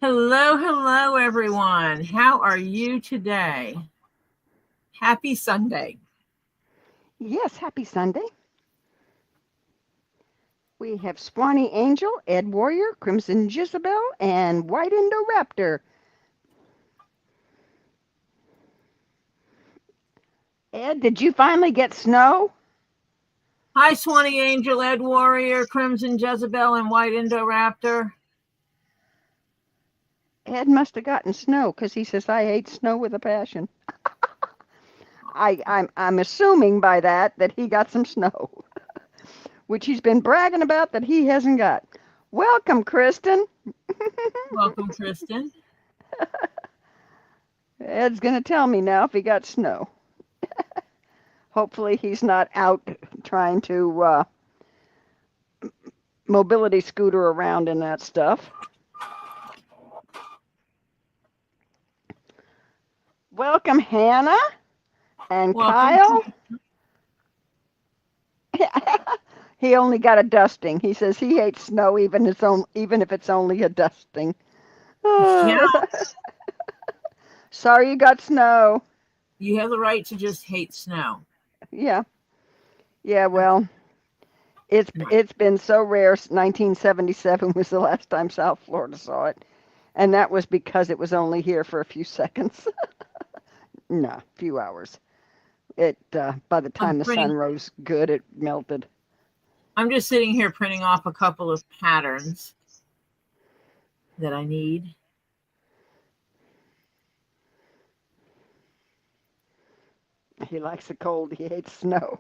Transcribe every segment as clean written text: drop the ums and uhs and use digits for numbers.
Hello, hello, everyone. How are you today? Happy Sunday. Yes, happy Sunday. We have Swanee Angel, Ed Warrior, Crimson Jezebel, and White Indoraptor. Ed, did you finally get snow? Hi, Swanee Angel, Ed Warrior, Crimson Jezebel, and White Indoraptor. Ed must have gotten snow because he says, I hate snow with a passion. I'm assuming by that he got some snow, which he's been bragging about that he hasn't got. Welcome, Kristen. Welcome, Tristan. Ed's going to tell me now if he got snow. Hopefully he's not out trying to mobility scooter around in that stuff. Welcome, Hannah and Welcome. Kyle. He only got a dusting. He says he hates snow even if it's only a dusting. Yeah. Sorry you got snow. You have the right to just hate snow. Yeah. Yeah, well, it's been so rare. 1977 was the last time South Florida saw it. And that was because it was only here for a few seconds. No, a few hours. It by the time the sun rose good, it melted. I'm just sitting here printing off a couple of patterns that I need. He likes the cold. He hates snow.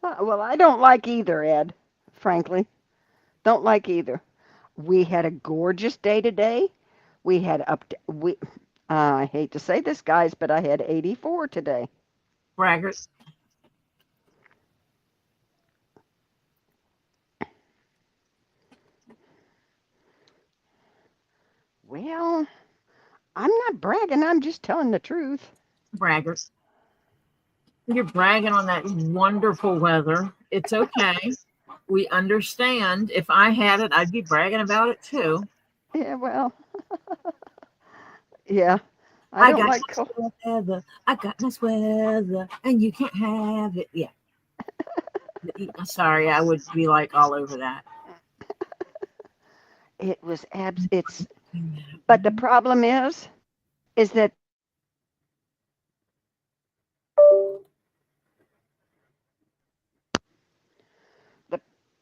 Well, I don't like either, Ed, frankly. Don't like either. We had a gorgeous day today. We had I hate to say this, guys, but I had 84 today. Braggart. Well, I'm not bragging. I'm just telling the truth. Braggart. You're bragging on that wonderful weather. It's okay. We understand. If I had it, I'd be bragging about it too. Yeah, well, yeah. I don't like cold weather. I got nice weather, and you can't have it. Yeah. Sorry, I would be like all over that. It was but the problem is that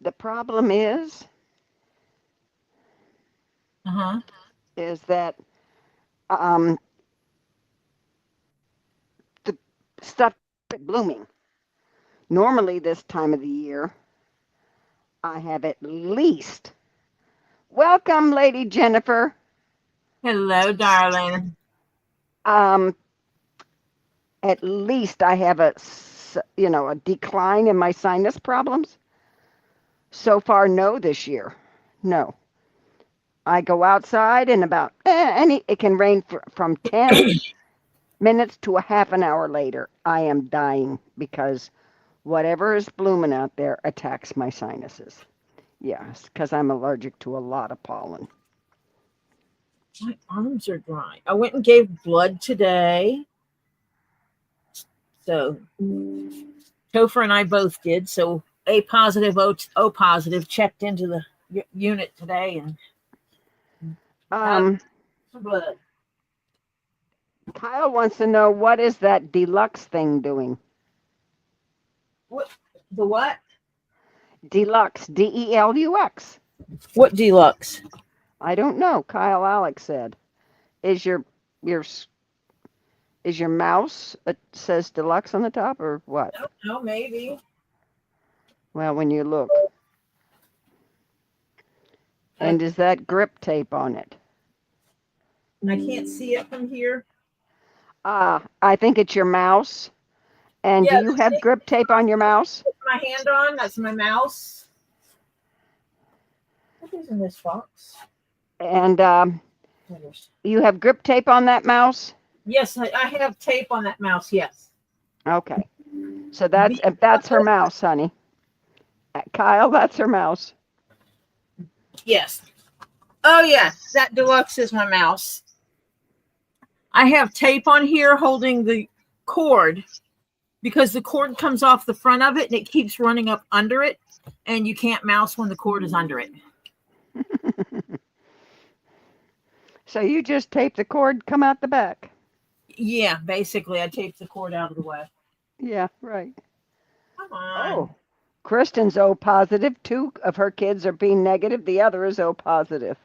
the problem is that the stuff is blooming. Normally this time of the year, I have at least. Welcome, Lady Jennifer. Hello, darling. At least I have a decline in my sinus problems. So far, no this year. No. I go outside and about, it can rain from 10 minutes to a half an hour later. I am dying because whatever is blooming out there attacks my sinuses. Yes, because I'm allergic to a lot of pollen. My arms are dry. I went and gave blood today. So Topher and I both did. So A positive, O positive, checked into the unit today and blood. Kyle wants to know, what is that deluxe thing doing? What? The what? Deluxe, DELUX. What deluxe? I don't know. Kyle Alex said, "Is your mouse? It says deluxe on the top, or what?" I don't know. Maybe. Well, when you look, and is that grip tape on it? And I can't see it from here. I think it's your mouse. And do you have grip tape on your mouse? My hand on. That's my mouse. What is in this box? And you have grip tape on that mouse? Yes, I have tape on that mouse. Yes. Okay. So that's her mouse, honey. Kyle, that's her mouse. Yes. Oh yeah, that deluxe is my mouse. I have tape on here holding the cord because the cord comes off the front of it and it keeps running up under it, and you can't mouse when the cord is under it. So you just tape the cord, come out the back. Yeah, basically I taped the cord out of the way. Yeah, right. Come on. Oh, Kristen's O positive. 2 of her kids are being negative. The other is O positive.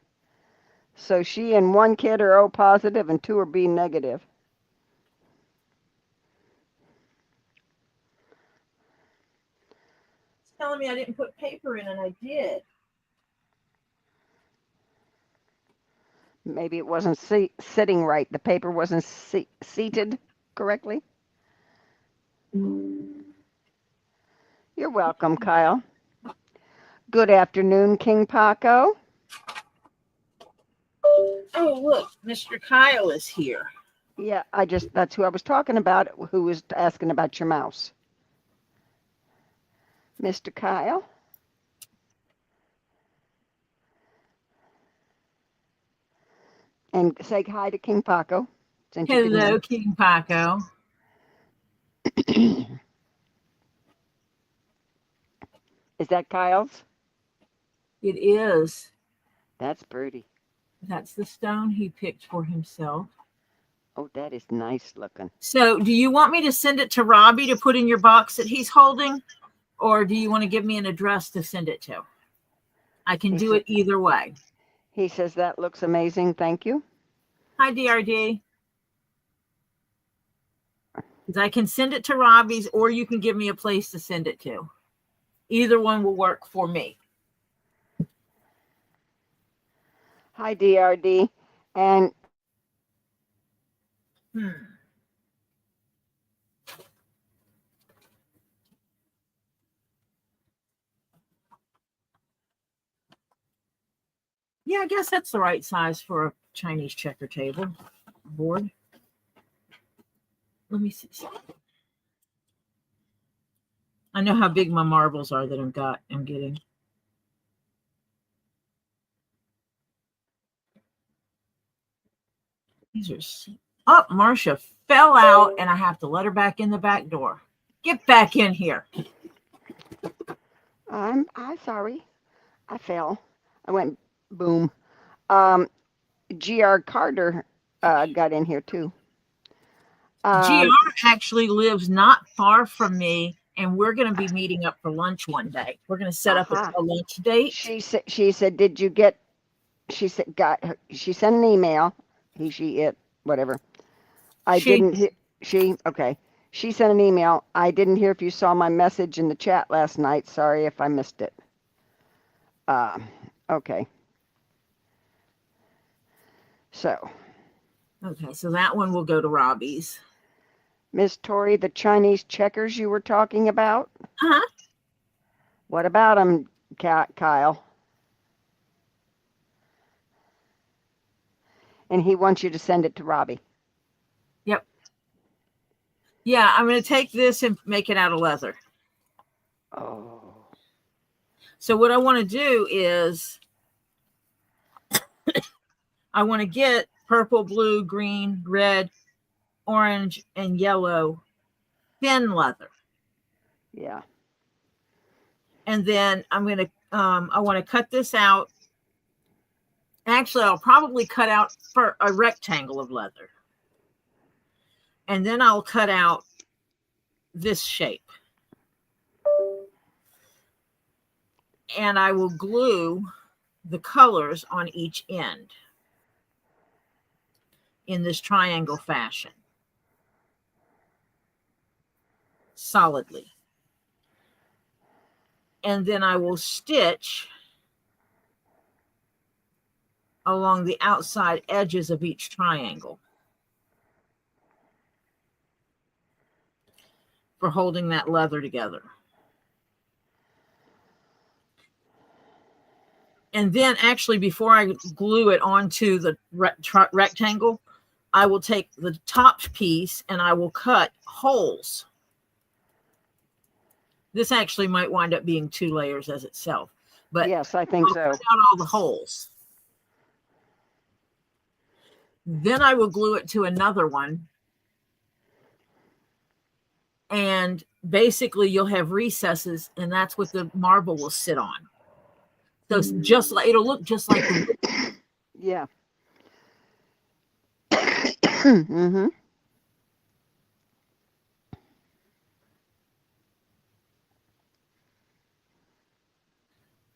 So she and 1 kid are O positive and 2 are being negative. It's telling me I didn't put paper in, and I did. Maybe it wasn't sitting right. The paper wasn't seated correctly. You're welcome, Kyle. Good afternoon, KingPaco. Oh, look, Mr. Kyle is here. Yeah, that's who I was talking about, who was asking about your mouse. Mr. Kyle. And say hi to KingPaco. Hello, KingPaco. Is that Kyle's? It is. That's pretty. That's the stone he picked for himself. Oh, that is nice looking. So do you want me to send it to Robbie to put in your box that he's holding? Or do you want to give me an address to send it to? I can do it either way. He says that looks amazing. Thank you. Hi, DRD. I can send it to Robbie's, or you can give me a place to send it to. Either one will work for me. Hi, DRD. And yeah, I guess that's the right size for a Chinese checker table board. Let me see. I know how big my marbles are that I'm getting. These are. Oh, Marcia fell out, and I have to let her back in the back door. Get back in here. I'm sorry. I fell. I went boom. GR Carter got in here too. GR actually lives not far from me, and we're going to be meeting up for lunch one day. We're going to set up a lunch date. She said, did you get? She said she sent an email. He, she, it, whatever. Okay. She sent an email. I didn't hear if you saw my message in the chat last night. Sorry if I missed it. Okay. Okay, so that one will go to Robbie's. Miss Tori, the Chinese checkers you were talking about? Uh-huh. What about them, Kyle? And he wants you to send it to Robbie. Yep. Yeah, I'm going to take this and make it out of leather. Oh. So what I want to do is I want to get purple, blue, green, red, orange, and yellow thin leather. Yeah. And then I'm going to, I want to cut this out. Actually, I'll probably cut out for a rectangle of leather. And then I'll cut out this shape. And I will glue the colors on each end in this triangle fashion. Solidly. And then I will stitch along the outside edges of each triangle for holding that leather together. And then actually, before I glue it onto the rectangle, I will take the top piece and I will cut holes. This actually might wind up being 2 layers as itself. But yes, I think so. Cut out all the holes. Then I will glue it to another one. And basically you'll have recesses, and that's what the marble will sit on. So just like it'll look just like the Yeah. Mm-hmm.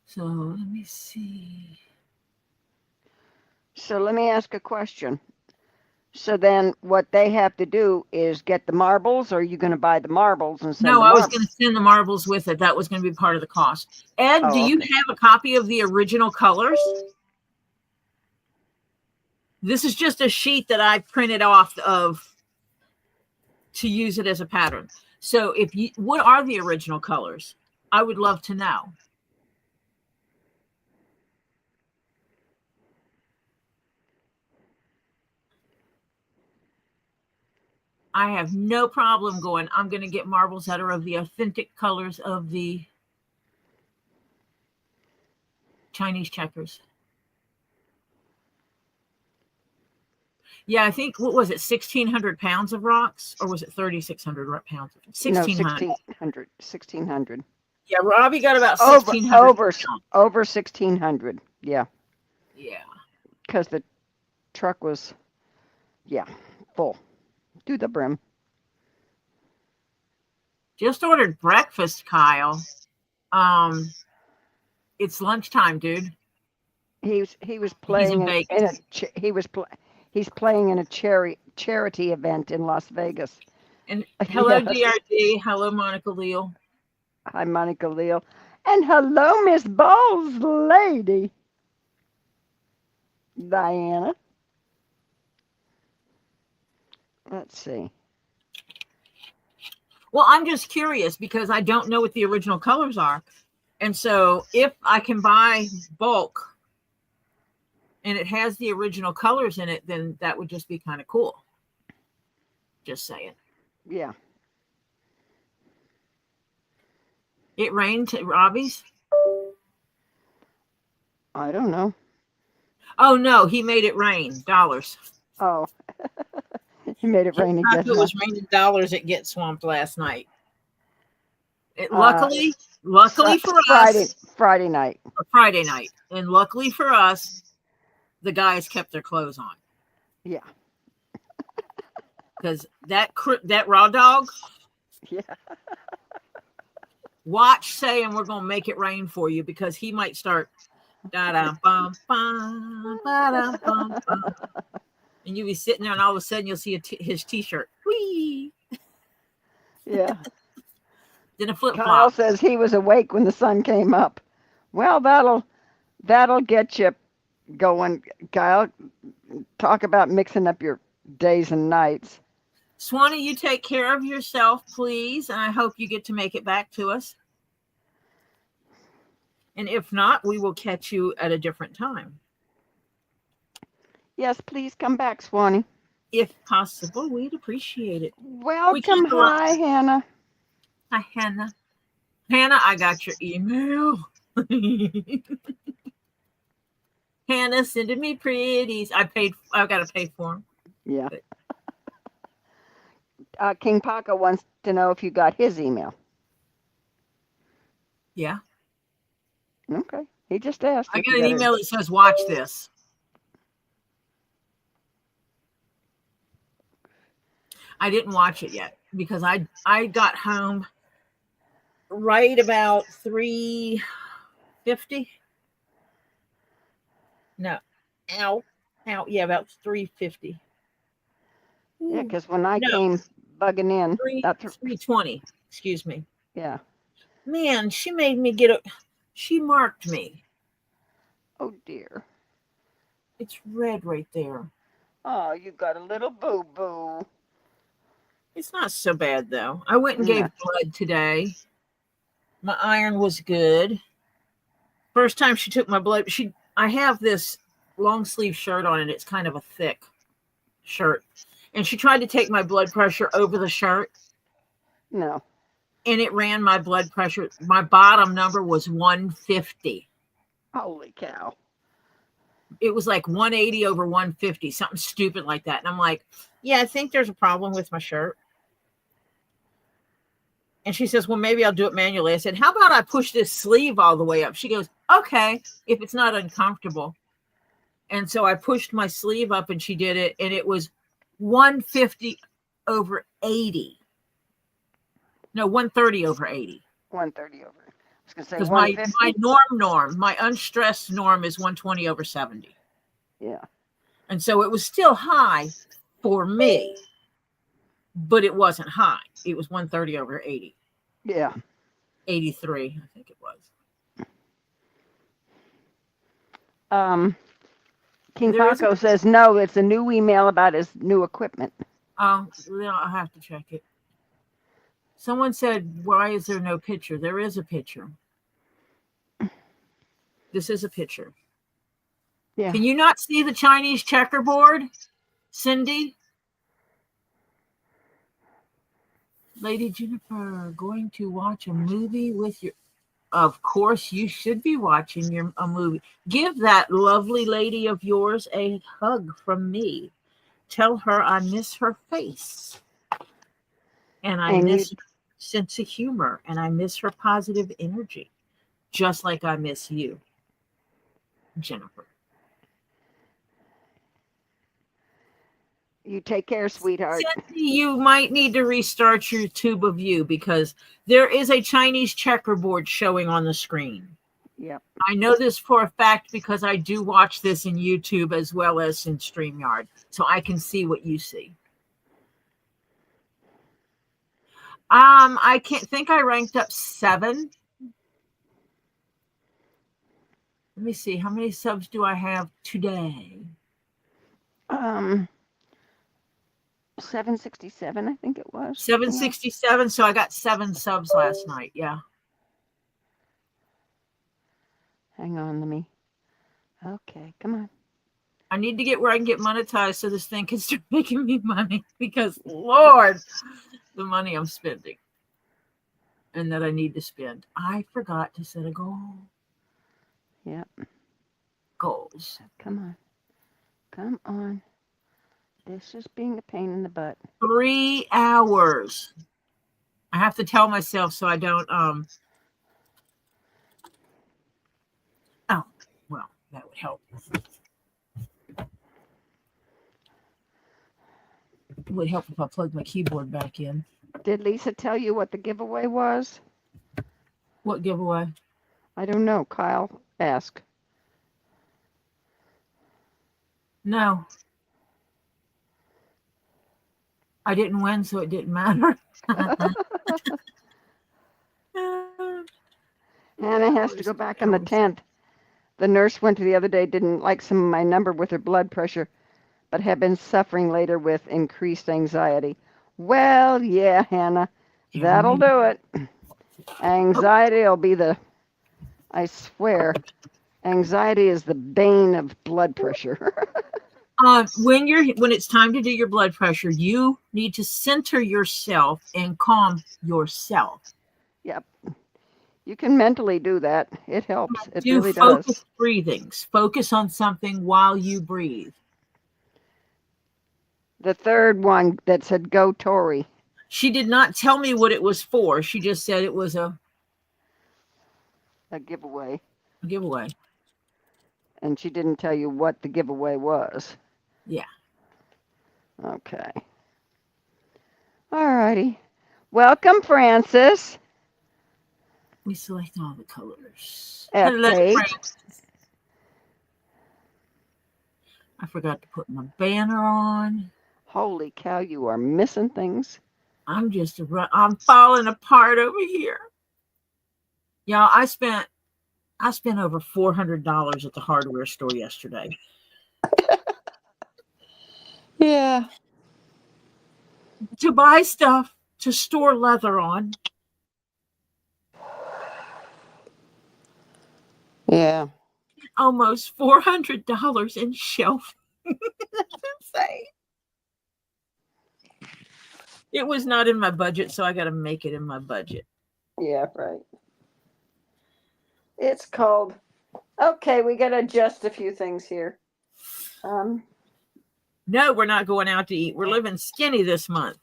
So let me see. So let me ask a question. So then what they have to do is get the marbles, or are you going to buy the marbles and send No, the I was marbles? going to send the marbles with it. That was going to be part of the cost. Ed, do you have a copy of the original colors? This is just a sheet that I printed off of to use it as a pattern. So what are the original colors? I would love to know. I have no problem going, I'm going to get marbles that are of the authentic colors of the Chinese checkers. Yeah, I think, what was it, 1,600 pounds of rocks? Or was it 3,600 pounds? 1,600. No, 1,600. 1,600. Yeah, Robbie got about 1,600 pounds. Over 1,600. Yeah. Yeah. Because the truck was, full to the brim. Just ordered breakfast, Kyle. It's lunchtime, dude. He was playing he's playing in a charity event in Las Vegas. And hello, Yes. DRD. Hello, Monica Leal. Hi, Monica Leal. And hello, Miss Bowles lady. Diana. Let's see. Well, I'm just curious because I don't know what the original colors are. And so if I can buy bulk and it has the original colors in it, then that would just be kind of cool. Just saying. Yeah. It rained at Robbie's? I don't know. Oh, no, he made it rain. Dollars. Oh. He made it rain again. It was raining dollars at Get Swamped last night. Luckily for us. Friday night. Friday night. And luckily for us, the guys kept their clothes on. Yeah. Because that raw dog. Yeah. Watch saying we're going to make it rain for you, because he might start and you'll be sitting there and all of a sudden you'll see his t-shirt. Whee! Yeah. Then a flip-flop. Kyle says he was awake when the sun came up. Well, that'll get you going, Kyle. Talk about mixing up your days and nights. Swanee, you take care of yourself, please, and I hope you get to make it back to us. And if not, we will catch you at a different time. Yes, please come back, Swanee. If possible, we'd appreciate it. Welcome. Hi, Hannah. Hi, Hannah. Hannah, I got your email. Hannah sending me pretties. I've got to pay for them. Yeah. KingPaco wants to know if you got his email. Yeah. Okay. He just asked. I got an email that says, watch this. I didn't watch it yet because I got home right about 3:50. No. Ow. Yeah, about 3:50. Yeah, because when I came bugging in. 3:20. Excuse me. Yeah. Man, she made me she marked me. Oh, dear. It's red right there. Oh, you got a little boo-boo. It's not so bad, though. I went and gave blood today. My iron was good. First time she took my blood, I have this long sleeve shirt on, and it's kind of a thick shirt. And she tried to take my blood pressure over the shirt. No. And it ran my blood pressure. My bottom number was 150. Holy cow. it was like 180 over 150, something stupid like that. And I'm like, yeah, I think there's a problem with my shirt. And she says, well, maybe I'll do it manually. I said, how about I push this sleeve all the way up? She goes, okay, if it's not uncomfortable. And so I pushed my sleeve up and she did it. And it was 150 over 80. No, 130 over 80. 130 over. I was going to say Because 150. my unstressed norm is 120 over 70. Yeah. And so it was still high for me, but it wasn't high. It was 130 over 80. Yeah. 83, I think it was. KingPaco says no, it's a new email about his new equipment. Oh, well, I'll have to check it. Someone said, why is there no picture? There is a picture. This is a picture. Yeah. Can you not see the Chinese checkerboard, Cindy? Lady Jennifer, going to watch a movie with your... Of course, you should be watching a movie. Give that lovely lady of yours a hug from me. Tell her I miss her face. And I miss her sense of humor. And I miss her positive energy. Just like I miss you, Jennifer. You take care, sweetheart. Cindy, you might need to restart your tube of view because there is a Chinese checkerboard showing on the screen. Yep. I know this for a fact because I do watch this in YouTube as well as in StreamYard, so I can see what you see. I can't think I ranked up 7. Let me see. How many subs do I have today? 767, I think it was. 767. So I got 7 subs last night. Yeah. Hang on, let me. Okay, come on. I need to get where I can get monetized so this thing can start making me money because, Lord, the money I'm spending and that I need to spend. I forgot to set a goal. Yep. Goals. Come on. Come on. This is being a pain in the butt. 3 hours. I have to tell myself so I don't, oh, well, that would help. It would help if I plugged my keyboard back in. Did Lisa tell you what the giveaway was? What giveaway? I don't know. Kyle asked. No. I didn't win, so it didn't matter. Hannah has to go back on the 10th. The nurse went to the other day, didn't like some of my number with her blood pressure, but had been suffering later with increased anxiety. Well, yeah, Hannah, that'll do it. Anxiety will be I swear, anxiety is the bane of blood pressure. When it's time to do your blood pressure, you need to center yourself and calm yourself. Yep. You can mentally do that. It helps. It really focus does. Breathings. Focus on something while you breathe. The third one that said "Go Tori." She did not tell me what it was for. She just said it was a giveaway. A giveaway. And she didn't tell you what the giveaway was. Yeah. Okay. All righty. Welcome, Francis. We select all the colors. F8. I forgot to put my banner on. Holy cow, you are missing things. I'm falling apart over here. Y'all, I spent over $400 at the hardware store yesterday. Yeah. To buy stuff to store leather on. Yeah. Almost $400 in shelf. That's insane. It was not in my budget, so I got to make it in my budget. Yeah, right. It's cold. Okay, we got to adjust a few things here. No, we're not going out to eat. We're living skinny this month.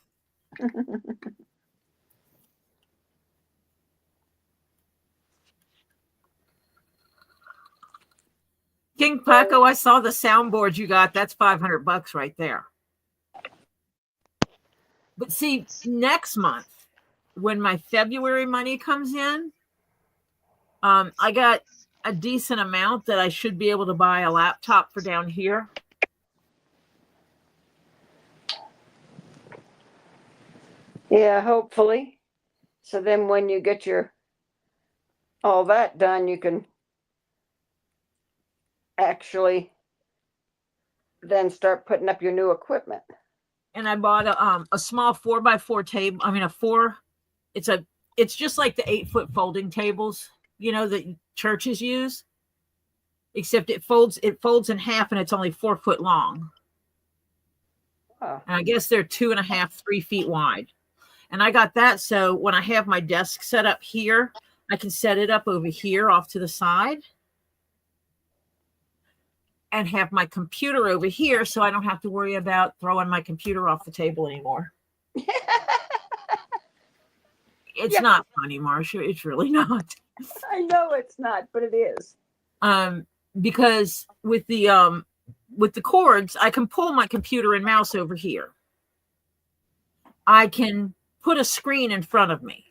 KingPaco, I saw the soundboard you got. That's $500 right there. But see, next month, when my February money comes in, I got a decent amount that I should be able to buy a laptop for down here. Yeah, hopefully. So then when you get all that done, you can actually then start putting up your new equipment. And I bought a small 4x4 table. I mean, it's just like the 8-foot folding tables, that churches use, except it folds in half and it's only 4 foot long. Oh. And I guess they're 2.5, 3 feet wide. And I got that. So when I have my desk set up here, I can set it up over here off to the side and have my computer over here. So I don't have to worry about throwing my computer off the table anymore. It's not funny, Marcia. It's really not. I know it's not, but it is. Because with the cords, I can pull my computer and mouse over here. I can put a screen in front of me.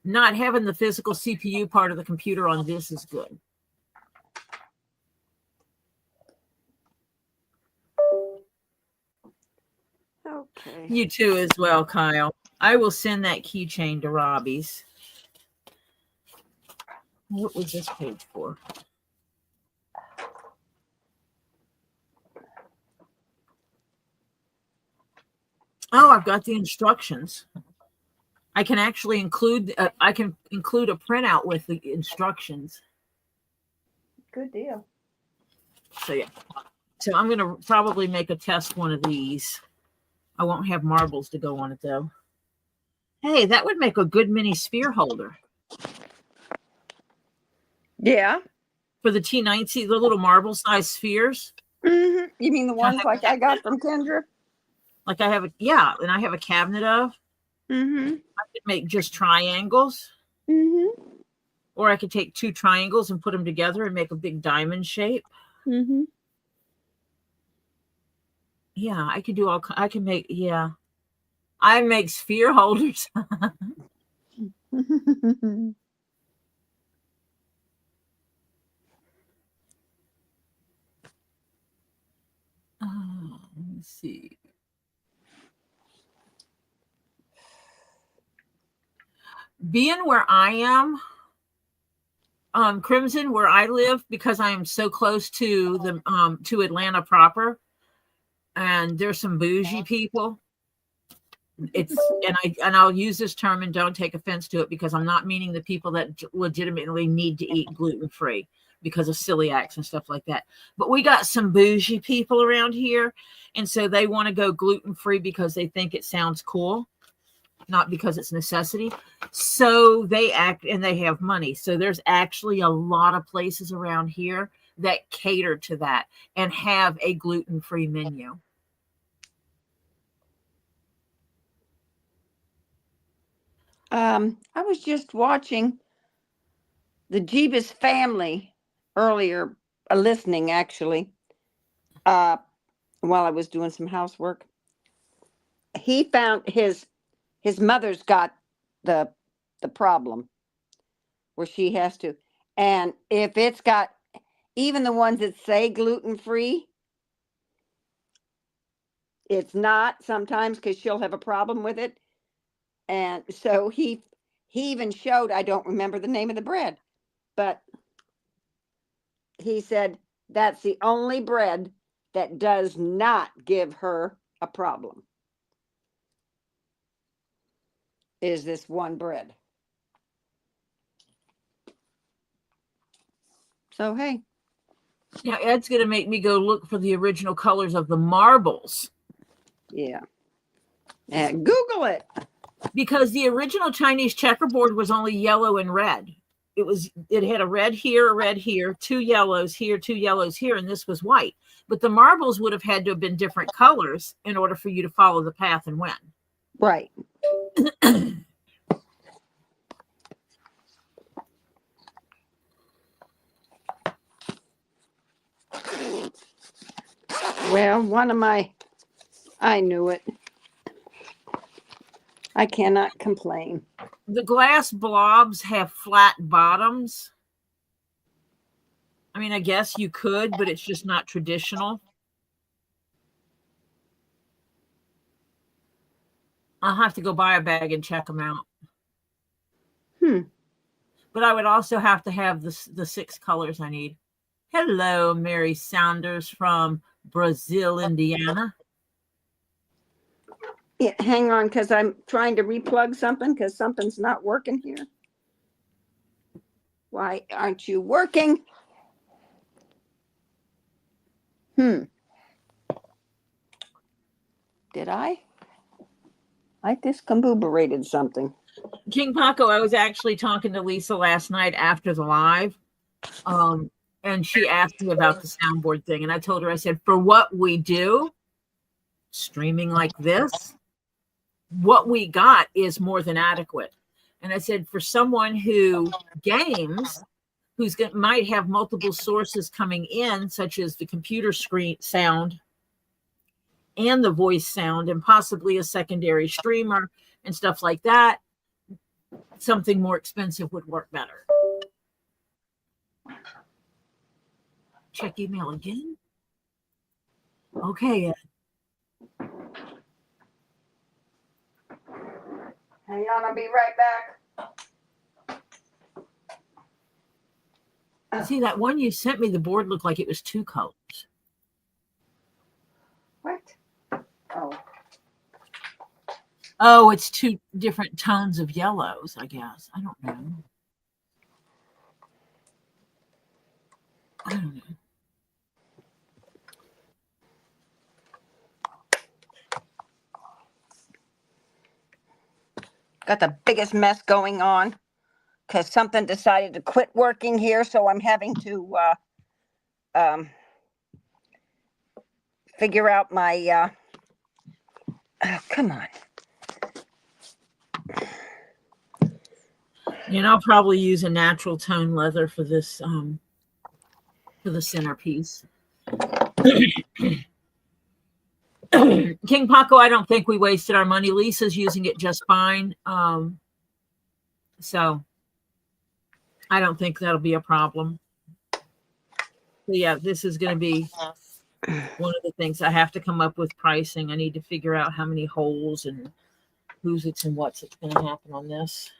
Not having the physical CPU part of the computer on this is good. Okay. You too as well, Kyle. I will send that keychain to Robbie's. What was this page for? Oh, I've got the instructions. I can actually include a printout with the instructions. Good deal. So yeah. So I'm going to probably make a test one of these. I won't have marbles to go on it though. Hey, that would make a good mini sphere holder. Yeah. For the T90, the little marble size spheres. Mm-hmm. You mean the ones like I got from Kendra? Like I have and I have a cabinet of. Mm-hmm. I could make just triangles. Mm-hmm. Or I could take 2 triangles and put them together and make a big diamond shape. Mm-hmm. Yeah, I could do I make sphere holders. Let me see. Being where I am, Crimson, where I live, because I am so close to the to Atlanta proper, and there's some bougie people. I'll use this term and don't take offense to it, because I'm not meaning the people that legitimately need to eat gluten-free because of celiacs and stuff like that. But we got some bougie people around here, and so they want to go gluten-free because they think it sounds cool, not because it's necessity. So they act, and they have money. So there's actually a lot of places around here that cater to that and have a gluten-free menu. I was just watching the Jeebus family earlier, listening actually, while I was doing some housework. He found his mother's got the problem where she has to, and if it's got even the ones that say gluten-free, it's not sometimes, because she'll have a problem with it. And so he even showed, I don't remember the name of the bread, but he said that's the only bread that does not give her a problem, is this one bread. So, hey. Yeah, Ed's going to make me go look for the original colors of the marbles. Yeah. And Google it. Because the original Chinese checkerboard was only yellow and red. it had a red here, two yellows here, and this was white. But the marbles would have had to have been different colors in order for you to follow the path and win. Right. Well, I knew it. I cannot complain. The glass blobs have flat bottoms. I mean, I guess you could, but it's just not traditional. I'll have to go buy a bag and check them out. But I would also have to have the 6 colors I need. Hello, Mary Saunders from Brazil, Indiana. Yeah, hang on, because I'm trying to replug something because something's not working here. Why aren't you working? Did I discombobulated something. KingPaco, I was actually talking to Lisa last night after the live. And she asked me about the soundboard thing. And I told her, I said, for what we do, streaming like this, what we got is more than adequate. And I said, for someone who games, might have multiple sources coming in, such as the computer screen sound and the voice sound, and possibly a secondary streamer and stuff like that, something more expensive would work better. Check email again. Okay. Hang on, I'll be right back. See, that one you sent me, the board looked like it was 2 colors. What? Oh, it's 2 different tones of yellows, I guess. I don't know. Got the biggest mess going on because something decided to quit working here, so I'm having to figure out my come on. And I'll probably use a natural tone leather for this for the centerpiece. KingPaco, I don't think we wasted our money. Lisa's using it just fine. So I don't think that'll be a problem. So yeah, this is going to be one of the things I have to come up with pricing. I need to figure out how many holes and who's it's and what's it's going to happen on this.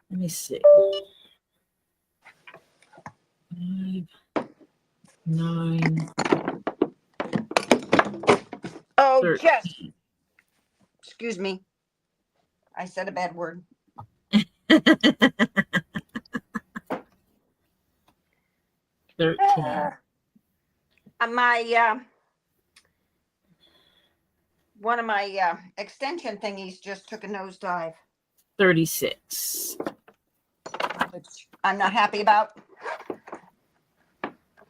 Let me see. 5, 9. Oh, 13. Jess. Excuse me. I said a bad word. 13. One of my extension thingies just took a nosedive. 36. Which I'm not happy about.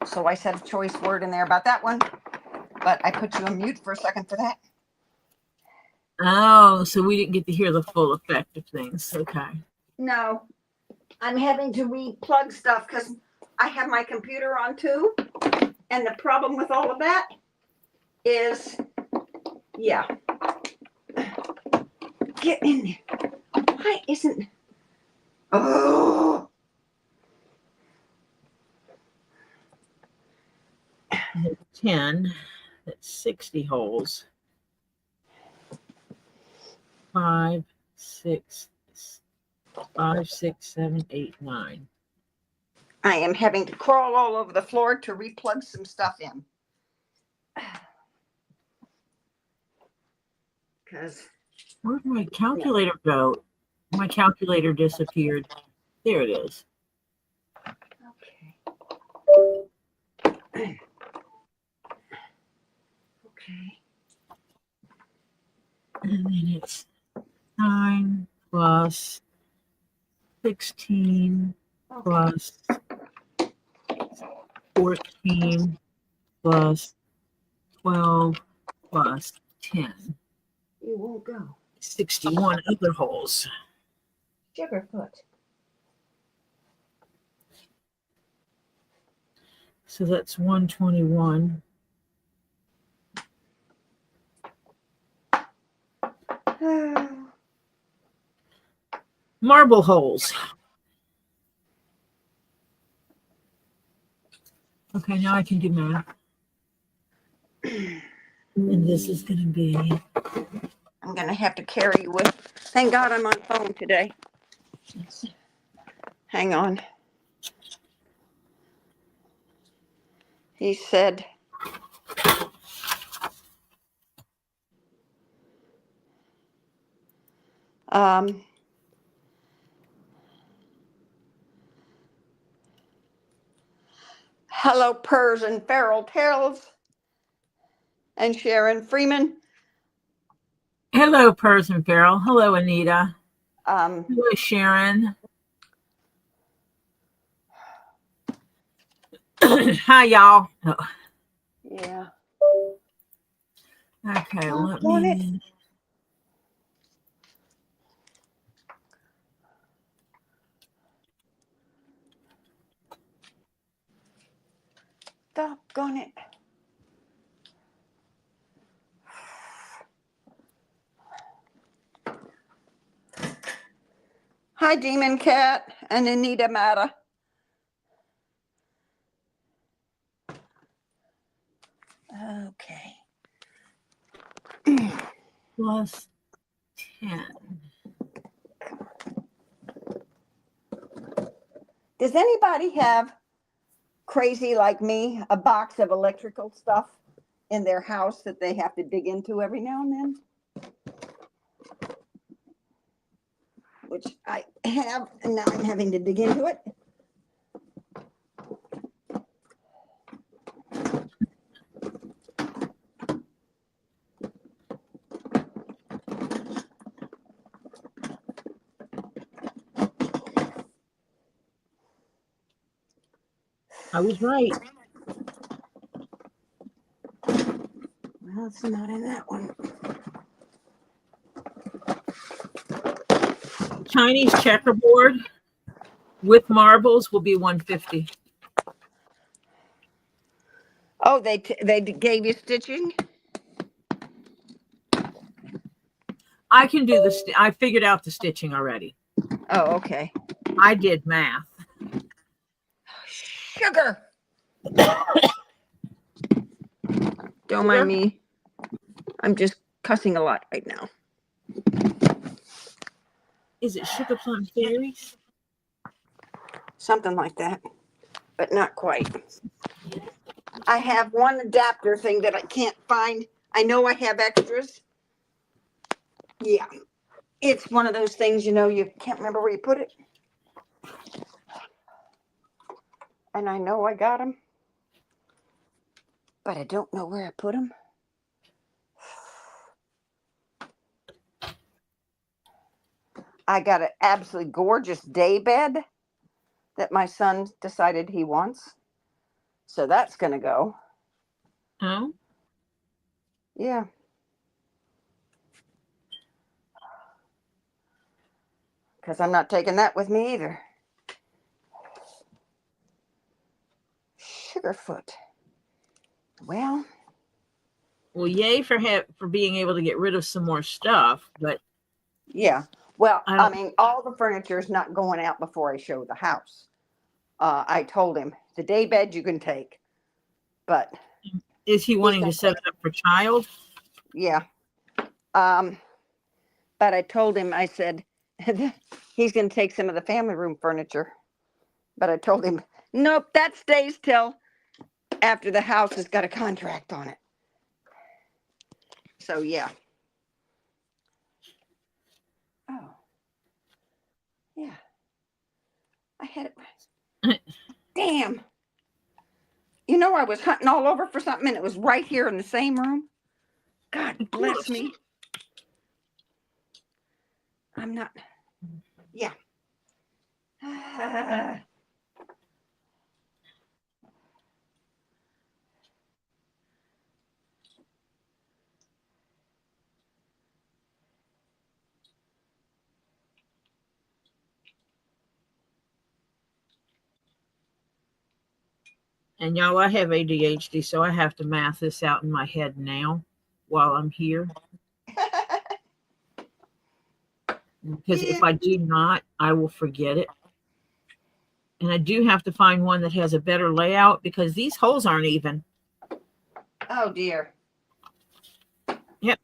So I said a choice word in there about that one. But I put you on mute for a second for that. Oh, so we didn't get to hear the full effect of things. Okay. No. I'm having to re-plug stuff because I have my computer on too. And the problem with all of that is, yeah. Get in there. Why isn't... Oh! 10. That's 60 holes. 5, 6, 7, 8, 9. I am having to crawl all over the floor to replug some stuff in. Because where'd my calculator go? My calculator disappeared. There it is. Okay. Okay. And then it's 9 plus 16 plus 14 plus 12 plus 10. You won't go. 61 other holes. Sugarfoot. So that's 121. Marble holes. Okay, now I can do math. And this is going to be... I'm going to have to carry you with. Thank God I'm on phone today. Hang on. He said, hello, Pers and Feral Tales and Sharon Freeman. Hello, Person Farrell. Hello, Anita. Hello, Sharon. Hi, y'all. Oh. Yeah. Okay, let me... Doggone it. Hi, Demon Cat and Anita Mata. Okay. Plus 10. Does anybody have, crazy like me, a box of electrical stuff in their house that they have to dig into every now and then? Which I have, and now I'm having to dig into it. I was right. Well, it's not in that one. Chinese checkerboard with marbles will be 150. Oh, they gave you stitching? I can do I figured out the stitching already. Oh, okay. I did math. Sugar. Don't mind me. I'm just cussing a lot right now. Is it Sugar Plum Fairies? Something like that, but not quite. I have one adapter thing that I can't find. I know I have extras. Yeah. It's one of those things, you can't remember where you put it. And I know I got them, but I don't know where I put them. I got an absolutely gorgeous day bed that my son decided he wants. So that's going to go. Oh? Yeah. Because I'm not taking that with me either. Sugarfoot. Well, yay for being able to get rid of some more stuff, but yeah. Well, I mean, all the furniture is not going out before I show the house. I told him the day bed you can take, but is he wanting to set it up for child? Yeah. But I told him, I said he's going to take some of the family room furniture. But I told him, nope, that stays till after the house has got a contract on it. So, yeah. Oh. Yeah. I had it right. Damn. I was hunting all over for something and it was right here in the same room. God bless me. I'm not. Yeah. And y'all, I have ADHD, so I have to math this out in my head now while I'm here. Because if I do not, I will forget it. And I do have to find one that has a better layout because these holes aren't even. Oh, dear. Yep.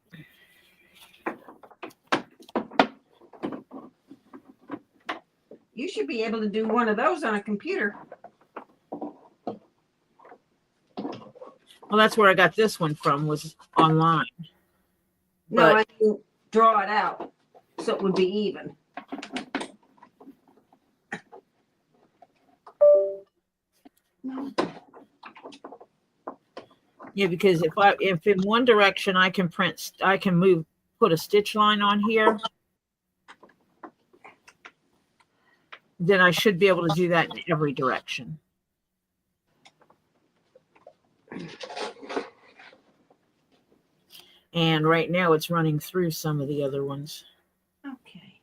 You should be able to do one of those on a computer. Well, that's where I got this one from, was online. No, I didn't draw it out so it would be even. Yeah, because if in one direction I can put a stitch line on here, then I should be able to do that in every direction. And right now it's running through some of the other ones. Okay.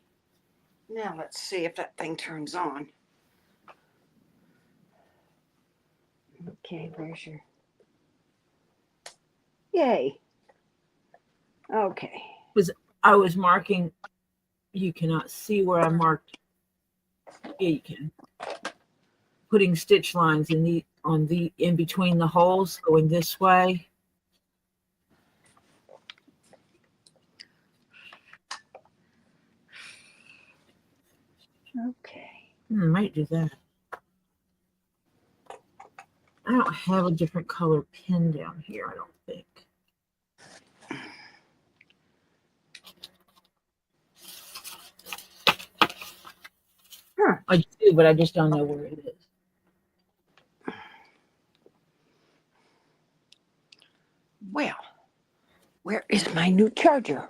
Now let's see if that thing turns on. Okay, where's your... Yay. Okay. I was marking, you cannot see where I marked. Yeah, you can. Putting stitch lines in between the holes going this way. Okay. Might do that. I don't have a different color pin down here, I don't think. Huh. I do, but I just don't know where it is. Well, where is my new charger?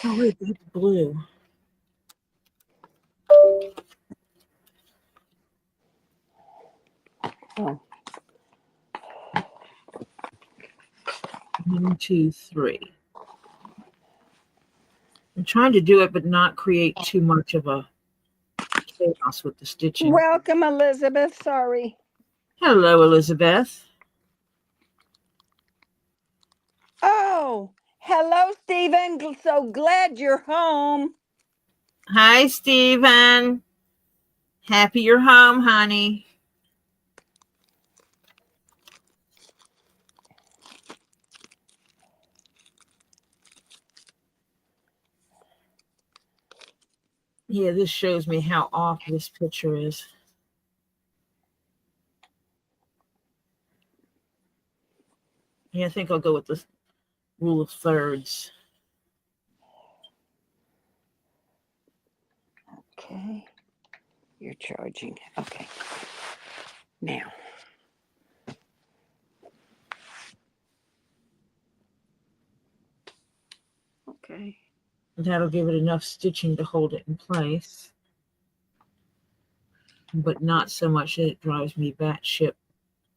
Oh, wait, that's blue. Oh. 1, 2, 3. I'm trying to do it, but not create too much of a chaos with the stitching. Welcome, Elizabeth. Sorry. Hello, Elizabeth. Oh, hello, Stephen. So glad you're home. Hi, Stephen. Happy you're home, honey. Yeah, this shows me how off this picture is. Yeah, I think I'll go with the rule of thirds. Okay. You're charging. Okay. Now. Okay. That'll give it enough stitching to hold it in place, but not so much that it drives me batshit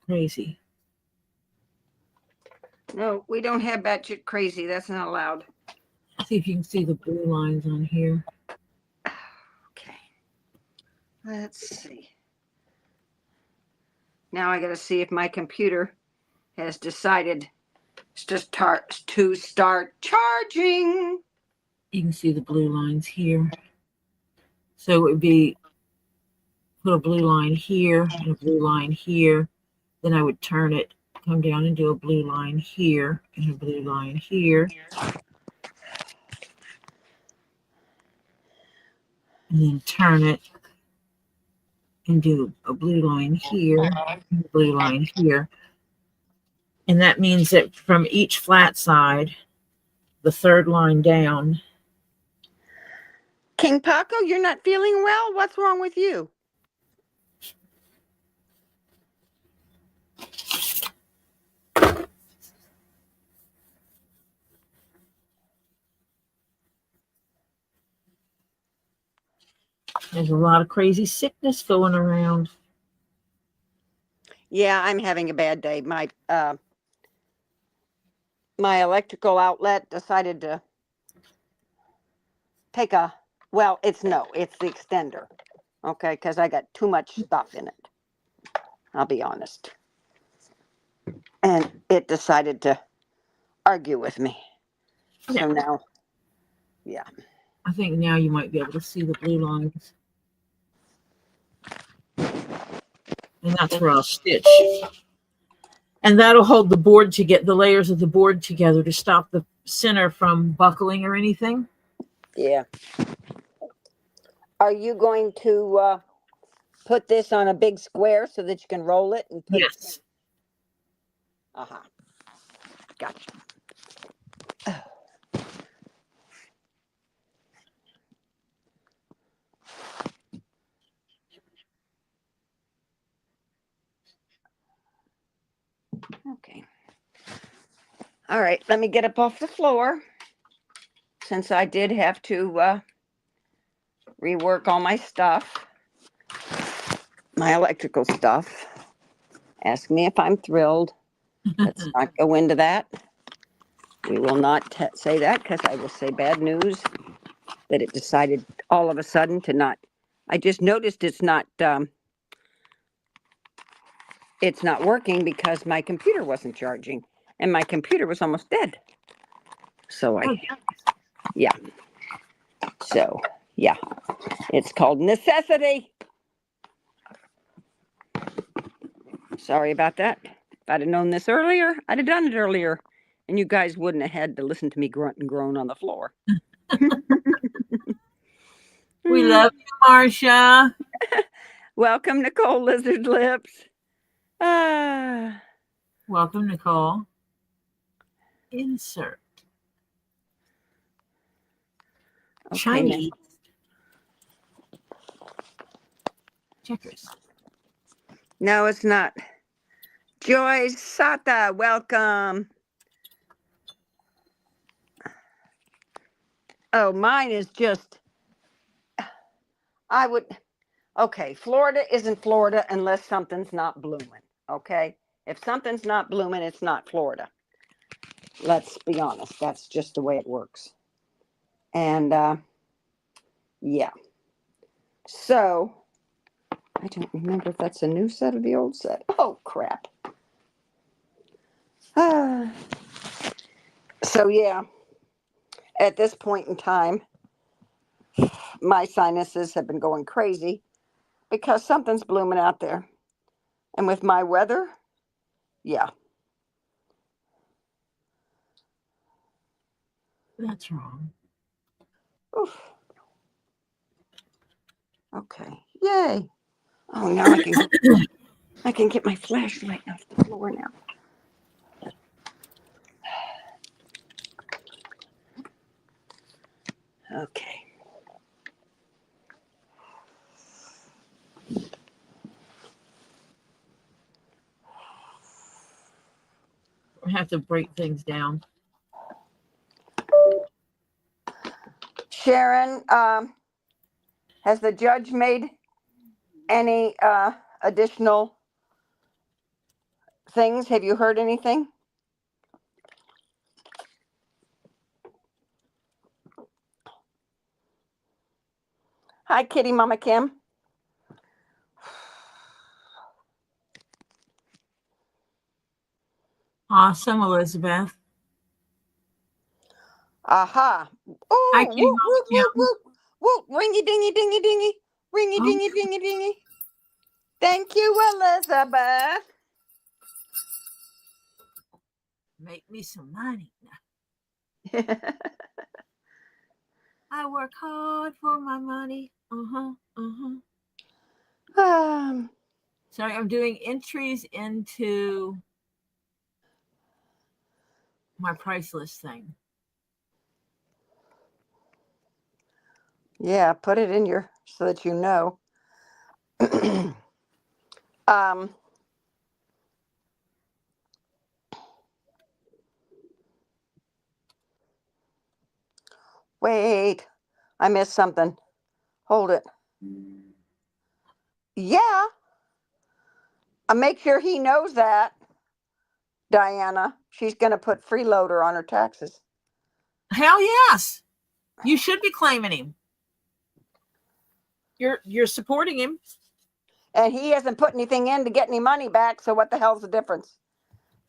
crazy. No, we don't have batshit crazy. That's not allowed. See if you can see the blue lines on here. Okay. Let's see. Now I got to see if my computer has decided to start charging. You can see the blue lines here. So it would be put a blue line here and a blue line here. Then I would turn it, come down and do a blue line here and a blue line here. And then turn it and do a blue line here and a blue line here. And that means that from each flat side, the third line down. KingPaco, you're not feeling well? What's wrong with you? There's a lot of crazy sickness going around. Yeah, I'm having a bad day. My electrical outlet decided to take a, well, it's the extender. Okay, because I got too much stuff in it. I'll be honest. And it decided to argue with me. Okay. So now, yeah. I think now you might be able to see the blue lines. And that's where I'll stitch. And that'll hold the board to get the layers of the board together to stop the center from buckling or anything. Yeah. Are you going to put this on a big square so that you can roll it and put Yes. it? Uh-huh. Gotcha. Okay. All right, let me get up off the floor since I did have to rework all my stuff, my electrical stuff. Ask me if I'm thrilled. Let's not go into that. We will not say that because I will say bad news that it decided all of a sudden to not. I just noticed it's not working because my computer wasn't charging and my computer was almost dead. So yeah. So yeah, it's called necessity. Sorry about that. If I'd have known this earlier, I'd have done it earlier. And you guys wouldn't have had to listen to me grunt and groan on the floor. We love you, Marcia. Welcome, Nicole Lizard Lips. Ah. Welcome, Nicole. Insert. Okay, Chinese. Checkers. No, it's not. Joyce Sata, welcome. Oh, mine is just, okay, Florida isn't Florida unless something's not blooming, okay? If something's not blooming, it's not Florida. Let's be honest, that's just the way it works. And yeah. So, I don't remember if that's a new set or the old set. Oh, crap. So, yeah, at this point in time, my sinuses have been going crazy because something's blooming out there. And with my weather, yeah. That's wrong. Oof. Okay. Yay. Oh, now I can get my flashlight off the floor now. Okay. I have to break things down. Sharon, has the judge made any additional things? Have you heard anything? Hi, Kitty Mama Kim. Awesome, Elizabeth. Aha. Oh, Hi, whoop, Kitty whoop, Mama whoop, whoop, whoop. Ringy dingy dingy dingy. Ringy Kim. dingy dingy dingy. Thank you, Elizabeth. Make me some money. I work hard for my money. Sorry, I'm doing entries into my price list thing. Yeah, put it in your so that you know. Wait, I missed something. Hold it. Yeah. I make sure he knows that, Diana. She's going to put freeloader on her taxes. Hell yes. You should be claiming him. You're supporting him. And he hasn't put anything in to get any money back, so what the hell's the difference?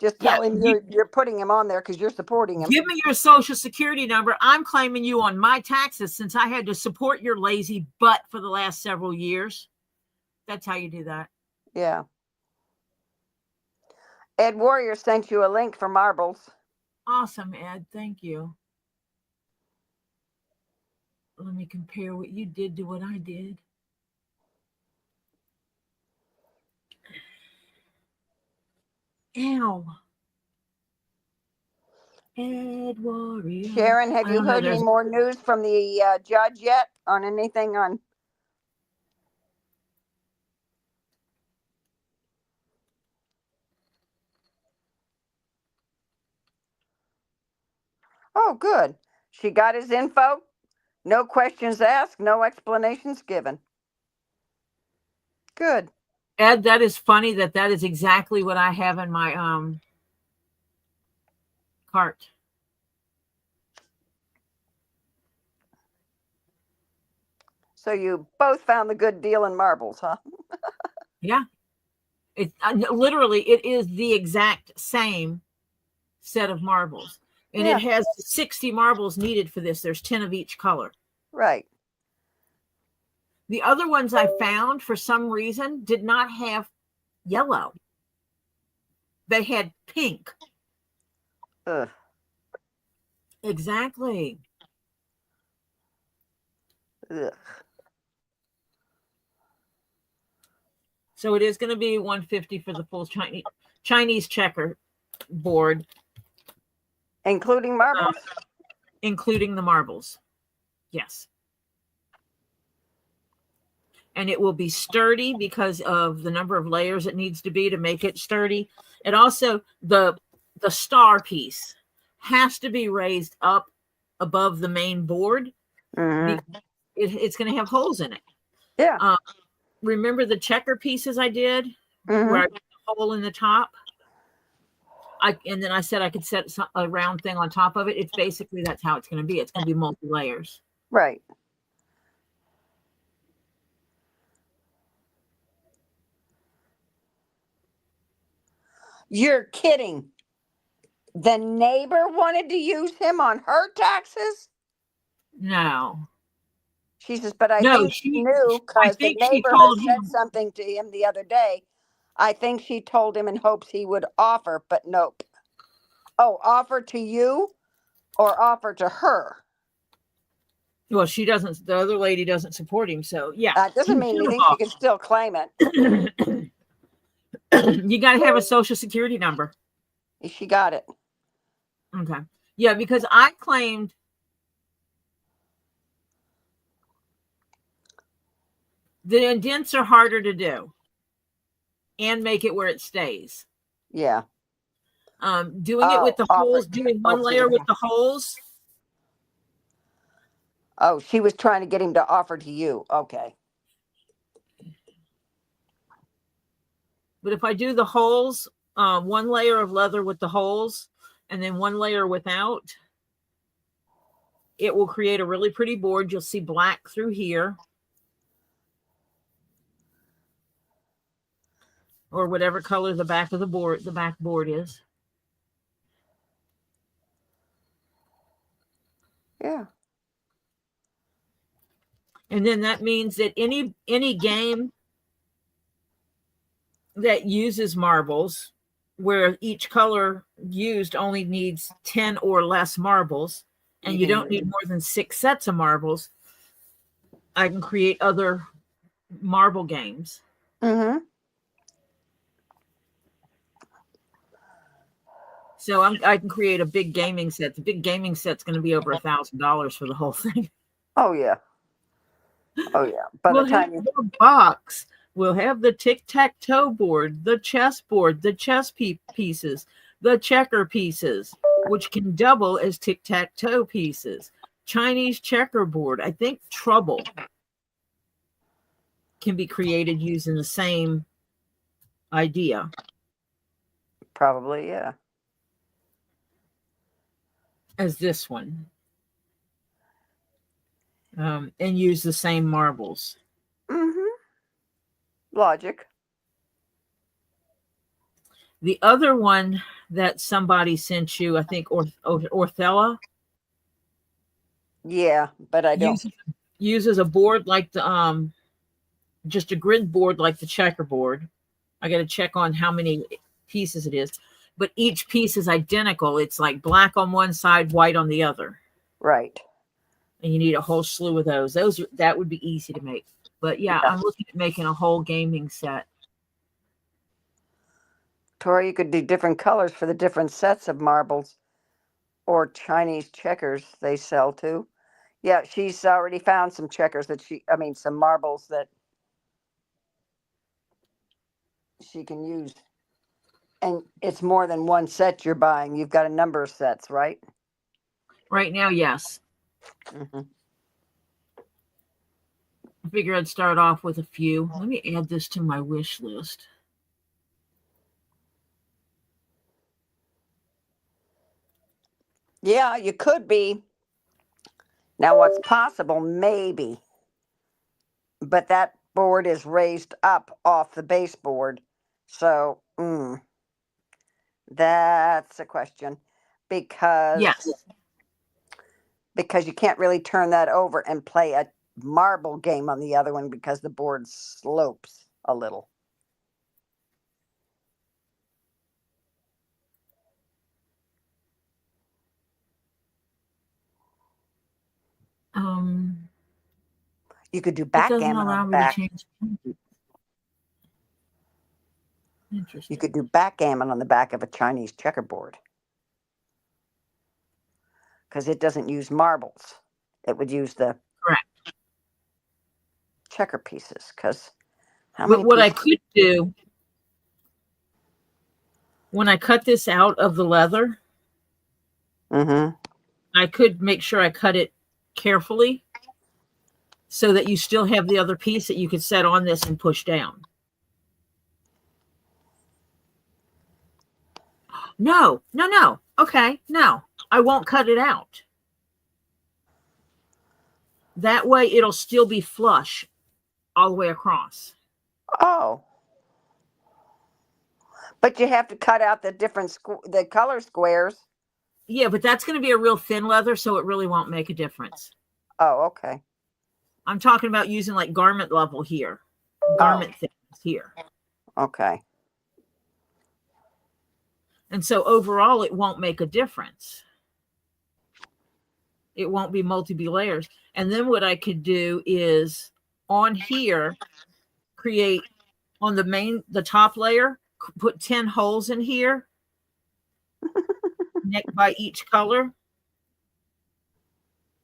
Just tell him you're putting him on there because you're supporting him. Give me your social security number. I'm claiming you on my taxes since I had to support your lazy butt for the last several years. That's how you do that. Yeah. Ed Warrior sent you a link for marbles. Awesome, Ed. Thank you. Let me compare what you did to what I did. Ow. Ed Warrior. Sharon, have you heard any more news from the judge yet on anything on? Oh, good. She got his info. No questions asked, no explanations given. Good. Ed, that is funny that is exactly what I have in my cart. So you both found the good deal in marbles, huh? Yeah. It literally, it is the exact same set of marbles. And it has 60 marbles needed for this. There's 10 of each color. Right. The other ones I found, for some reason, did not have yellow. They had pink. Ugh. Exactly. Ugh. So it is going to be $150 for the full Chinese checker board. Including marbles? Including the marbles. Yes. And it will be sturdy because of the number of layers it needs to be to make it sturdy. And also the star piece has to be raised up above the main board. Mm-hmm. It's going to have holes in it. Yeah. Remember the checker pieces I did where I put a hole in the top? And then I said I could set a round thing on top of it. It's basically, that's how it's going to be. It's going to be multi-layers. Right. You're kidding. The neighbor wanted to use him on her taxes? No. She says, but I think she knew because the neighbor had said something to him the other day. I think she told him in hopes he would offer, but nope. Oh, offer to you or offer to her? Well, she doesn't, the other lady doesn't support him. So yeah. That doesn't mean anything. She can still claim it. You got to have a social security number. She got it. Okay. Yeah, because I claimed the indents are harder to do and make it where it stays. Yeah. Doing it with the holes, doing one layer with the holes. Oh, she was trying to get him to offer to you. Okay. But if I do the holes, one layer of leather with the holes and then one layer without, it will create a really pretty board. You'll see black through here. Or whatever color the back of the board, the back board is. Yeah. And then that means that any game that uses marbles, where each color used only needs 10 or less marbles, and you don't need more than 6 sets of marbles, I can create other marble games. Mm-hmm. So I can create a big gaming set. The big gaming set's going to be over $1,000 for the whole thing. Oh yeah. Oh yeah. By We'll the time have the box. We'll have the tic-tac-toe board, the chess board, the chess pieces, the checker pieces, which can double as tic-tac-toe pieces. Chinese checkerboard. I think Trouble. can be created using the same idea. Probably, yeah. As this one. And use the same marbles. Logic. The other one that somebody sent you, I think, Orthella. Yeah, but I don't. Uses a board like the just a grid board like the checkerboard. I got to check on how many pieces it is, but each piece is identical. It's like black on one side, white on the other. Right. And you need a whole slew of those. That would be easy to make. But yeah, I'm looking at making a whole gaming set. Tori, you could do different colors for the different sets of marbles or Chinese checkers they sell too. Yeah, she's already found some checkers some marbles that she can use. And it's more than one set you're buying. You've got a number of sets, right? Right now, yes. I figure I'd start off with a few. Let me add this to my wish list. Yeah, you could be. Now, what's possible, maybe, but that board is raised up off the baseboard. So, that's a question because you can't really turn that over and play a marble game on the other one because the board slopes a little. You could do backgammon on the back. Interesting. You could do backgammon on the back of a Chinese checkerboard because it doesn't use marbles. It would use the checker pieces. Because what I could do when I cut this out of the leather, I could make sure I cut it carefully so that you still have the other piece that you could set on this and push down. No. Okay, no. I won't cut it out. That way it'll still be flush all the way across. Oh. But you have to cut out the different the color squares. Yeah, but that's going to be a real thin leather, so it really won't make a difference. Oh, okay. I'm talking about using like garment level here. Garment thickness here. Okay. And so overall, it won't make a difference. It won't be multiple layers. And then what I could do is on here, create on the top layer, put 10 holes in here, by each color,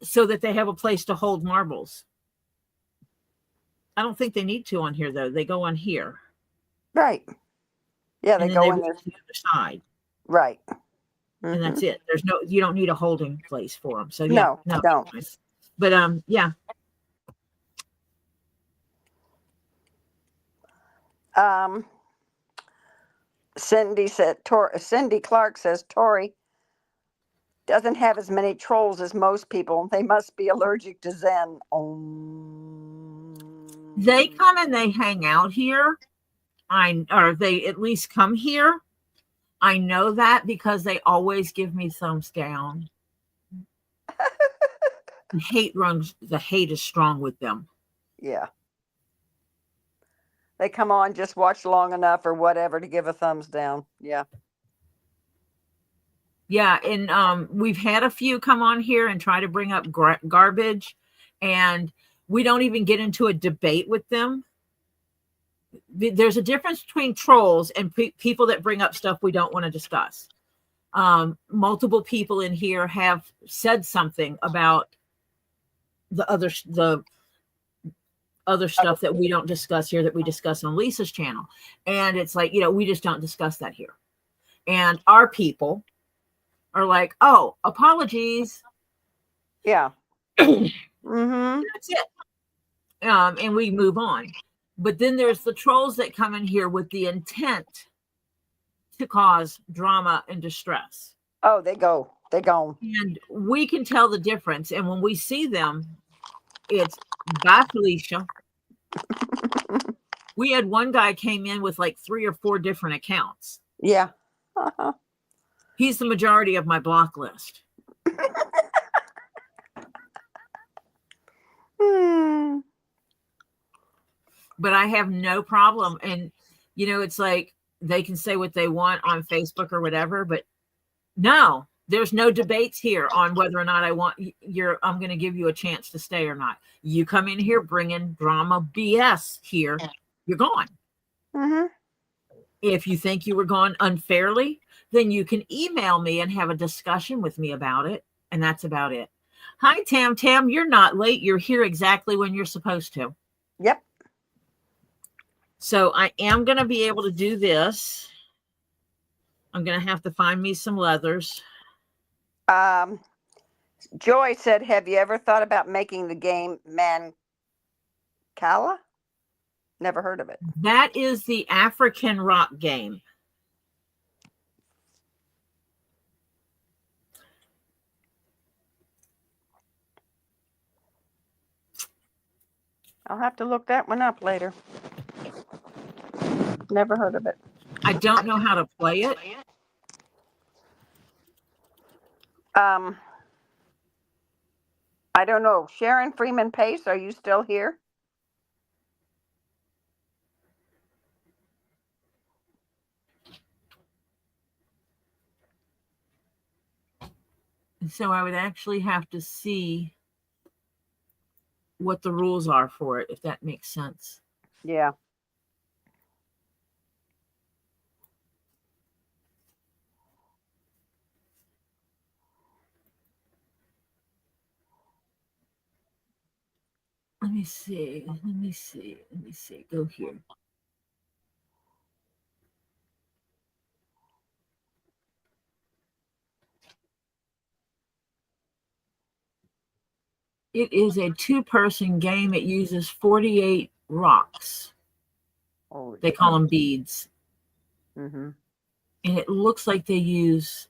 so that they have a place to hold marbles. I don't think they need to on here, though. They go on here. Right. Yeah, they go in there. To the other side. Right. And that's it. You don't need a holding place for them. So yeah, no, don't. But yeah. Cindy Clark says Tori doesn't have as many trolls as most people. They must be allergic to Zen. They come and they hang out here. Or they at least come here. I know that because they always give me thumbs down. The hate is strong with them. Yeah. They come on, just watch long enough or whatever to give a thumbs down. Yeah. Yeah, and we've had a few come on here and try to bring up garbage, and we don't even get into a debate with them. There's a difference between trolls and people that bring up stuff we don't want to discuss. Multiple people in here have said something about the other stuff that we don't discuss here that we discuss on Lisa's channel. And it's like, we just don't discuss that here. And our people are like, oh, apologies. Yeah. That's it. And we move on. But then there's the trolls that come in here with the intent to cause drama and distress. Oh, they go. They're gone. And we can tell the difference. And when we see them, it's bye, Felicia. We had one guy came in with like 3 or 4 different accounts. Yeah. He's the majority of my block list. But I have no problem. And, you know, it's like they can say what they want on Facebook or whatever, but no, there's no debates here on whether or not I'm going to give you a chance to stay or not. You come in here bringing drama BS here, you're gone. Mm-hmm. If you think you were gone unfairly, then you can email me and have a discussion with me about it. And that's about it. Hi, Tam. Tam, you're not late. You're here exactly when you're supposed to. Yep. So I am going to be able to do this. I'm going to have to find me some leathers. Joy said, have you ever thought about making the game Mancala? Never heard of it. That is the African rock game. I'll have to look that one up later. Never heard of it. I don't know how to play it. I don't know. Sharon Freeman Pace, are you still here? So I would actually have to see what the rules are for it, if that makes sense. Yeah. Let me see. Go here. It is a 2-person game. It uses 48 rocks. Oh, they call them beads. Mm-hmm. And it looks like they use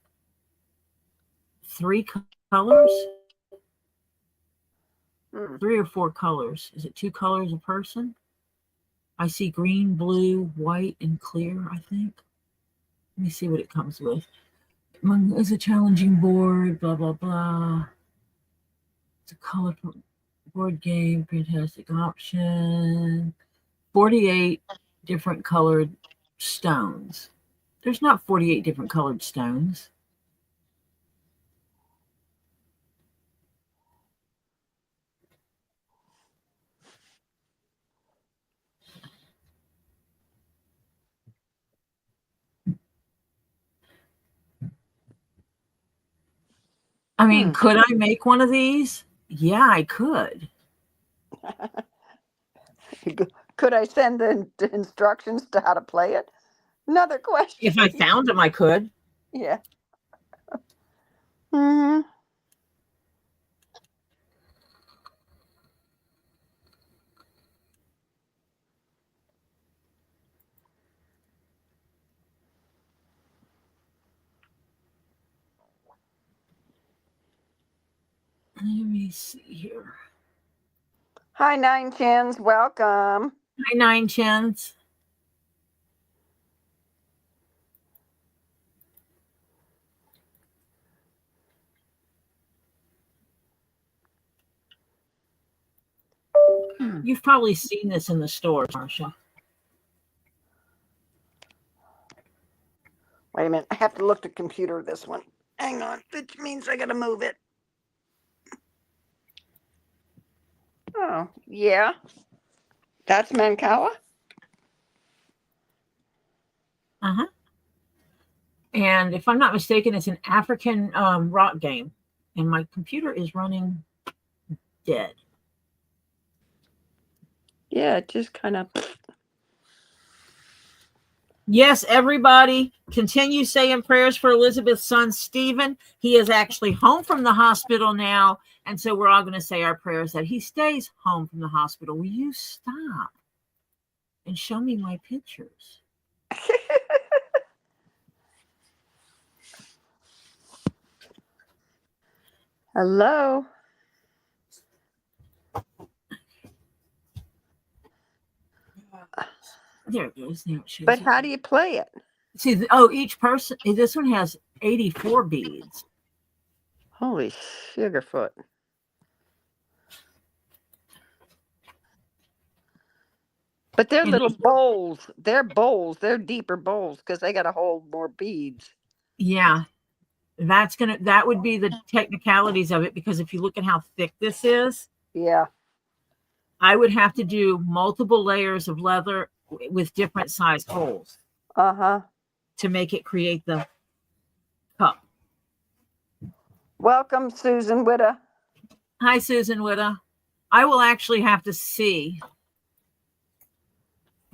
3 colors. 3 or 4 colors. Is it 2 colors a person? I see green, blue, white, and clear, I think. Let me see what it comes with. It's a challenging board, blah, blah, blah. It's a colorful board game, fantastic option. 48 different colored stones. There's not 48 different colored stones. I mean, could I make one of these? Yeah, I could. Could I send the instructions to how to play it? Another question. If I found them, I could. Yeah. Mm-hmm. Let me see here. Hi, Nine Chins. Welcome. Hi, Nine Chins. You've probably seen this in the stores, Marsha. Wait a minute. I have to look at the computer this one. Hang on, which means I got to move it. Oh, yeah. That's Mancala? Uh-huh. And if I'm not mistaken, it's an African rock game. And my computer is running dead. Yeah, it just kind of... Yes, everybody, continue saying prayers for Elizabeth's son, Stephen. He is actually home from the hospital now. And so we're all going to say our prayers that he stays home from the hospital. Will you stop? and show me my pictures. Hello. There it goes. Now it shows. But how do you play it? See, each person. This one has 84 beads. Holy sugarfoot. But they're little bowls. They're bowls. They're deeper bowls because they got to hold more beads. Yeah. That would be the technicalities of it, because if you look at how thick this is, Yeah. I would have to do multiple layers of leather with different sized holes to make it create the cup. Welcome, Susan Witta. Hi, Susan Witta. I will actually have to see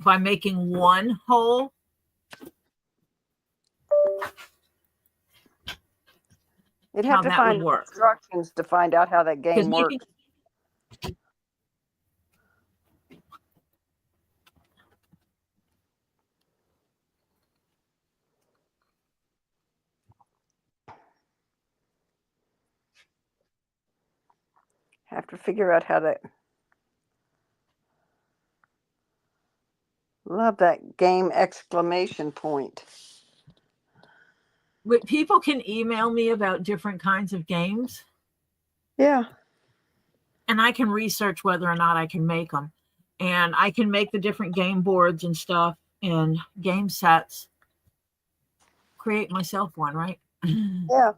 by making one hole. You'd have to find instructions to find out how that game works. Have to figure out how to. Love that game exclamation point. But people can email me about different kinds of games. Yeah. And I can research whether or not I can make them. And I can make the different game boards and stuff and game sets. Create myself one, right? Yeah.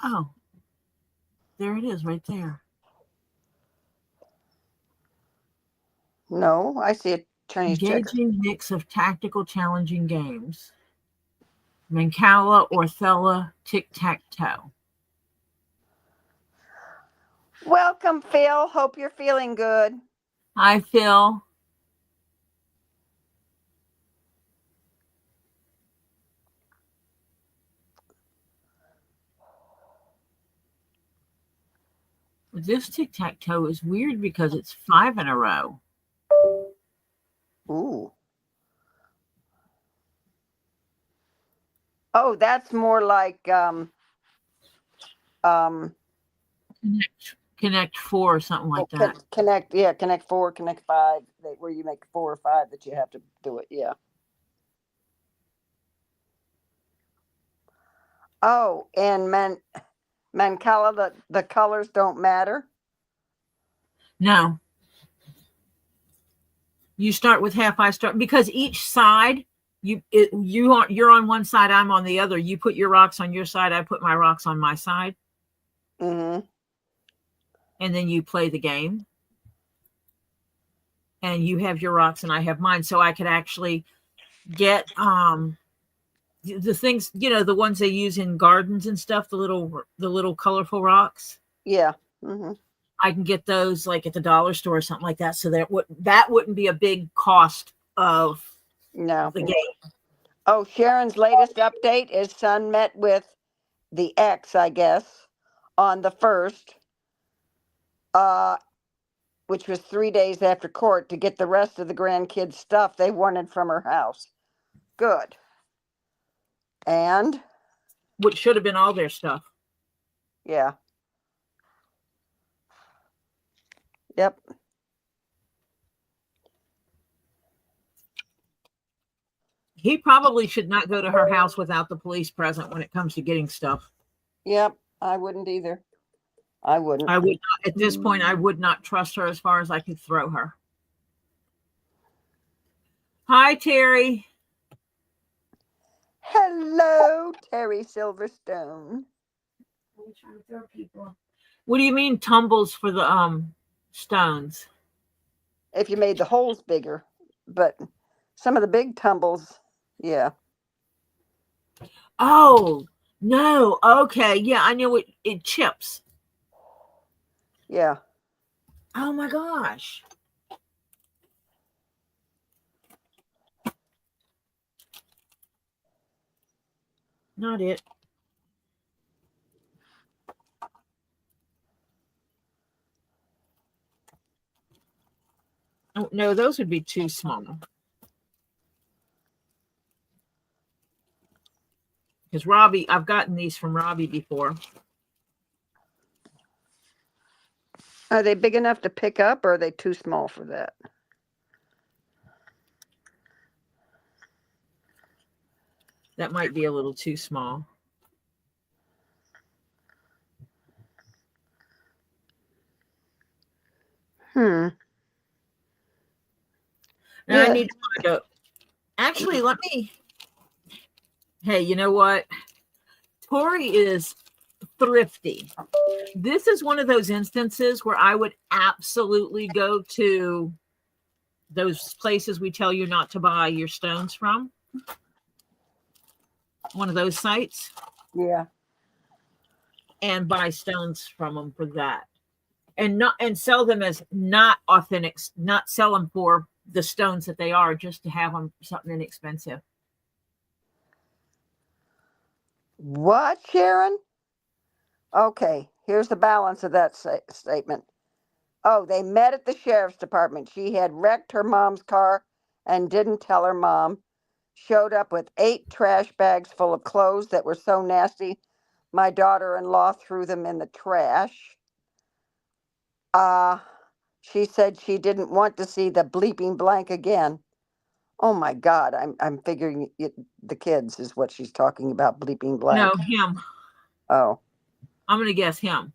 Oh, there it is right there. No, I see a Chinese checker. Engaging mix of tactical challenging games. Mancala, Orthella, tic-tac-toe. Welcome, Phil. Hope you're feeling good. Hi, Phil. This tic-tac-toe is weird because it's 5 in a row. Ooh. Oh, that's more like Connect 4 or something like that. Connect 4, Connect 5, where you make 4 or 5 that you have to do it. Yeah. Oh, and Mancala, the colors don't matter? No. You start with half, I start, because each side, you're on one side, I'm on the other. You put your rocks on your side, I put my rocks on my side. Mm-hmm. And then you play the game. And you have your rocks and I have mine. So I could actually get the things, the ones they use in gardens and stuff, the little colorful rocks. Yeah. Mm-hmm. I can get those like at the dollar store or something like that. So that wouldn't be a big cost of the game. Oh, Sharon's latest update is son met with the ex, I guess, on the 1st, which was 3 days after court, to get the rest of the grandkids' stuff they wanted from her house. Good. And? Which should have been all their stuff. Yeah. Yep. He probably should not go to her house without the police present when it comes to getting stuff. Yep. I wouldn't either. I wouldn't. I would not, at this point, I would not trust her as far as I could throw her. Hi, Terry. Hello, Terry Silverstone. What do you mean tumbles for the stones? If you made the holes bigger, but some of the big tumbles, yeah. Oh, no. Okay. Yeah, I know it chips. Yeah. Oh my gosh. Not it. no, those would be too small. Because Robbie, I've gotten these from Robbie before. Are they big enough to pick up, or are they too small for that? That might be a little too small. Now I need to find out. Actually, hey, you know what? Tori is thrifty. This is one of those instances where I would absolutely go to those places we tell you not to buy your stones from. One of those sites. Yeah. And buy stones from them for that. And sell them as not authentic, not sell them for the stones that they are, just to have them something inexpensive. What, Sharon? Okay, here's the balance of that statement. Oh, they met at the sheriff's department. She had wrecked her mom's car and didn't tell her mom. Showed up with 8 trash bags full of clothes that were so nasty, my daughter-in-law threw them in the trash. She said she didn't want to see the bleeping blank again. Oh my God, I'm figuring the kids is what she's talking about, bleeping blank. No, him. Oh. I'm going to guess him.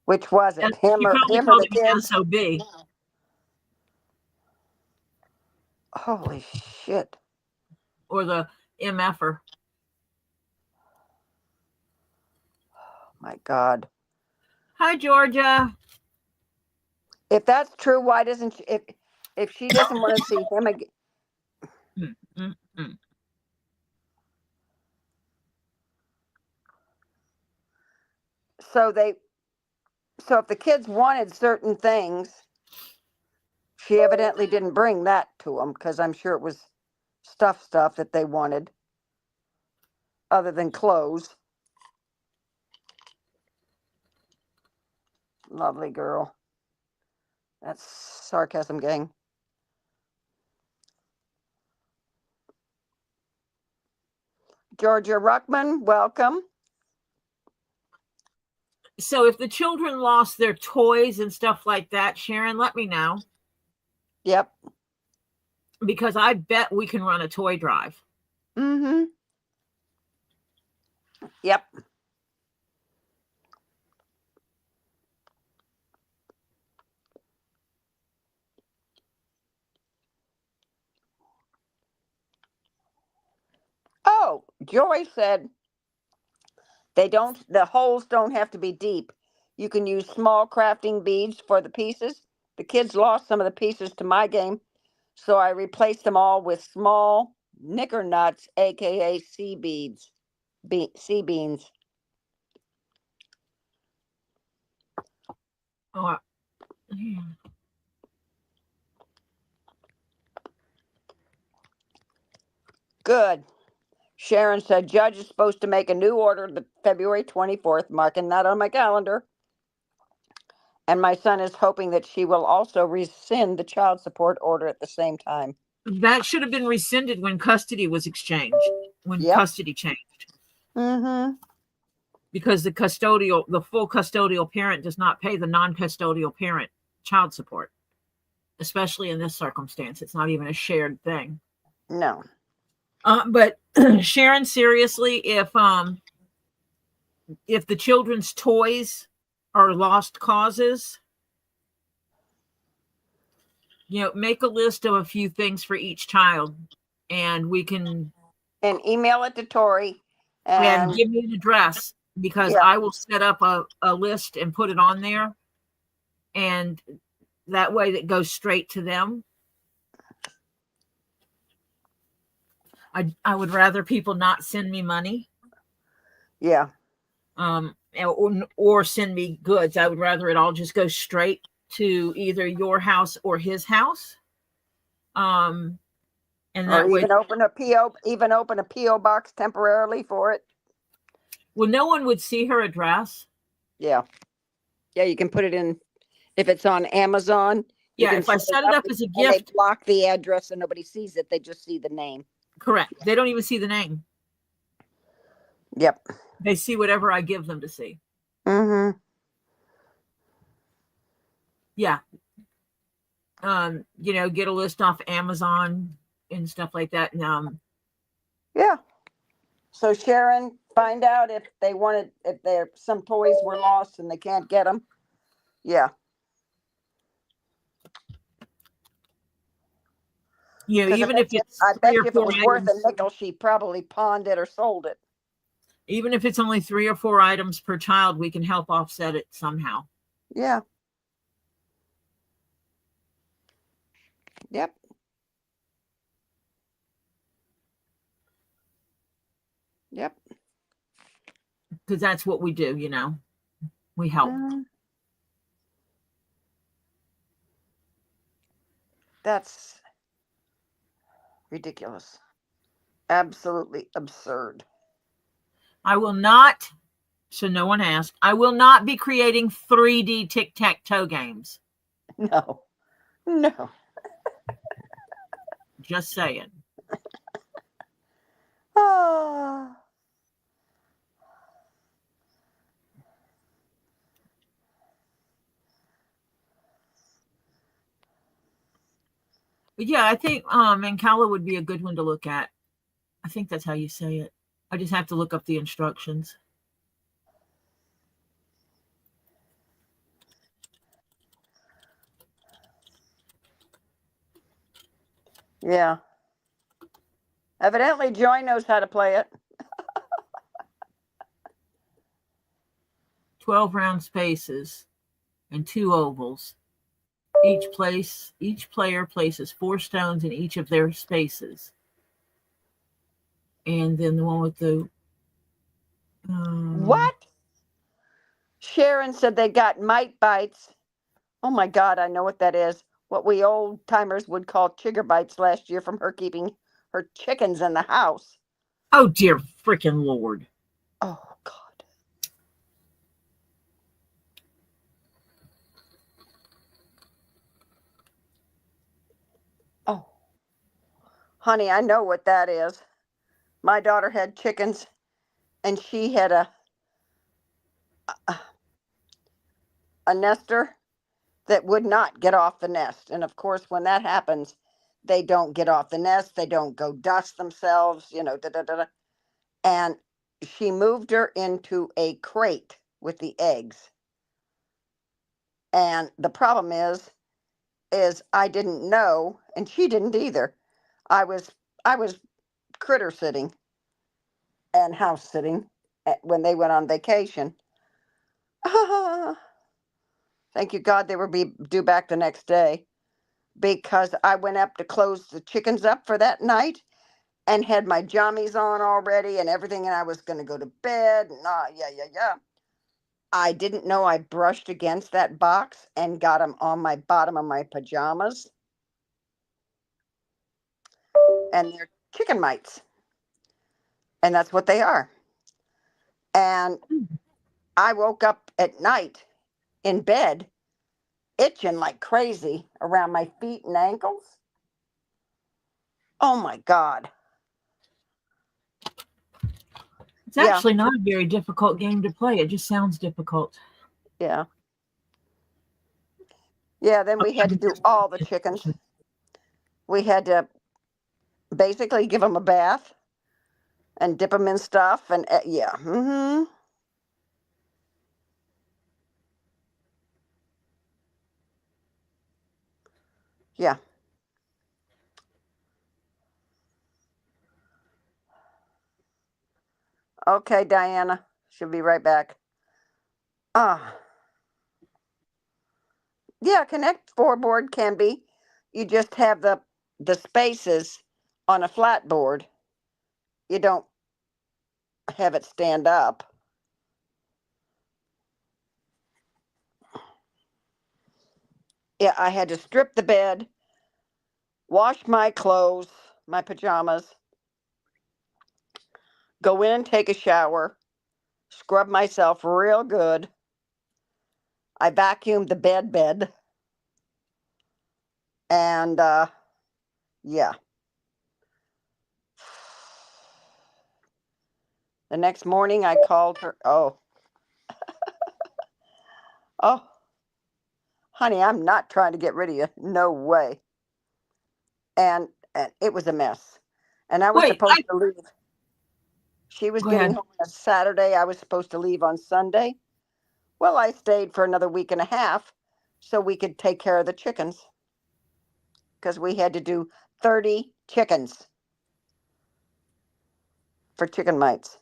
Which was it? Him or the kids? SOB. Holy shit. Or the MFer. My God. Hi, Georgia. If that's true, why doesn't she, if she doesn't want to see him again? So if the kids wanted certain things, she evidently didn't bring that to them, because I'm sure it was stuff that they wanted other than clothes. Lovely girl. That's sarcasm, gang. Georgia Ruckman, welcome. So if the children lost their toys and stuff like that, Sharon, let me know. Yep. Because I bet we can run a toy drive. Mm-hmm. Yep. Oh, Joy said the holes don't have to be deep. You can use small crafting beads for the pieces. The kids lost some of the pieces to my game, so I replaced them all with small knicker nuts, aka sea beans. Oh, yeah. Good. Sharon said Judge is supposed to make a new order the February 24th, marking that on my calendar. And my son is hoping that she will also rescind the child support order at the same time. That should have been rescinded when custody was exchanged, custody changed. Mm-hmm. Because the full custodial parent does not pay the non-custodial parent child support, especially in this circumstance. It's not even a shared thing. No. But Sharon, seriously, if the children's toys are lost causes, make a list of a few things for each child, and we can email it to Tori and give me an address, because I will set up a list and put it on there, and that way that goes straight to them. I would rather people not send me money. Yeah. Or send me goods. I would rather it all just go straight to either your house or his house. And that way, open a PO box temporarily for it. Well, no one would see her address. Yeah. Yeah, you can put it in. If it's on Amazon, You Yeah, can if I set set it up up as a and they gift, block the address and nobody sees it. They just see the name. correct. They don't even see the name. Yep. They see whatever I give them to see. Mm-hmm. Yeah. Get a list off Amazon and stuff like that. And Yeah. So Sharon, find out if they wanted, if there some toys were lost and they can't get them. Yeah. even if it's I 3 bet or you if it 4 was worth a items, nickel, she probably pawned it or sold it. even if it's only 3 or 4 items per child, we can help offset it somehow. Yeah. Yep. Yep. Because that's what we do, we help. That's ridiculous. Absolutely absurd. I will not, so no one asked, I will not be creating 3D tic-tac-toe games. No. No. Just saying. Oh. But yeah, I think Mancala would be a good one to look at. I think that's how you say it. I just have to look up the instructions. Yeah. Evidently, Joy knows how to play it. 12 round spaces and 2 ovals. Each player places 4 stones in each of their spaces. And then the one with the What? Sharon said they got mite bites. Oh my God, I know what that is. What we old timers would call chigger bites last year from her keeping her chickens in the house. Oh dear freaking Lord. Oh God. Oh, honey, I know what that is. My daughter had chickens and she had a nester that would not get off the nest. And of course, when that happens, they don't get off the nest. They don't go dust themselves, da, da, da, da. And she moved her into a crate with the eggs. And the problem is I didn't know, and she didn't either. I was critter sitting and house sitting when they went on vacation. Thank you God they were due back the next day, because I went up to close the chickens up for that night and had my jammies on already and everything, and I was going to go to bed. And yeah. I didn't know I brushed against that box and got them on my bottom of my pajamas. And they're chicken mites. And that's what they are. And I woke up at night in bed itching like crazy around my feet and ankles. Oh my God. It's actually not a very difficult game to play. It just sounds difficult. Yeah. Yeah, then we had to do all the chickens. We had to basically give them a bath and dip them in stuff. And yeah. Mm-hmm. Yeah. Okay, Diana. She'll be right back. Yeah, Connect 4 board can be. You just have the spaces on a flat board. You don't have it stand up. Yeah, I had to strip the bed, wash my clothes, my pajamas, go in and take a shower, scrub myself real good. I vacuumed the bed. And yeah. The next morning I called her. Oh, honey, I'm not trying to get rid of you. No way. And it was a mess. And I was Wait, supposed to leave. She was go getting ahead. home on a Saturday. I was supposed to leave on Sunday. Well, I stayed for another week and a half so we could take care of the chickens because we had to do 30 chickens for chicken mites.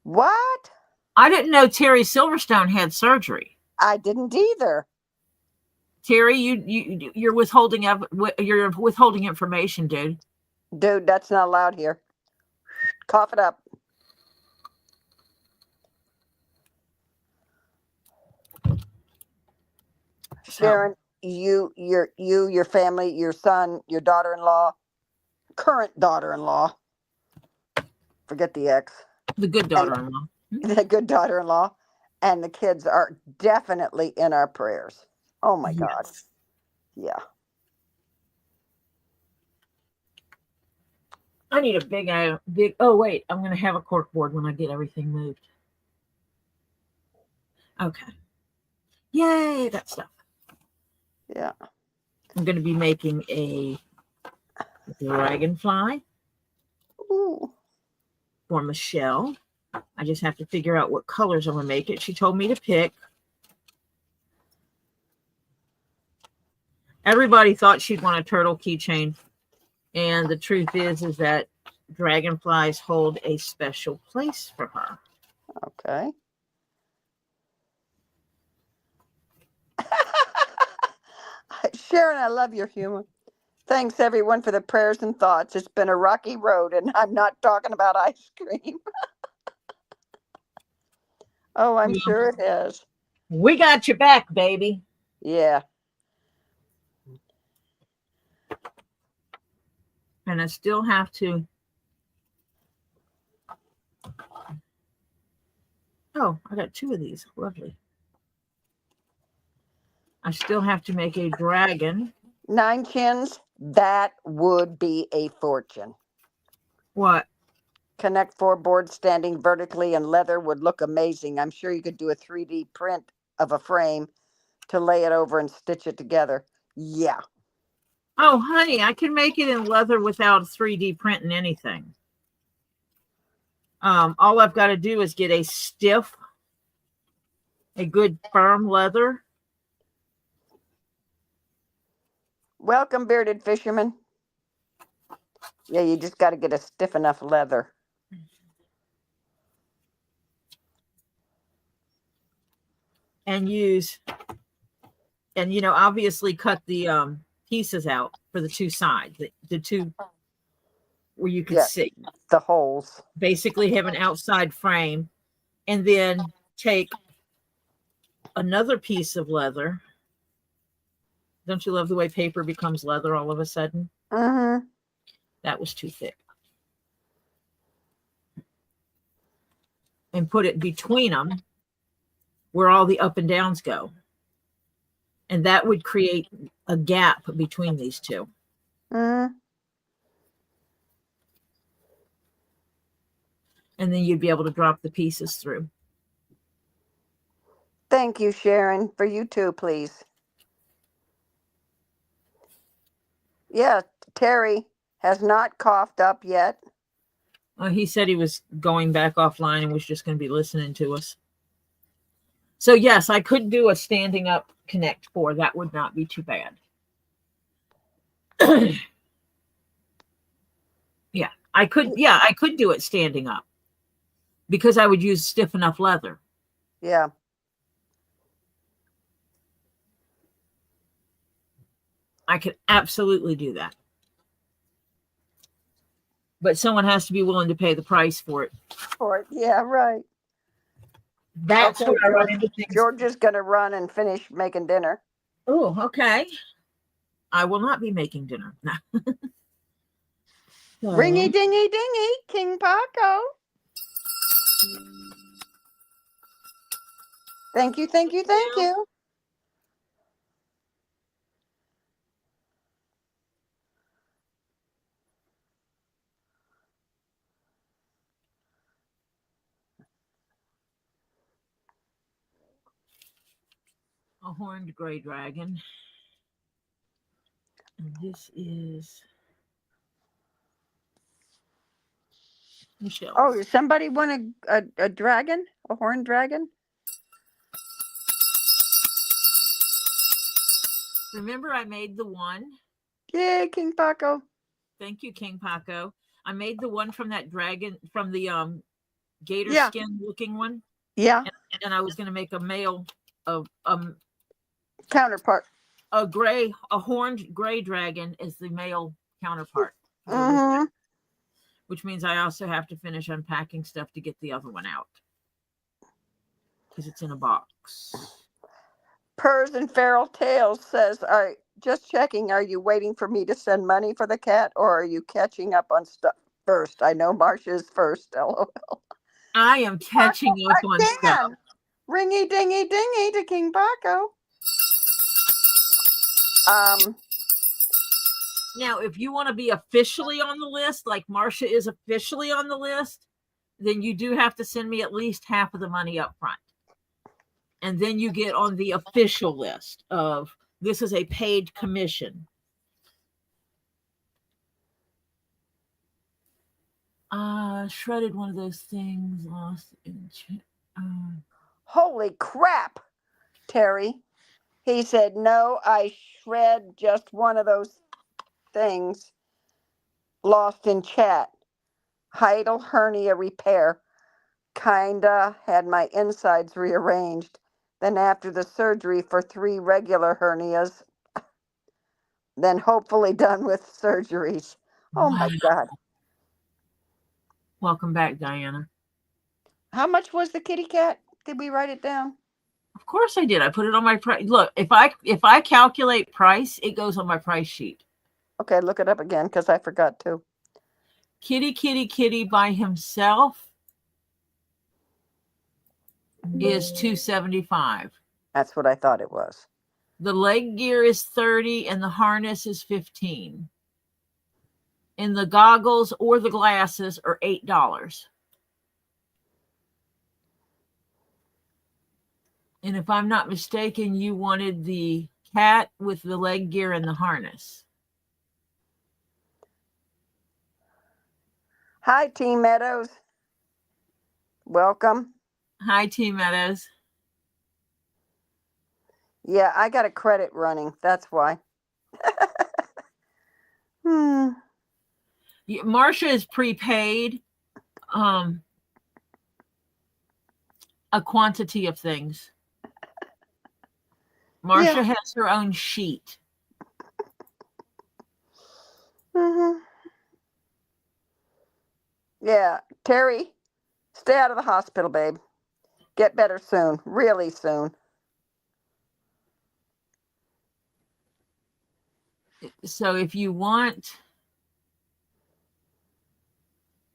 What? I didn't know Terry Silverstone had surgery. I didn't either. Terry, you're withholding information, dude. Dude, that's not allowed here. Cough it up. Sharon, your family, your son, your daughter-in-law, current daughter-in-law, forget the ex, The good daughter-in-law. the good daughter-in-law, and the kids are definitely in our prayers. Oh my God. Yeah. I need a big. Oh wait, I'm gonna have a cork board when I get everything moved. Okay. Yay, that stuff. Yeah. I'm gonna be making a dragonfly. Ooh. For Michelle. I just have to figure out what colors I'm gonna make it. She told me to pick. Everybody thought she'd want a turtle keychain, and the truth is that dragonflies hold a special place for her. Okay. Sharon, I love your humor. Thanks everyone for the prayers and thoughts. It's been a rocky road, and I'm not talking about ice cream. Oh, I'm sure it has. We got your back, baby. Yeah. And I still have to. Oh, I got 2 of these. Lovely. I still have to make a dragon. 9 chins, that would be a fortune. What? Connect 4 boards standing vertically and leather would look amazing. I'm sure you could do a 3D print of a frame to lay it over and stitch it together. Yeah. Oh, honey, I can make it in leather without 3D printing anything. All I've got to do is get a good firm leather. Welcome, bearded fisherman. Yeah, you just got to get a stiff enough leather. And obviously cut the pieces out for the 2 sides, the 2 where you can see. The holes. Basically have an outside frame, and then take another piece of leather. Don't you love the way paper becomes leather all of a sudden? Mm-hmm. That was too thick. And put it between them where all the up and downs go. And that would create a gap between these 2. Mm-hmm. And then you'd be able to drop the pieces through. Thank you, Sharon. For you too, please. Yeah, Terry has not coughed up yet. He said he was going back offline and was just going to be listening to us. So yes, I could do a standing up Connect 4. That would not be too bad. Yeah, I could do it standing up because I would use stiff enough leather. Yeah. I could absolutely do that. But someone has to be willing to pay the price for it. Yeah, right. That's okay, what I run into things. George is going to run and finish making dinner. Oh, okay. I will not be making dinner. Ringy dingy dingy, KingPaco. Thank you, thank you, thank you. a horned gray dragon. And this is Michelle's. Oh, does somebody want a dragon? A horned dragon? Remember, I made the one. Yeah, KingPaco. Thank you, KingPaco. I made the one from that dragon, from the gator Yeah. skin looking one. Yeah. And I was going to make a male of Counterpart. a horned gray dragon is the male counterpart. Mm-hmm. Which means I also have to finish unpacking stuff to get the other one out because it's in a box. Purrs and Feral Tales says, just checking, are you waiting for me to send money for the cat or are you catching up on stuff first? I know Marcia's first, LOL. I am catching up on stuff. Ringy dingy dingy to KingPaco. Now, if you want to be officially on the list, like Marcia is officially on the list, then you do have to send me at least half of the money up front. And then you get on the official list of this is a paid commission. Shredded one of those things, lost in Holy crap, Terry. He said, no, I shred just one of those things. Lost in chat. Hiatal hernia repair. Kinda had my insides rearranged. Then after the surgery for 3 regular hernias. Then hopefully done with surgeries. Oh my God. Welcome back, Diana. How much was the kitty cat? Did we write it down? Of course I did. I put it on my price. Look, if I calculate price, it goes on my price sheet. Okay, look it up again because I forgot to. Kitty by himself is $275. That's what I thought it was. The leg gear is $30 and the harness is $15. And the goggles or the glasses are $8. And if I'm not mistaken, you wanted the cat with the leg gear and the harness. Hi, Team Meadows. Welcome. Hi, Team Meadows. Yeah, I got a credit running. That's why. Marcia is prepaid a quantity of things. Marcia has her own sheet. Mm-hmm. Yeah, Terry, stay out of the hospital, babe. Get better soon, really soon. So if you want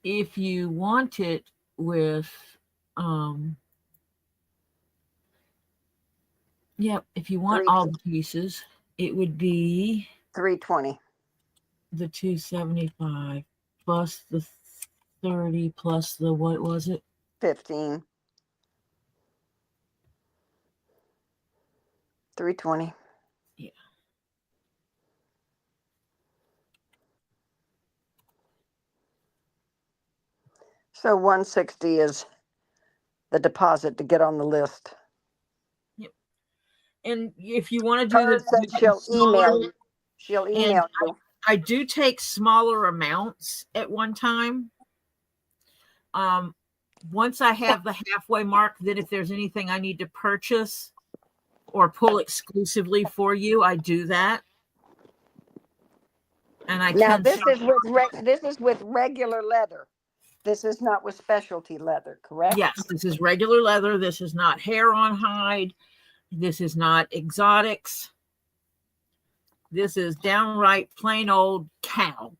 it with if you want all the pieces, it would be $320. The $275 plus the $30 plus the, what was it? $15. $320. Yeah. So $160 is the deposit to get on the list. Yep. And if you want to do she'll email you. She'll email you. I do take smaller amounts at one time. Once I have the halfway mark, then if there's anything I need to purchase or pull exclusively for you, I do that. And I now this is with regular leather. This is not with specialty leather, correct? Yes, this is regular leather. This is not hair on hide. This is not exotics. This is downright plain old cow.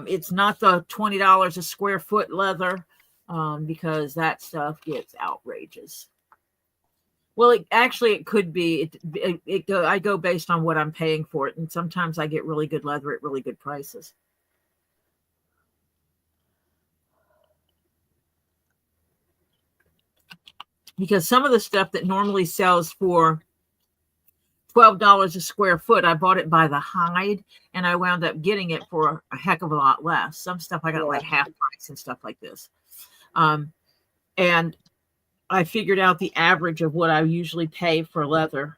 It's not the $20 a square foot leather because that stuff gets outrageous. Well, it could be. I go based on what I'm paying for it, and sometimes I get really good leather at really good prices. because some of the stuff that normally sells for $12 a square foot, I bought it by the hide, and I wound up getting it for a heck of a lot less. Some stuff I got like half price and stuff like this. And I figured out the average of what I usually pay for leather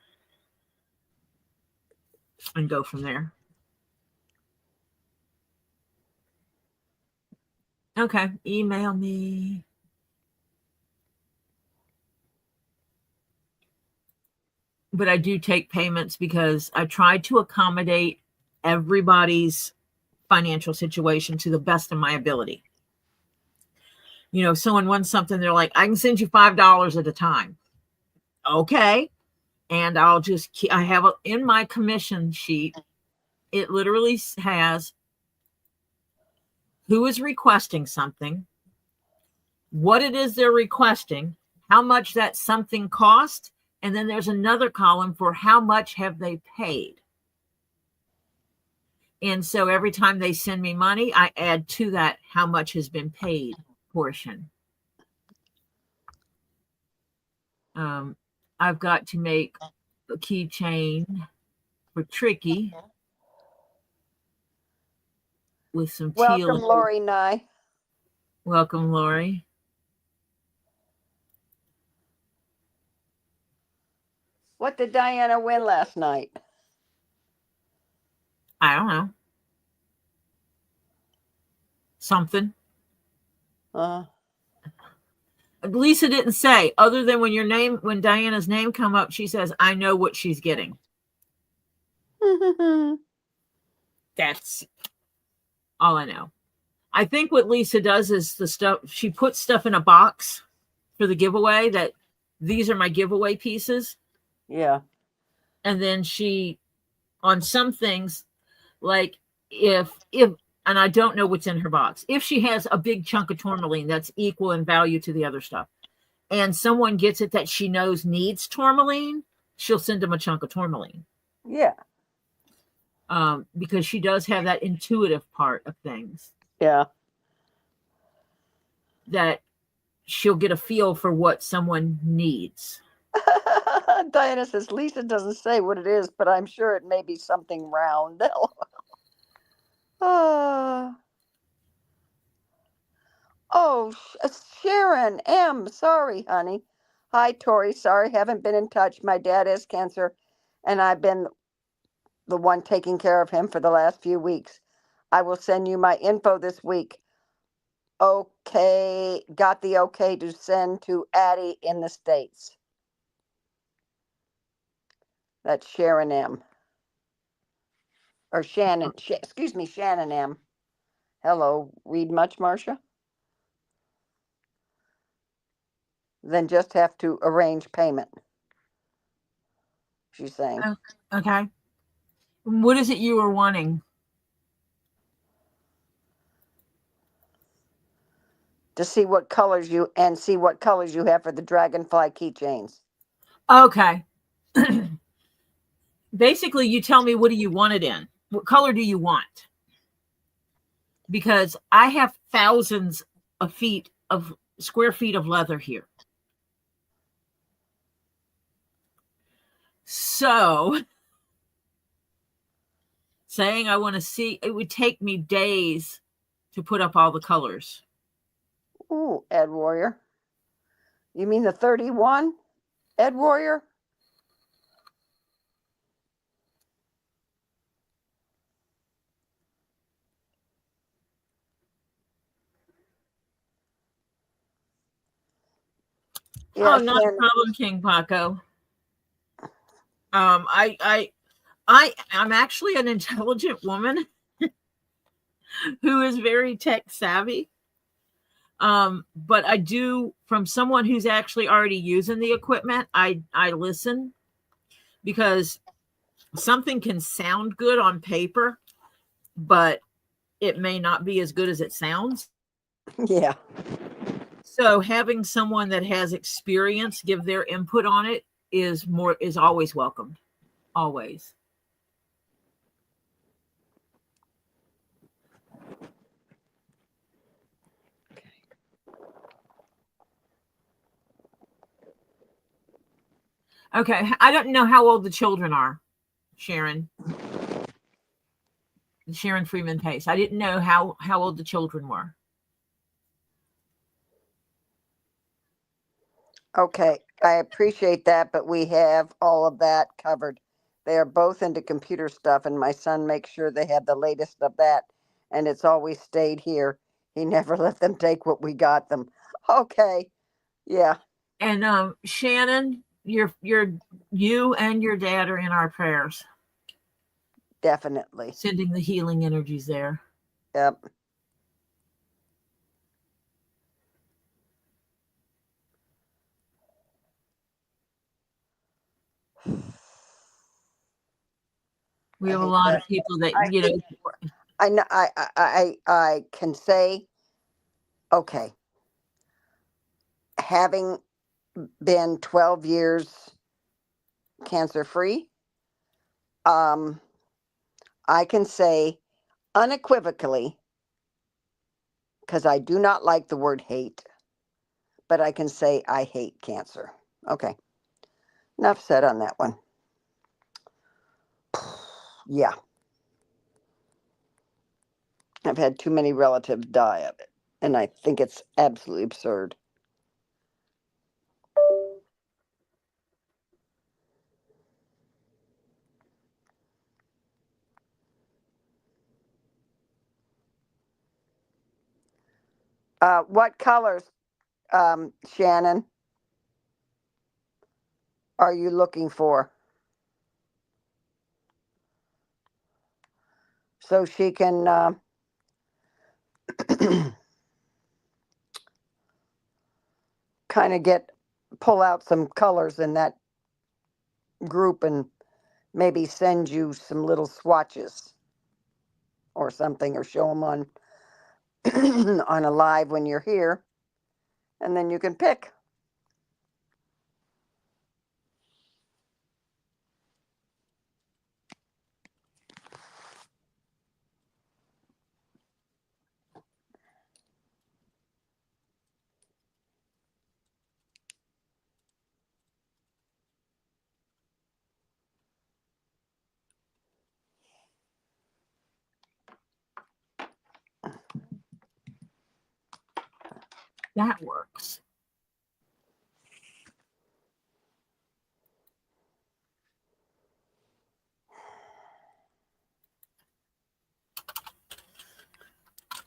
and go from there. Okay, email me. But I do take payments because I try to accommodate everybody's financial situation to the best of my ability. You know, if someone wants something, they're like, I can send you $5 at a time. Okay. And I'll just, I have in my commission sheet, it literally has who is requesting something, what it is they're requesting, how much that something cost, and then there's another column for how much have they paid. And so every time they send me money, I add to that how much has been paid portion. I've got to make a keychain for Tricky with some teal. Welcome, Lori Nye. Welcome, Lori. What did Diana win last night? I don't know. Something. Lisa didn't say, other than when Diana's name come up, she says, I know what she's getting. That's all I know. I think what Lisa does is she puts stuff in a box for the giveaway, that these are my giveaway pieces. Yeah. And then she, on some things, like if and I don't know what's in her box, if she has a big chunk of tourmaline that's equal in value to the other stuff, and someone gets it that she knows needs tourmaline, she'll send them a chunk of tourmaline. Yeah. Because she does have that intuitive part of things. Yeah. That she'll get a feel for what someone needs. Diana says, Lisa doesn't say what it is, but I'm sure it may be something round. Oh, Sharon M. Sorry, honey. Hi, Tori. Sorry, haven't been in touch. My dad has cancer, and I've been the one taking care of him for the last few weeks. I will send you my info this week. Okay, got the okay to send to Addie in the States. That's Sharon M. Or Shannon. Excuse me, Shannon M. Hello, read much, Marcia? Then just have to arrange payment, she's saying. Okay. What is it you were wanting? To see what colors you have for the dragonfly keychains. Okay. Basically, you tell me, what do you want it in? What color do you want? Because I have thousands of square feet of leather here. So saying I want to see, it would take me days to put up all the colors. Ooh, Ed Warrior. You mean the 31? Ed Warrior? Yeah, not a problem, KingPaco. I'm actually an intelligent woman who is very tech savvy. But I do, from someone who's actually already using the equipment, I listen, because something can sound good on paper, but it may not be as good as it sounds. Yeah. So having someone that has experience give their input on it is always welcomed. Always. Okay, I don't know how old the children are, Sharon. Sharon Freeman Pace. I didn't know how old the children were. Okay, I appreciate that, but we have all of that covered. They are both into computer stuff, and my son makes sure they have the latest of that, and it's always stayed here. He never let them take what we got them. Okay, yeah. And Shannon, you and your dad are in our prayers. Definitely. Sending the healing energies there. Yep. We I have a hate lot that. of people that, I hate. I know. I can say, okay, having been 12 years cancer free, I can say unequivocally, because I do not like the word hate, but I can say I hate cancer. Okay, enough said on that one. Yeah, I've had too many relatives die of it, and I think it's absolutely absurd. What colors, Shannon, are you looking for? So she can kind of pull out some colors in that group and maybe send you some little swatches or something, or show them on on a live when you're here, and then you can pick. that works.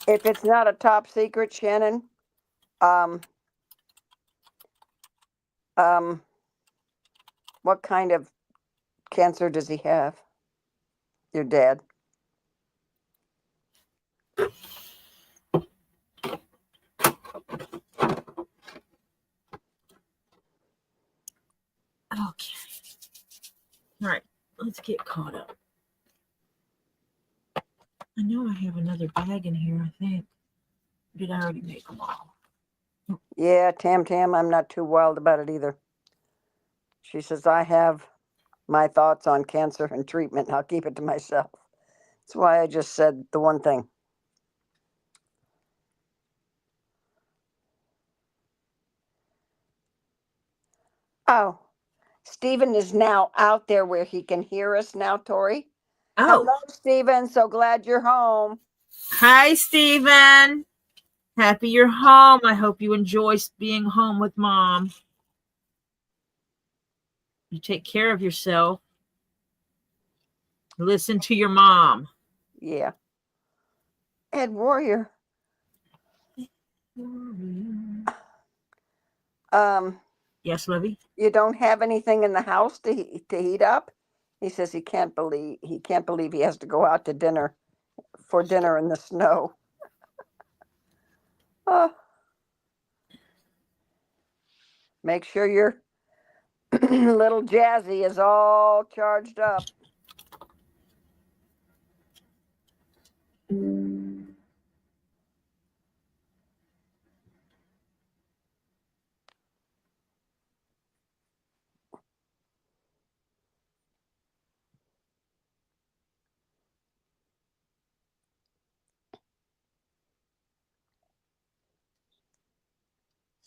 If it's not a top secret, Shannon, um, um, what kind of cancer does he have? Your dad? Okay. All right. Let's get caught up. I know I have another bag in here, I think. Did I already make them all? Yeah, Tam, I'm not too wild about it either. She says, I have my thoughts on cancer and treatment, and I'll keep it to myself. That's why I just said the one thing. Oh, Stephen is now out there where he can hear us now, Tori. Oh. Hello, Stephen. So glad you're home. Hi, Stephen. Happy you're home. I hope you enjoy being home with Mom. You take care of yourself. Listen to your mom. Yeah. Ed Warrior. Yes, Livy. You don't have anything in the house to heat up? He says he can't believe he has to go out to dinner in the snow. Oh. Make sure your little Jazzy is all charged up.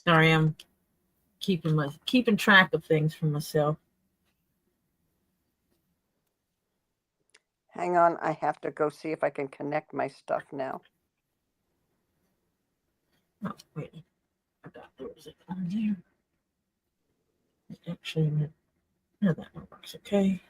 Sorry, I'm keeping track of things for myself. Hang on, I have to go see if I can connect my stuff now. Oh, wait. Where was it on there? It actually, no, that one works okay.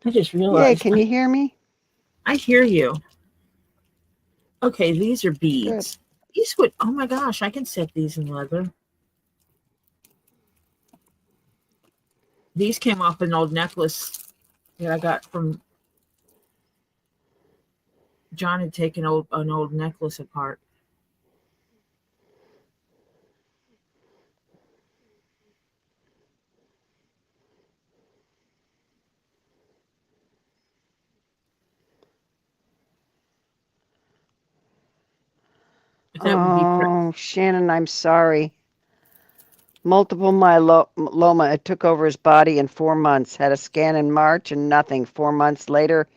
I just realized. Yay, can you hear me? I hear you. Okay, these are beads. Good. These would, oh my gosh, I can set these in leather. These came off an old necklace that I got from John. Had taken an old necklace apart. That would be Oh, Shannon, I'm sorry. Multiple myeloma. It took over his body in 4 months. Had a scan in March and nothing. 4 months later,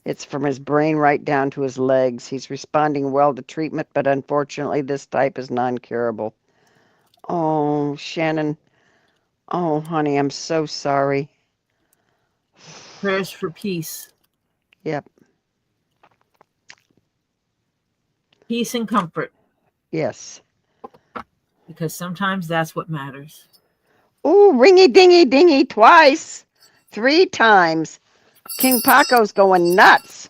it's from his brain right down to his legs. He's responding well to treatment, but unfortunately, this type is non-curable. Oh, Shannon. Oh, honey, I'm so sorry. prayers for peace. Yep. Peace and comfort. Yes. Because sometimes that's what matters. Ooh, ringy dingy dingy twice. 3 times. KingPaco's going nuts.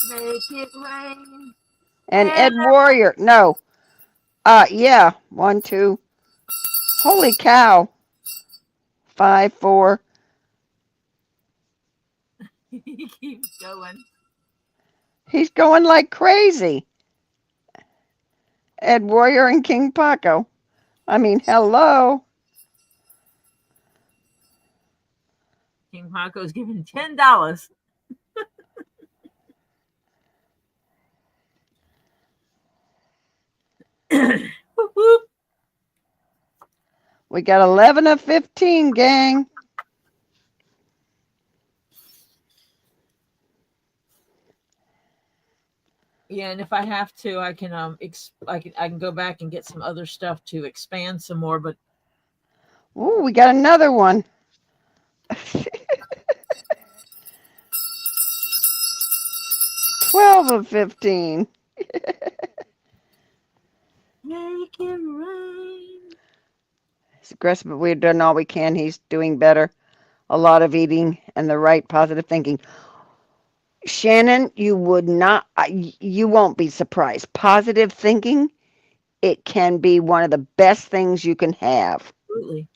Make it rain. And Ed Warrior. No. Yeah. 1, 2. Holy cow. 5, 4. He keeps going. He's going like crazy. Ed Warrior and KingPaco. I mean, hello. KingPaco's giving $10. Whoop, whoop. We got 11 of 15, gang. Yeah, and if I have to, I can I can go back and get some other stuff to expand some more. But Ooh, we got another one. 12 of 15. make it rain. He's aggressive, but we've done all we can. He's doing better. A lot of eating and the right positive thinking. Shannon, you won't be surprised. Positive thinking, it can be one of the best things you can have. Absolutely.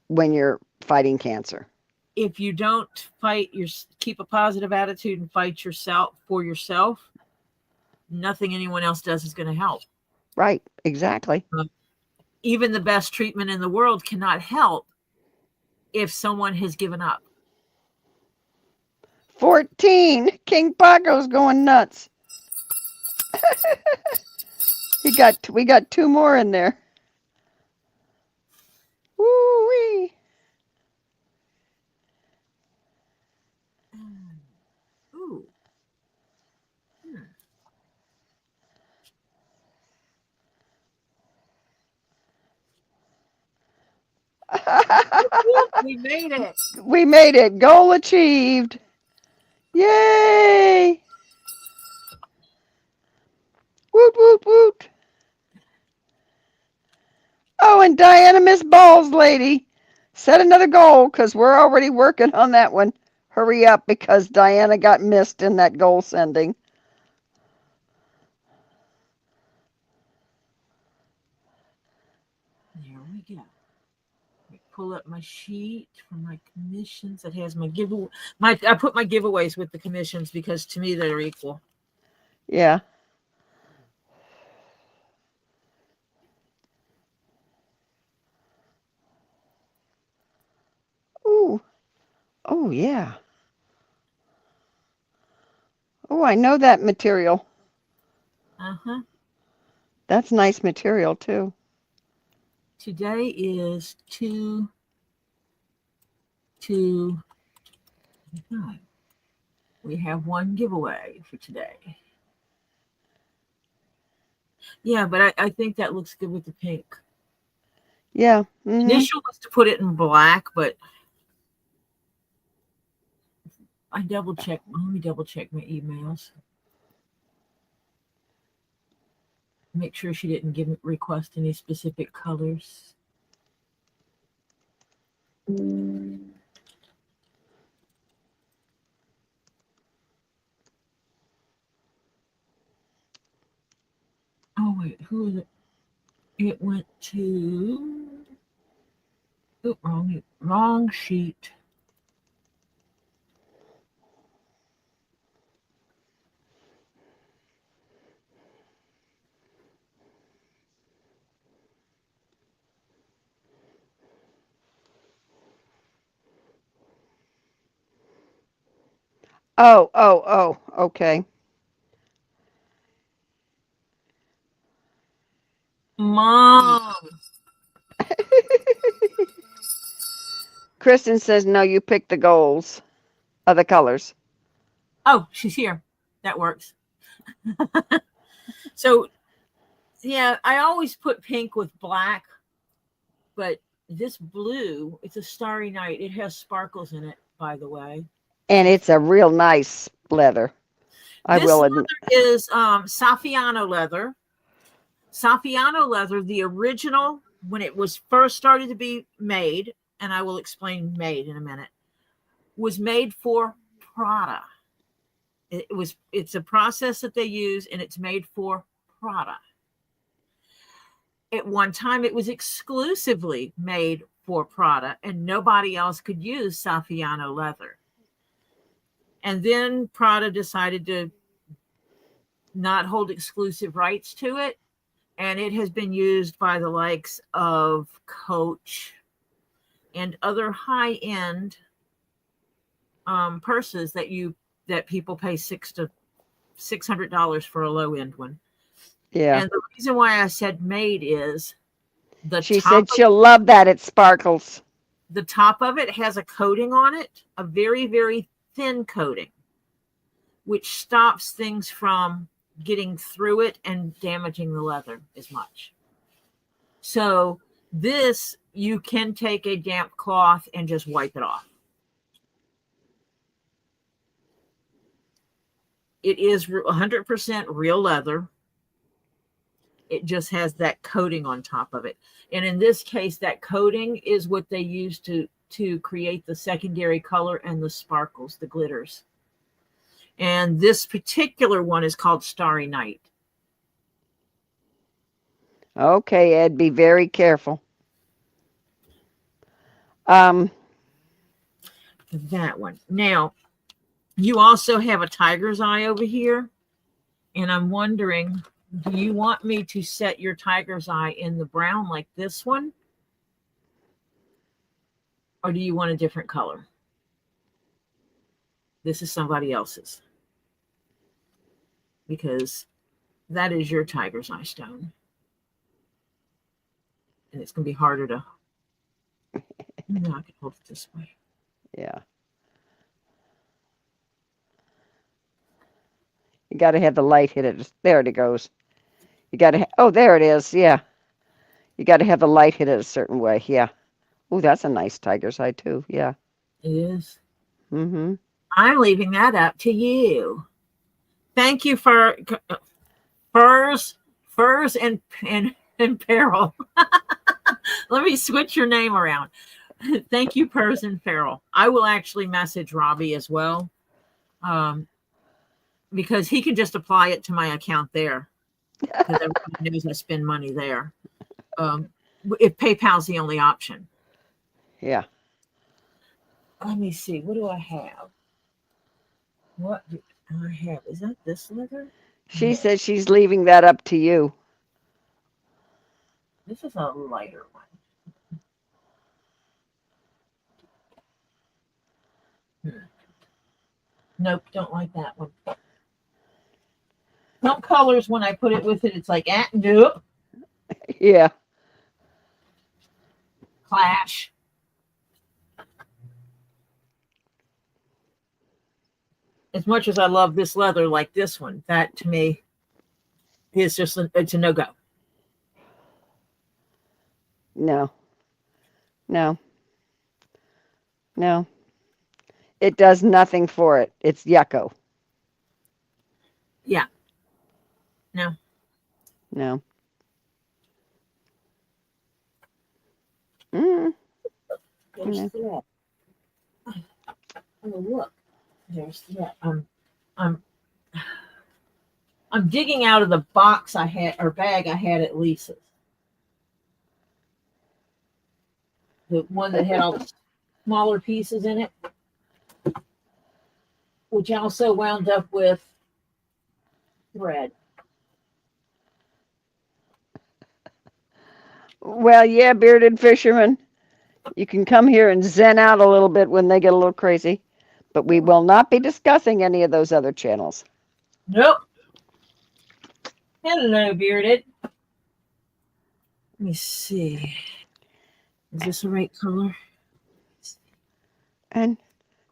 When you're fighting cancer. If you don't keep a positive attitude and fight yourself for yourself, nothing anyone else does is going to help. Right, exactly. Even the best treatment in the world cannot help if someone has given up. 14. KingPaco's going nuts. We got 2 more in there. Woo-wee. Ooh. We made it. We made it. Goal achieved. Yay. Woot, woot, woot. Oh, and Diana Miss Balls Lady. Set another goal because we're already working on that one. Hurry up because Diana got missed in that goal sending. There we go. Pull up my sheet for my commissions that has my giveaway. I put my giveaways with the commissions because to me they're equal. Yeah. Ooh. Oh, yeah. Oh, I know that material. Uh-huh. That's nice material, too. Today is 2/2/5. We have one giveaway for today. Yeah, but I think that looks good with the pink. Yeah. Mm-hmm. Initial was to put it in black, but let me double check my emails. Make sure she didn't request any specific colors. Oh wait, who is it? It went to wrong sheet. Oh, okay. Mom. Kristen says, no, you pick the goals of the colors. Oh, she's here. That works. So, yeah, I always put pink with black, but this blue, it's a starry night. It has sparkles in it, by the way. And it's a real nice leather. I This will leather admit. is Saffiano leather. Saffiano leather, the original, when it was first started to be made, and I will explain made in a minute, was made for Prada. It's a process that they use, and it's made for Prada. At one time, it was exclusively made for Prada, and nobody else could use Saffiano leather. And then Prada decided to not hold exclusive rights to it, and it has been used by the likes of Coach and other high-end purses that people pay $600 for a low-end one. Yeah. And the reason why I said made is she said she'll love that it sparkles. The top of it has a coating on it, a very, very thin coating, which stops things from getting through it and damaging the leather as much. So this, you can take a damp cloth and just wipe it off. It is 100% real leather. It just has that coating on top of it. And in this case, that coating is what they use to create the secondary color and the sparkles, the glitters. And this particular one is called Starry Night. Okay, Ed, be very careful. That one. Now, you also have a tiger's eye over here. And I'm wondering, do you want me to set your tiger's eye in the brown like this one? Or do you want a different color? This is somebody else's. Because that is your tiger's eye stone. And it's going to be harder to... No, I can hold it this way. Yeah. You got to have the light hit it. There it goes. You got to... Oh, there it is. Yeah. You got to have the light hit it a certain way. Yeah. Oh, that's a nice tiger's eye, too. Yeah. It is. Mm-hmm. I'm leaving that up to you. Thank you for Furs and Peril. Let me switch your name around. Thank you, Purrs and Peril. I will actually message Robbie as well, because he can just apply it to my account there. Because everybody knows I spend money there. If PayPal's the only option. Yeah. Let me see. What do I have? What do I have? Is that this leather? She says she's leaving that up to you. This is a lighter one. Nope, don't like that one. Some colors, when I put it with it, it's like, nope. Yeah. clash. As much as I love this leather, like this one, that to me is just it's a no-go. No. No. No. It does nothing for it. It's yucko. Yeah. No. No. Mm. There's No. thread. Oh, look. There's thread. I'm digging out of the box I had or bag I had at Lisa's. The one that had all the smaller pieces in it, which also wound up with thread. Well, yeah, bearded fisherman. You can come here and zen out a little bit when they get a little crazy, but we will not be discussing any of those other channels. Nope. Hello, bearded. Let me see. Is this the right color? And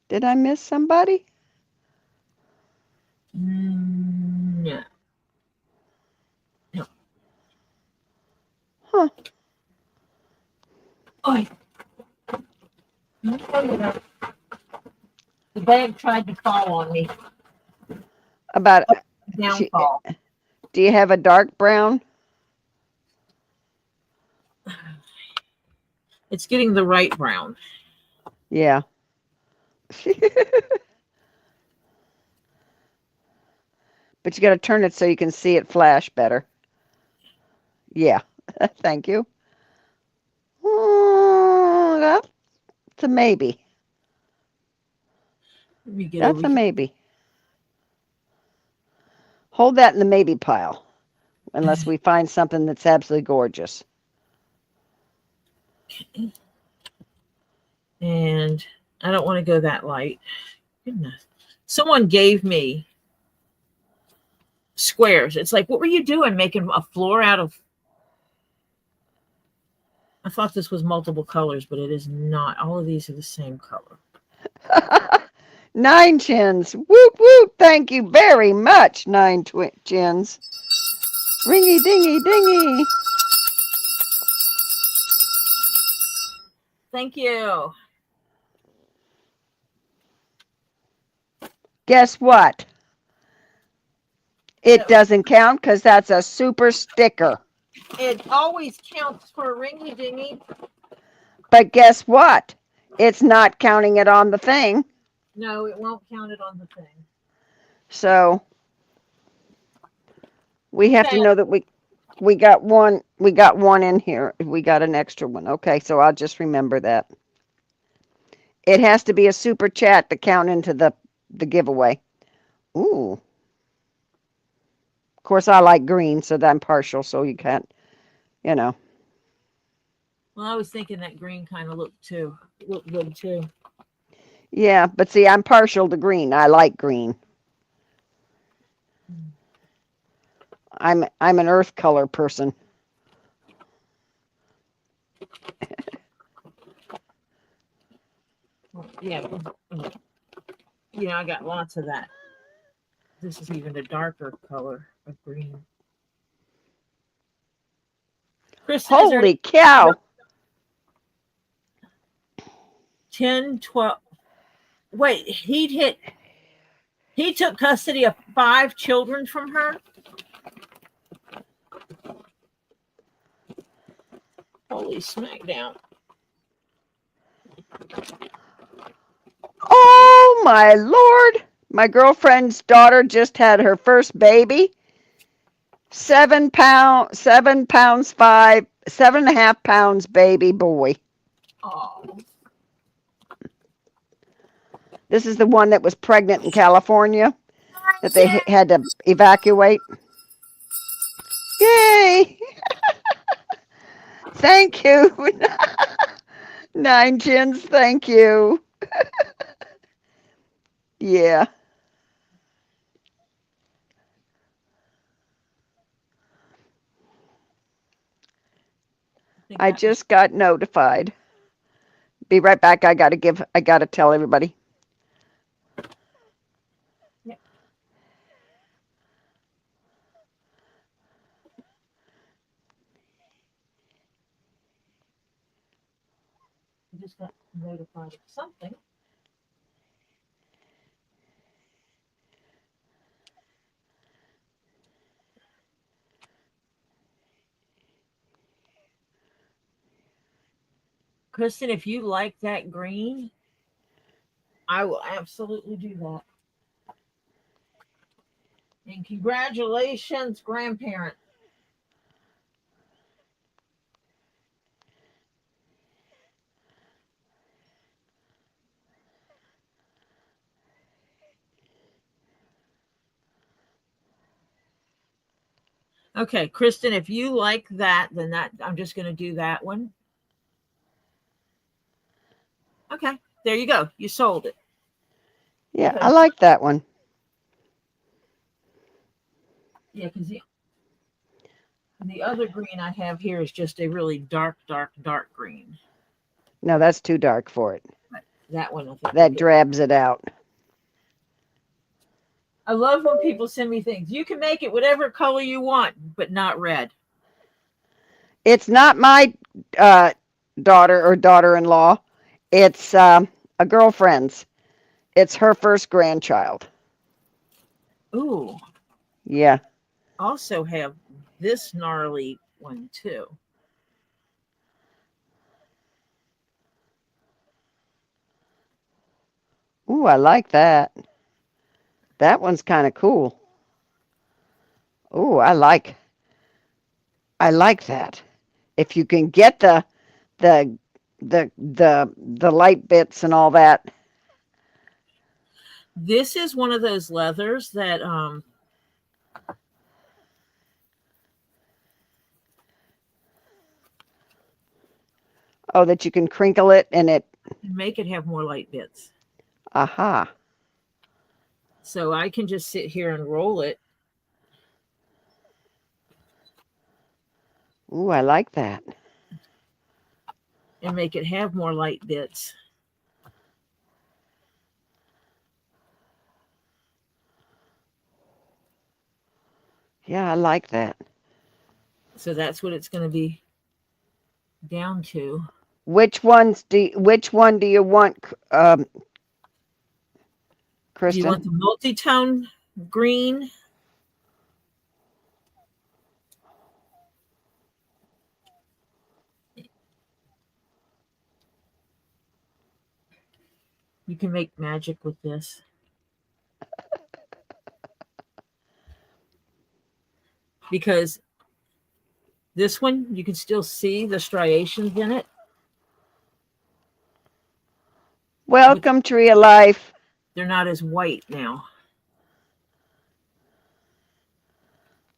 did I miss somebody? No. No. Huh. Oh, the bag tried to fall on me. About Downfall. do you have a dark brown? It's getting the right brown. Yeah. But you got to turn it so you can see it flash better. Yeah. Thank you. That's a maybe. Let me get That's over a here. maybe. Hold that in the maybe pile, unless we find something that's absolutely gorgeous. And I don't want to go that light. Goodness. Someone gave me squares. It's like, what were you doing making a floor out of? I thought this was multiple colors, but it is not. All of these are the same color. 9 chins. Whoop, whoop. Thank you very much, 9 chins. Ringy, dingy, dingy. Thank you. Guess what? It doesn't count because that's a super sticker. It always counts for a ringy dingy. But guess what? It's not counting it on the thing. No, it won't count it on the thing. So we have to know that we got one in here. We got an extra one. Okay, so I'll just remember that. It has to be a super chat to count into the giveaway. Ooh. Of course, I like green, so I'm partial, so you can't, you know. Well, I was thinking that green kind of looked good too. Yeah, but see, I'm partial to green. I like green. I'm an earth color person. Yeah. I got lots of that. This is even a darker color of green. Kristen, Holy cow. 10, 12. Wait, he took custody of 5 children from her? Holy smackdown. Oh my Lord. My girlfriend's daughter just had her first baby. 7 pounds 5, 7.5 pounds baby boy. Oh. This is the one that was pregnant in California that they had to evacuate. Yay! Thank you. 9 chins, thank you. Yeah. I just got notified. Be right back. I gotta tell everybody. Yeah. I just got notified of something. Kristen, if you like that green, I will absolutely do that. And congratulations, grandparent. Okay, Kristen, if you like that, then I'm just going to do that one. Okay, there you go. You sold it. Yeah, I like that one. Yeah, because the other green I have here is just a really dark green. No, that's too dark for it. That one, I think. That drabs it out. I love when people send me things. You can make it whatever color you want, but not red. It's not my daughter or daughter-in-law. It's a girlfriend's. It's her first grandchild. Ooh. Yeah. Also have this gnarly one too. Ooh, I like that. That one's kind of cool. Ooh, I like that. If you can get the light bits and all that. This is one of those leathers that Oh, that you can crinkle it and it make it have more light bits. aha. So I can just sit here and roll it. Ooh, I like that. And make it have more light bits. Yeah, I like that. So that's what it's going to be down to. Which one do you want, Kristen? Do you want the multi-tone green? You can make magic with this. Because this one, you can still see the striations in it. Welcome, Tree of Life. They're not as white now.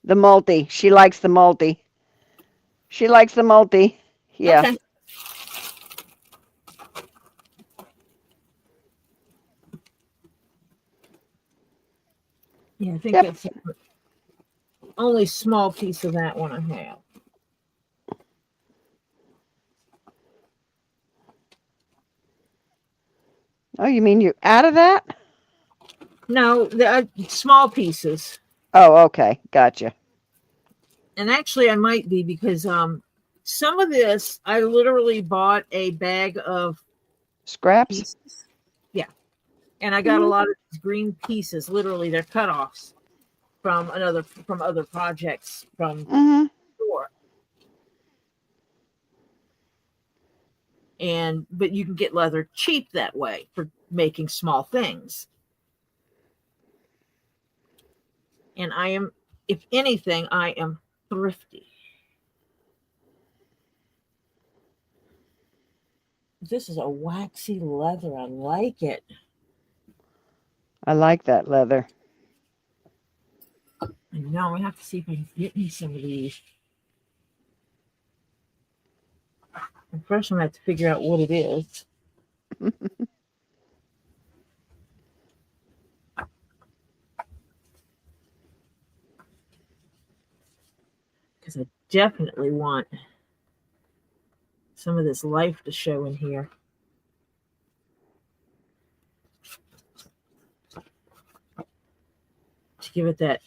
The multi. She likes the multi. She likes the multi. Yeah. Okay. Yeah, I think that's the only small piece of that one I have. Oh, you mean you out of that? No, the small pieces. Oh, okay. Gotcha. And actually, I might be because some of this I literally bought a bag of scraps. Pieces. Yeah, and I got a lot of these green pieces. Literally, they're cutoffs from other projects from before. But you can get leather cheap that way for making small things. And I am, if anything, I am thrifty. This is a waxy leather. I like it. I like that leather. And now we have to see if I can get me some of these. And first, I'm going to have to figure out what it is. Because I definitely want some of this life to show in here. give it that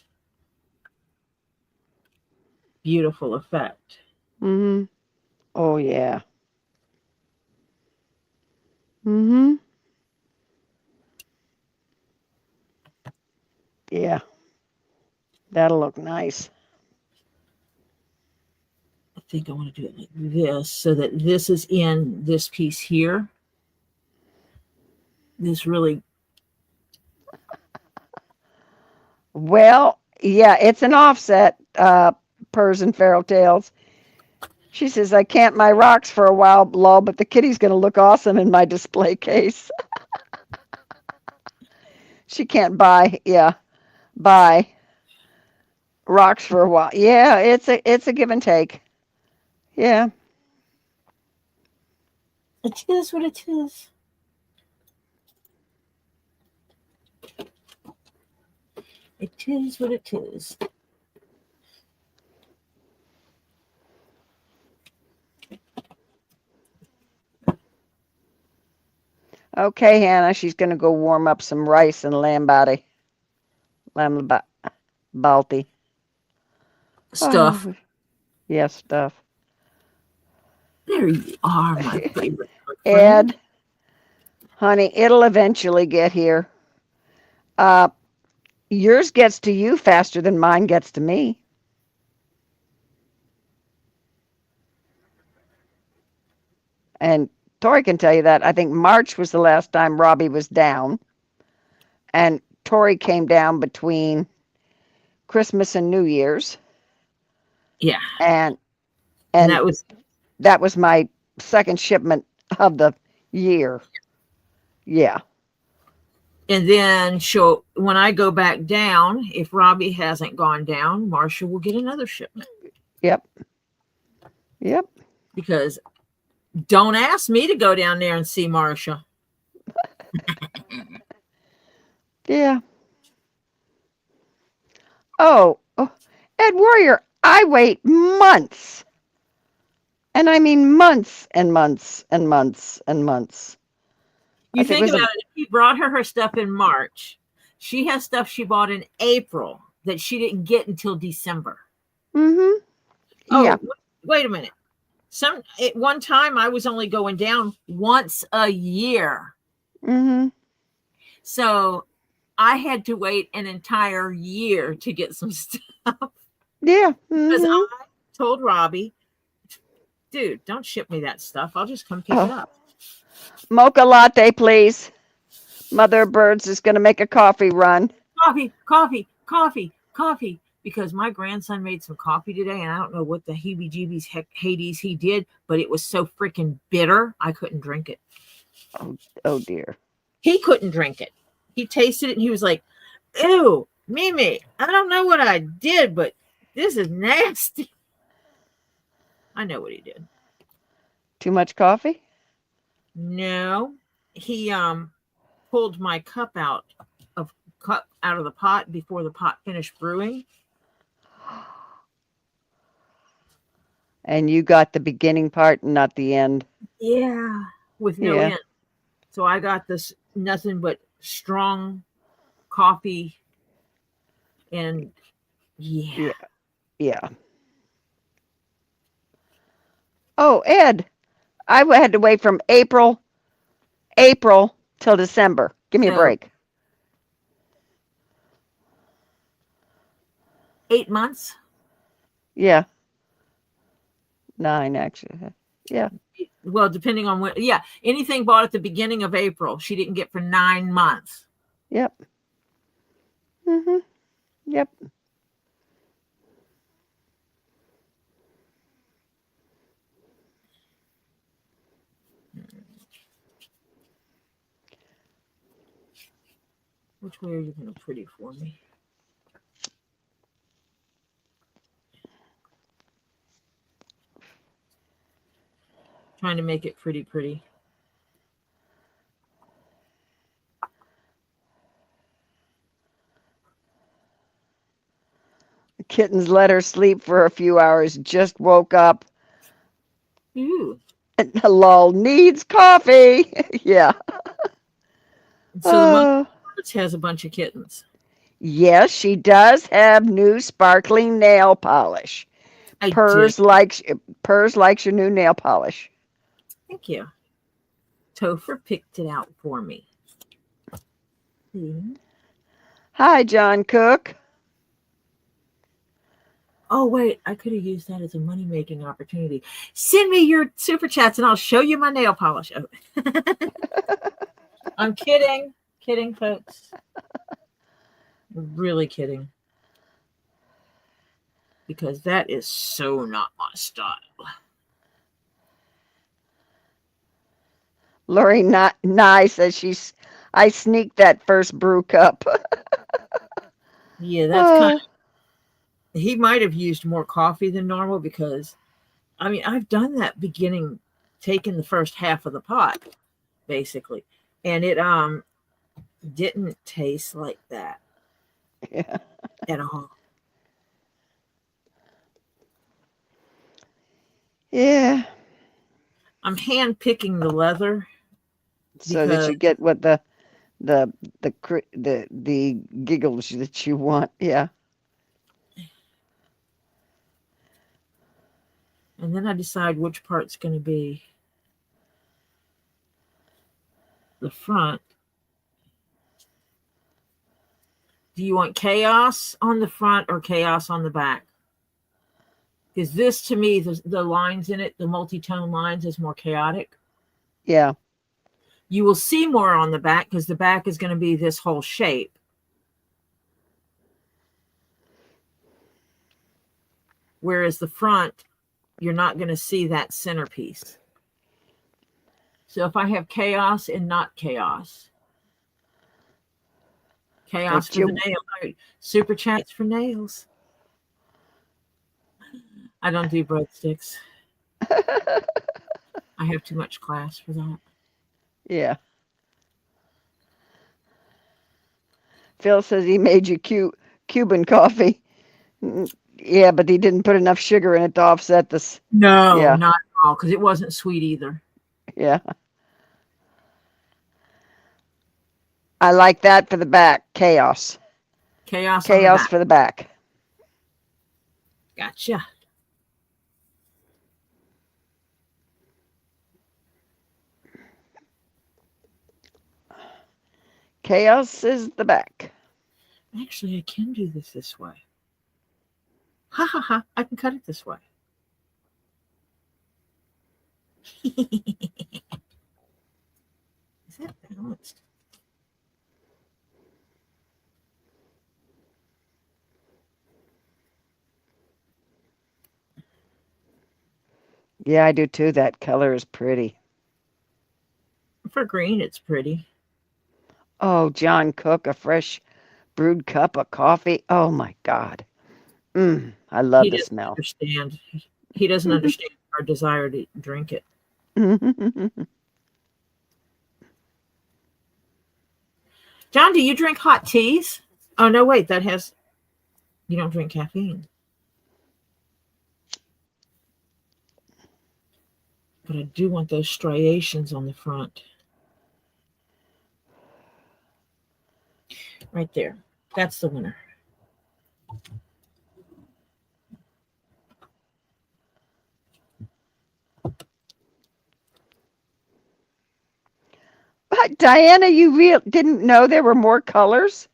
beautiful effect. Mm-hmm. Oh, yeah. Mm-hmm. Yeah. That'll look nice. I think I want to do it like this so that this is in this piece here. This really. Well, yeah, it's an offset, Purrs and Feral Tales. She says, I can't my rocks for a while, lol, but the kitty's going to look awesome in my display case. She can't buy rocks for a while. Yeah, it's a give and take. Yeah. It is what it is. It is what it is. Okay, Hannah, she's going to go warm up some rice and lamb balti. Stuff. Oh, yeah, stuff. There you are, my favorite friend. Ed, honey, it'll eventually get here. Yours gets to you faster than mine gets to me. And Tori can tell you that. I think March was the last time Robbie was down. And Tori came down between Christmas and New Year's. Yeah. And that was my second shipment of the year. Yeah. And then when I go back down, if Robbie hasn't gone down, Marsha will get another shipment. Yep. Because don't ask me to go down there and see Marsha. Yeah. Oh, Ed Warrior, I wait months. And I mean months and months and months and months. You think about it, if he brought her stuff in March, she has stuff she bought in April that she didn't get until December. Mm-hmm. Oh, yeah. Wait a minute. At one time, I was only going down once a year. Mm-hmm. So I had to wait an entire year to get some stuff. Yeah. Mm-hmm. Because I told Robbie, dude, don't ship me that stuff. I'll just come pick it up. Mocha latte, please. Mother of Birds is going to make a coffee run. Coffee. Because my grandson made some coffee today, and I don't know what the heebie-jeebies Hades he did, but it was so freaking bitter, I couldn't drink it. Oh dear. He couldn't drink it. He tasted it, and he was like, ew, Mimi, I don't know what I did, but this is nasty. I know what he did. Too much coffee? No. He pulled my cup out of the pot before the pot finished brewing. And you got the beginning part and not the end. Yeah, with no end. So I got this nothing but strong coffee and yeah. Oh, Ed, I had to wait from April till December. Give me a break. 8 months? Yeah. 9, actually. Yeah. Well, depending on when. Yeah, anything bought at the beginning of April, she didn't get for 9 months. Yep. Mm-hmm. Yep. Which way are you going to pretty for me? Trying to make it pretty. The kittens let her sleep for a few hours, just woke up. Ooh. And lol, needs coffee. Yeah. So the Miltowns has a bunch of kittens. Yes, she does have new sparkling nail polish. I do. Purrs likes your new nail polish. Thank you. Topher picked it out for me. See? Hi, John Cook. Oh, wait, I could have used that as a money making opportunity. Send me your super chats and I'll show you my nail polish. Oh. I'm kidding. Kidding, folks. Really kidding. Because that is so not my style. Lori Nye says I sneaked that first brew cup. Yeah, that's kind of, he might have used more coffee than normal because, I mean, I've done that taking the first half of the pot, basically. And it didn't taste like that Yeah. at all. Yeah. I'm hand picking the leather So that you get what the giggles that you want. Yeah. and then I decide which part's going to be the front. Do you want chaos on the front or chaos on the back? Because this, to me, the lines in it, the multi-tone lines, is more chaotic. Yeah. You will see more on the back because the back is going to be this whole shape. Whereas the front, you're not going to see that centerpiece. So if I have chaos and not chaos. Chaos for the nail. Super chats for nails. I don't do breadsticks. I have too much class for that. Yeah. Phil says he made you Cuban coffee. Yeah, but he didn't put enough sugar in it to offset this. No, not at all, because it wasn't sweet either. Yeah. I like that for the back. Chaos. Chaos for the back. Gotcha. Chaos is the back. Actually, I can do this way. Ha ha ha. I can cut it this way. Is that balanced? Yeah, I do too. That color is pretty. For green, it's pretty. Oh, John Cook, a fresh brewed cup of coffee. Oh my God. I love the smell. He doesn't understand our desire to drink it. John, do you drink hot teas? Oh, no, wait, you don't drink caffeine. But I do want those striations on the front. Right there. That's the winner. Diana, you didn't know there were more colors?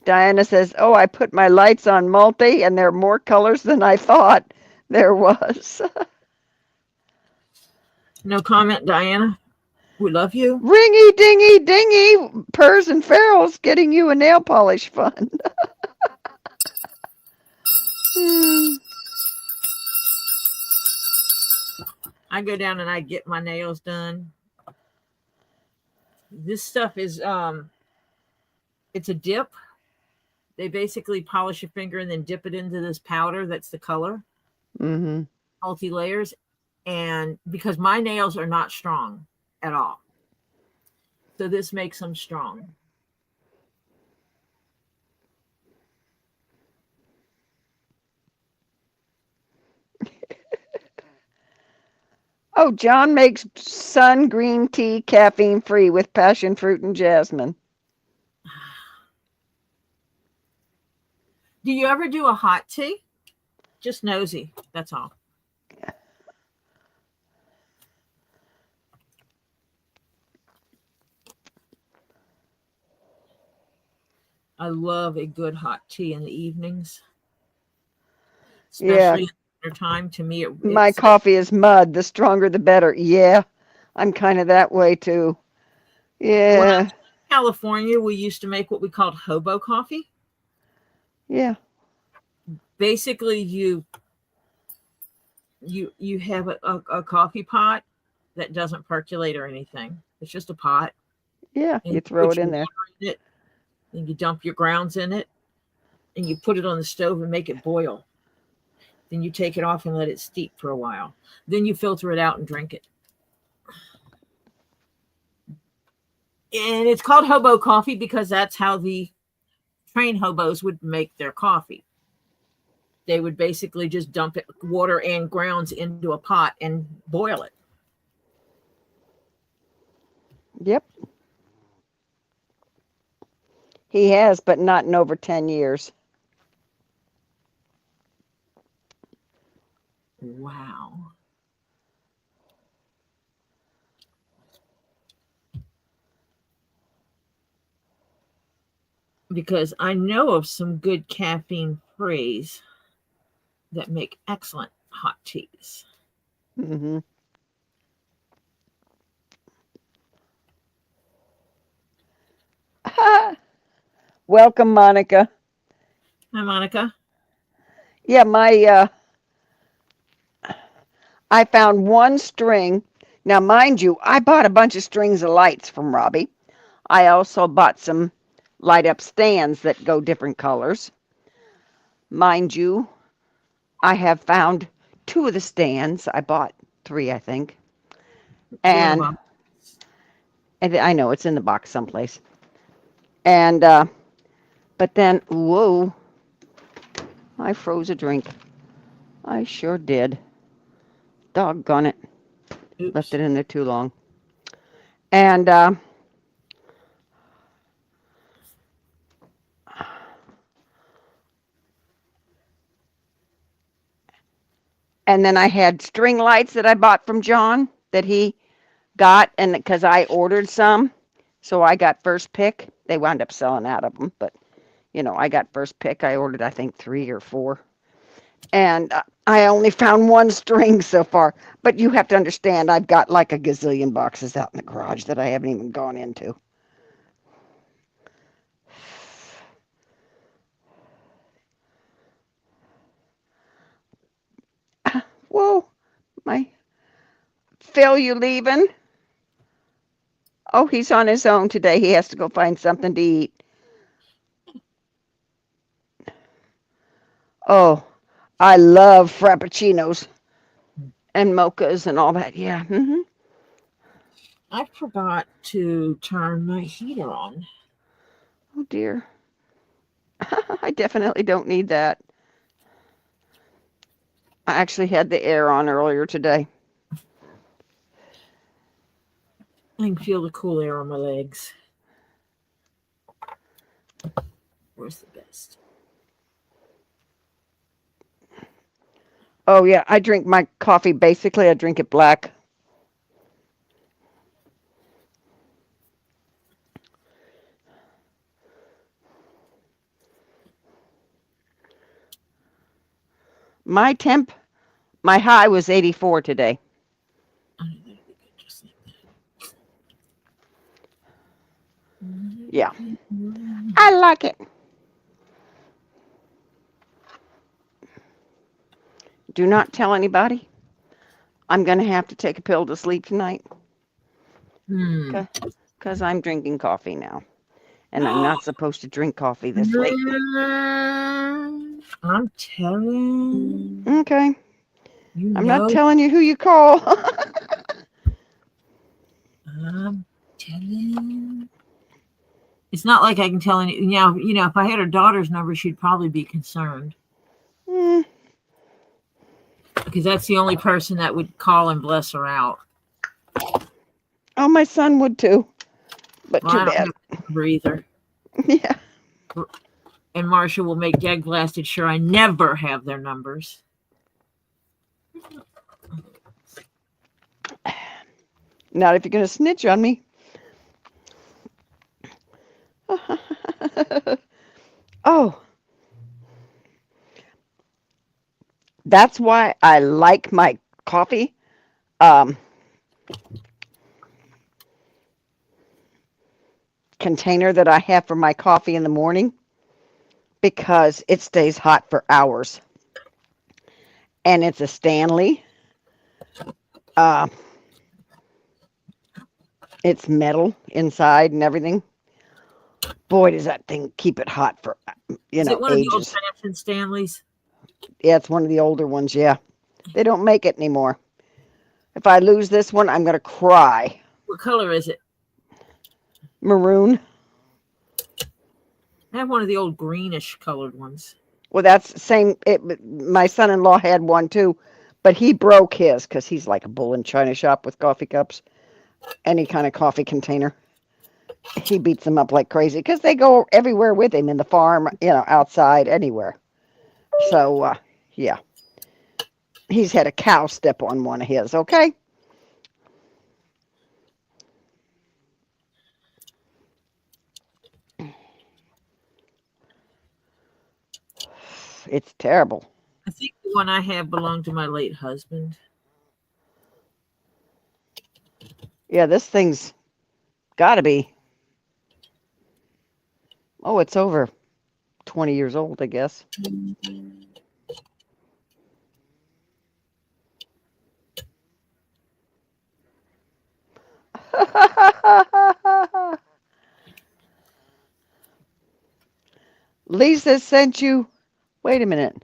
Diana says, oh, I put my lights on multi and there are more colors than I thought there was. No comment, Diana. We love you. Ringy dingy dingy. Purrs and Ferals getting you a nail polish fund. I go down and I get my nails done. This stuff is it's a dip. They basically polish your finger and then dip it into this powder that's the color. Mm-hmm. Multi-layers. And because my nails are not strong at all. So this makes them strong. Oh, John makes sun green tea caffeine free with passion fruit and jasmine. Do you ever do a hot tea? Just nosy. That's all. I love a good hot tea in the evenings, especially in the winter time. To me, my it's coffee is mud. The stronger, the better. Yeah, I'm kind of that way too. when I Yeah, was in California, we used to make what we called hobo coffee. yeah, Basically, you have a coffee pot that doesn't percolate or anything. It's just a pot, yeah. and You you throw put it your in water there. in it, and you dump your grounds in it, and you put it on the stove and make it boil. Then you take it off and let it steep for a while. Then you filter it out and drink it. And it's called hobo coffee because that's how the train hobos would make their coffee. They would basically just dump it, water and grounds into a pot and boil it. Yep. He has, but not in over 10 years. Wow. Because I know of some good caffeine frees that make excellent hot teas. Mm-hmm. Welcome, Monica. Hi, Monica. Yeah, I found one string. Now, mind you, I bought a bunch of strings of lights from Robbie. I also bought some light up stands that go different colors. Mind you, I have found 2 of the stands. I bought 3, I think. They're in a And box. I know it's in the box someplace. And, but then, whoa, I froze a drink. I sure did. Doggone it. Left Oops. it in there too long. And, then I had string lights that I bought from John that he got, and because I ordered some, so I got first pick. They wound up selling out of them, but I got first pick. I ordered, I think, 3 or 4, and I only found one string so far. But you have to understand, I've got like a gazillion boxes out in the garage that I haven't even gone into. Whoa, my Phil, you leaving? Oh, he's on his own today. He has to go find something to eat. Oh, I love frappuccinos and mochas and all that. Yeah. Mm-hmm. I forgot to turn my heater on. Oh dear. I definitely don't need that. I actually had the air on earlier today. I can feel the cool air on my legs. Where's the best? Oh yeah, I drink my coffee basically. I drink it black. My temp, my high was 84 today. I know that'll be good just like that. Yeah. I like it. Do not tell anybody. I'm going to have to take a pill to sleep tonight because I'm drinking coffee now. And I'm not supposed to drink coffee this late. I'm telling. Okay. You I'm not know. telling you who you call. I'm telling. It's not like I can tell any. Now, if I had her daughter's number, she'd probably be concerned. Because that's the only person that would call and bless her out. Oh, my son would too. But Well, too I don't bad. have a number either. Yeah. And Marcia will make dead blasted sure I never have their numbers. Not if you're going to snitch on me. Oh, that's why I like my coffee. Container that I have for my coffee in the morning because it stays hot for hours. And it's a Stanley. It's metal inside and everything. Boy, does that thing keep it hot for, Is it one of the ages. old-fashioned Stanleys? Yeah, it's one of the older ones, yeah. They don't make it anymore. If I lose this one, I'm going to cry. What color is it? Maroon. I have one of the old greenish colored ones. Well, that's the same. My son-in-law had one too, but he broke his because he's like a bull in china shop with coffee cups. Any kind of coffee container. He beats them up like crazy because they go everywhere with him in the farm, outside, anywhere. So, yeah. He's had a cow step on one of his, okay? It's terrible. I think the one I have belonged to my late husband. Yeah, this thing's got to be. Oh, it's over 20 years old, I guess. Lisa sent you. Wait a minute.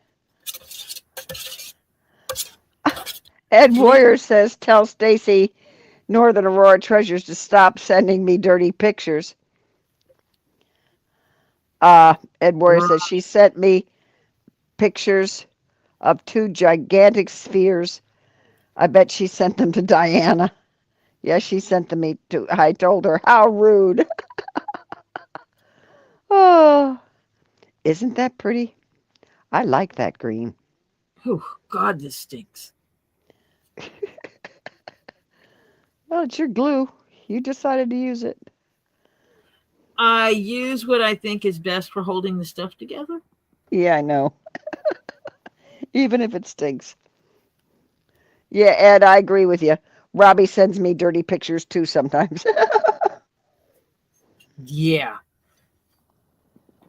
Ed Warrior says, tell Stacy Northern Aurora Treasures to stop sending me dirty pictures. Ed Warrior says she sent me pictures of 2 gigantic spheres. I bet she sent them to Diana. Yes, she sent them me to. I told her, how rude. Oh, isn't that pretty? I like that green. Oh, God, this stinks. Well, it's your glue. You decided to use it. I use what I think is best for holding the stuff together. Yeah, I know. Even if it stinks. Yeah, Ed, I agree with you. Robbie sends me dirty pictures too sometimes. Yeah.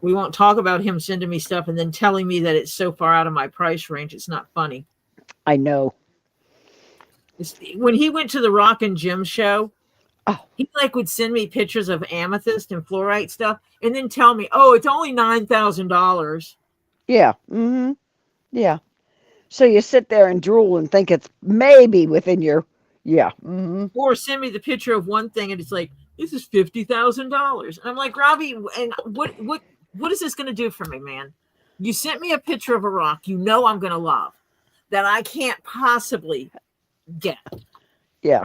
We won't talk about him sending me stuff and then telling me that it's so far out of my price range. It's not funny. I know. When he went to the Rock and Gym show, Oh, he would send me pictures of amethyst and fluorite stuff and then tell me, oh, it's only $9,000. yeah. Mm-hmm. Yeah. So you sit there and drool and think it's maybe within your, yeah. Mm-hmm. Or send me the picture of one thing and it's like, this is $50,000. And I'm like, Robbie, and what is this going to do for me, man? You sent me a picture of a rock you know I'm going to love that I can't possibly get. Yeah.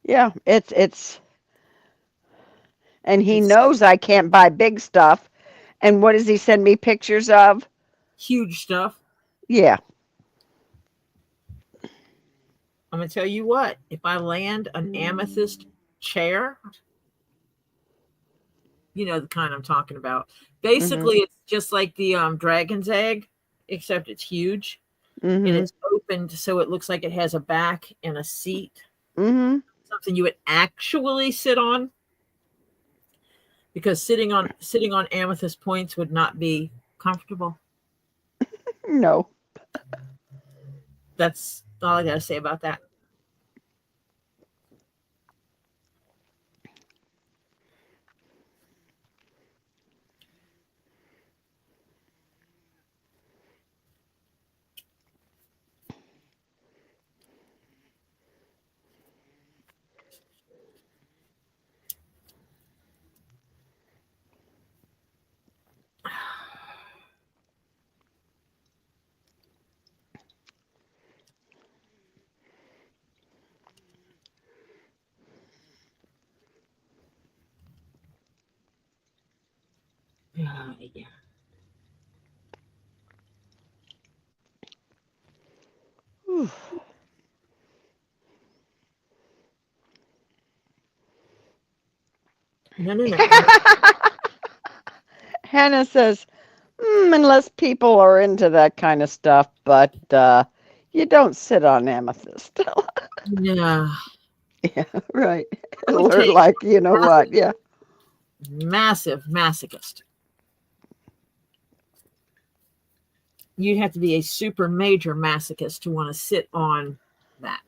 Yeah, it's and he knows I can't buy big stuff. And what does he send me pictures of? Huge stuff. Yeah. I'm going to tell you what, if I land an amethyst chair, you know the kind I'm talking about. Basically, it's just like the dragon's egg, except it's huge. And it's opened so it looks like it has a back and a seat. Something you would actually sit on. Because sitting on amethyst points would not be comfortable. No. That's all I gotta say about that. Yeah. No. Hannah says, unless people are into that kind of stuff, but you don't sit on amethyst. Yeah. Yeah, right. It would Or take like, you know what? Yeah. massive masochist. You'd have to be a super major masochist to want to sit on that.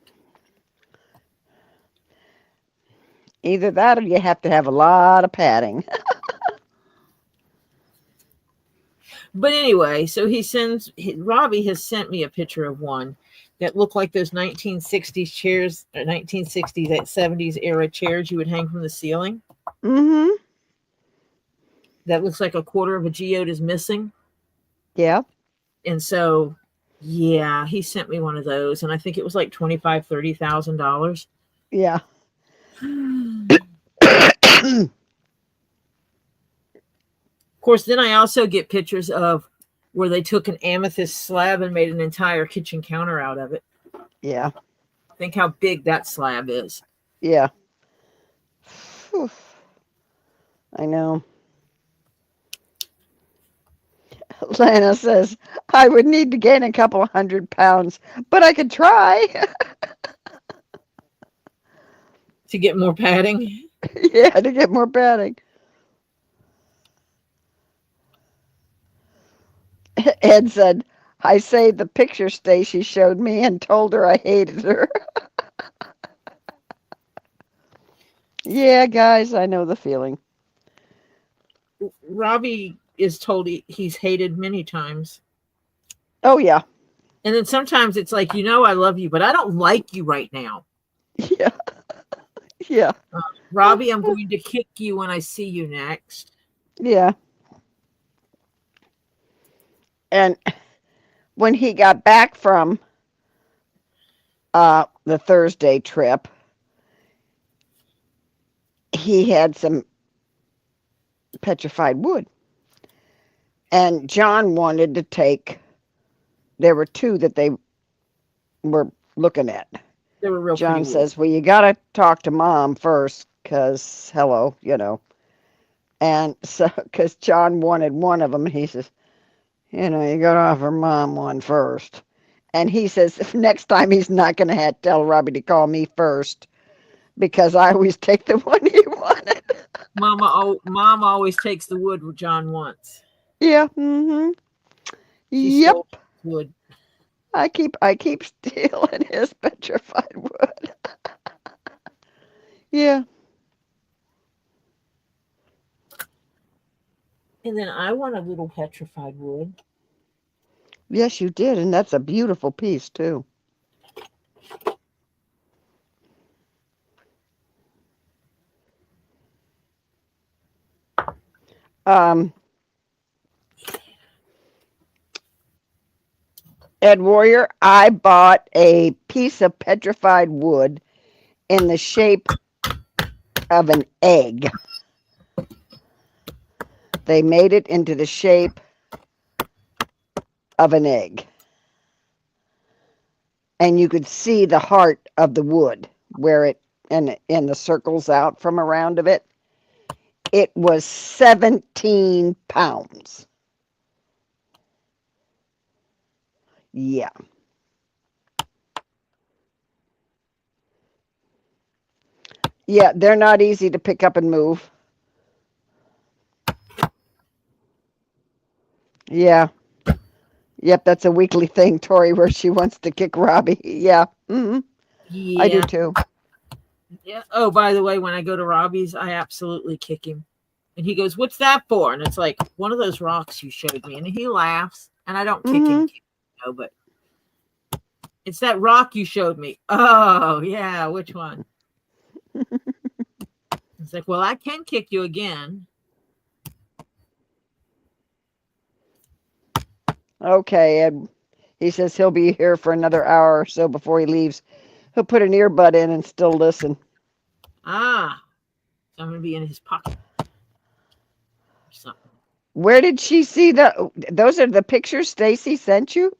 Either that or you have to have a lot of padding. But anyway, so Robbie has sent me a picture of one that looked like those 1960s chairs, or 1960s, 70s era chairs you would hang from the ceiling. Mm-hmm. That looks like a quarter of a geode is missing. Yeah. And so, yeah, he sent me one of those, and I think it was like $25,000-$30,000. Yeah. Of course, then I also get pictures of where they took an amethyst slab and made an entire kitchen counter out of it. Yeah. Think how big that slab is. Yeah. Whew. I know. Lana says, I would need to gain a couple 100 pounds, but I could try. To get more padding. Yeah, to get more padding. Ed said, I saved the picture Stacy showed me and told her I hated her. Yeah, guys, I know the feeling. Robbie is told he's hated many times. Oh, yeah. And then sometimes it's like, I love you, but I don't like you right now. Yeah. Yeah. Robbie, I'm going to kick you when I see you next. Yeah. And when he got back from the Thursday trip, he had some petrified wood. And John wanted to take, there were two that they were looking at. They were real John pretty says, well, you got to talk to Mom first because, hello, And so, because John wanted one of them, he says, you got to offer Mom one first. And he says, next time he's not going to tell Robbie to call me first because I always take the one he wanted. Mom always takes the wood John wants. Yeah. Mm-hmm. Yep. Wood. I keep stealing his petrified wood. Yeah. And then I want a little petrified wood. Yes, you did, and that's a beautiful piece too. Ed Warrior, I bought a piece of petrified wood in the shape of an egg. They made it into the shape of an egg. And you could see the heart of the wood where it and the circles out from around of it. It was 17 pounds. Yeah. Yeah, they're not easy to pick up and move. Yeah. Yep, that's a weekly thing, Tori, where she wants to kick Robbie. Yeah. Mm-hmm. Yeah. I do too. Yeah. Oh, by the way, when I go to Robbie's, I absolutely kick him. And he goes, what's that for? And it's like, one of those rocks you showed me. And he laughs. And I don't kick him, but it's that rock you showed me. Oh, yeah. Which one? It's like, well, I can kick you again. Okay, Ed. He says he'll be here for another hour or so before he leaves. He'll put an earbud in and still listen. Ah, so I'm going to be in his pocket or something. Where did she see those are the pictures Stacy sent you?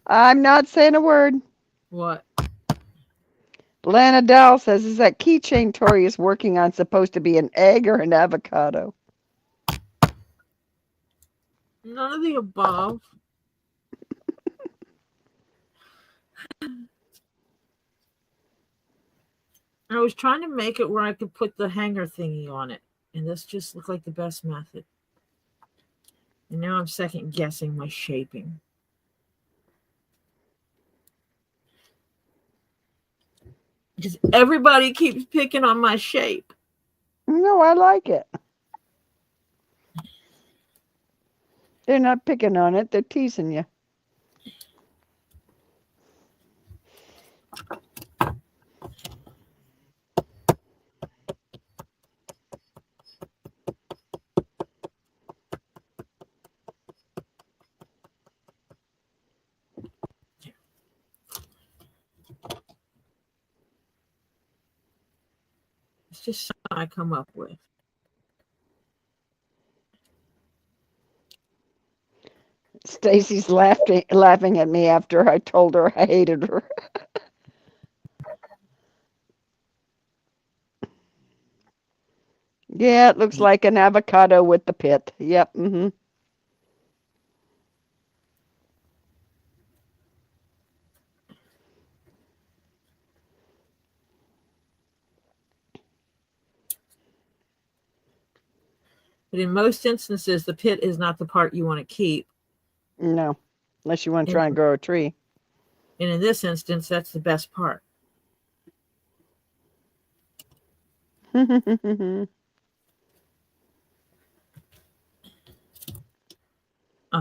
I'm not saying a word. What? Lana Dell says, is that keychain Tori is working on supposed to be an egg or an avocado? None of the above. I was trying to make it where I could put the hanger thingy on it, and this just looked like the best method. And now I'm second guessing my shaping. Because everybody keeps picking on my shape. No, I like it. They're not picking on it, they're teasing you. It's just something I come up with. Stacy's laughing at me after I told her I hated her. Yeah, it looks like an avocado with the pit. Yep. But in most instances, the pit is not the part you want to keep. No, unless you want to try and grow a tree. And in this instance, that's the best part. I'll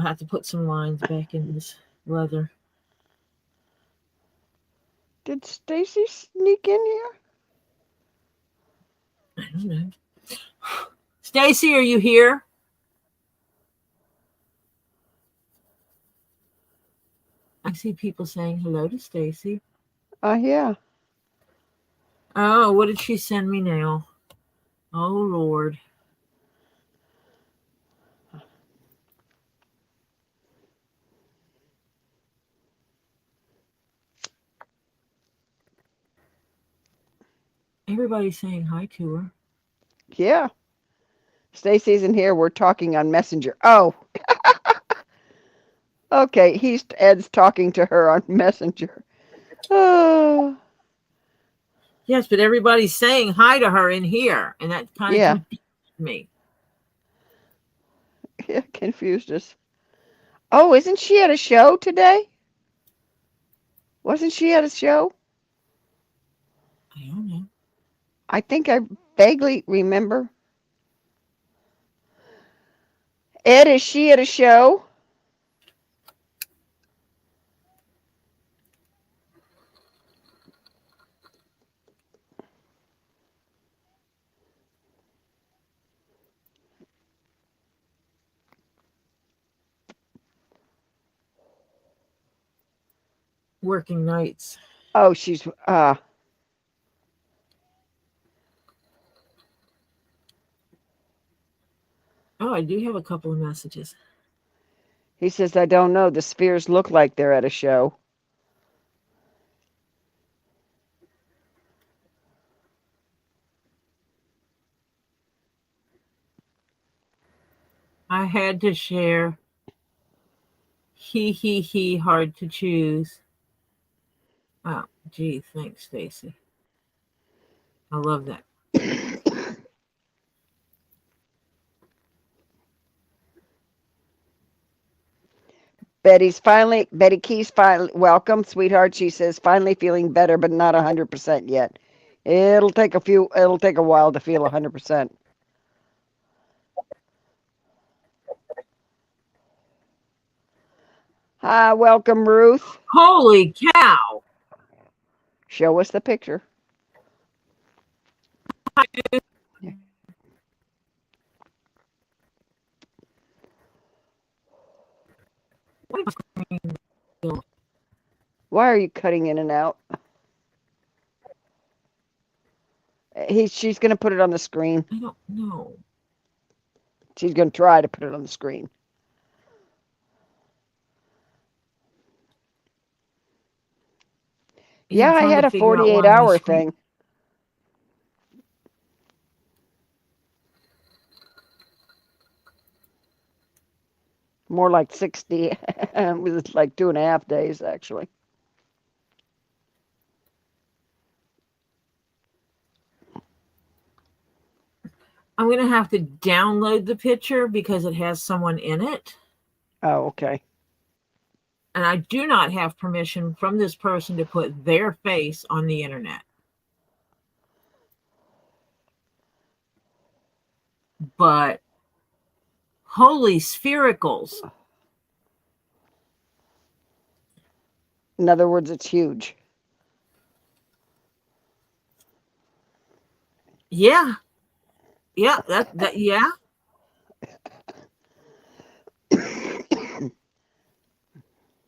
have to put some lines back in this leather. Did Stacy sneak in here? I don't know. Stacy, are you here? I see people saying hello to Stacy. Yeah. Oh, what did she send me now? Oh, Lord. Everybody's saying hi to her. Yeah. Stacy's in here. We're talking on Messenger. Oh. Okay, Ed's talking to her on Messenger. Oh. Yes, but everybody's saying hi to her in here, and that kind of confused me. Yeah, confused us. Oh, isn't she at a show today? Wasn't she at a show? I don't know. I think I vaguely remember. Ed, is she at a show? Working nights. Oh, she's Oh, I do have a couple of messages. He says, I don't know. The spheres look like they're at a show. I had to share. He, hard to choose. Oh, gee, thanks, Stacy. I love that. Betty Keys finally, welcome, sweetheart. She says, finally feeling better, but not 100% yet. It'll take a while to feel 100%. Hi, welcome, Ruth. Holy cow. Show us the picture. Why are you cutting in and out? She's going to put it on the screen. I don't know. She's going to try to put it on the screen. Yeah, I had a 48-hour thing. More like 60. It was like 2.5 days, actually. I'm going to have to download the picture because it has someone in it. Oh, okay. And I do not have permission from this person to put their face on the internet. But holy sphericals. In other words, it's huge. Yeah. Yeah, yeah.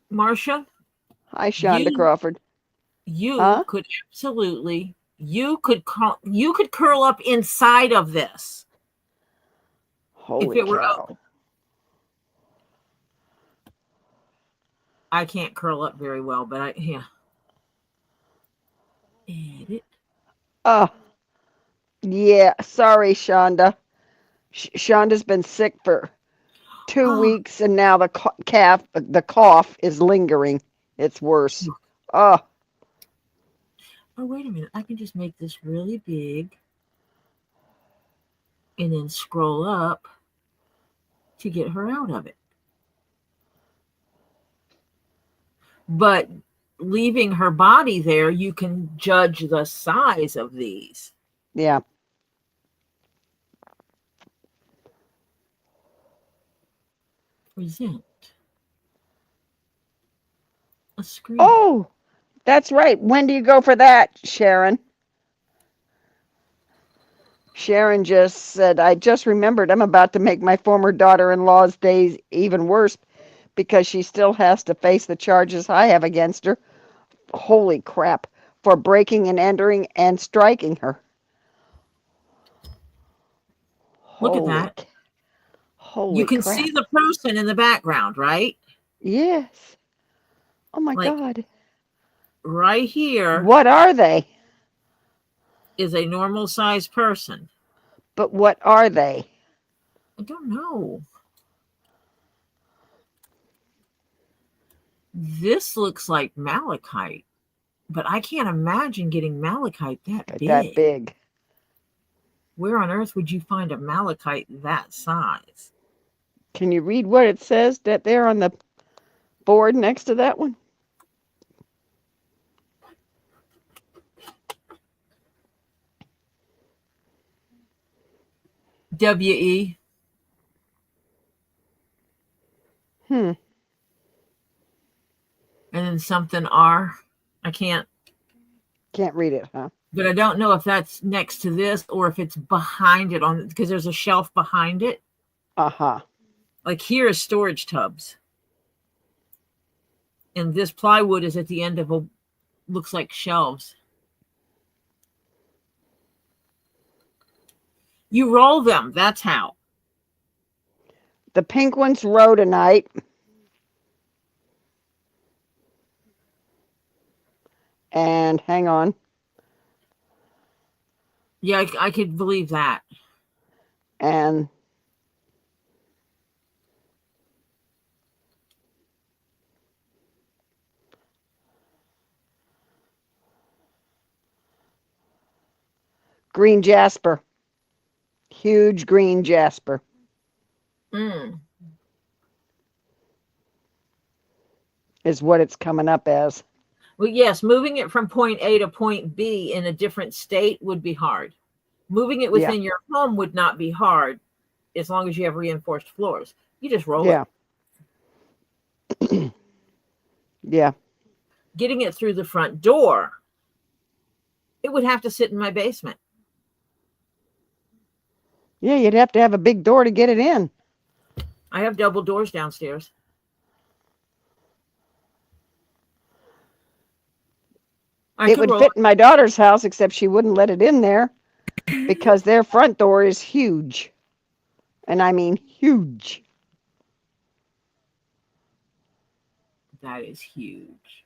Marcia? Hi, Shonda Crawford. You could absolutely, you could curl up inside of this. Holy if it were cow. open. I can't curl up very well, but yeah. Edit. Yeah, sorry, Shonda. Shonda's been sick for 2 weeks, and now the cough is lingering. It's worse. Oh, wait a minute. I can just make this really big and then scroll up to get her out of it. But leaving her body there, you can judge the size of these. Yeah. Present a screen. Oh, that's right. When do you go for that, Sharon? Sharon just said, I just remembered I'm about to make my former daughter-in-law's days even worse because she still has to face the charges I have against her. Holy crap. For breaking and entering and striking her. Look at that. Holy You can crap. see the person in the background, right? Yes. Oh my God. Right here. What are they? Is a normal sized person. But what are they? I don't know. This looks like malachite, but I can't imagine getting malachite that big. That big. Where on earth would you find a malachite that size? Can you read what it says that there on the board next to that one? WE. And then something R. I can't read it, huh? But I don't know if that's next to this or if it's behind it because there's a shelf behind it. Like here is storage tubs. And this plywood is at the end of looks like shelves. You roll them. That's how. The pink one's rhodonite. And hang on. Yeah, I could believe that. And green jasper. Huge green jasper. Is what it's coming up as. Well, yes, moving it from point A to point B in a different state would be hard. Moving it within your home would not be hard as long as you have reinforced floors. You just roll it. Yeah. Getting it through the front door, it would have to sit in my basement. Yeah, you'd have to have a big door to get it in. I have double doors downstairs. It would fit in my daughter's house, except she wouldn't let it in there because their front door is huge. And I mean huge. That is huge.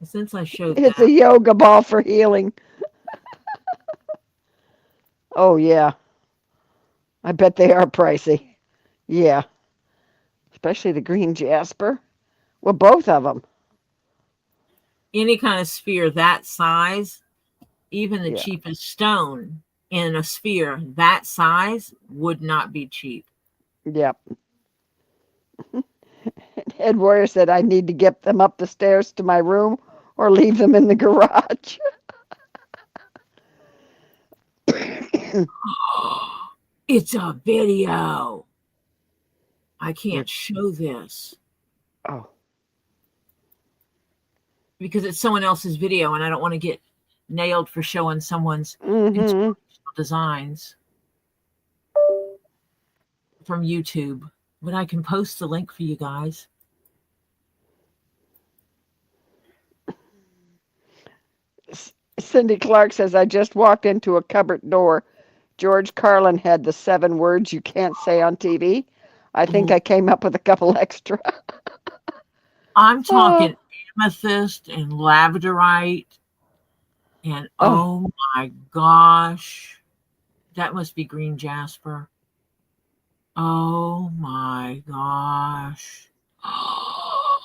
Since I showed It's that, a yoga ball for healing. Oh, yeah. I bet they are pricey. Yeah. Especially the green jasper. Well, both of them. any kind of sphere that size, even the Yeah. cheapest stone in a sphere that size would not be cheap. Yep. Ed Warrior said I need to get them up the stairs to my room or leave them in the garage. It's a video. I can't show this. Oh. Because it's someone else's video and I don't want to get nailed for showing someone's designs from YouTube. But I can post the link for you guys. Cindy Clark says, I just walked into a cupboard door. George Carlin had the 7 words you can't say on TV. I think I came up with a couple extra. I'm talking amethyst and labradorite. And oh my gosh, that must be green jasper. Oh my gosh. Oh,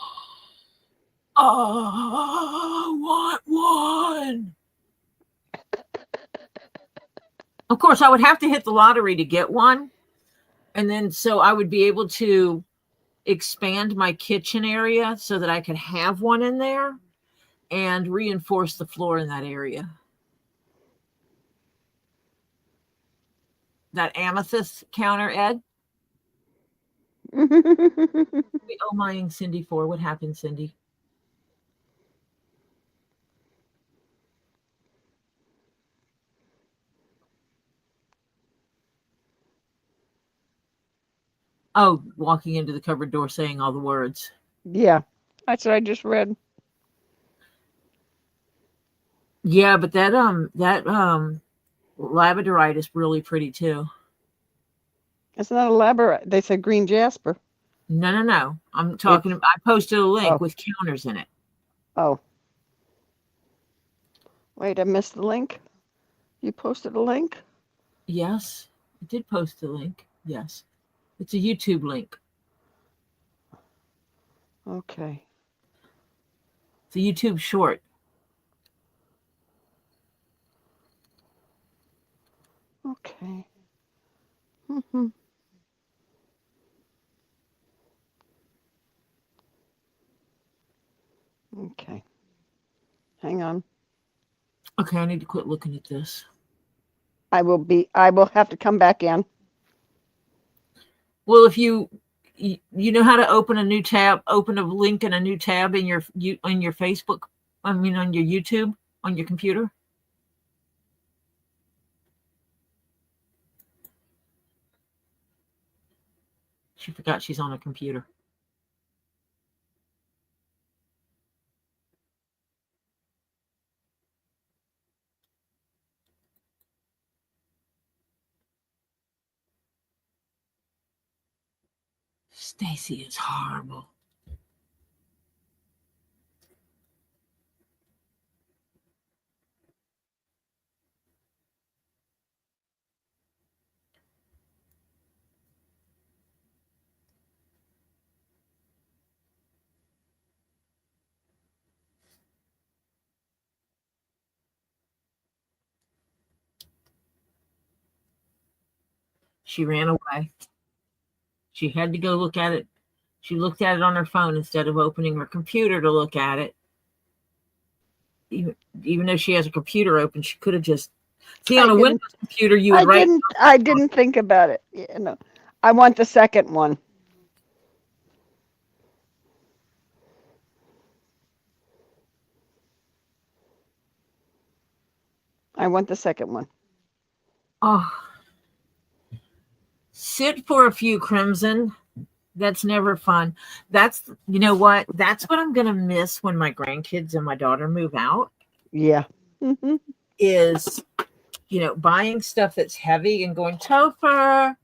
I want one. Of course, I would have to hit the lottery to get one. And then so I would be able to expand my kitchen area so that I could have one in there and reinforce the floor in that area. That amethyst counter, Ed? Oh, my Cindy for. What happened, Cindy? Oh, walking into the cupboard door saying all the words. Yeah, that's what I just read. Yeah, but that labradorite is really pretty too. It's not a labradorite. They said green jasper. No. I'm talking about, I posted a link with counters in it. Oh. Wait, I missed the link. You posted a link? Yes, I did post the link. Yes. It's a YouTube link. Okay. It's a YouTube short. Okay. Okay. Hang on. Okay, I need to quit looking at this. I will have to come back in. Well, if you know how to open a new tab, open a link in a new tab in your Facebook, on your YouTube, on your computer. She forgot she's on a computer. Stacy is horrible. She ran away. She had to go look at it. She looked at it on her phone instead of opening her computer to look at it. Even though she has a computer open, she could have just on a Windows computer. You would write. I didn't think about it. No, I want the second one. I want the second one. Oh, sit for a few, Crimson. That's never fun. That's, you know what? That's what I'm going to miss when my grandkids and my daughter move out Yeah. Mm-hmm. is, buying stuff that's heavy and going, Topher,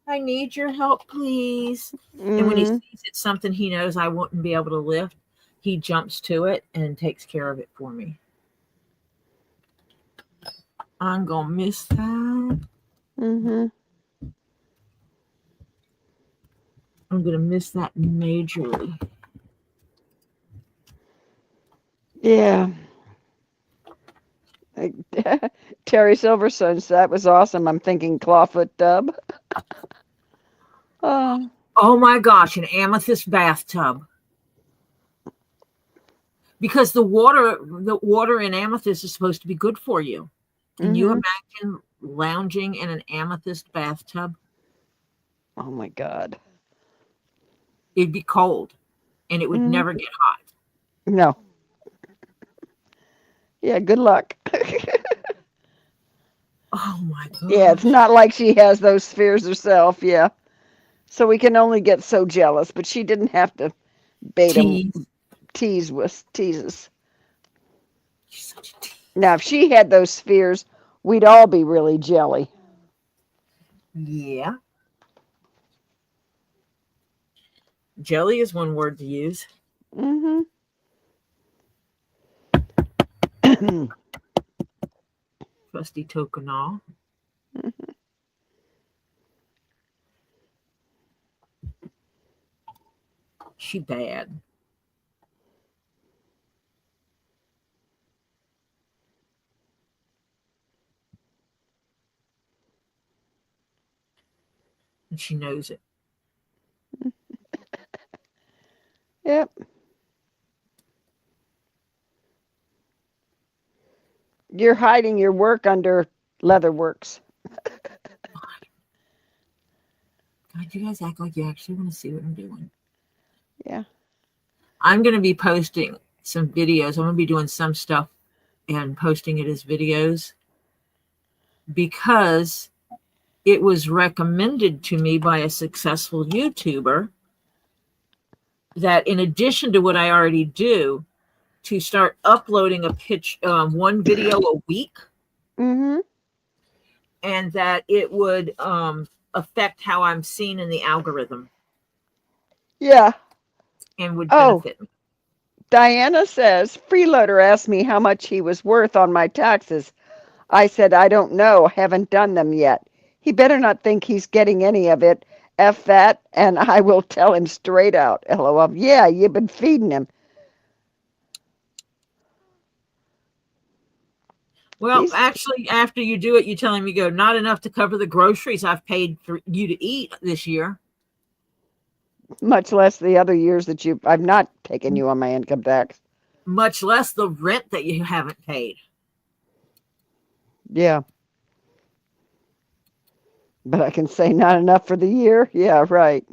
I need your help, please. And when he Mm-hmm. sees it's something he knows I wouldn't be able to lift, he jumps to it and takes care of it for me. I'm going to miss that. Mm-hmm. I'm going to miss that majorly. Yeah. Terry Silverson, that was awesome. I'm thinking clawfoot tub. Oh my gosh, an amethyst bathtub. Because the water in amethyst is supposed to be good for you. Can you Mm-hmm. imagine lounging in an amethyst bathtub? Oh my God. It'd be cold and it would Mm-hmm. never get hot. No. Yeah, good luck. Oh my Yeah, it's gosh. not like she has those spheres herself. Yeah. So we can only get so jealous, but she didn't have to bait him, Tease. teases. She's such a tease. Now, if she had those spheres, we'd all be really jelly. Yeah. Jelly is one word to use. Mm-hmm. Trusty Tokanal. She bad. And she knows it. Yep. You're hiding your work under Leatherworks. God, you guys act like you actually want to see what I'm doing. Yeah. I'm going to be posting some videos. I'm going to be doing some stuff and posting it as videos because it was recommended to me by a successful YouTuber that in addition to what I already do, to start uploading one video a week, Mm-hmm. and that it would affect how I'm seen in the algorithm Yeah. and would Oh, benefit me. Diana says, Freeloader asked me how much he was worth on my taxes. I said, I don't know, haven't done them yet. He better not think he's getting any of it. F that, and I will tell him straight out. LOL. Yeah, you've been feeding him. Well, He's actually, after you do it, you tell him, you go, not enough to cover the groceries I've paid for you to eat this year, much less the other years that I've not taken you on my income tax. much less the rent that you haven't paid. Yeah. But I can say not enough for the year. Yeah, right.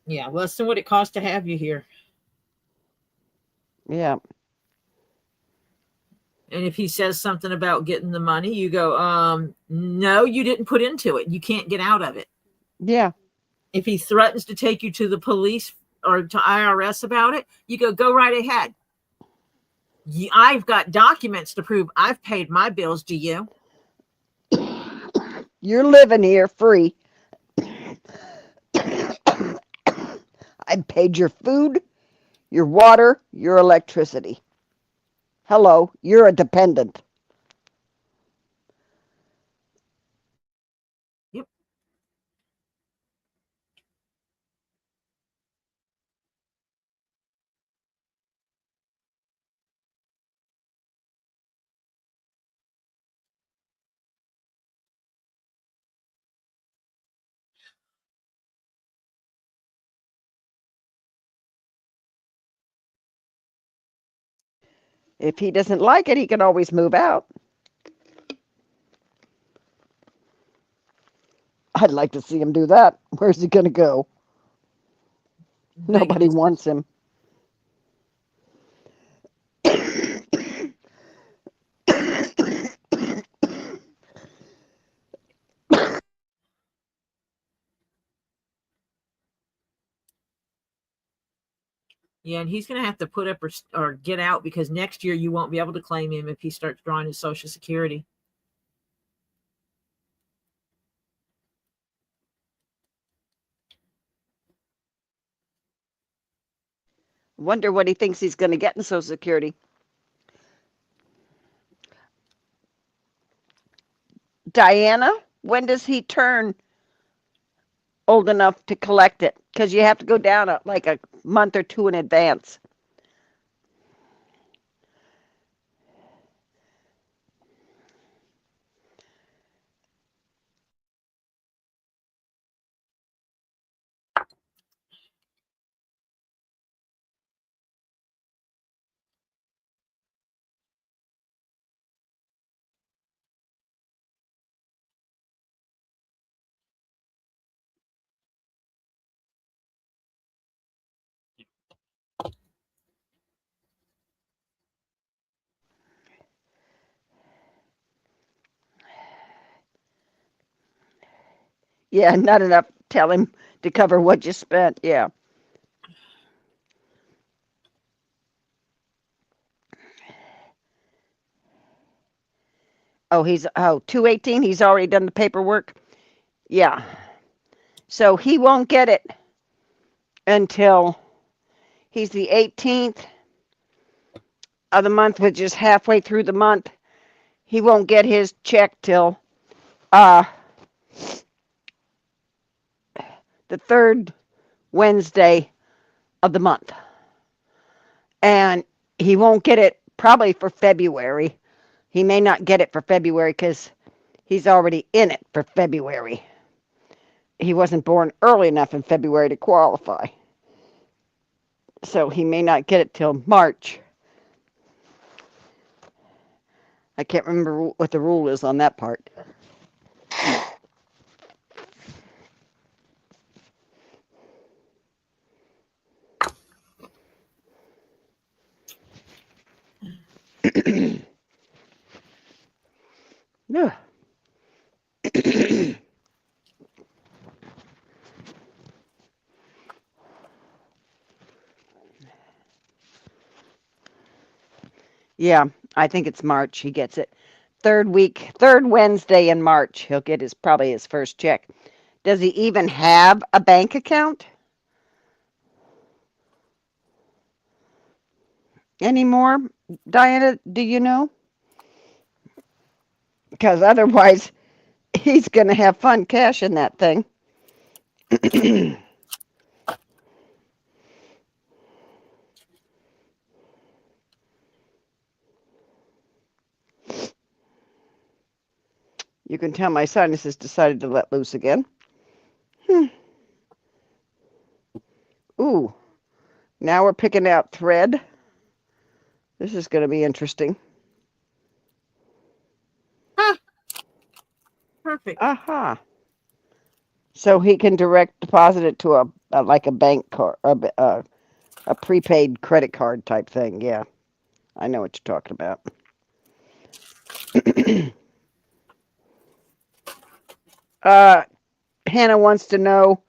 Yeah, less than what it costs to have you here. Yeah. And if he says something about getting the money, you go, no, you didn't put into it. You can't get out of it. Yeah. If he threatens to take you to the police or to IRS about it, you go right ahead. I've got documents to prove I've paid my bills. Do you? You're living here free. I paid your food, your water, your electricity. Hello, you're a dependent. Yep. If he doesn't like it, he can always move out. I'd like to see him do that. Where's he going to go? Nobody Vegas. wants him. Yeah, and he's going to have to put up or get out because next year you won't be able to claim him if he starts drawing his Social Security. Wonder what he thinks he's going to get in Social Security. Diana, when does he turn old enough to collect it? Because you have to go down like a month or two in advance. Yeah, not enough. Tell him to cover what you spent. Yeah. Oh, he's 218. He's already done the paperwork. Yeah. So he won't get it until he's the 18th of the month, which is halfway through the month. He won't get his check till the third Wednesday of the month. And he won't get it probably for February. He may not get it for February because he's already in it for February. He wasn't born early enough in February to qualify. So he may not get it till March. I can't remember what the rule is on that part. Yeah. Yeah, I think it's March he gets it. Third Wednesday in March, he'll get probably his first check. Does he even have a bank account anymore? Diana, do you know? Because otherwise, he's going to have fun cashing that thing. You can tell my sinuses decided to let loose again. Ooh, now we're picking out thread. This is going to be interesting. Ah, perfect. Aha. So he can direct deposit it to like a bank card, a prepaid credit card type thing. Yeah, I know what you're talking about. Hannah wants to know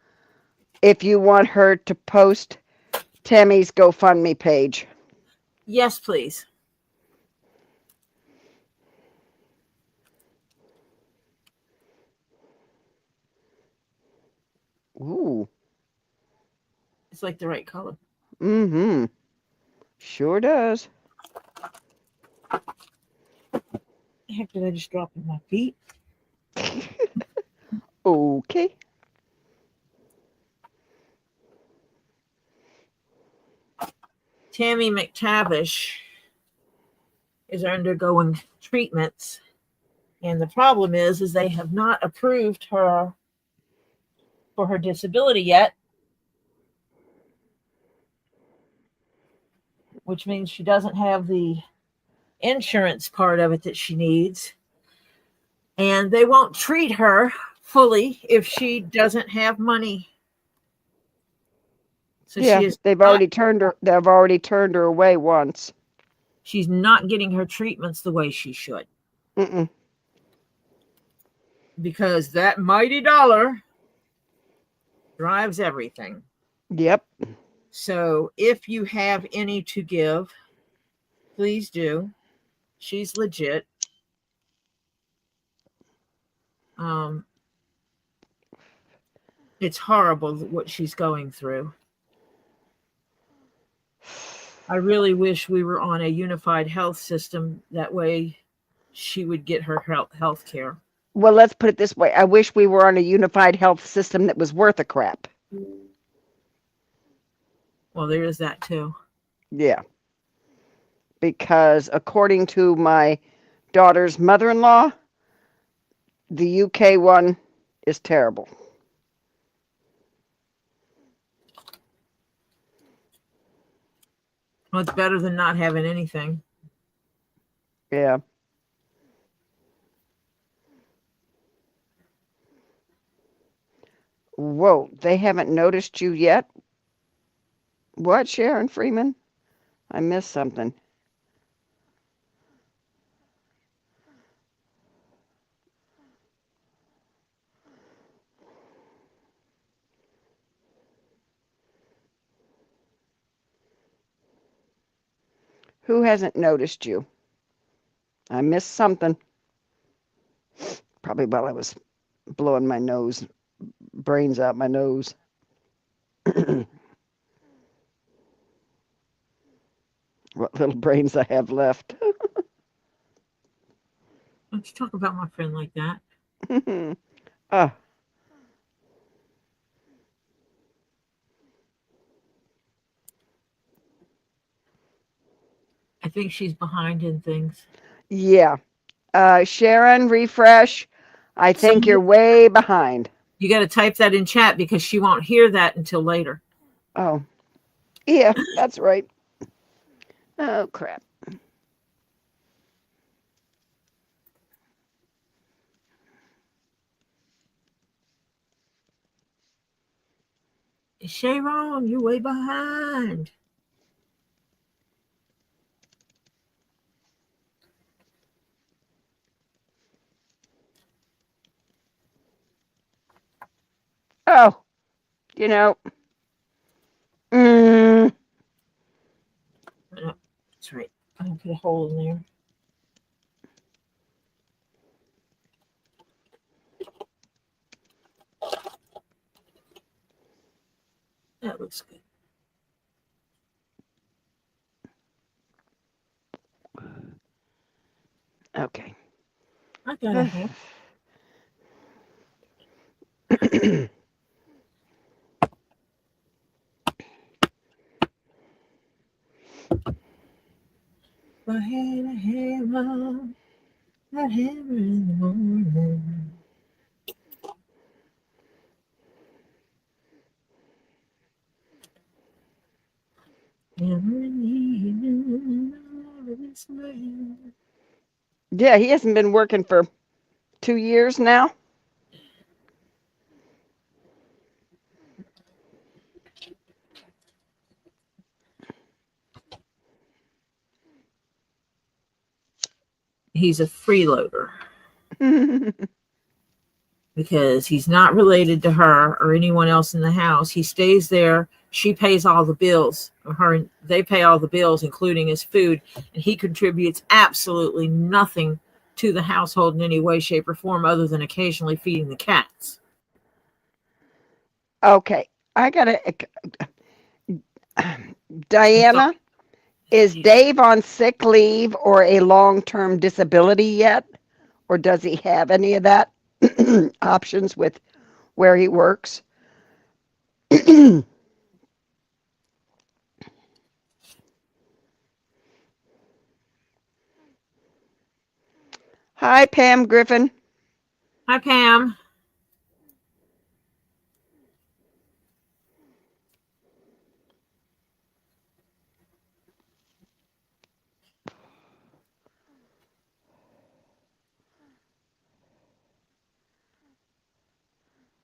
if you want her to post Tammy's GoFundMe page. Yes, please. Ooh. It's like the right color. Mm-hmm. Sure does. The heck did I just drop in my feet? Okay. Tammy McTavish is undergoing treatments, and the problem is they have not approved her for her disability yet, which means she doesn't have the insurance part of it that she needs, and they won't treat her fully if she doesn't have money. So yeah, she is they've already turned her away once. She's not getting her treatments the way she should. Mm-mm. Because that mighty dollar drives everything. Yep. So if you have any to give, please do. She's legit. It's horrible what she's going through. I really wish we were on a unified health system. That way she would get her health care. Well, let's put it this way. I wish we were on a unified health system that was worth a crap. Well, there is that too. Yeah. Because according to my daughter's mother-in-law, the UK one is terrible. Well, it's better than not having anything. Yeah. Whoa, they haven't noticed you yet? What, Sharon Freeman? I missed something. Who hasn't noticed you? I missed something. Probably while I was blowing my nose, brains out my nose. What little brains I have left. Don't you talk about my friend like that? Ah. I think she's behind in things. Yeah. Sharon, refresh. I think you're way behind. You got to type that in chat because she won't hear that until later. Oh. Yeah, that's right. Oh, crap. Sharon, you're way behind. Oh, you know. That's right. I'm going to put a hole in there. That looks good. Okay. I got a hole. If I had a hammer, I'd hammer in the morning. Hammer in the evening. Yeah, he hasn't been working for 2 years now. He's a freeloader because he's not related to her or anyone else in the house. He stays there. She pays all the bills. They pay all the bills, including his food, and he contributes absolutely nothing to the household in any way, shape, or form other than occasionally feeding the cats. Okay, I gotta. Diana, is Dave on sick leave or a long-term disability yet? Or does he have any of that options with where he works? Hi, Pam Griffin. Hi, Pam.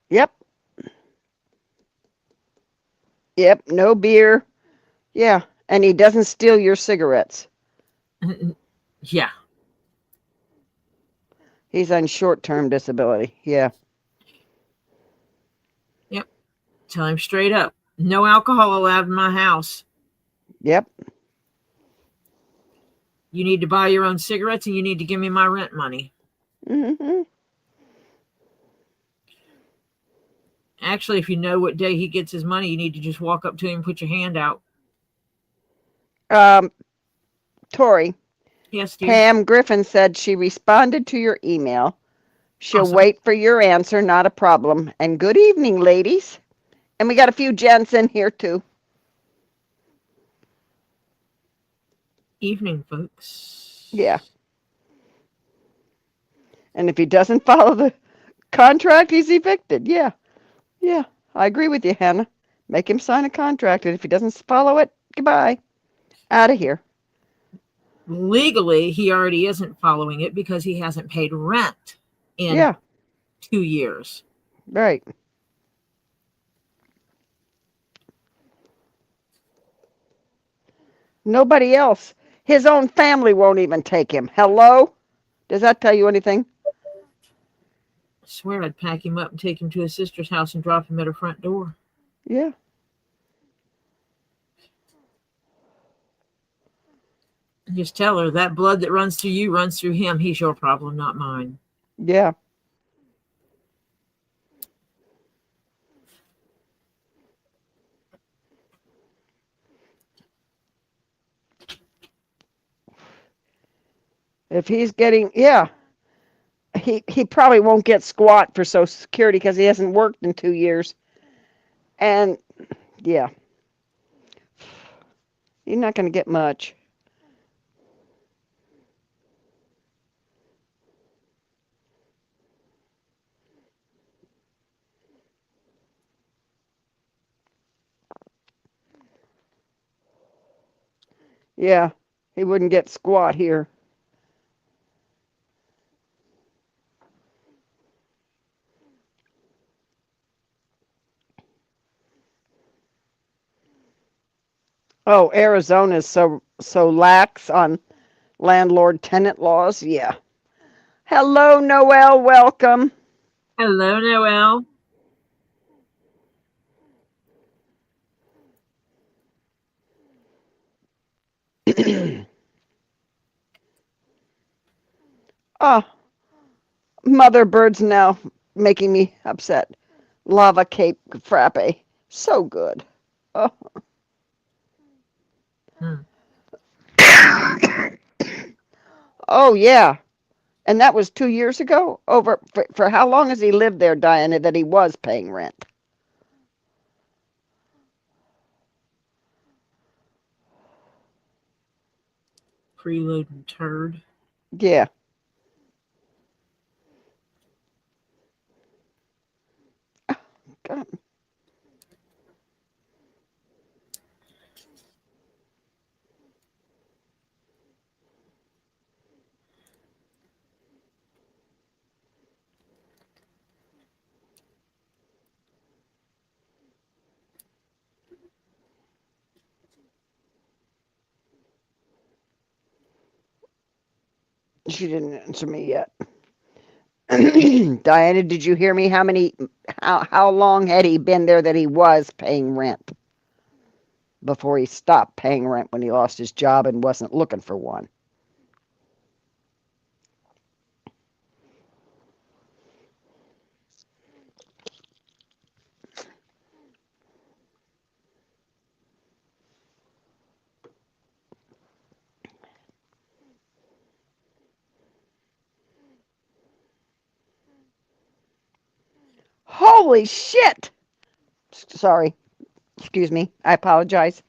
Yep. Yep, no beer. Yeah, and he doesn't steal your cigarettes. Yeah. He's on short-term disability. Yeah. Yep. Tell him straight up. No alcohol allowed in my house. Yep. You need to buy your own cigarettes and you need to give me my rent money. Mm-hmm. Actually, if you know what day he gets his money, you need to just walk up to him and put your hand out. Tori, Yes, dear. Pam Griffin said she responded to your email. She'll Awesome. wait for your answer, not a problem. And good evening, ladies. And we got a few gents in here too. Evening, folks. Yeah. And if he doesn't follow the contract, he's evicted. Yeah. Yeah. I agree with you, Hannah. Make him sign a contract, and if he doesn't follow it, goodbye. Out of here. Legally, he already isn't following it because he hasn't paid rent in 2 years. Right. Nobody else. His own family won't even take him. Hello? Does that tell you anything? I swear I'd pack him up and take him to his sister's house and drop him at her front door. Yeah. Just tell her that blood that runs through you runs through him. He's your problem, not mine. Yeah. If he's getting, he probably won't get squat for Social Security because he hasn't worked in 2 years. And yeah, he's not going to get much. Yeah, he wouldn't get squat here. Oh, Arizona's so lax on landlord-tenant laws. Yeah. Hello, Noel. Welcome. Hello, Noel. Oh, mother bird's now making me upset. Lava cake frappe. So good. Oh. Hmm. Oh, yeah. And that was 2 years ago? For how long has he lived there, Diana, that he was paying rent? Freeloading turd. Yeah. God. She didn't answer me yet. Diana, did you hear me? How long had he been there that he was paying rent before he stopped paying rent when he lost his job and wasn't looking for one? Holy shit! Sorry. Excuse me. I apologize.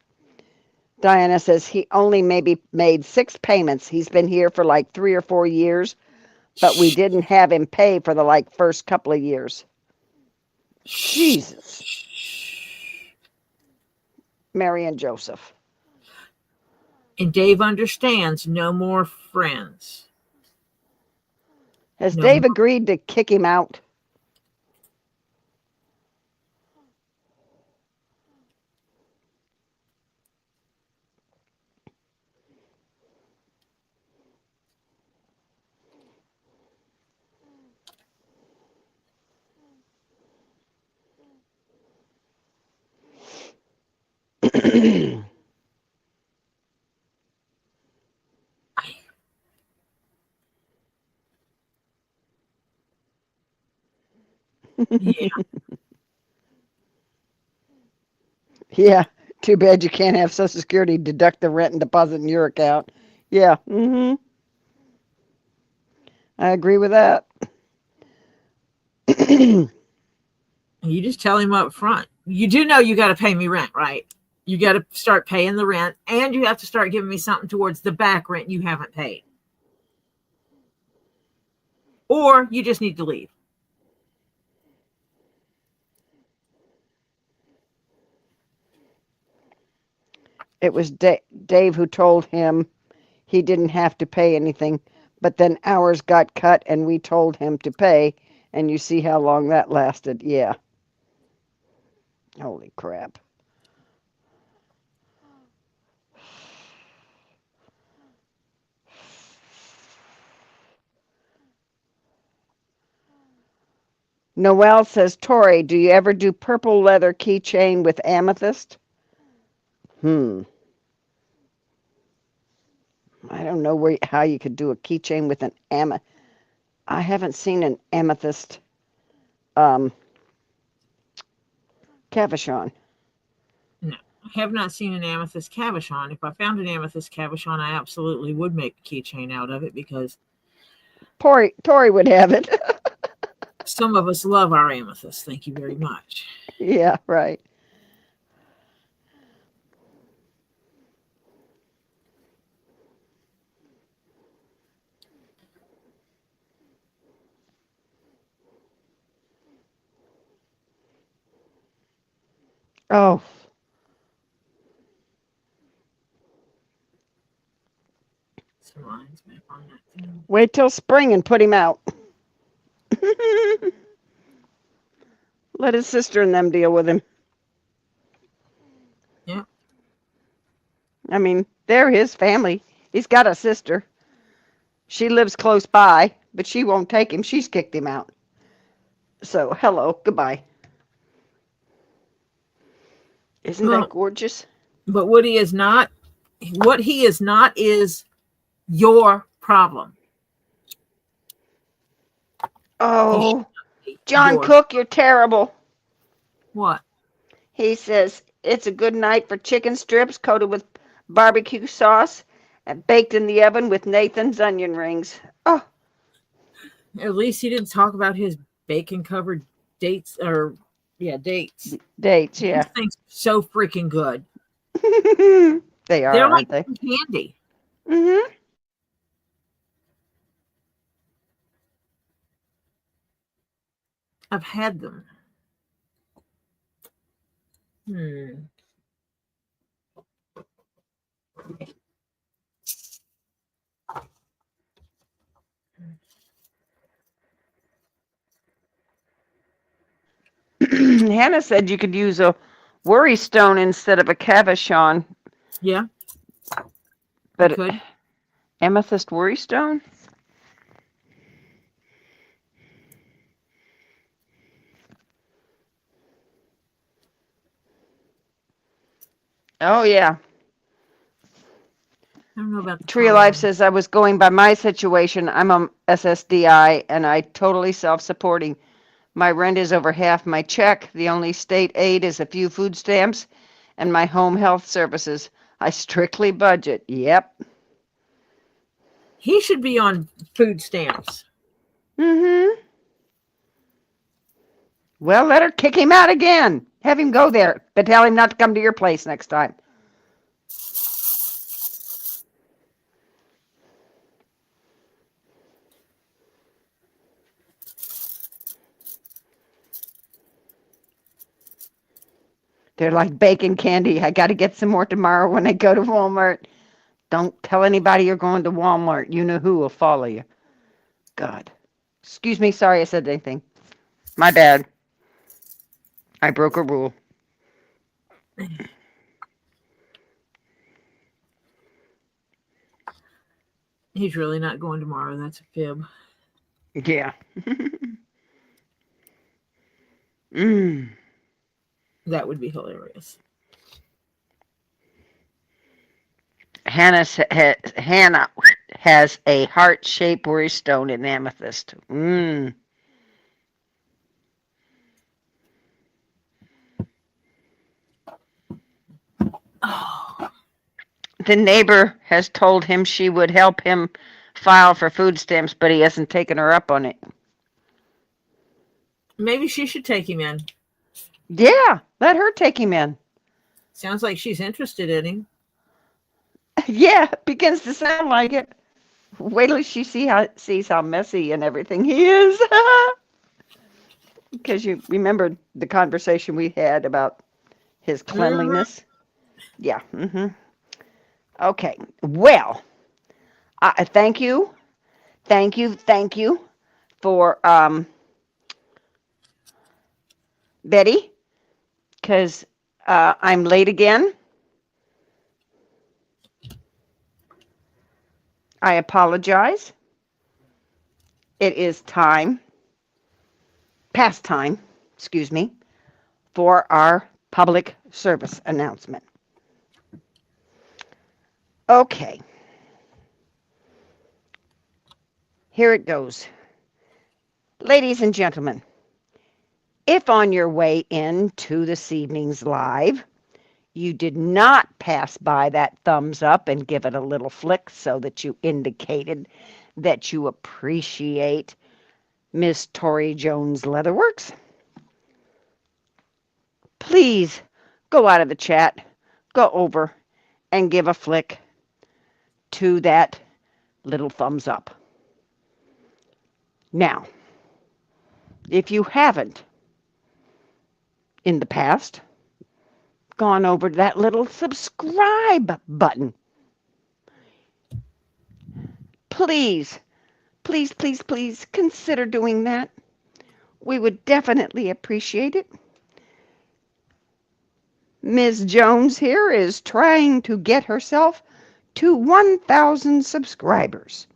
Diana says he only maybe made 6 payments. He's been here for like 3 or 4 years, but we didn't have him pay for the first couple of years. Jesus. Mary and Joseph. And Dave understands no more friends. Has No Dave more. agreed to kick him out? Yeah. Yeah. Too bad you can't have Social Security deduct the rent and deposit in your account. Yeah. I agree with that. You just tell him up front. You do know you got to pay me rent, right? You got to start paying the rent, and you have to start giving me something towards the back rent you haven't paid. Or you just need to leave. It was Dave who told him he didn't have to pay anything, but then ours got cut and we told him to pay, and you see how long that lasted. Yeah. Holy crap. Noelle says, Tori, do you ever do purple leather keychain with amethyst? I don't know how you could do a keychain with an amethyst. I haven't seen an amethyst cabochon. No, I have not seen an amethyst cabochon. If I found an amethyst cabochon, I absolutely would make a keychain out of it because Tori would have it. some of us love our amethyst. Thank you very much. Yeah, right. Oh. Some lines back on that thing. Wait till spring and put him out. Let his sister and them deal with him. Yeah. I mean, they're his family. He's got a sister. She lives close by, but she won't take him. She's kicked him out. So, hello, goodbye. Isn't that gorgeous? But what he is not is your problem. Oh, John Cook, you're terrible. What? He says, it's a good night for chicken strips coated with barbecue sauce and baked in the oven with Nathan's onion rings. Oh. At least he didn't talk about his bacon-covered dates. Dates. Dates, yeah. These things are so freaking good. They are, They're aren't like they? candy. Mm-hmm. I've had them. Hannah said you could use a worry stone instead of a cabochon. Yeah. But amethyst worry stone? Oh, yeah. I don't know about Tree of Life says, I was going by my situation. I'm on SSDI and I totally self-supporting. My rent is over half my check. The only state aid is a few food stamps and my home health services. I strictly budget. Yep. He should be on food stamps. Mm-hmm. Well, let her kick him out again. Have him go there, but tell him not to come to your place next time. They're like bacon candy. I got to get some more tomorrow when I go to Walmart. Don't tell anybody you're going to Walmart. You know who will follow you. God. Excuse me. Sorry I said anything. My bad. I broke a rule. He's really not going tomorrow. That's a fib. Yeah. That would be hilarious. Hannah has a heart-shaped worry stone in amethyst. Mm. Oh, The neighbor has told him she would help him file for food stamps, but he hasn't taken her up on it. maybe she should take him in. Yeah, let her take him in. Sounds like she's interested in him. Yeah, begins to sound like it. Wait till she sees how messy and everything he is. Because you remember the conversation we had about his cleanliness. Yeah. Okay. Well, thank you, thank you for Betty, because I'm late again. I apologize. It is past time, excuse me, for our public service announcement. Okay. Here it goes. Ladies and gentlemen, if on your way into this evening's live, you did not pass by that thumbs up and give it a little flick so that you indicated that you appreciate Miss Tori Jones Leatherworks, please go out of the chat, go over and give a flick to that little thumbs up. Now, if you haven't in the past gone over to that little subscribe button, please, please, please, please consider doing that. We would definitely appreciate it. Ms. Jones here is trying to get herself to 1,000 subscribers.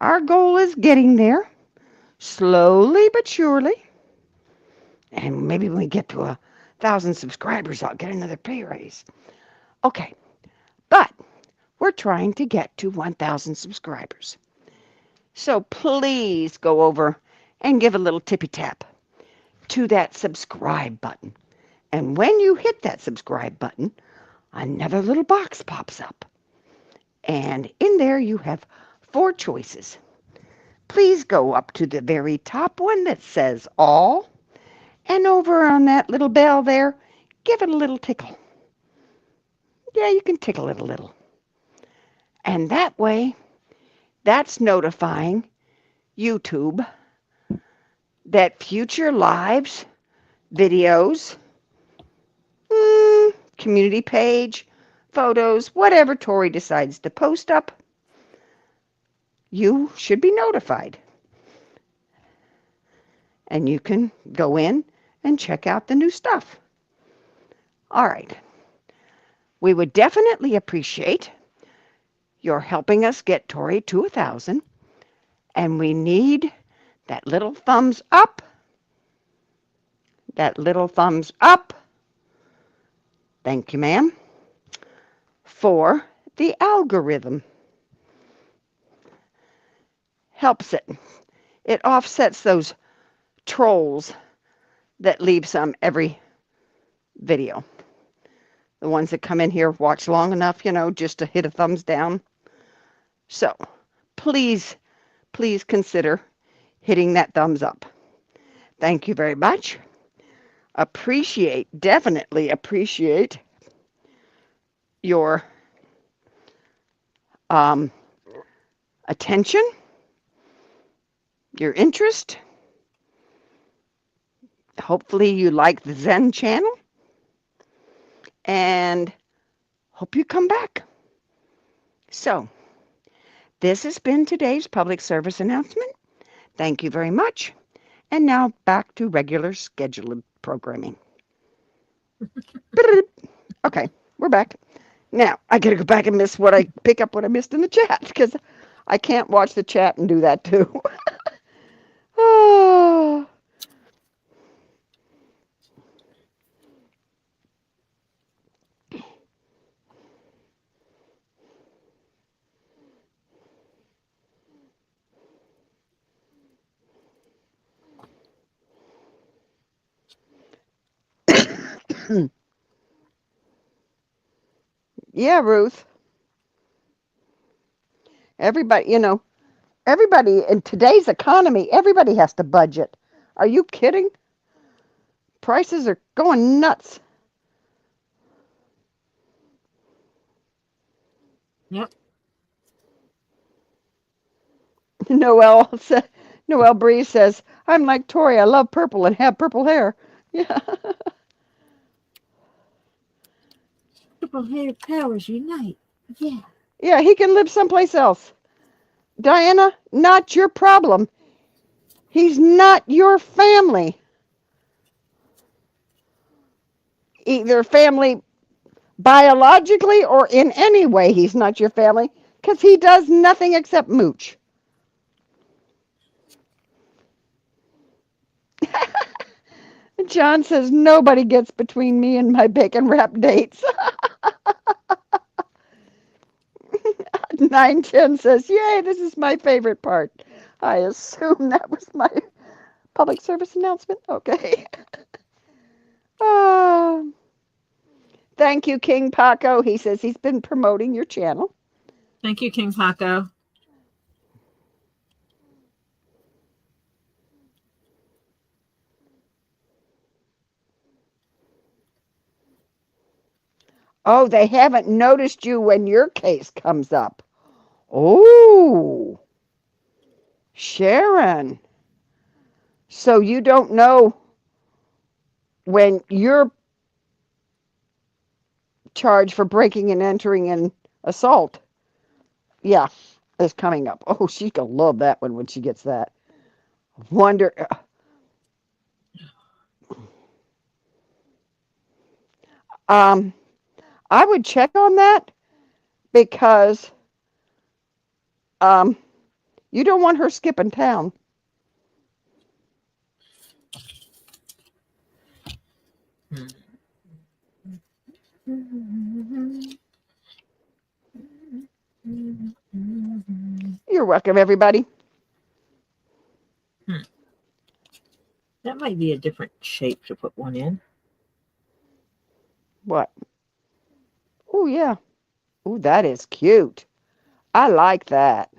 Our goal is getting there, slowly but surely. And maybe when we get to 1,000 subscribers, I'll get another pay raise. Okay, but we're trying to get to 1,000 subscribers. So please go over and give a little tippy tap to that subscribe button. And when you hit that subscribe button, another little box pops up. And in there you have 4 choices. Please go up to the very top one that says all, and over on that little bell there, give it a little tickle. Yeah, you can tickle it a little. And that way, that's notifying YouTube that future lives, videos, community page, photos, whatever Tori decides to post up, you should be notified. And you can go in and check out the new stuff. All right. We would definitely appreciate your helping us get Tori to 1,000. And we need that little thumbs up. That little thumbs up. Thank you, ma'am. For the algorithm. Helps it. It offsets those trolls that leave some every video. The ones that come in here, watch long enough, just to hit a thumbs down. So please, please consider hitting that thumbs up. Thank you very much. Definitely appreciate your attention, your interest. Hopefully you like the Zen channel, and hope you come back. So, this has been today's public service announcement. Thank you very much. And now back to regular scheduled programming. Okay, we're back. Now, I got to go back and pick up what I missed in the chat, because I can't watch the chat and do that too. Oh. Yeah, Ruth. Everybody, everybody in today's economy, everybody has to budget. Are you kidding? Prices are going nuts. Yep. Noelle Bree says, I'm like Tori, I love purple and have purple hair. Yeah. Purple hair powers unite. Yeah. Yeah, he can live someplace else. Diana, not your problem. He's not your family. Either family biologically or in any way, he's not your family because he does nothing except mooch. John says, nobody gets between me and my bacon wrap dates. 910 says, yay, this is my favorite part. I assume that was my public service announcement. Okay. Thank you, KingPaco. He says he's been promoting your channel. Thank you, KingPaco. Oh, they haven't noticed you when your case comes up. Oh, Sharon. So you don't know when your charge for breaking and entering and assault, yeah, is coming up. Oh, she's gonna love that one when she gets that. Wonder. I would check on that because you don't want her skipping town. You're welcome, everybody. That might be a different shape to put one in. What? Oh, yeah. Oh, that is cute. I like that.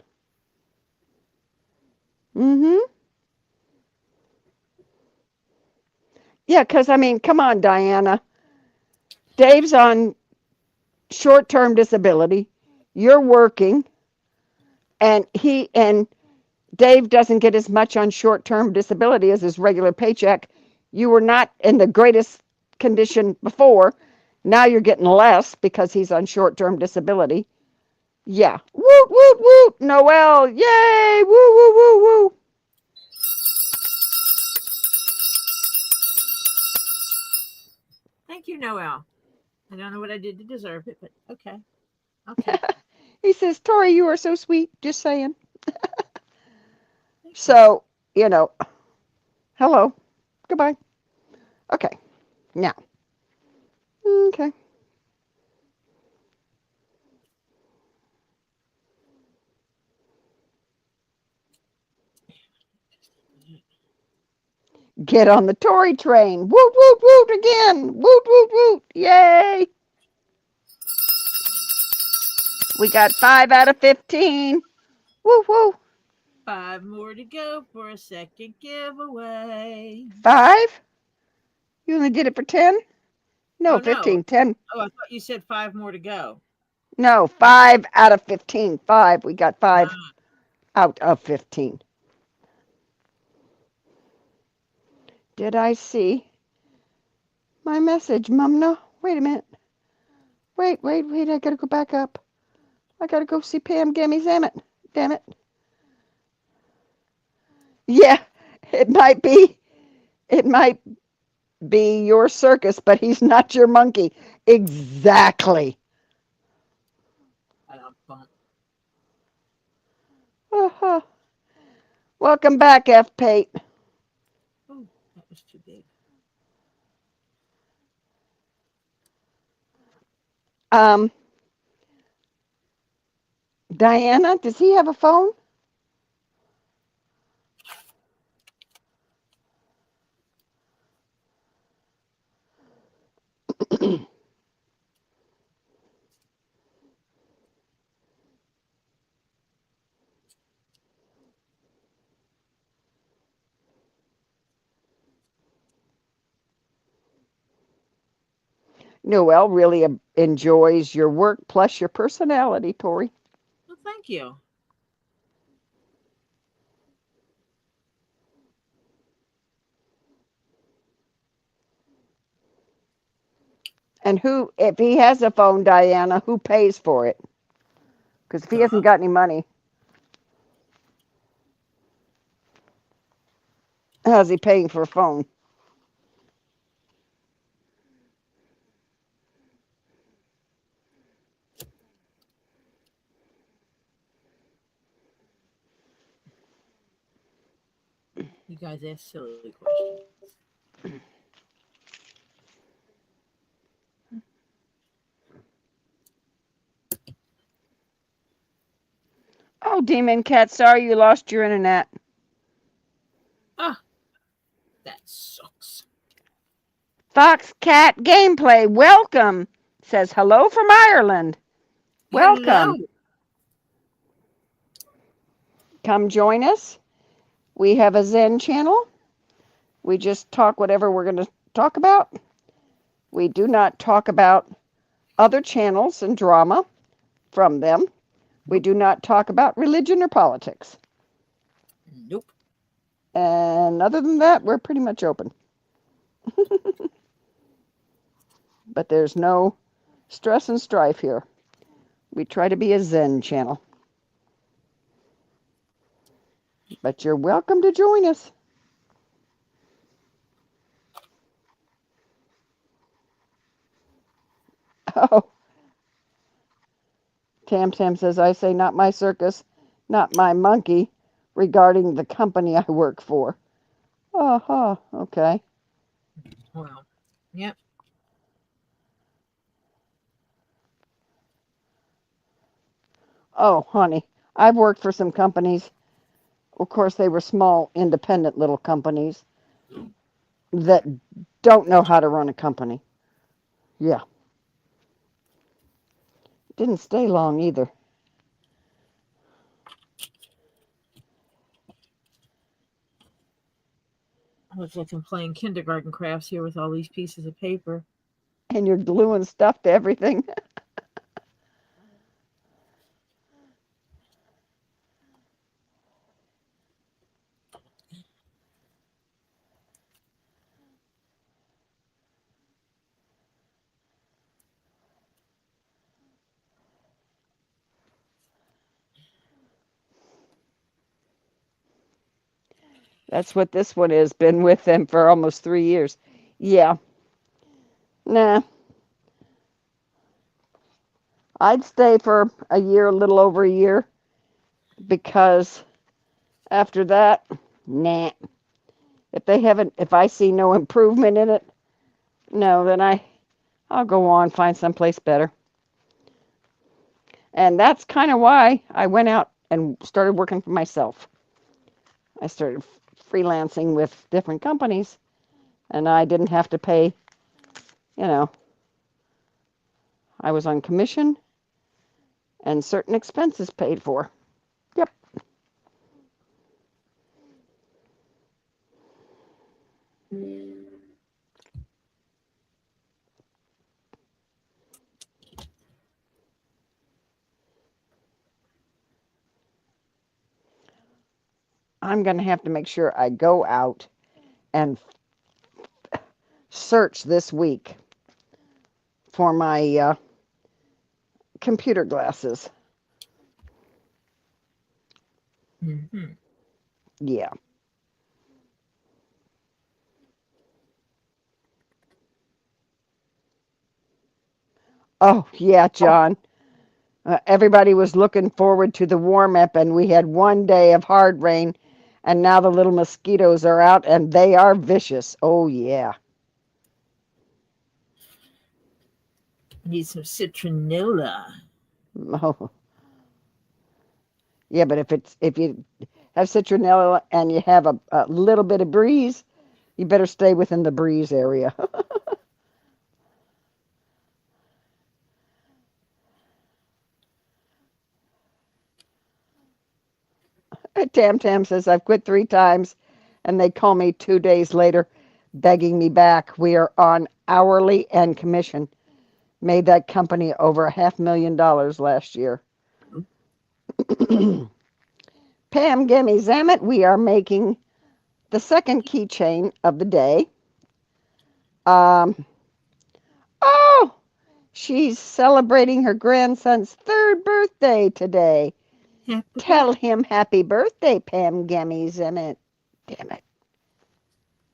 Mm-hmm. Yeah, because, I mean, come on, Diana. Dave's on short-term disability. You're working. And Dave doesn't get as much on short-term disability as his regular paycheck. You were not in the greatest condition before. Now you're getting less because he's on short-term disability. Yeah. Woot, woot, woot. Noelle. Yay. Woo, woo, woo, woo. Thank you, Noelle. I don't know what I did to deserve it, but okay. Okay. He says, Tori, you are so sweet. Just saying. So, hello. Goodbye. Okay. Now. Okay. Get on the Tory train. Woot, woot, woot again. Woot, woot, woot. Yay. We got 5 out of 15. Woo, woo. 5 more to go for a second giveaway. 5? You only did it for 10? No, Oh, 15. no. 10. Oh, I thought you said 5 more to go. No, 5 out of 15. 5. We got 5 out of 15. Did I see my message, Mumna? Wait a minute. Wait. I gotta go back up. I gotta go see Pam Gammy Zammit. Damn it. Yeah, it might be. It might be your circus, but he's not your monkey. Exactly. Uh-huh. Welcome back, F. Pate. Oh, that was too big. Diana, does he have a phone? Noelle really enjoys your work plus your personality, Tori. Well, thank you. And who, if he has a phone, Diana, who pays for it? Because if he hasn't Duh. got any money, how's he paying for a phone? You guys ask silly questions. Oh, Demon Cat, sorry you lost your internet. Ah, that sucks. Fox Cat Gameplay, welcome. Says hello from Ireland. Hello. Welcome. Come join us. We have a Zen channel. We just talk whatever we're going to talk about. We do not talk about other channels and drama from them. We Nope. do not talk about religion or politics. Nope. And other than that, we're pretty much open. But there's no stress and strife here. We try to be a Zen channel. But you're welcome to join us. Oh, Tam Tam says, I say not my circus, not my monkey, regarding the company I work for. Oh, okay. Well, yep. Oh, honey, I've worked for some companies. Of course, they were small, independent little companies that don't know how to run a company. Yeah, didn't stay long either. I was looking playing kindergarten crafts here with all these pieces of paper. And you're gluing stuff to everything. That's what this one has been with them for almost 3 years. Yeah, nah, I'd stay for a year, a little over a year, because after that, nah. If I see no improvement in it, no, then I'll go on, find someplace better. And that's kind of why I went out and started working for myself. I started freelancing with different companies, and I didn't have to pay, you know, I was on commission and certain expenses paid for. Yep. I'm going to have to make sure I go out and search this week for my computer glasses. Mm-hmm. Yeah. Oh, yeah, John. Everybody was looking forward to the warm up, and we had one day of hard rain, and now the little mosquitoes are out, and they are vicious. Oh, yeah. Need some citronella. Oh, yeah, but if you have citronella and you have a little bit of breeze, you better stay within the breeze area. Tam Tam says, I've quit 3 times, and they call me 2 days later begging me back. We are on hourly and commission. Made that company over $500,000 last year. Pam Gimme Zamet, we are making the second keychain of the day. Oh, she's celebrating her grandson's 3rd birthday today. Tell him happy birthday, Pam Gimme Zamet. Damn it.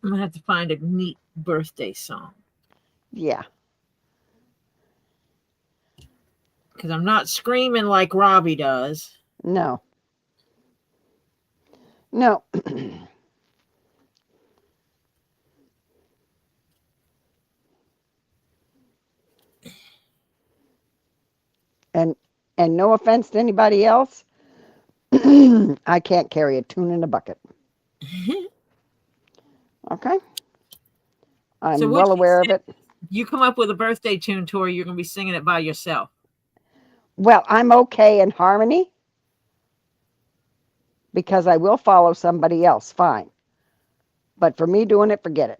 I'm going to have to find a neat birthday song. Yeah. Because I'm not screaming like Robbie does. No. No. And no offense to anybody else, I can't carry a tune in a bucket. Okay? I'm So well aware of it. You come up with a birthday tune, Tori, you're going to be singing it by yourself. Well, I'm okay in harmony because I will follow somebody else, fine. But for me doing it, forget it.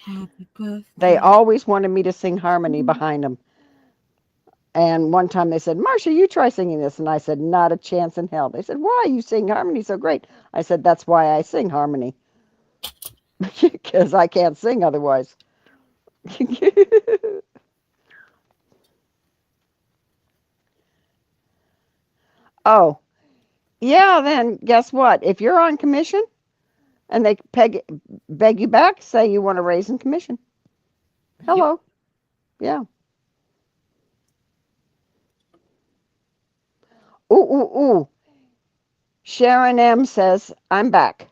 Happy birthday. They always wanted me to sing harmony behind them. And one time they said, Marcia, you try singing this. And I said, not a chance in hell. They said, why? You sing harmony so great. I said, that's why I sing harmony. Because I can't sing otherwise. Oh, yeah, then guess what? If you're on commission and they beg you back, say you want to raise in commission. Hello. Yep. Yeah. Ooh. Sharon M says, I'm back.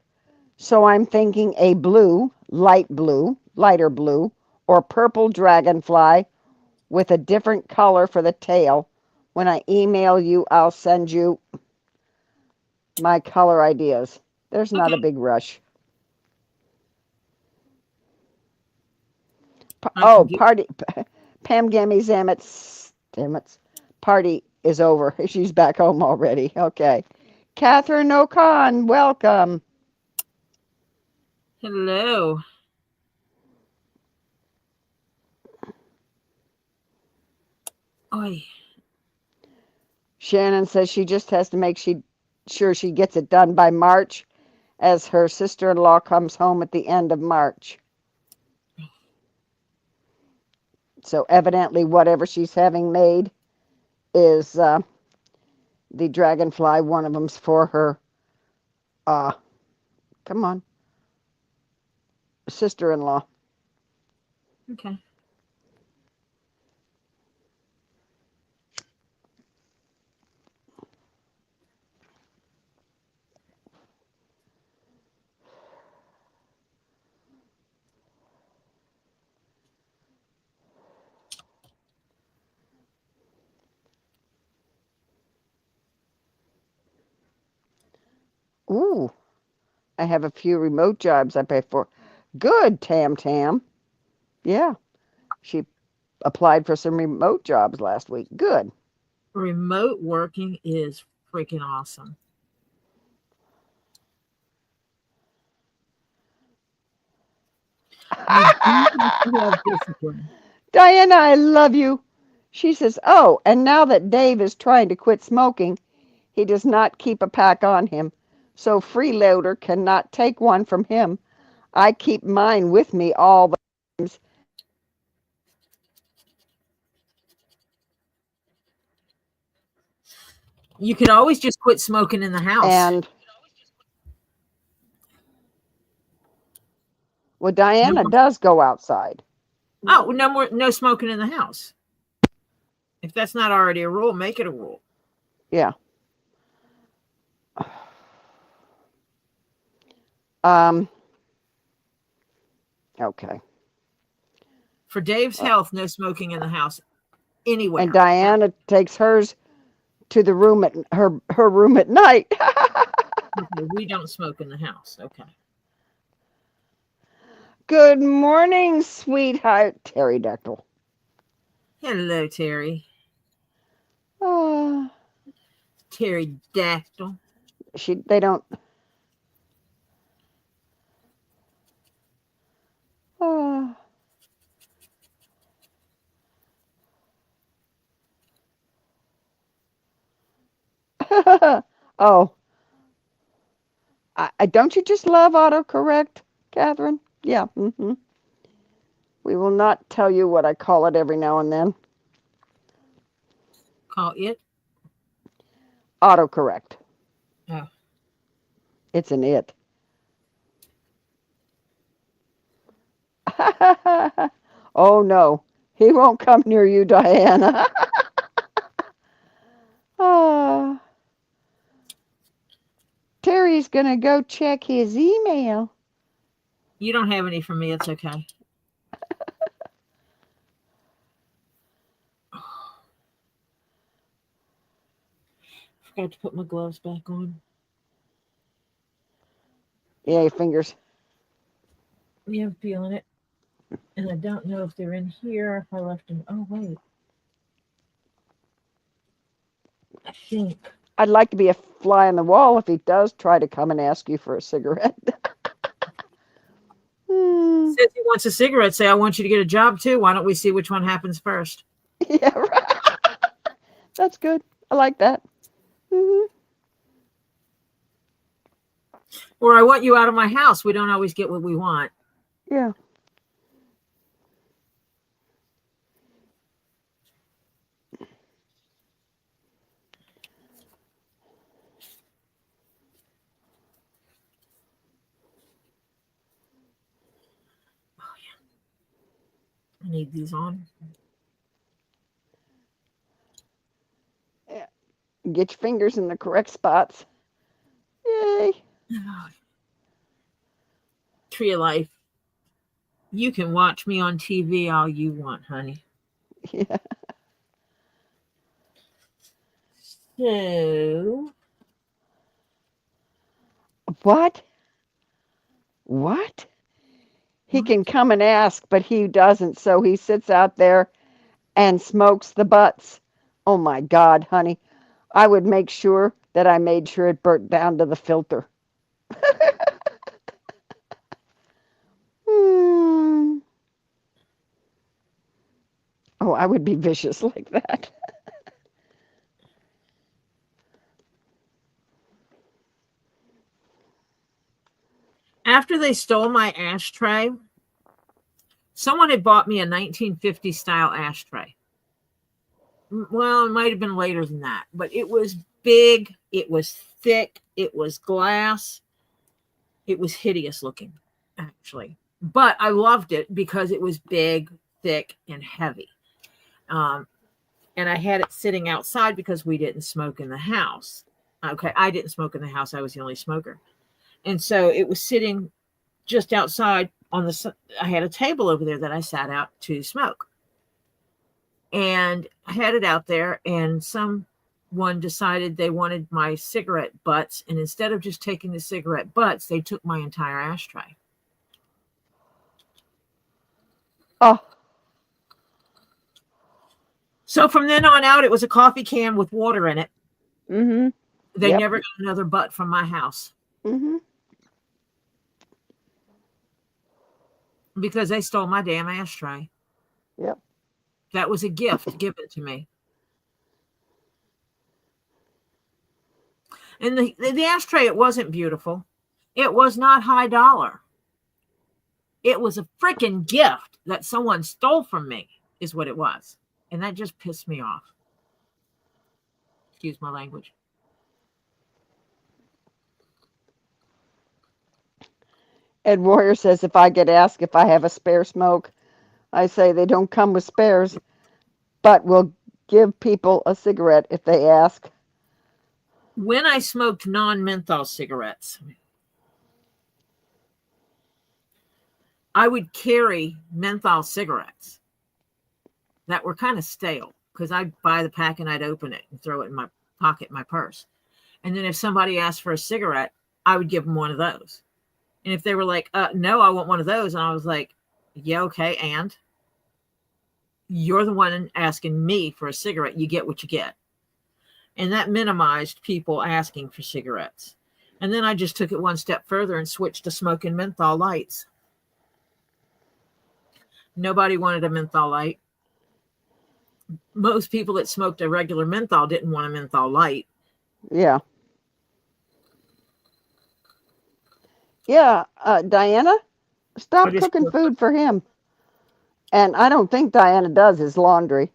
So I'm thinking a blue, lighter blue, or purple dragonfly with a different color for the tail. When I email you, I'll send you my color ideas. There's not a big rush. Party. Pam Gammy Zamet's party is over. She's back home already. Okay. Catherine O'Con, welcome. Hello. Oy. Shannon says she just has to make sure she gets it done by March, as her sister-in-law comes home at the end of March. So evidently whatever she's having made is the dragonfly. One of them's for her, come on, sister-in-law. Okay. Ooh, I have a few remote jobs I pay for. Good, Tam. Yeah, she applied for some remote jobs last week. Good. Remote working is freaking awesome. You do have discipline. Diana, I love you. She says, oh, and now that Dave is trying to quit smoking, he does not keep a pack on him, so freeloader cannot take one from him. I keep mine with me all the times. You could always just quit smoking in the house. And well, Diana does go outside. Oh, no smoking in the house. If that's not already a rule, make it a rule. Yeah. Okay. For Dave's health, no smoking in the house anywhere. And Diana takes hers to the room at her room at night. We don't smoke in the house. Okay. Good morning, sweetheart. Pterodactyl. Hello, Terry. Uh, Pterodactyl. They don't. Oh, don't you just love autocorrect, Catherine? Yeah. We will not tell you what I call it every now and then. Call it? Autocorrect. Oh. It's an it. Oh no, he won't come near you, Diana. Ah, Terry's gonna go check his email. You don't have any for me. It's okay. Forgot to put my gloves back on. Yay, fingers. Yeah, I'm feeling it. And I don't know if they're in here. If I left them. Oh, wait. I think. I'd like to be a fly on the wall if he does try to come and ask you for a cigarette. Says he wants a cigarette. Say, I want you to get a job too. Why don't we see which one happens first? Yeah, right. That's good. I like that. Or I want you out of my house. We don't always get what we want. Yeah. Oh, yeah. I need these on. Yeah. Get your fingers in the correct spots. Yay. Tree of Life. You can watch me on TV all you want, honey. Yeah. So. What? What? He can come and ask, but he doesn't. So he sits out there and smokes the butts. Oh my God, honey. I would make sure that I made sure it burnt down to the filter. Oh, I would be vicious like that. After they stole my ashtray, someone had bought me a 1950 style ashtray. Well, it might have been later than that, but it was big, it was thick, it was glass. It was hideous looking, actually. But I loved it because it was big, thick, and heavy. And I had it sitting outside because we didn't smoke in the house. Okay, I didn't smoke in the house. I was the only smoker. And so it was sitting just outside on the, I had a table over there that I sat out to smoke. And I had it out there, and someone decided they wanted my cigarette butts. And instead of just taking the cigarette butts, they took my entire ashtray. Oh. So from then on out, it was a coffee can with water in it. Mm-hmm. They never got another butt from my house. Mm-hmm. Because they stole my damn ashtray. Yep. That was a gift given to me. And the ashtray, it wasn't beautiful. It was not high dollar. It was a freaking gift that someone stole from me, is what it was. And that just pissed me off. Excuse my language. Ed Warrior says if I get asked if I have a spare smoke, I say they don't come with spares, but we'll give people a cigarette if they ask. When I smoked non-menthol cigarettes, I would carry menthol cigarettes that were kind of stale because I'd buy the pack and I'd open it and throw it in my pocket, my purse. And then if somebody asked for a cigarette, I would give them one of those. And if they were like, no, I want one of those. And I was like, yeah, okay. And you're the one asking me for a cigarette. You get what you get. And that minimized people asking for cigarettes. And then I just took it one step further and switched to smoking menthol lights. Nobody wanted a menthol light. Most people that smoked a regular menthol didn't want a menthol light. Yeah. Yeah, Diana, I stop just cooking food for him. And I don't think Diana does his laundry.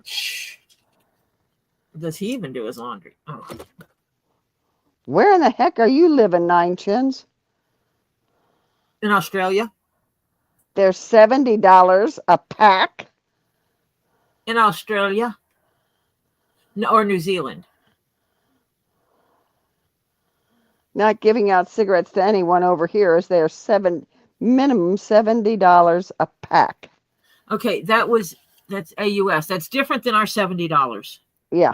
Shh. Does he even do his laundry? Oh. Where in the heck are you living, Nine Chins? In Australia? They're $70 a pack. In Australia? No, or New Zealand? Not giving out cigarettes to anyone over here as they're minimum $70 a pack. Okay, that's AUS. That's different than our $70. Yeah.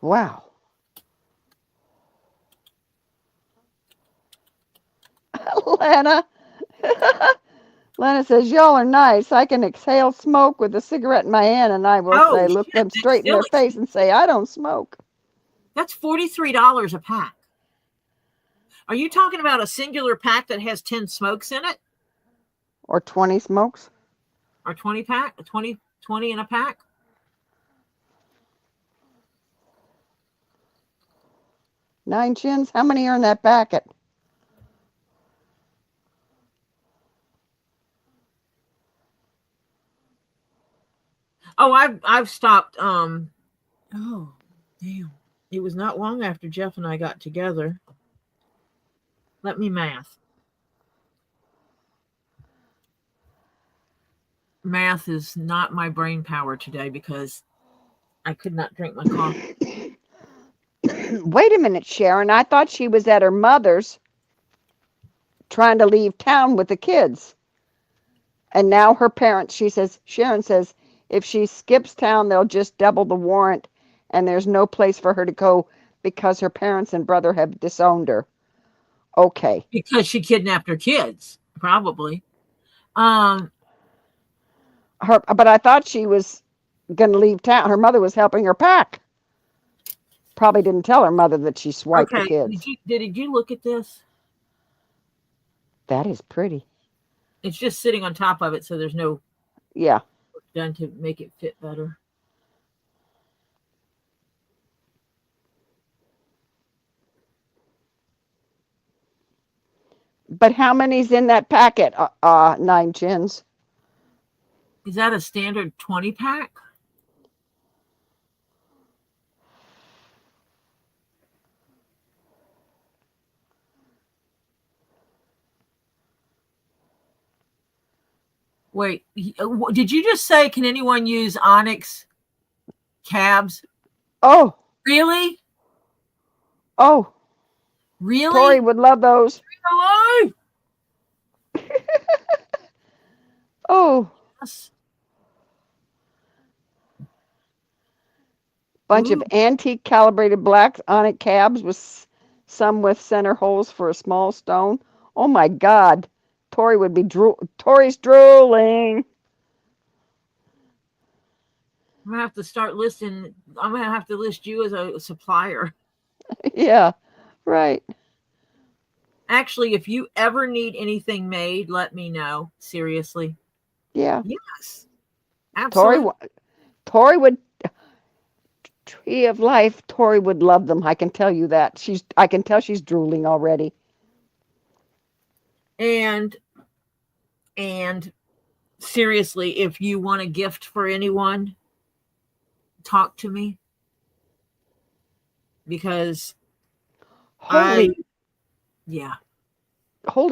Wow. Lana. Lana says, y'all are nice. I can exhale smoke with a cigarette in my hand, and I will Oh, say, look shit, them that's straight in their silly. face and say, I don't smoke. That's $43 a pack. Are you talking about a singular pack that has 10 smokes in it? Or 20 smokes? Or 20 pack? 20 in a pack? Nine Chins, how many are in that packet? Oh, I've stopped. Oh, damn! It was not long after Jeff and I got together. Let me math. Math is not my brain power today because I could not drink my coffee. Wait a minute, Sharon. I thought she was at her mother's trying to leave town with the kids. And now her parents, Sharon says, if she skips town, they'll just double the warrant and there's no place for her to go because her parents and brother have disowned her. Okay. Because she kidnapped her kids, probably. But I thought she was going to leave town. Her mother was helping her pack. Probably didn't tell her mother that she swiped the kids. Did you look at this? That is pretty. It's just sitting on top of it, so there's no Yeah. work done to make it fit better. But how many's in that packet, Nine Chins? Is that a standard 20 pack? Wait, did you just say, can anyone use Onyx cabs? Oh. Really? Oh. Really? Tori would love those. Hello? Oh. Yes. Bunch of antique calibrated black onyx cabs with some with center holes for a small stone. Oh my God. Tori would be Tori's drooling. I'm gonna have to start listing. I'm gonna have to list you as a supplier. Yeah, right. Actually, if you ever need anything made, let me know. Seriously. Yeah. Yes. Absolutely. Tori would. Tree of Life. Tori would love them. I can tell you that. I can tell she's drooling already. And seriously, if you want a gift for anyone, talk to me because Holy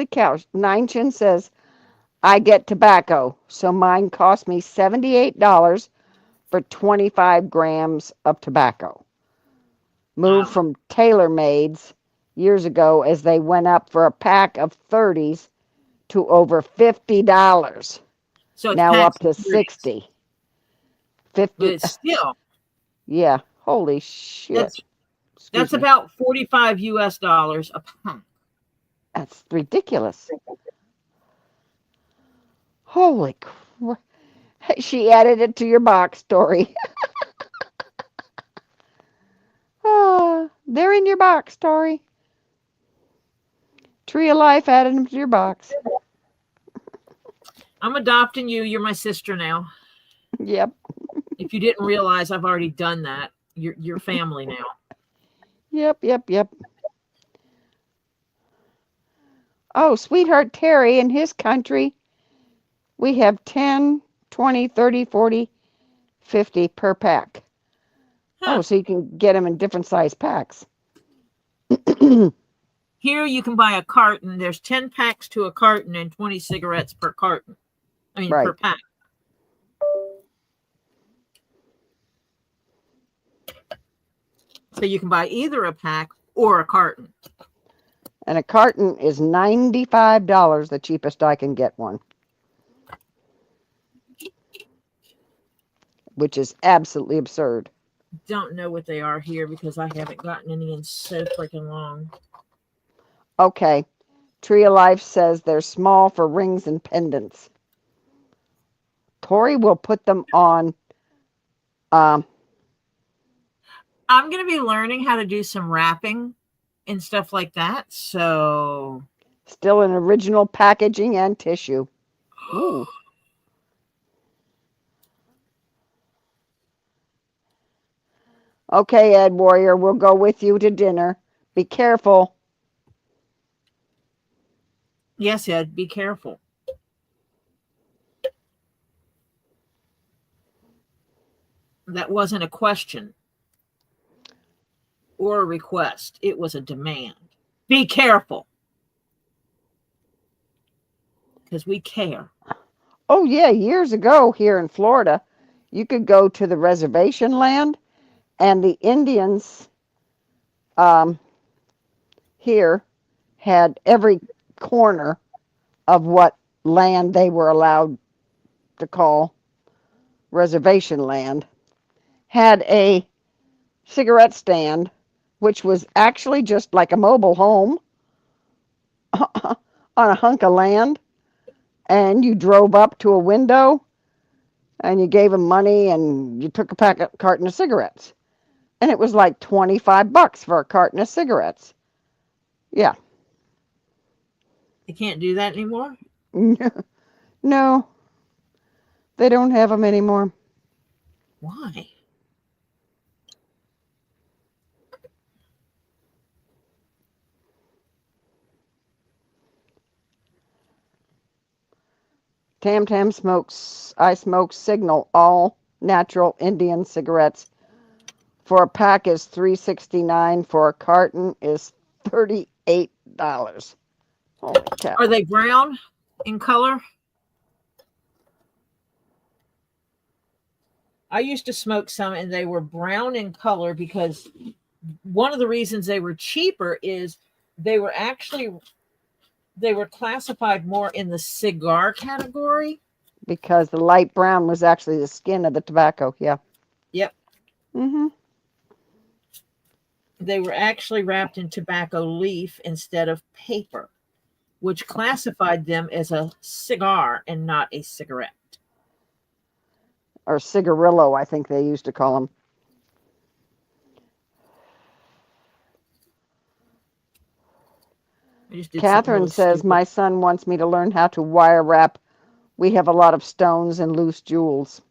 cow. Nine Chin says, I get tobacco, so mine cost me $78 for 25 grams of tobacco. Moved from TaylorMade's years ago as they went up for a pack of 30s to over $50. So now up to 60. 50. But it's still. Yeah. Holy shit. That's about $45 a pound. That's ridiculous. Holy crap. She added it to your box story. They're in your box story. Tree of Life added them to your box. I'm adopting you. You're my sister now. Yep. If you didn't realize, I've already done that. You're family now. Yep. Oh, sweetheart Terry, in his country, we have 10, 20, 30, 40, 50 per pack. Huh. Oh, so you can get them in different size packs. Here you can buy a carton. There's 10 packs to a carton and 20 cigarettes per carton. I mean, per Right. pack. So you can buy either a pack or a carton. And a carton is $95, the cheapest I can get one. Which is absolutely absurd. Don't know what they are here because I haven't gotten any in so freaking long. Okay. Tree of Life says they're small for rings and pendants. Tori will put them on. I'm going to be learning how to do some wrapping and stuff like that. So. Still in original packaging and tissue. Ooh. Okay, Ed Warrior, we'll go with you to dinner. Be careful. Yes, Ed, be careful. That wasn't a question or a request. It was a demand. Be careful. Because we care. Oh, yeah, years ago here in Florida, you could go to the reservation land, and the Indians here had every corner of what land they were allowed to call reservation land, had a cigarette stand, which was actually just like a mobile home on a hunk of land. And you drove up to a window and you gave them money and you took a carton of cigarettes. And it was like $25 for a carton of cigarettes. Yeah. You can't do that anymore? No, they don't have them anymore. Why? Tam Tam smokes, I smoke Signal all natural Indian cigarettes. For a pack is $3.69. For a carton is $38. Holy cow. Are they brown in color? I used to smoke some and they were brown in color because one of the reasons they were cheaper is they were classified more in the cigar category. Because the light brown was actually the skin of the tobacco. Yeah. Yep. Mm-hmm. They were actually wrapped in tobacco leaf instead of paper, which classified them as a cigar and not a cigarette. Or cigarillo, I think they used to call them. Catherine says, my son wants me to learn how to wire wrap. We have a lot of stones and loose jewels.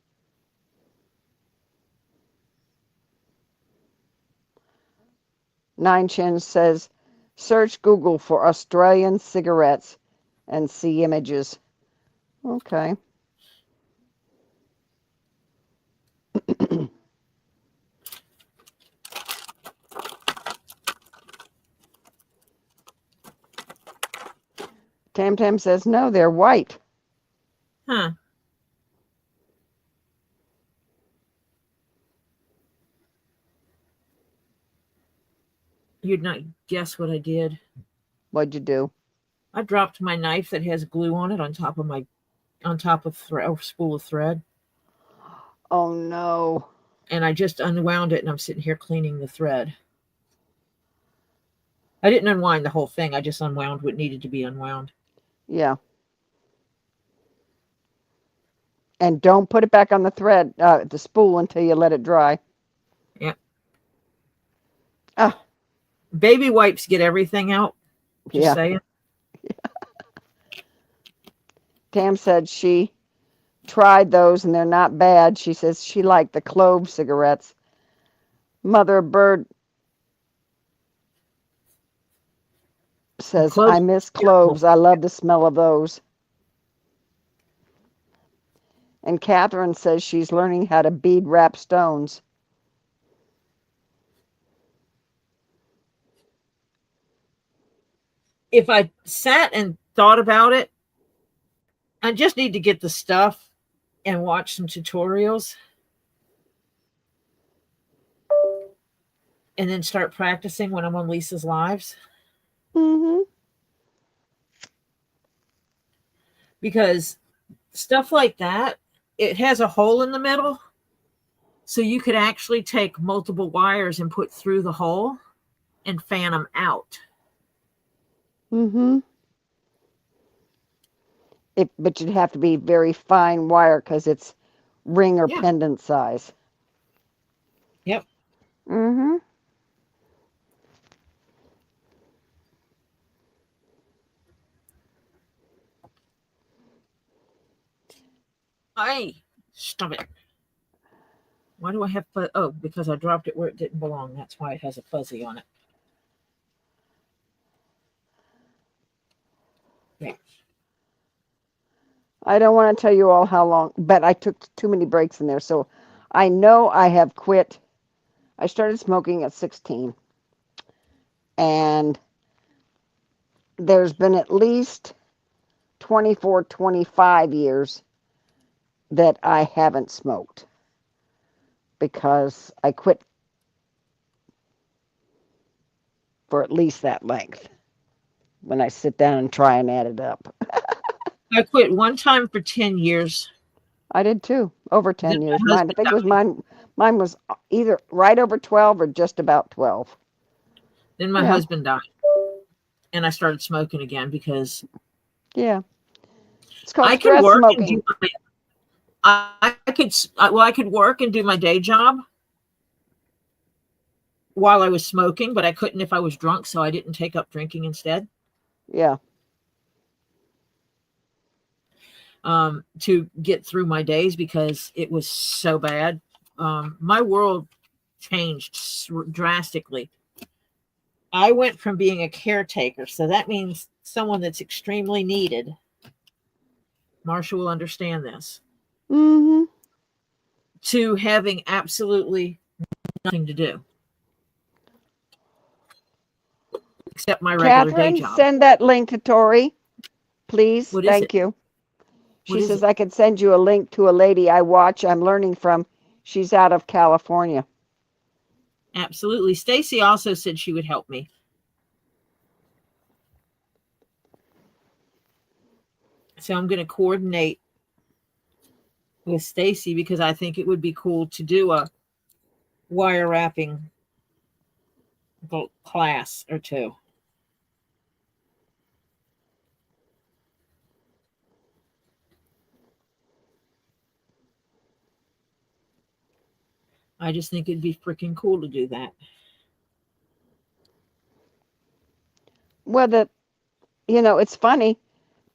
Nine Chin says, search Google for Australian cigarettes and see images. Okay. Tam Tam says, no, they're white. Huh. You'd not guess what I did. What'd you do? I dropped my knife that has glue on it on top of a spool of thread. Oh no. And I just unwound it and I'm sitting here cleaning the thread. I didn't unwind the whole thing. I just unwound what needed to be unwound. Yeah. And don't put it back on the thread, the spool, until you let it dry. Yeah. Ah. Baby wipes get everything out. Just saying. Yeah. Tam said she tried those and they're not bad. She says she liked the clove cigarettes. Mother Bird says, I miss cloves. I love the smell of those. And Catherine says she's learning how to bead wrap stones. If I sat and thought about it, I just need to get the stuff and watch some tutorials and then start practicing when I'm on Lisa's lives. Mm-hmm. Because stuff like that, it has a hole in the middle. So you could actually take multiple wires and put through the hole and fan them out. Mm-hmm. But you'd have to be very fine wire because it's ring or pendant size. Yep. Mm-hmm. Hey, stop it. Why do I have oh, because I dropped it where it didn't belong. That's why it has a fuzzy on it. Yeah. I don't want to tell you all how long, but I took too many breaks in there. So I know I have quit. I started smoking at 16. And there's been at least 24, 25 years that I haven't smoked because I quit for at least that length when I sit down and try and add it up. I quit one time for 10 years. I did too, over 10 years. I think it was mine was either right over 12 or just about 12. Then my husband died. And I started smoking again because it's called I stress could work smoking. and do I could work and do my day job while I was smoking, but I couldn't if I was drunk, so I didn't take up drinking instead. Yeah. To get through my days because it was so bad. My world changed drastically. I went from being a caretaker, so that means someone that's extremely needed. Marsha will understand this. Mm-hmm. To having absolutely nothing to do except my regular day job. Send that link to Tori, please. Thank you. She says I could send you a link to a lady I watch. I'm learning from. She's out of California. Absolutely. Stacy also said she would help me. So I'm going to coordinate with Stacy because I think it would be cool to do a wire wrapping class or two. I just think it'd be freaking cool to do that. Well, it's funny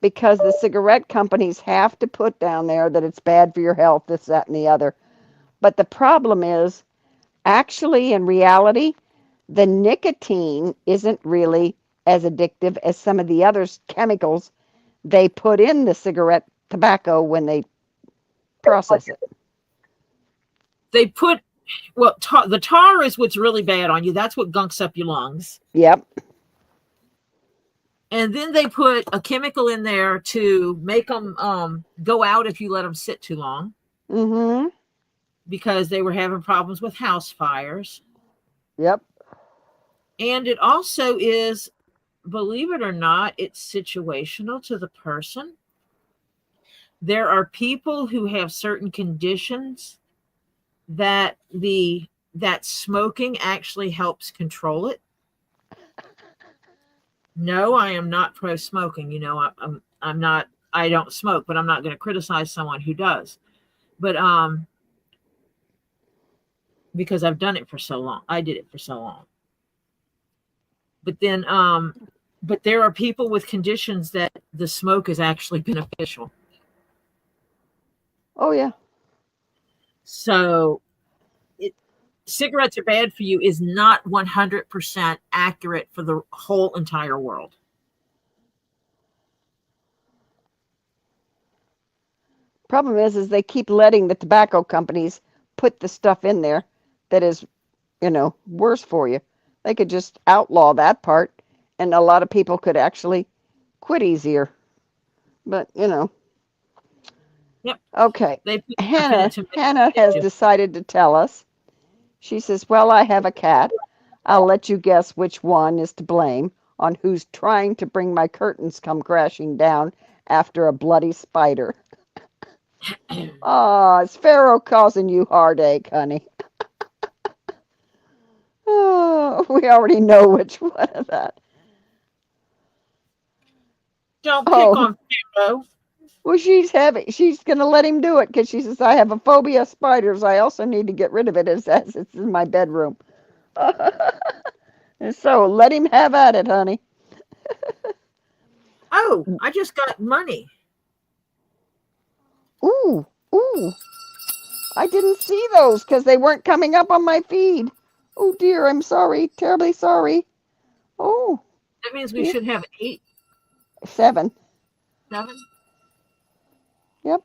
because the cigarette companies have to put down there that it's bad for your health, this, that, and the other. But the problem is, actually, in reality, the nicotine isn't really as addictive as some of the other chemicals they put in the cigarette tobacco when they process it. They put, the tar is what's really bad on you. That's what gunks up your lungs. Yep. And then they put a chemical in there to make them go out if you let them sit too long. Mm-hmm. Because they were having problems with house fires. Yep. And it also is, believe it or not, it's situational to the person. There are people who have certain conditions that smoking actually helps control it. No, I am not pro smoking. I'm not. I don't smoke, but I'm not going to criticize someone who does. But because I've done it for so long, I did it for so long. But then, but there are people with conditions that the smoke is actually beneficial. Oh, yeah. So cigarettes are bad for you is not 100% accurate for the whole entire world. Problem is they keep letting the tobacco companies put the stuff in there that is, worse for you. They could just outlaw that part, and a lot of people could actually quit easier. But, Yep. Okay. They put stuff in it Hannah to Hannah make has you. decided to tell us. She says, "Well, I have a cat. I'll let you guess which one is to blame on who's trying to bring my curtains come crashing down after a bloody spider." Ah, it's Pharaoh causing you heartache, honey. Oh, we already know which one of that. Don't pick Oh, on Pharaoh. well, she's going to let him do it because she says, "I have a phobia of spiders. I also need to get rid of it as it's in my bedroom." And so let him have at it, honey. Oh, I just got money. Ooh, ooh. I didn't see those because they weren't coming up on my feed. Oh dear, I'm sorry. Terribly sorry. Oh, That means we dear. should have 8, 7. 7. Yep.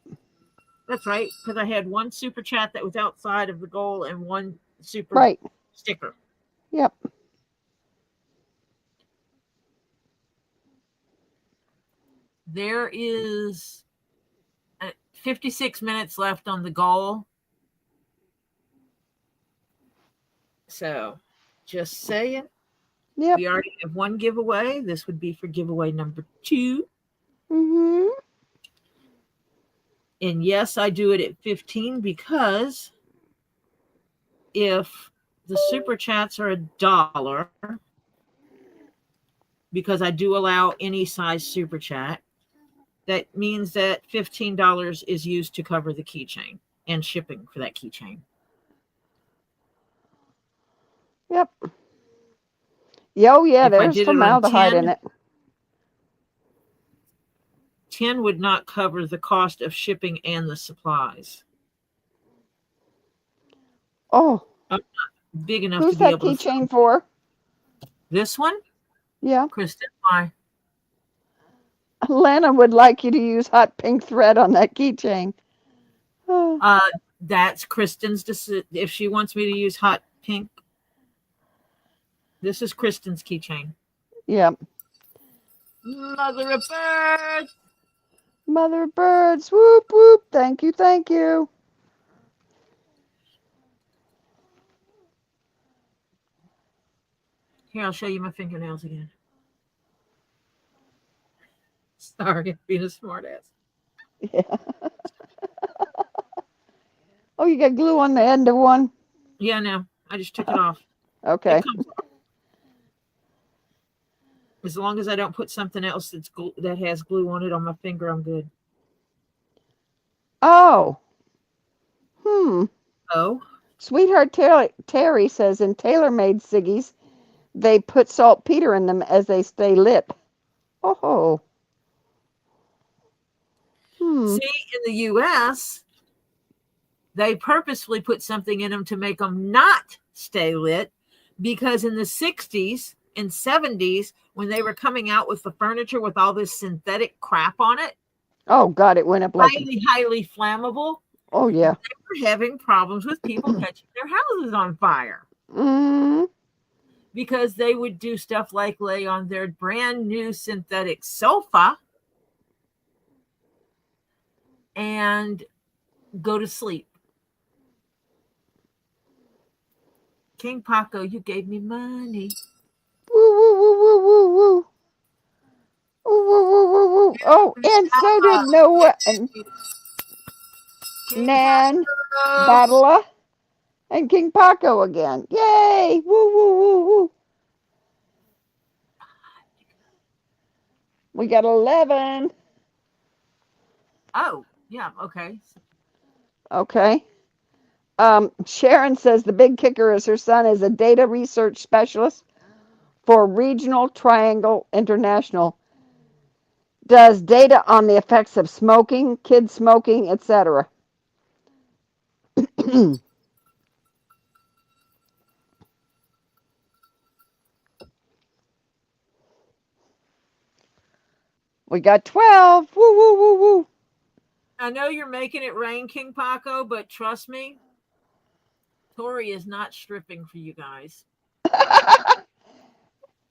That's right, because I had one super chat that was outside of the goal and one super Right. sticker. Yep. There is 56 minutes left on the goal. So just saying. Yep. We already have one giveaway. This would be for giveaway number 2. Mm-hmm. And yes, I do it at 15 because if the super chats are $1, because I do allow any size super chat, that means that $15 is used to cover the keychain and shipping for that keychain. Yep. Oh, yeah, If I there's did it on formaldehyde in it. 10 would not cover the cost of shipping and the supplies. Oh. I'm not big enough to Who's be that able to. keychain for? This one? Yeah. Kristen, why? Lana would like you to use hot pink thread on that keychain. That's Kristen's decision. If she wants me to use hot pink, this is Kristen's keychain. Yep. Mother of birds. Mother of birds. Whoop, whoop. Thank you, thank you. Here, I'll show you my fingernails again. Sorry, being a smartass. Yeah. Oh, you got glue on the end of one? Yeah, no, I just took it off. Okay. It comes off. As long as I don't put something else that has glue on it on my finger, I'm good. Oh. Oh. Sweetheart Terry says in tailor-made ciggies, they put saltpeter in them as they stay lit. Oh. See, in the U.S., they purposefully put something in them to make them not stay lit, because in the 60s and 70s, when they were coming out with the furniture with all this synthetic crap on it, Oh, God, it went up like... highly flammable. Oh, yeah. They were having problems with people catching their houses on fire. Mm-hmm. Because they would do stuff like lay on their brand new synthetic sofa and go to sleep. KingPaco, you gave me money. Woo, woo, woo, woo, woo, woo. Woo, woo, woo, woo, woo. Oh, and so did Noah and Nan, Battler, and KingPaco again. Yay! Woo, woo, woo, woo. We got 11. Oh, yeah, okay. Okay. Sharon says the big kicker is her son is a data research specialist for Regional Triangle International. Does data on the effects of smoking, kids smoking, etc. We got 12. Woo, woo, woo, woo. I know you're making it rain, KingPaco, but trust me, Tori is not stripping for you guys.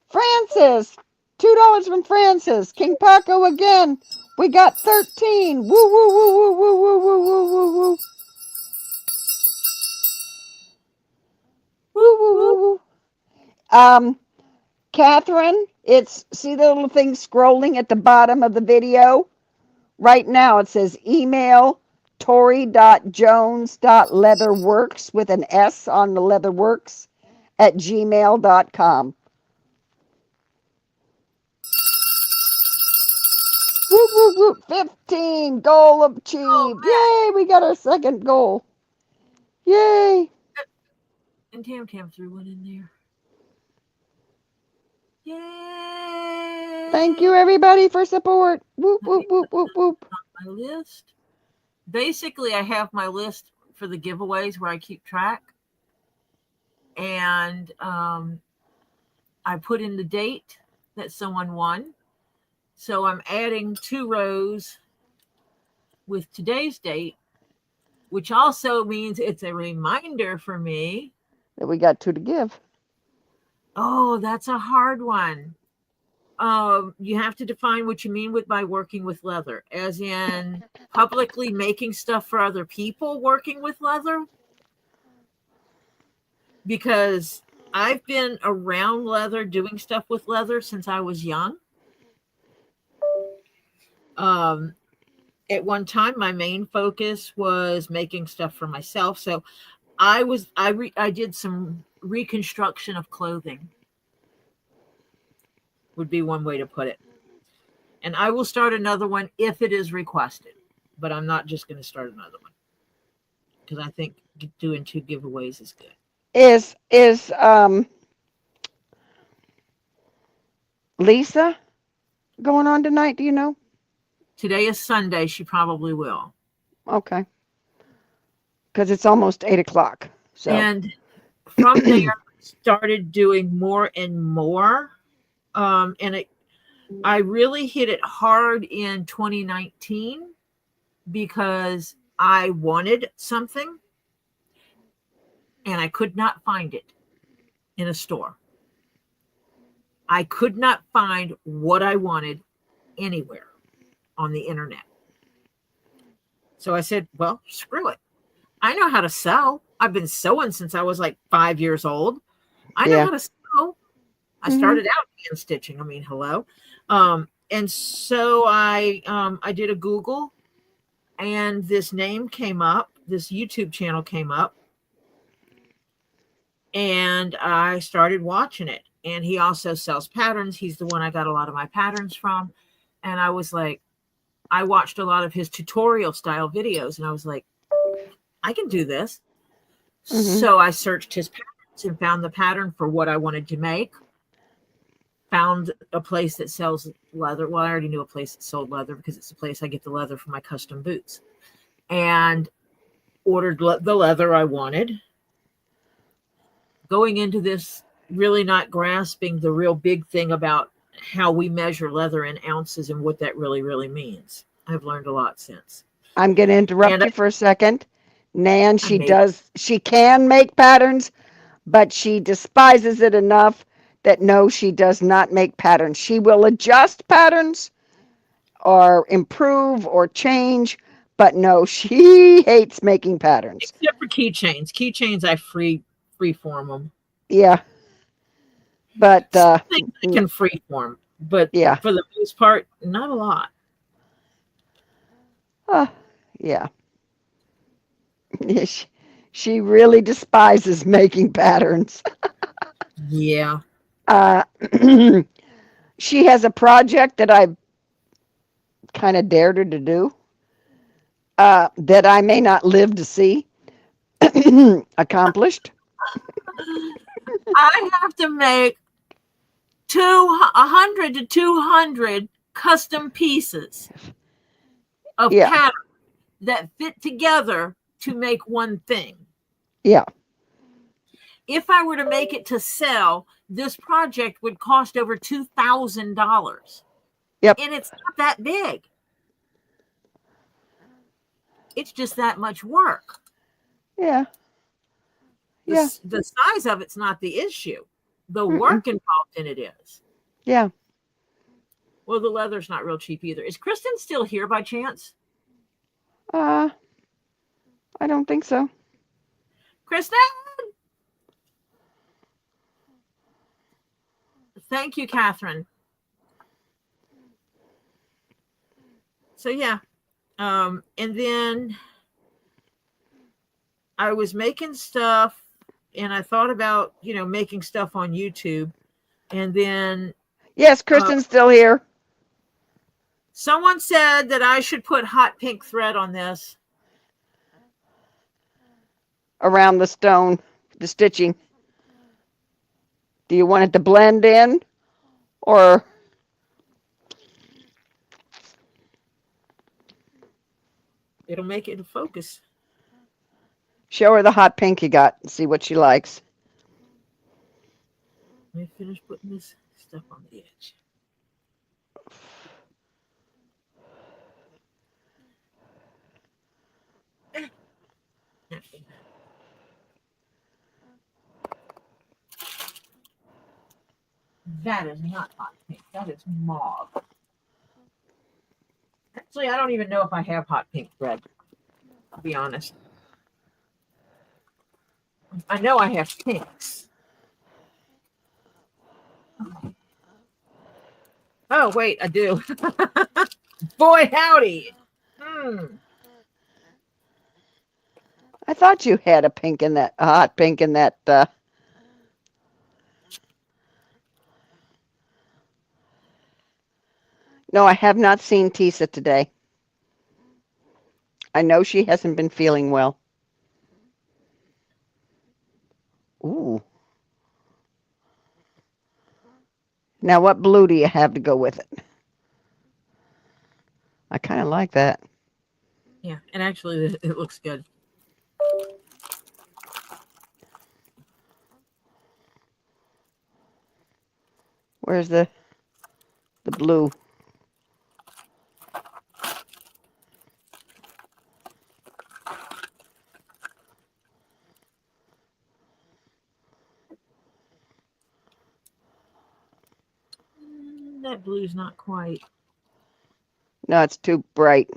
Francis, $2 from Francis. KingPaco again. We got 13. Woo, woo, woo, woo, woo, woo, woo, woo, woo, woo. Woo, woo, woo, woo. Catherine, see the little thing scrolling at the bottom of the video? Right now it says email tori.jones.leatherworks with an S on the leatherworks at gmail.com. Whoop, whoop, whoop. 15. Goal achieved. Oh, yay, we got our second goal. Yay. And Tam threw one in there. Yay. Thank you, everybody, for support. Whoop, whoop, whoop, whoop, whoop. My list. Basically, I have my list for the giveaways where I keep track. And I put in the date that someone won. So I'm adding 2 rows with today's date, which also means it's a reminder for me that we got 2 to give. Oh, that's a hard one. You have to define what you mean by working with leather, as in publicly making stuff for other people working with leather. Because I've been around leather, doing stuff with leather since I was young. At one time, my main focus was making stuff for myself. So I did some reconstruction of clothing, would be one way to put it. And I will start another one if it is requested, but I'm not just going to start another one because I think doing 2 giveaways is good. Is Lisa going on tonight? Do you know? Today is Sunday. She probably will. Okay. Because it's almost 8 o'clock. So. And from there, started doing more and more. I really hit it hard in 2019 because I wanted something and I could not find it in a store. I could not find what I wanted anywhere on the internet. So I said, well, screw it. I know how to sew. I've been sewing since I was like 5 years old. I know how to sew. I started out hand stitching. I mean, hello. And so I did a Google and this name came up, this YouTube channel came up, and I started watching it. And he also sells patterns. He's the one I got a lot of my patterns from. And I was like, I watched a lot of his tutorial style videos and I was like, I can do this. So I searched his patterns and found the pattern for what I wanted to make. Found a place that sells leather. Well, I already knew a place that sold leather because it's the place I get the leather for my custom boots. And ordered the leather I wanted. Going into this, really not grasping the real big thing about how we measure leather in ounces and what that really, really means. I've learned a lot since. I'm going to interrupt you for a second. Nan, she can make patterns, but she despises it enough that no, she does not make patterns. She will adjust patterns or improve or change, but no, she hates making patterns. Except for keychains. Keychains, I free form them. Yeah. But I can free form, but yeah, for the most part, not a lot. Yeah. She really despises making patterns. Yeah. She has a project that I kind of dared her to do that I may not live to see accomplished. I have to make 100 to 200 custom pieces of pattern that fit together to make one thing. Yeah. If I were to make it to sell, this project would cost over $2,000. Yep. And it's not that big. It's just that much work. Yeah. Yeah. The size of it's not the issue. The work involved in it is. Yeah. Well, the leather's not real cheap either. Is Kristen still here by chance? I don't think so. Kristen? Thank you, Catherine. So yeah. And then I was making stuff and I thought about, making stuff on YouTube. And then Yes, Kristen's still here. Someone said that I should put hot pink thread on this. Around the stone, the stitching. Do you want it to blend in or? It'll make it in focus. Show her the hot pink you got and see what she likes. Let me finish putting this stuff on the edge. That is not hot pink. That is mauve. Actually, I don't even know if I have hot pink thread, to be honest. I know I have pinks. Oh, wait, I do. Boy, howdy. I thought you had a pink in that, a hot pink in that. No, I have not seen Teesa today. I know she hasn't been feeling well. Ooh. Now, what blue do you have to go with it? I kind of like that. Yeah, and actually, it looks good. Where's the blue? That blue's not quite. No, it's too bright.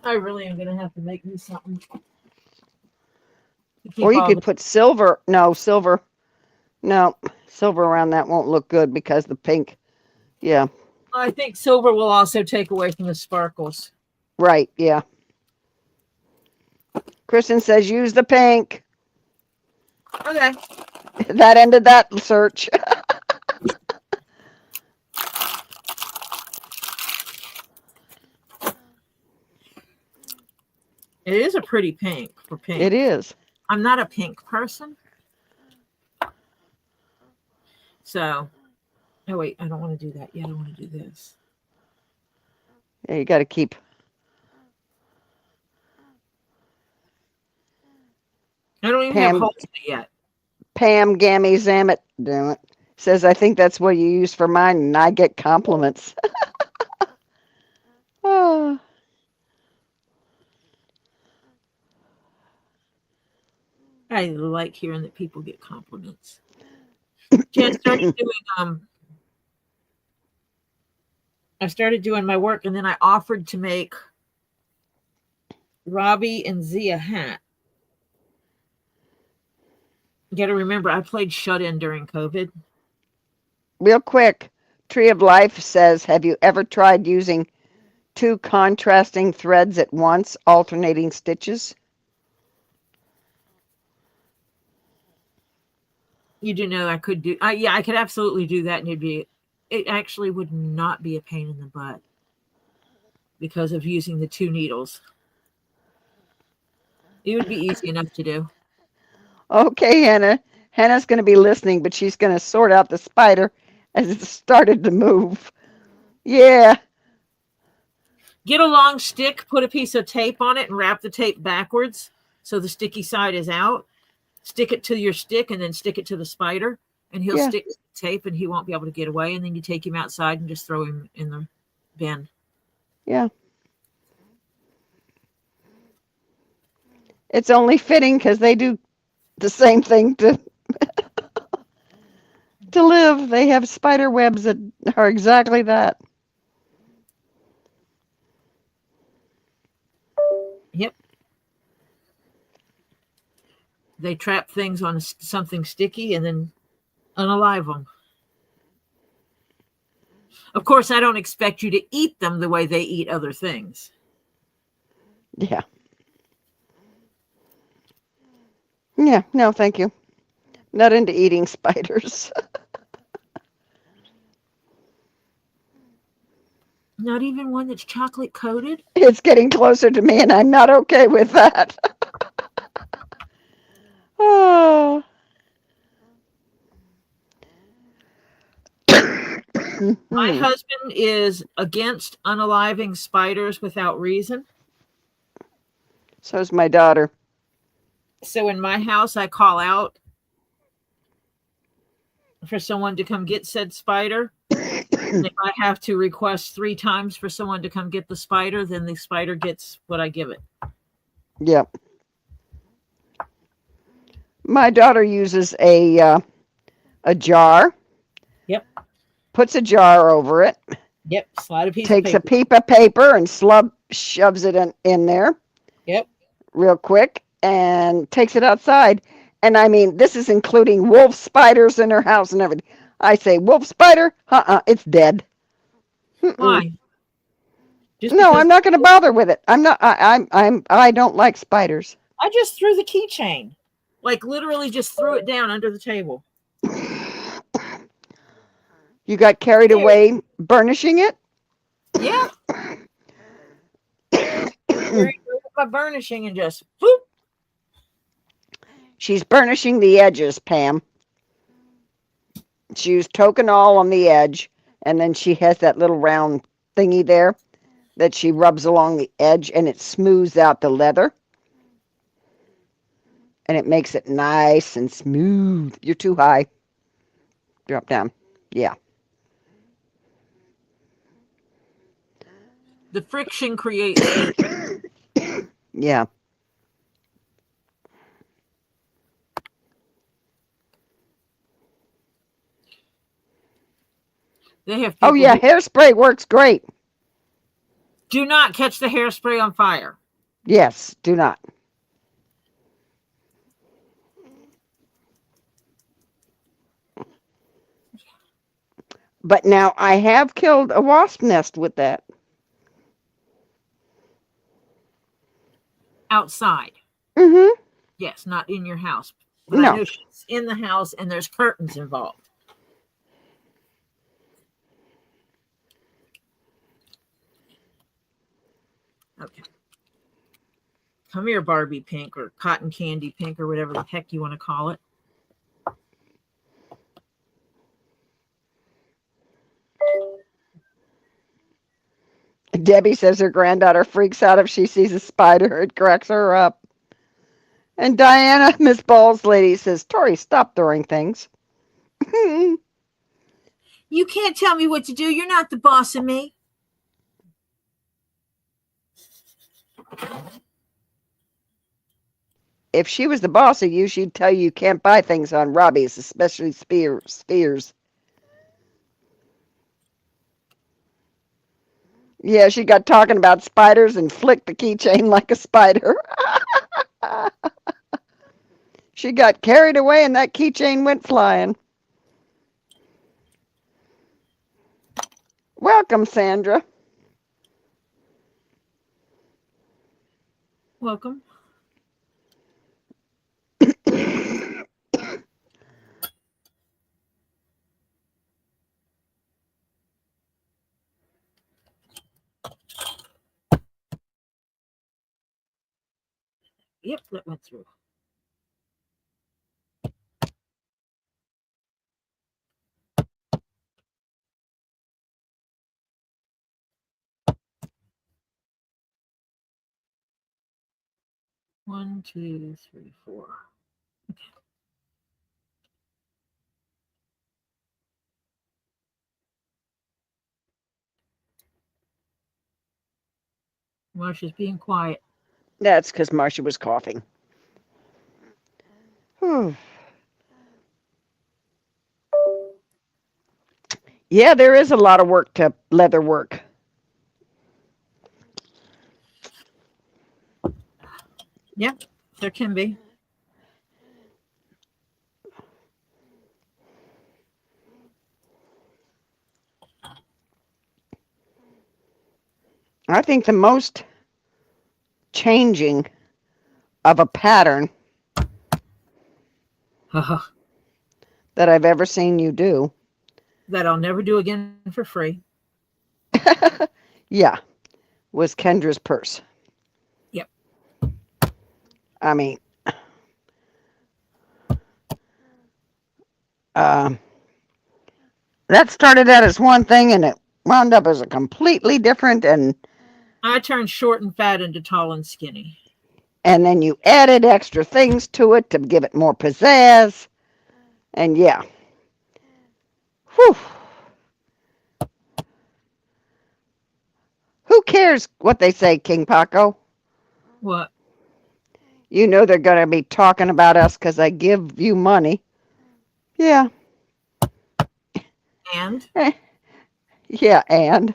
I really am going to have to make me something. Or you could put silver. No, silver. No, silver around that won't look good because the pink. Yeah. I think silver will also take away from the sparkles. Right, yeah. Kristen says use the pink. Okay. That ended that search. It is a pretty pink for pink. It is. I'm not a pink person. So, oh wait, I don't want to do that yet. I want to do this. Yeah, you got to keep. I don't even have holes in it yet. Pam Gammy Zammit, damn it, says, I think that's what you use for mine, and I get compliments. Oh. I like hearing that people get compliments. Jen started doing I started doing my work, and then I offered to make Robbie and Zia hat. You got to remember, I played shut-in during COVID. Real quick, Tree of Life says, have you ever tried using 2 contrasting threads at once, alternating stitches? You do know I could do, yeah, I could absolutely do that, and it actually would not be a pain in the butt because of using the 2 needles. It would be easy enough to do. Okay, Hannah. Hannah's going to be listening, but she's going to sort out the spider as it started to move. Yeah. Get a long stick, put a piece of tape on it, and wrap the tape backwards so the sticky side is out. Stick it to your stick and then stick it to the spider, and he'll stick the tape and he won't be able to get away. And then you take him outside and just throw him in the bin. Yeah. It's only fitting because they do the same thing to live. They have spider webs that are exactly that. Yep. They trap things on something sticky and then unalive them. Of course, I don't expect you to eat them the way they eat other things. Yeah. Yeah, no, thank you. Not into eating spiders. Not even one that's chocolate coated? It's getting closer to me, and I'm not okay with that. Oh. My husband is against unaliving spiders without reason. So's my daughter. So in my house, I call out for someone to come get said spider. And if I have to request 3 times for someone to come get the spider, then the spider gets what I give it. Yep. My daughter uses a jar. Yep. Puts a jar over it. Yep. Slide a piece takes of paper. a of paper and shoves it in there. Yep. Real quick and takes it outside. And I mean, this is including wolf spiders in her house and everything. I say, wolf spider? It's dead. Why? No, I'm not going to bother with it. I'm not. I don't like spiders. I just threw the keychain, like literally just threw it down under the table. You got carried away burnishing it? Yeah. My burnishing and just whoop. She's burnishing the edges, Pam. She used Tokenol on the edge, and then she has that little round thingy there that she rubs along the edge, and it smooths out the leather. And it makes it nice and smooth. You're too high. Drop down. Yeah. The friction creates. Yeah. They have. Oh yeah, hairspray works great. Do not catch the hairspray on fire. Yes, do not. But now I have killed a wasp nest with that. Outside. Mm-hmm. Yes, not in your house. But No. I know she's in the house and there's curtains involved. Okay. Come here, Barbie pink or cotton candy pink or whatever the heck you want to call it. Debbie says her granddaughter freaks out if she sees a spider. It cracks her up. And Diana, Miss Ball's lady, says, Tori, stop throwing things. You can't tell me what to do. You're not the boss of me. If she was the boss of you, she'd tell you can't buy things on Robbie's, especially Spears. Yeah, she got talking about spiders and flicked the keychain like a spider. She got carried away and that keychain went flying. Welcome, Sandra. Welcome. Yep, that went through. 1, 2, 3, 4. Okay. Marsha's being quiet. That's because Marcia was coughing. Yeah, there is a lot of work to leather work. Yeah, there can be. I think the most changing of a pattern that I've ever seen you do. That I'll never do again for free. Yeah, was Kendra's purse. Yep. I mean, that started out as one thing and it wound up as a completely different, and I turned short and fat into tall and skinny. and then you added extra things to it to give it more pizzazz. And yeah. Whew. Who cares what they say, KingPaco? What? You know they're going to be talking about us because I give you money. Yeah. And? Yeah, and?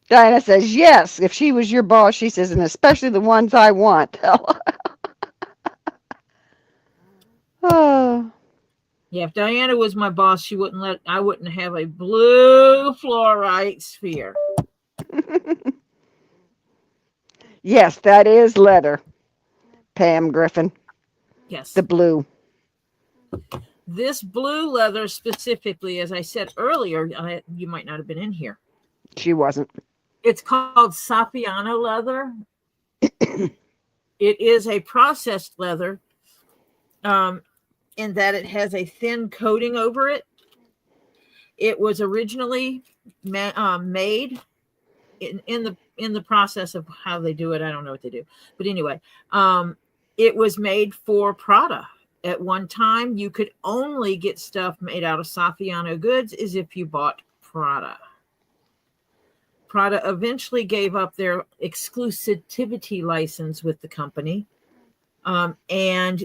Diana says, yes, if she was your boss, she says, and especially the ones I want. Oh. Yeah, if Diana was my boss, I wouldn't have a blue fluorite sphere. Yes, that is leather, Pam Griffin. Yes. The blue. This blue leather specifically, as I said earlier, you might not have been in here. She wasn't. It's called Sapiano leather. It is a processed leather in that it has a thin coating over it. It was originally made in the process of how they do it. I don't know what they do. But anyway, it was made for Prada. At one time, you could only get stuff made out of Saffiano goods as if you bought Prada. Prada eventually gave up their exclusivity license with the company. And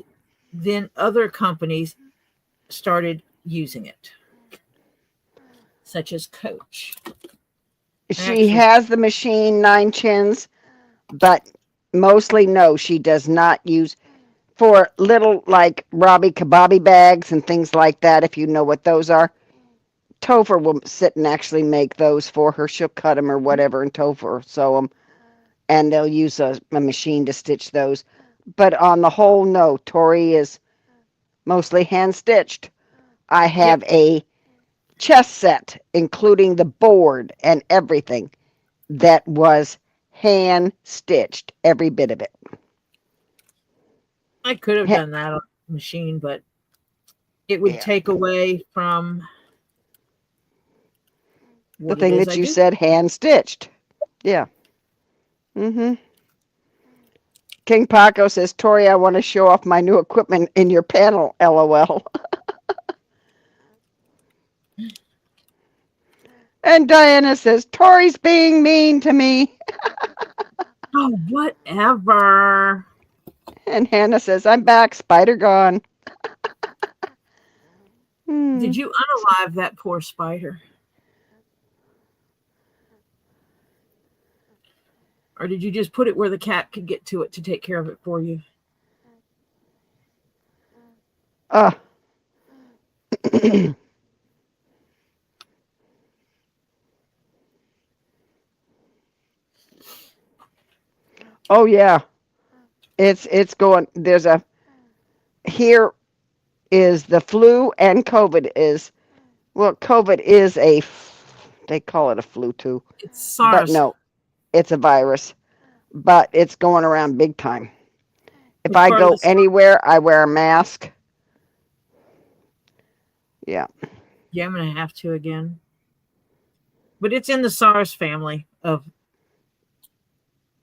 then other companies started using it, such as Coach. She has the machine, 9 chins, but mostly no, she does not use for little like Robbie Kababi bags and things like that, if you know what those are. Topher will sit and actually make those for her. She'll cut them or whatever, and Topher sew them, and they'll use a machine to stitch those. But on the whole, no, Tori is mostly hand-stitched. I have a chess set, including the board and everything, that was hand-stitched, every bit of it. I could have done that on a machine, but it would take away from the thing that you said, hand-stitched. Yeah. KingPaco says, Tori, I want to show off my new equipment in your panel, LOL. And Diana says, Tori's being mean to me. Oh, whatever. And Hannah says, I'm back, spider gone. Did you unalive that poor spider? Or did you just put it where the cat could get to it to take care of it for you? Oh, yeah. It's going, here is the flu and COVID is, well, COVID is they call it a flu too. It's SARS. But no, it's a virus. But it's going around big time. If I go anywhere, I wear a mask. Yeah. Yeah, I'm going to have to again. But it's in the SARS family of.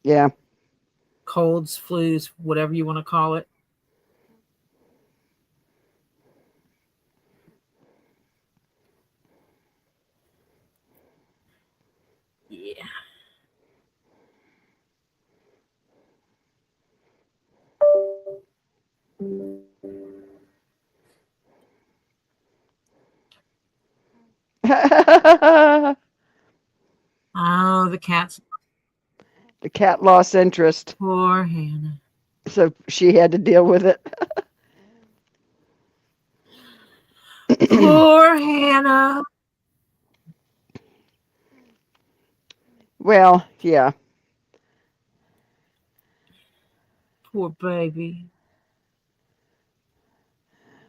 Yeah. colds, flus, whatever you want to call it. Yeah. Oh, the cat's The cat lost interest, poor Hannah. so she had to deal with it. Poor Hannah. Well, yeah. Poor baby.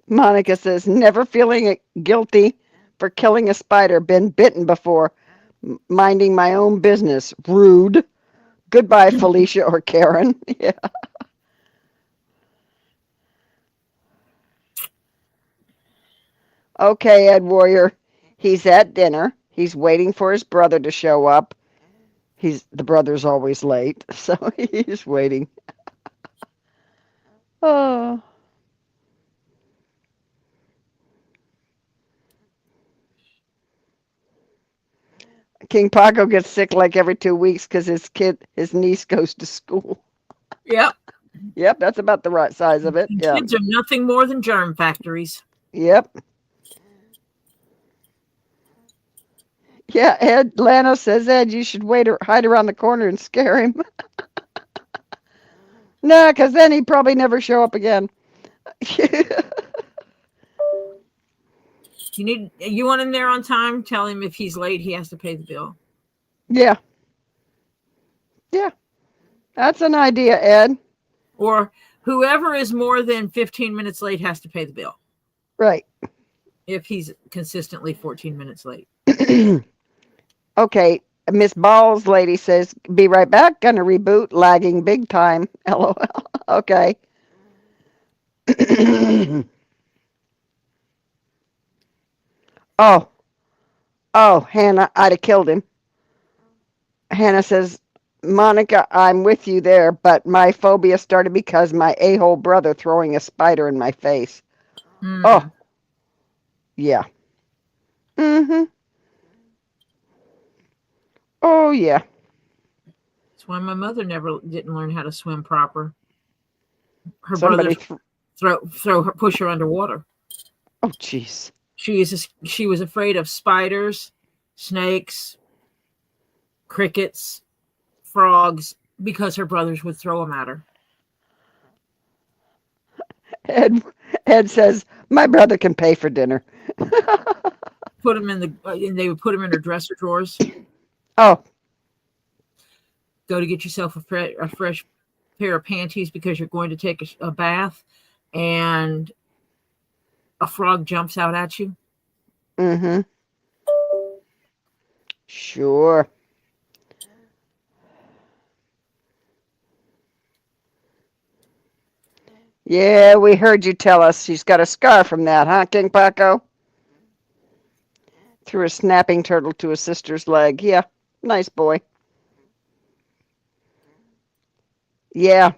Monica says, never feeling guilty for killing a spider. Been bitten before. Minding my own business. Rude. Goodbye, Felicia or Karen. Yeah. Okay, Ed Warrior. He's at dinner. He's waiting for his brother to show up. The brother's always late, so he's waiting. Oh. KingPaco gets sick like every 2 weeks because his niece goes to school. Yep. Yep, that's about the right size of it. Yeah. Kids are nothing more than germ factories. Yep. Yeah, Ed Lano says, Ed, you should hide around the corner and scare him. Nah, because then he'd probably never show up again. You want him there on time? Tell him if he's late, he has to pay the bill. Yeah. Yeah. That's an idea, Ed. Or whoever is more than 15 minutes late has to pay the bill. Right. If he's consistently 14 minutes late. Okay. Miss Balls lady says, be right back. Gonna reboot. Lagging big time. LOL. Okay. Oh. Oh, Hannah, I'd have killed him. Hannah says, Monica, I'm with you there, but my phobia started because my a-hole brother throwing a spider in my face. Oh. Yeah. Mm-hmm. Oh, yeah. That's why my mother didn't learn how to swim proper. Her Somebody brother push her underwater. Oh, jeez. She was afraid of spiders, snakes, crickets, frogs, because her brothers would throw them at her. Ed says, my brother can pay for dinner. Put them they would put them in her dresser drawers. Oh. Go to get yourself a fresh pair of panties because you're going to take a bath and a frog jumps out at you. Mm-hmm. Sure. Yeah, we heard you tell us she's got a scar from that, huh, KingPaco? Threw a snapping turtle to his sister's leg. Yeah, nice boy. Yeah.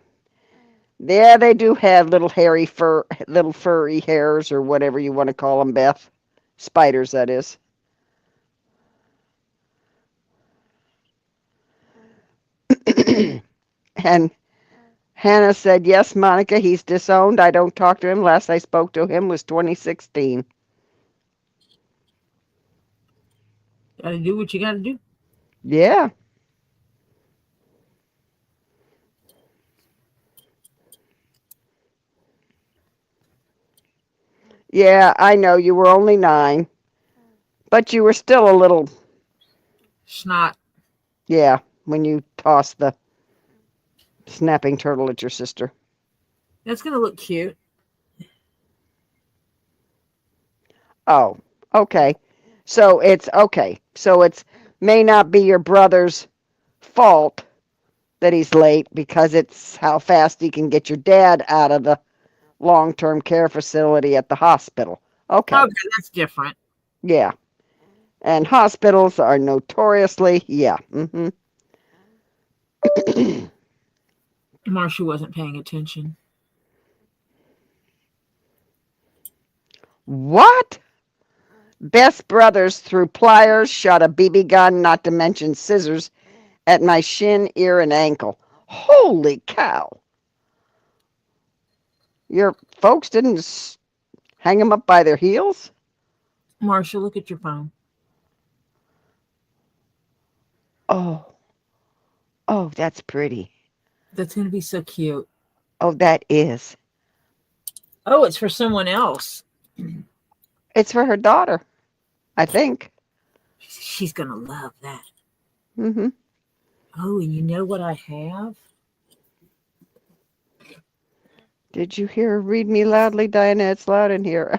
Yeah, they do have little little furry hairs or whatever you want to call them, Beth. Spiders, that is. And Hannah said, yes, Monica, he's disowned. I don't talk to him. Last I spoke to him was 2016. Gotta do what you gotta do. Yeah. Yeah, I know you were only 9, but you were still a little snot. Yeah, when you toss the snapping turtle at your sister. That's gonna look cute. Oh, okay. So it's okay. So it's may not be your brother's fault that he's late because it's how fast he can get your dad out of the long-term care facility at the hospital. Okay. Okay, that's different. Yeah. And hospitals are notoriously, yeah. Mm-hmm. Marcia wasn't paying attention. What? Best brothers threw pliers, shot a BB gun, not to mention scissors, at my shin, ear, and ankle. Holy cow. Your folks didn't hang them up by their heels? Marcia, look at your phone. Oh. Oh, that's pretty. That's going to be so cute. Oh, that is. Oh, it's for someone else. It's for her daughter, I think. She's going to love that. Mm-hmm. Oh, and you know what I have? Did you hear her read me loudly, Diana? It's loud in here.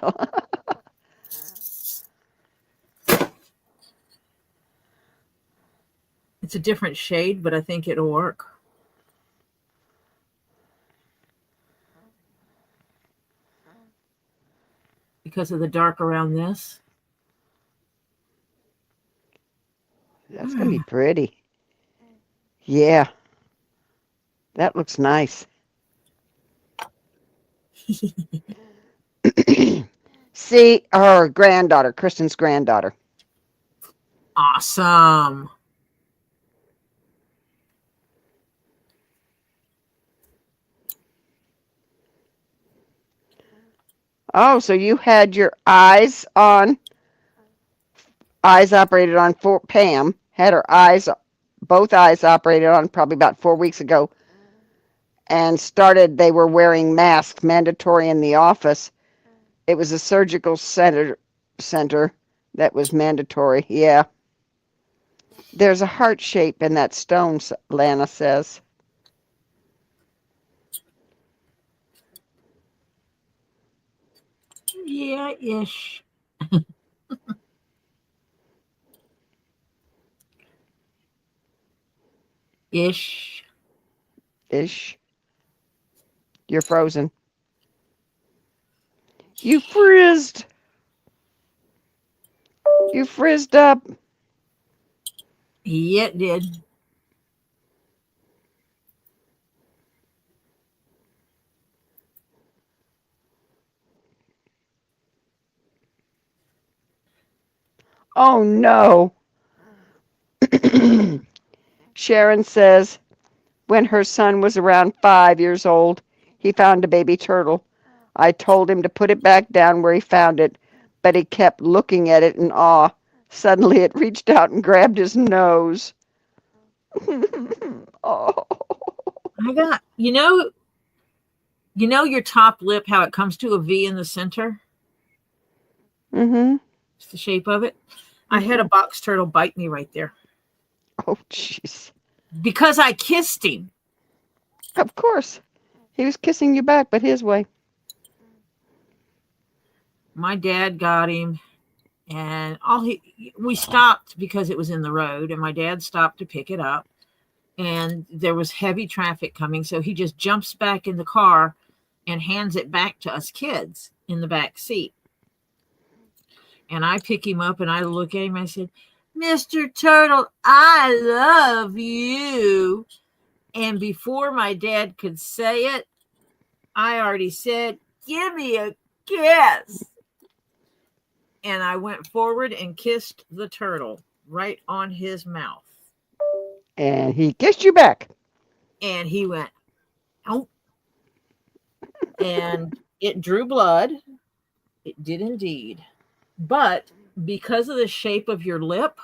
It's a different shade, but I think it'll work. Because of the dark around this. That's going to be pretty. Yeah. That looks nice. See, her granddaughter, Kristen's granddaughter. Awesome. Oh, so you had your eyes operated on for Pam, had her both eyes operated on probably about 4 weeks ago, and they were wearing masks, mandatory in the office. It was a surgical center that was mandatory, yeah. There's a heart shape in that stone, Lana says. Yeah, ish. Ish. Ish. You're frozen. You frizzed. You frizzed up. Yeah, it did. Oh no. Sharon says when her son was around 5 years old, he found a baby turtle. I told him to put it back down where he found it, but he kept looking at it in awe. Suddenly it reached out and grabbed his nose. Oh. I got, your top lip, how it comes to a V in the center? Mm-hmm. It's the shape of it. I had a box turtle bite me right there. Oh, jeez. Because I kissed him. Of course. He was kissing you back, but his way. My dad got him, and we stopped because it was in the road, and my dad stopped to pick it up, and there was heavy traffic coming, so he just jumps back in the car and hands it back to us kids in the back seat. And I pick him up and I look at him. I said, Mr. Turtle, I love you. And before my dad could say it, I already said, give me a kiss. And I went forward and kissed the turtle right on his mouth. And he kissed you back. And he went, oh. And it drew blood. It did indeed. But because of the shape of your lip,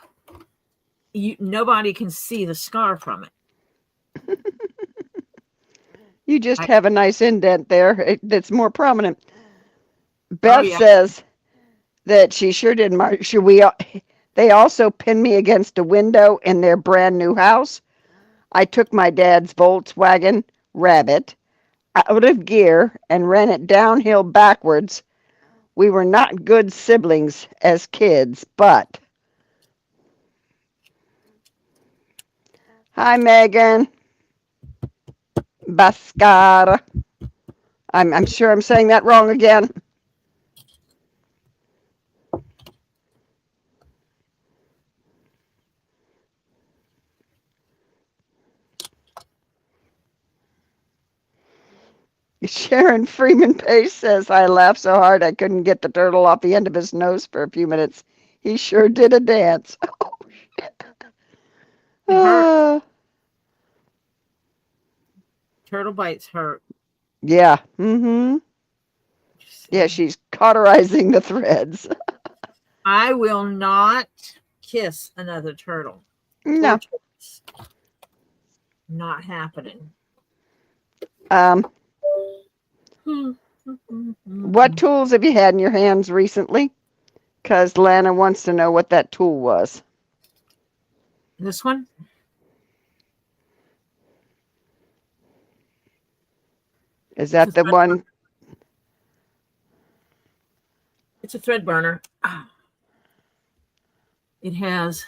nobody can see the scar from it. You just have a nice indent there that's more prominent. Beth yeah. says that she sure did. They also pinned me against a window in their brand new house. I took my dad's Volkswagen Rabbit out of gear and ran it downhill backwards. We were not good siblings as kids, but... Hi, Megan. Bascara. I'm sure I'm saying that wrong again. Sharon Freeman Pace says, I laughed so hard I couldn't get the turtle off the end of his nose for a few minutes. He sure did a dance. It hurt. Ah, Turtle bites hurt. yeah. Mm-hmm. Yeah, she's cauterizing the threads. I will not kiss another turtle. No. Not happening. What tools have you had in your hands recently? Because Lana wants to know what that tool was. This one? Is that the one? It's a thread burner. It has,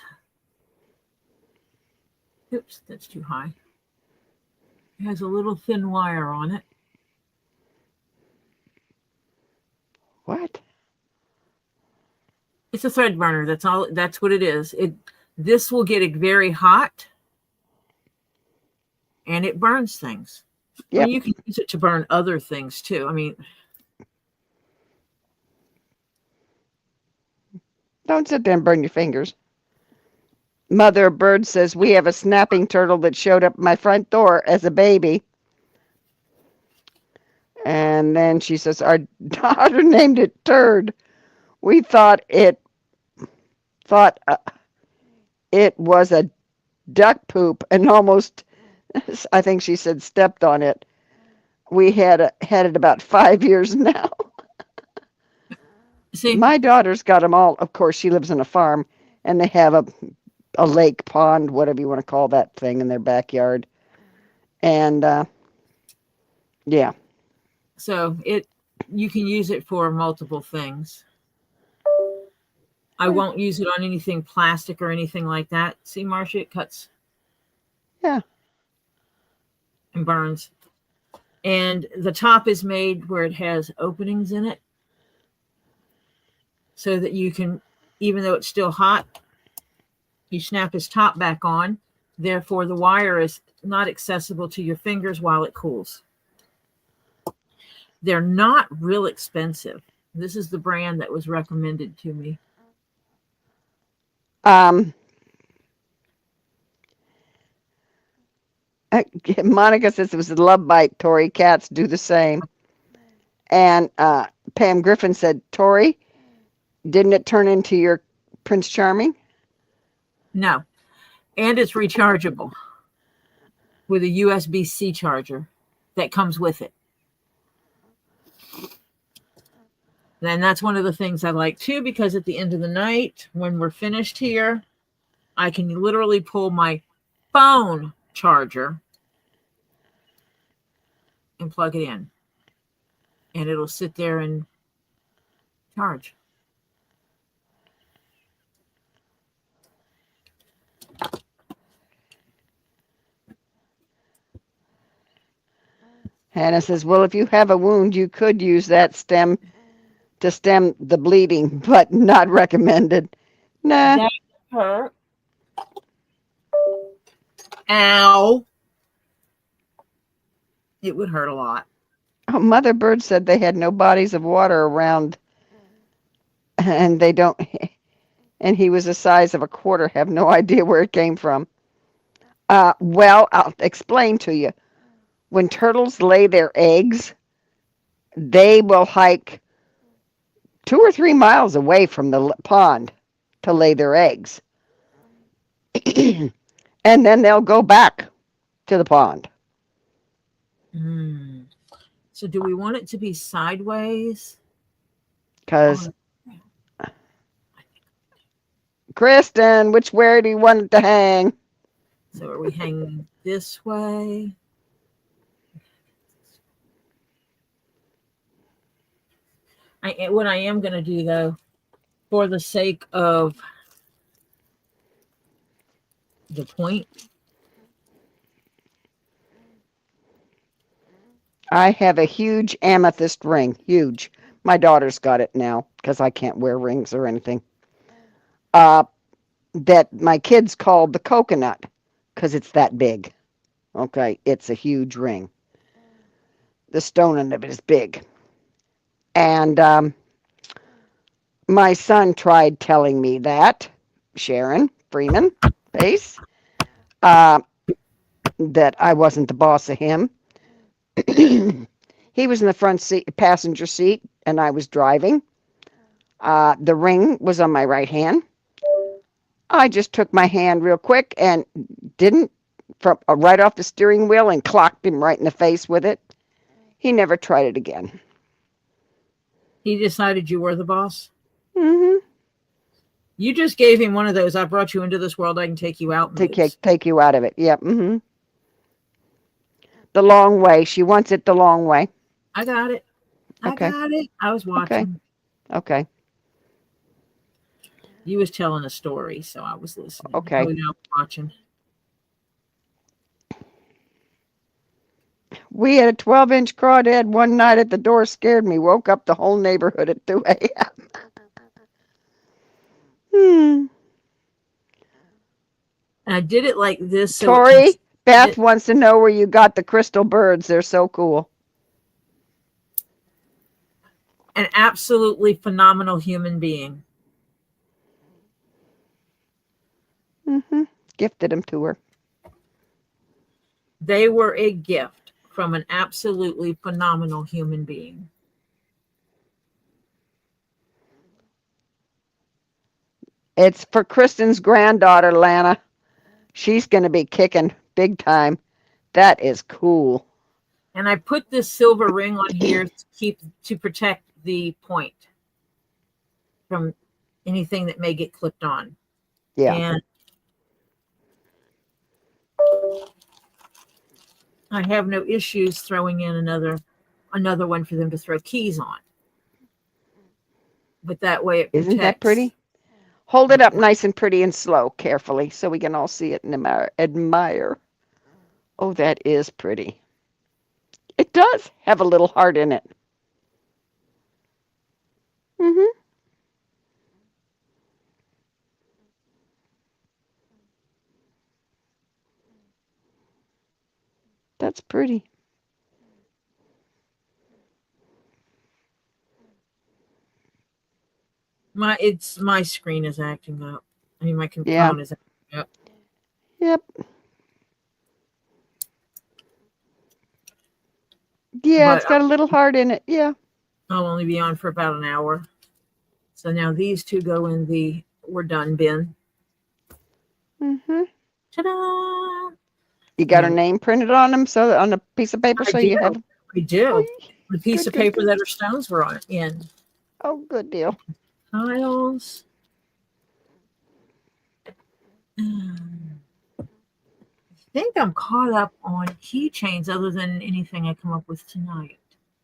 oops, that's too high. It has a little thin wire on it. What? It's a thread burner. That's all. That's what it is. This will get it very hot, and it burns things. Yep. I mean, you can use it to burn other things too. I mean, don't sit there and burn your fingers. Mother Bird says, we have a snapping turtle that showed up at my front door as a baby. And then she says, our daughter named it Turd. We thought it was a duck poop and almost, I think she said, stepped on it. We had it about 5 years now. see, my daughter's got them all. Of course, she lives on a farm, and they have a lake, pond, whatever you want to call that thing, in their backyard. And yeah. So you can use it for multiple things. I won't use it on anything plastic or anything like that. See, Marcia, it cuts. Yeah. And burns. And the top is made where it has openings in it, so that you can, even though it's still hot, you snap his top back on. Therefore, the wire is not accessible to your fingers while it cools. They're not real expensive. This is the brand that was recommended to me. Monica says it was a love bite, Tori. Cats do the same. And Pam Griffin said, Tori, didn't it turn into your Prince Charming? No. And it's rechargeable with a USB-C charger that comes with it. And that's one of the things I like too, because at the end of the night, when we're finished here, I can literally pull my phone charger and plug it in, and it'll sit there and charge. Hannah says, well, if you have a wound, you could use that stem to stem the bleeding, but not recommended. Nah. That hurt. Ow. It would hurt a lot. Oh, Mother Bird said they had no bodies of water around, and they don't, and he was the size of a quarter. Have no idea where it came from. Well, I'll explain to you. When turtles lay their eggs, they will hike 2 or 3 miles away from the pond to lay their eggs. And then they'll go back to the pond. So do we want it to be sideways? Because, Kristen, which way do you want it to hang? So are we hanging this way? What I am going to do, though, for the sake of the point, I have a huge amethyst ring. Huge. My daughter's got it now because I can't wear rings or anything. That my kids called the coconut because it's that big. Okay, it's a huge ring. The stone in it is big. And my son tried telling me that, Sharon Freeman, Base, that I wasn't the boss of him. He was in the front seat, passenger seat, and I was driving. The ring was on my right hand. I just took my hand real quick and didn't from right off the steering wheel and clocked him right in the face with it. He never tried it again. He decided you were the boss? Mm-hmm. You just gave him one of those, I brought you into this world, I can take you out moves. Take you out of it. Yep. Mm-hmm. The long way. She wants it the long way. I got it. Okay. I got it. I was watching. Okay. You was telling a story, so I was listening. Okay. Oh, no, watching. We had a 12-inch crawdad one night at the door, scared me, woke up the whole neighborhood at 2 a.m. And I did it like this. So Tori, Beth wants to know where you got the crystal birds. They're so cool. An absolutely phenomenal human being. Mm-hmm. Gifted them to her. They were a gift from an absolutely phenomenal human being. It's for Kristen's granddaughter, Lana. She's going to be kicking big time. That is cool. And I put this silver ring on here to protect the point from anything that may get clipped on. Yeah. And I have no issues throwing in another one for them to throw keys on. But that way it protects. Isn't that pretty? Hold it up nice and pretty and slow, carefully, so we can all see it and admire. Oh, that is pretty. It does have a little heart in it. Mm-hmm. That's pretty. My screen is acting up. I mean, my phone is acting up. Yep. Yeah, but it's got a little heart in it. Yeah. I'll only be on for about an hour. So now these two go in the we're done bin. Mm-hmm. Ta-da! You got her name printed on them, so on a piece of paper, so you have. We do. The piece of paper that her stones were on in. Oh, good deal. Tiles. I think I'm caught up on keychains other than anything I come up with tonight.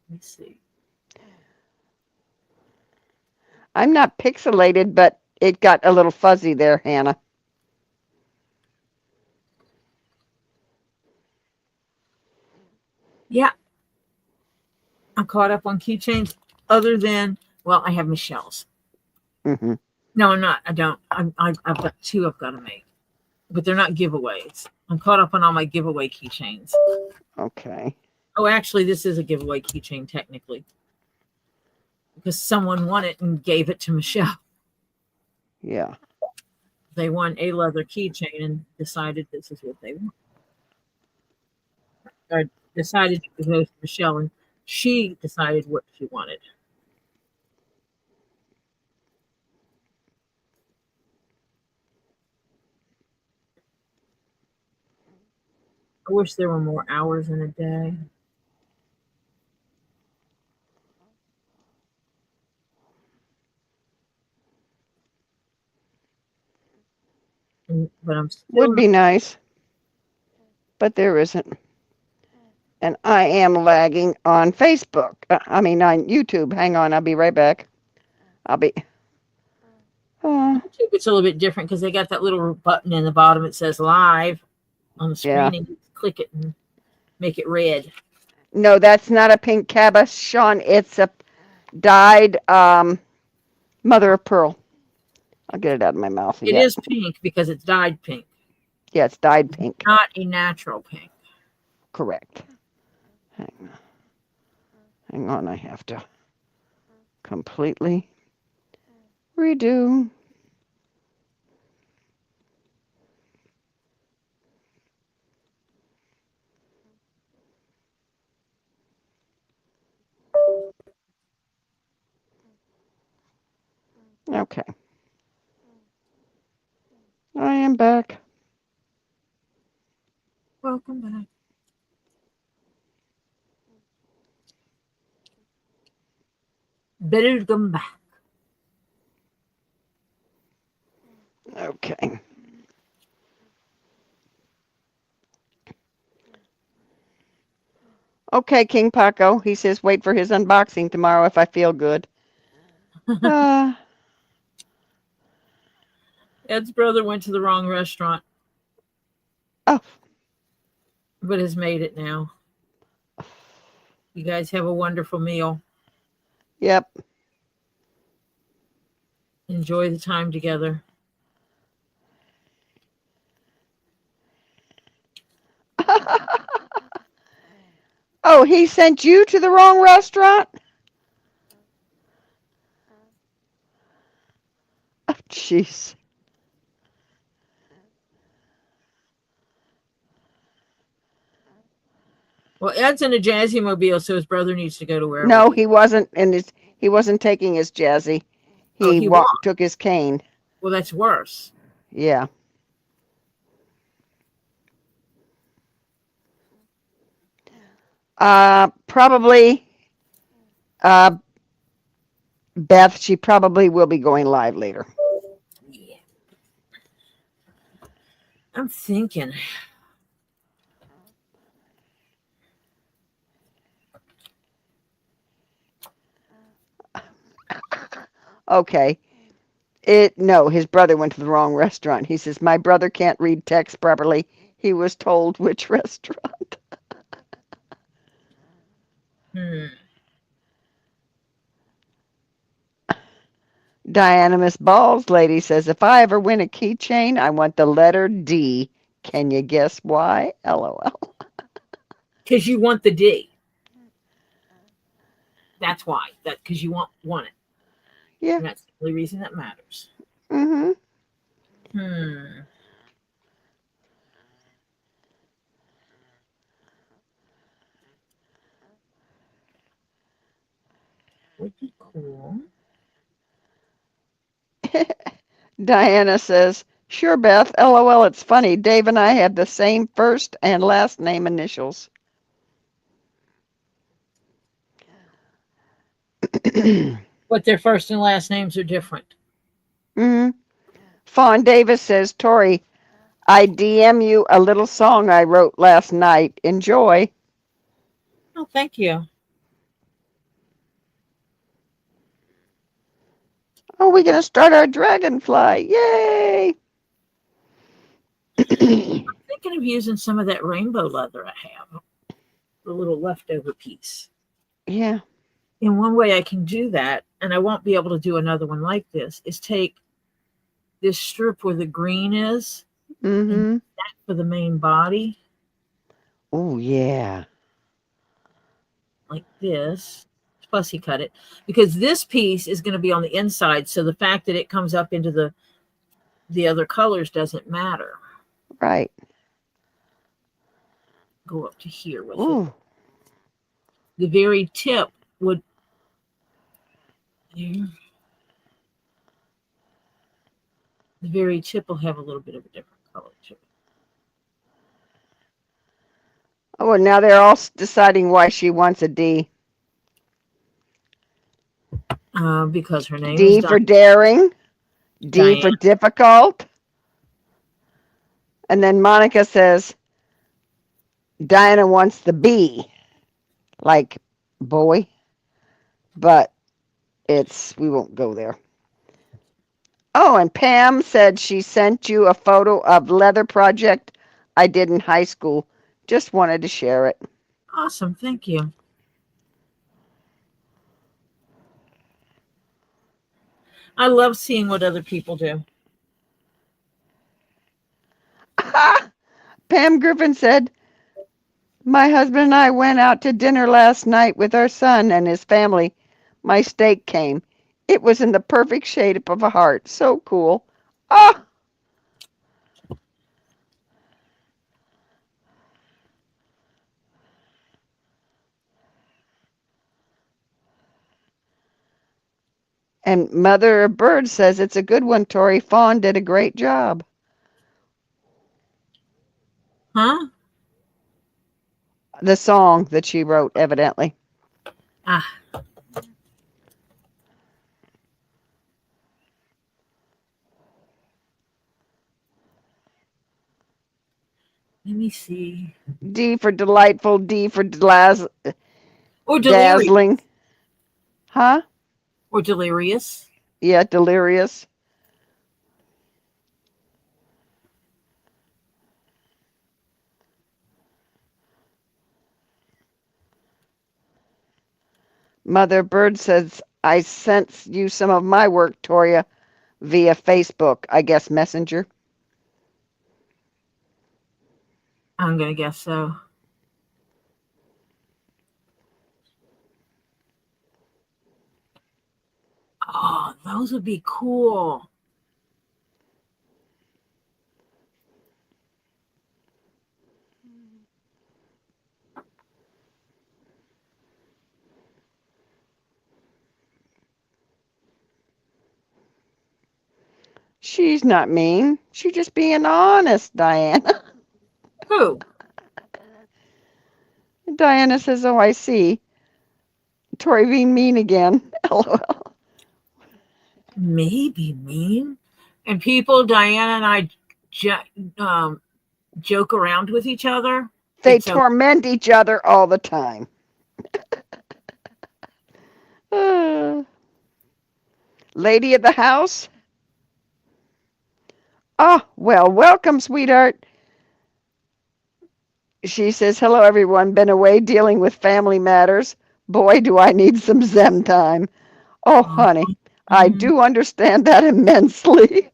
Let me see. I'm not pixelated, but it got a little fuzzy there, Hannah. Yeah. I'm caught up on keychains other than, well, I have Michelle's. Mm-hmm. No, I'm not. I don't. I've got two I've got to make. But they're not giveaways. I'm caught up on all my giveaway keychains. Okay. Oh, actually, this is a giveaway keychain, technically. Because someone won it and gave it to Michelle. Yeah. They won a leather keychain and decided this is what they want. Or decided to go to Michelle, and she decided what she wanted. I wish there were more hours in a day. But I'm still would be nice, but there isn't. And I am lagging on Facebook. On YouTube. Hang on, I'll be right back. It's a little bit different because they got that little button in the bottom. It says live on the screen, and you click it and make it red. No, that's not a pink cabochon. It's a dyed mother of pearl. I'll get it out of my mouth. It is pink because it's dyed pink. Yeah, it's dyed pink. Not a natural pink. Correct. Hang on. Hang on, I have to completely redo. Okay. I am back. Welcome back. Welcome back. Okay. Okay, KingPaco. He says wait for his unboxing tomorrow if I feel good. Ed's brother went to the wrong restaurant, Oh. but has made it now. You guys have a wonderful meal. Yep. Enjoy the time together. Oh, he sent you to the wrong restaurant? Oh, jeez. Well, Ed's in a jazzy mobile, so his brother needs to go to wherever. No, he wasn't, and he wasn't taking his jazzy. He took his cane. Well, that's worse. Yeah. Probably. Beth, she probably will be going live later. Yeah. I'm thinking. Okay. No, his brother went to the wrong restaurant. He says, my brother can't read text properly. He was told which restaurant. Diana Miss Balls lady says, if I ever win a keychain, I want the letter D. Can you guess why? LOL. Because you want the D. That's why. Because you want it. Yeah. And that's the only reason that matters. Mm-hmm. Would be cool. Diana says, sure, Beth. LOL, it's funny. Dave and I have the same first and last name initials. But their first and last names are different. Mm-hmm. Fawn Davis says, Tori, I DM you a little song I wrote last night. Enjoy. Oh, thank you. Oh, we're going to start our dragonfly. Yay! I'm thinking of using some of that rainbow leather I have. The little leftover piece. Yeah. And one way I can do that, and I won't be able to do another one like this, is take this strip where the green is, and that for the main body. Oh, yeah. Like this. Fussy cut it. Because this piece is going to be on the inside, so the fact that it comes up into the other colors doesn't matter. Right. Go up to here with Ooh. it. The very tip would... Here. The very tip will have a little bit of a different color to it. Oh, and now they're all deciding why she wants a D. Because her name D is for daring. D Diane. for difficult. And then Monica says, Diana wants the B, like boy, but we won't go there. Oh, and Pam said she sent you a photo of leather project I did in high school. Just wanted to share it. Awesome. Thank you. I love seeing what other people do. Pam Griffin said, My husband and I went out to dinner last night with our son and his family. My steak came. It was in the perfect shape of a heart. So cool. Ah! And Mother Bird says it's a good one, Tori. Fawn did a great job. Huh? The song that she wrote, evidently. Ah. Let me see. D for delightful, D for Or delirious. dazzling. Huh? Or delirious. Yeah, delirious. Mother Bird says, I sent you some of my work, Toria, via Facebook, I guess Messenger. I'm going to guess so. Oh, those would be cool. She's not mean. She's just being honest, Diana. Who? Diana says, oh, I see. Tori being mean again. LOL. Maybe mean. And people, Diana and I joke around with each other. They torment each other all the time. Lady of the house? Oh, well, welcome, sweetheart. She says, hello, everyone. Been away dealing with family matters. Boy, do I need some Zen time. Oh, honey, I do understand that immensely.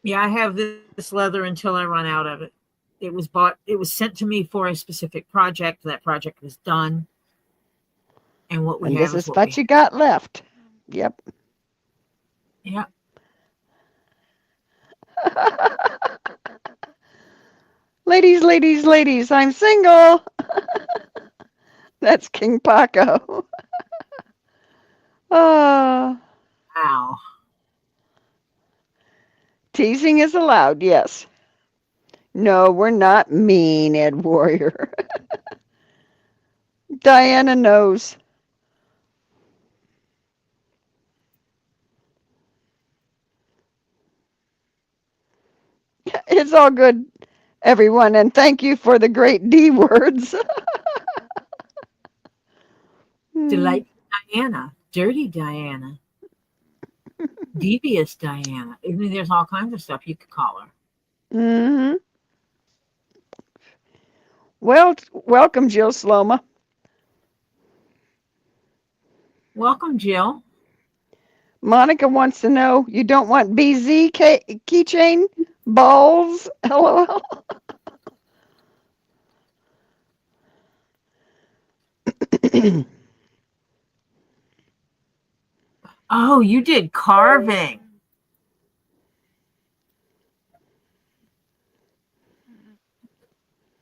Yeah, I have this leather until I run out of it. It was sent to me for a specific project. That project was done. And what we And have this is what what you got left. Yep. Yeah. Ladies, ladies, ladies, I'm single. That's KingPaco. Oh. Wow. Teasing is allowed, yes. No, we're not mean, Ed Warrior. Diana knows. It's all good, everyone, and thank you for the great D words. Delightful Diana. Dirty Diana. Devious Diana. I mean, there's all kinds of stuff you could call her. Mm-hmm. Well, welcome, Jill Sloma. Welcome, Jill. Monica wants to know, you don't want BZ keychain balls? LOL. Oh, you did carving.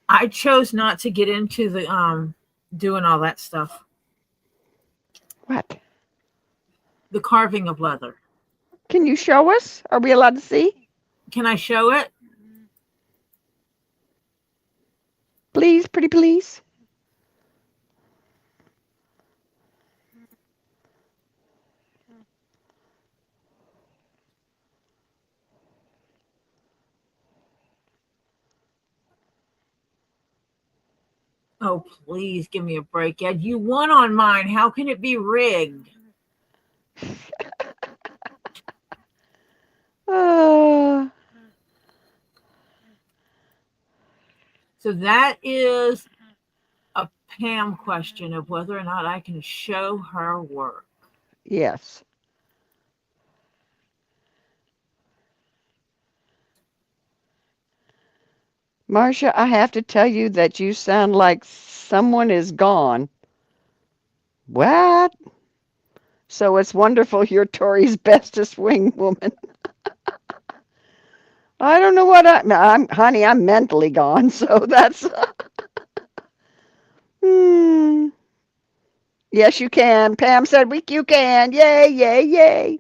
I chose not to get into the doing all that stuff. What? The carving of leather. Can you show us? Are we allowed to see? Can I show it? Please, pretty please. Oh, please give me a break, Ed. You won on mine. How can it be rigged? So that is a Pam question of whether or not I can show her work. Yes. Marcia, I have to tell you that you sound like someone is gone. What? So it's wonderful you're Tori's bestest wing woman. I don't know what honey, I'm mentally gone, so that's hmm. Yes, you can. Pam said you can. Yay, yay, yay.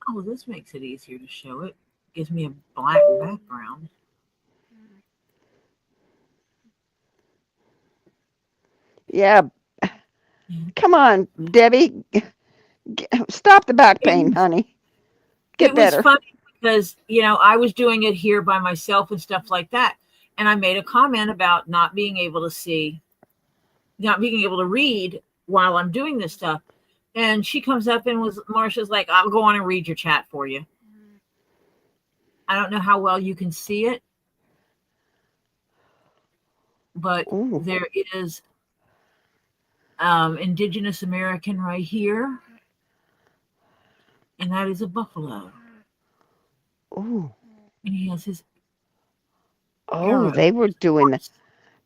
Oh, this makes it easier to show it. Gives me a black background. Yeah. Come on, Debbie. Stop the back pain, honey. Get It was better. funny because, I was doing it here by myself and stuff like that. And I made a comment about not being able to read while I'm doing this stuff. And she comes up and Marsha's like, I'll go on and read your chat for you. I don't know how well you can see it, but Ooh. there is Indigenous American right here. And that is a buffalo. Ooh. And he has his Oh, arrow. they were doing that.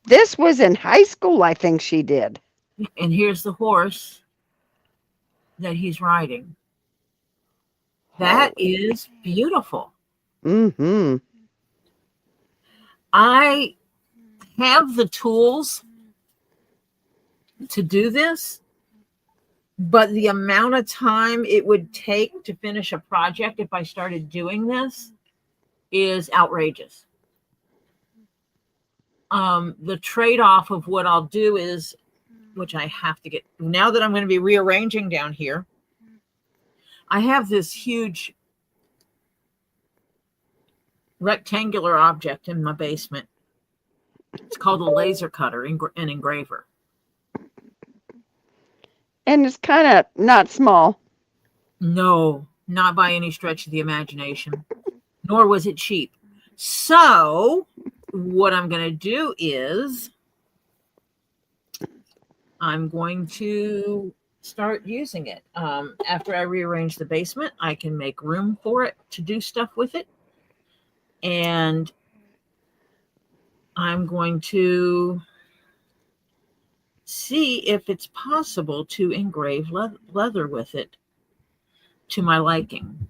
This was in high school, I think she did. And here's the horse that he's riding. That is beautiful. Mm-hmm. I have the tools to do this, but the amount of time it would take to finish a project if I started doing this is outrageous. The trade-off of what I'll do is, which I have to get, now that I'm going to be rearranging down here, I have this huge rectangular object in my basement. It's called a laser cutter and engraver. And it's kind of not small. No, not by any stretch of the imagination, nor was it cheap. So what I'm going to do is I'm going to start using it. After I rearrange the basement, I can make room for it to do stuff with it. And I'm going to see if it's possible to engrave leather with it to my liking.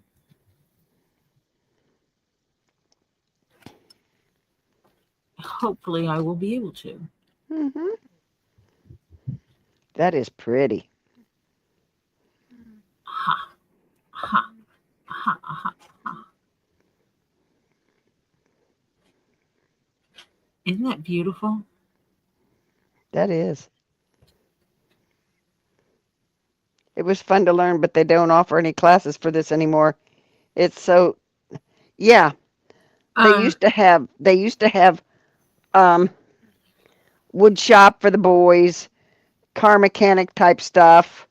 Hopefully I will be able to. Mm-hmm. That is pretty. Ha, ha, ha, ha, ha. Isn't that beautiful? That is. It was fun to learn, but they don't offer any classes for this anymore. It's so, yeah. They used to have wood shop for the boys, car mechanic type stuff.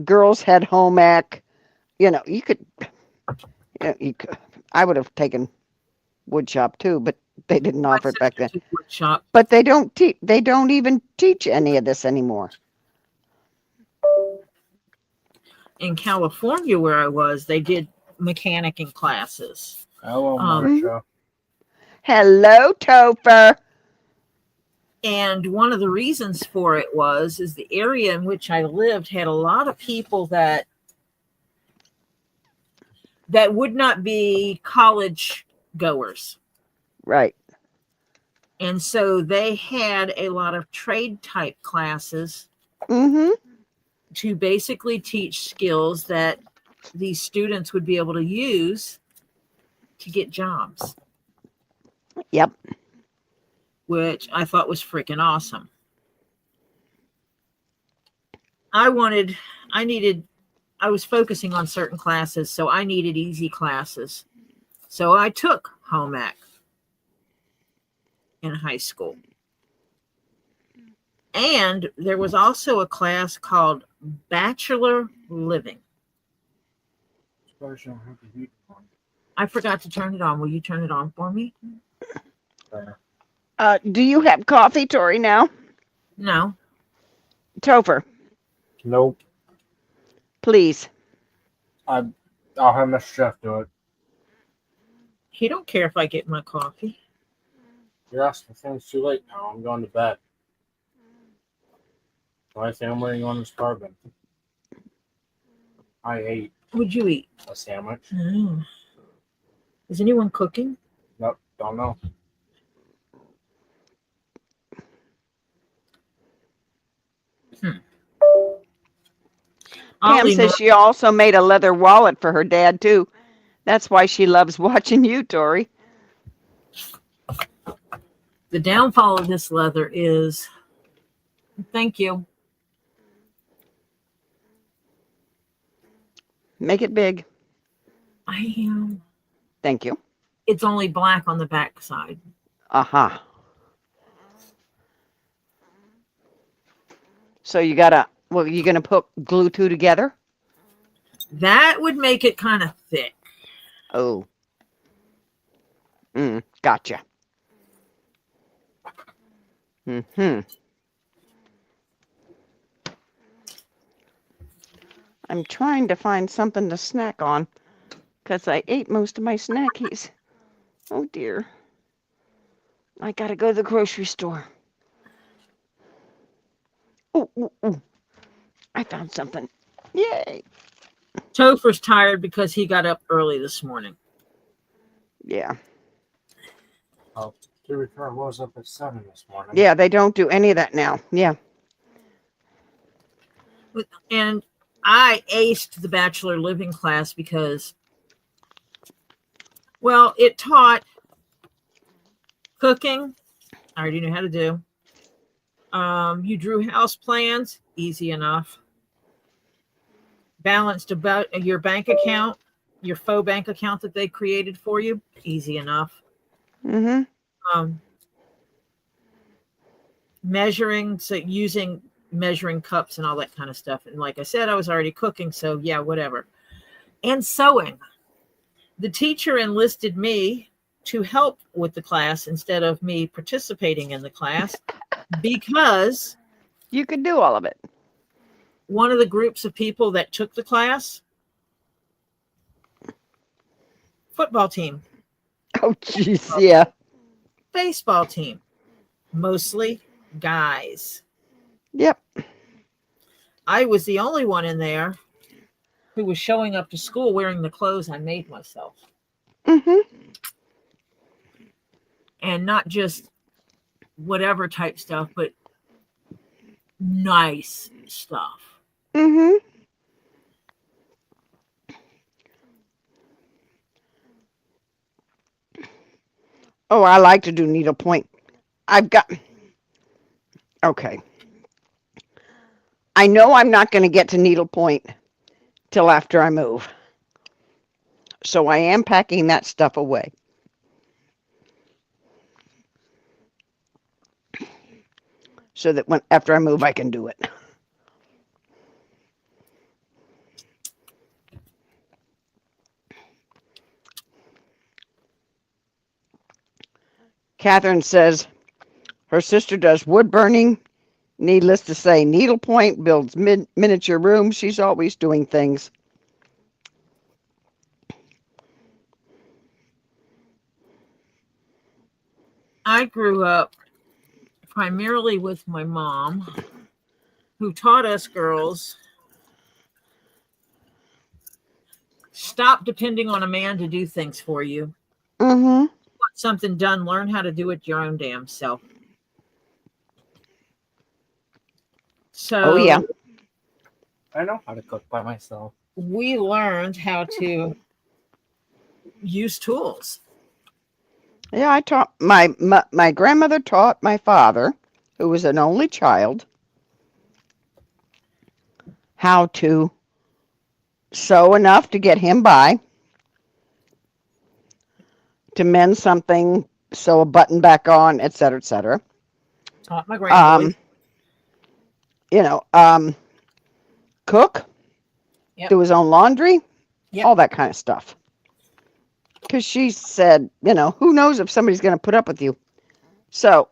Girls had home ec. You could, I would have taken wood shop too, but they didn't offer it back then. Wood shop. But they don't even teach any of this anymore. In California, where I was, they did mechanicking classes. Hello, Marsha. Hello, Topher. And one of the reasons for it is the area in which I lived had a lot of people that would not be college goers. Right. And so they had a lot of trade type classes to basically teach skills that these students would be able to use to get jobs. Yep. Which I thought was freaking awesome. I was focusing on certain classes, so I needed easy classes. So I took home ec in high school. And there was also a class called Bachelor Living. I forgot to turn it on. Will you turn it on for me? Do you have coffee, Tori, now? No. Topher. Nope. Please. I'll have my chef do it. He don't care if I get my coffee. You're asking things too late now. I'm going to bed. I think I'm waiting on this carbon. I ate What'd you eat? a sandwich. Oh. Is anyone cooking? Nope, don't know. Pam Ollie, says she also made a leather wallet for her dad, too. That's why she loves watching you, Tori. the downfall of this leather is, thank you. Make it big. I am. Thank you. It's only black on the back side. Aha. So you gotta, well, you gonna put glue two together? That would make it kind of thick. Oh. Gotcha. Mm-hmm. I'm trying to find something to snack on because I ate most of my snackies. Oh dear. I gotta go to the grocery store. Oh, I found something. Yay. Topher's tired because he got up early this morning. Yeah. Oh, to be fair, I was up at 7 this morning. Yeah, they don't do any of that now. Yeah. And I aced the bachelor living class because, well, it taught cooking. I already knew how to do. You drew house plans, easy enough. Balanced about your bank account, your faux bank account that they created for you, easy enough. Mm-hmm. Measuring, so using measuring cups and all that kind of stuff. And like I said, I was already cooking, so yeah, whatever. And sewing. The teacher enlisted me to help with the class instead of me participating in the class because You could do all of it. one of the groups of people that took the class, football team, Oh, jeez, yeah. baseball team, mostly guys. Yep. I was the only one in there who was showing up to school wearing the clothes I made myself. Mm-hmm. And not just whatever type stuff, but nice stuff. Mm-hmm. Oh, I like to do needlepoint. Okay. I know I'm not going to get to needlepoint till after I move. So I am packing that stuff away. So that after I move, I can do it. Catherine says her sister does wood burning. Needless to say, needlepoint, builds miniature rooms. She's always doing things. I grew up primarily with my mom, who taught us girls, stop depending on a man to do things for you. Mm-hmm. Want something done, learn how to do it your own damn self. So Oh, yeah. I know how to cook by myself. we learned how to use tools. Yeah, I taught my grandmother taught my father, who was an only child, how to sew enough to get him by, to mend something, sew a button back on, etc., etc. Taught my grandboys. Cook, Yep. do his own laundry, Yep. all that kind of stuff. Because she said, who knows if somebody's going to put up with you. So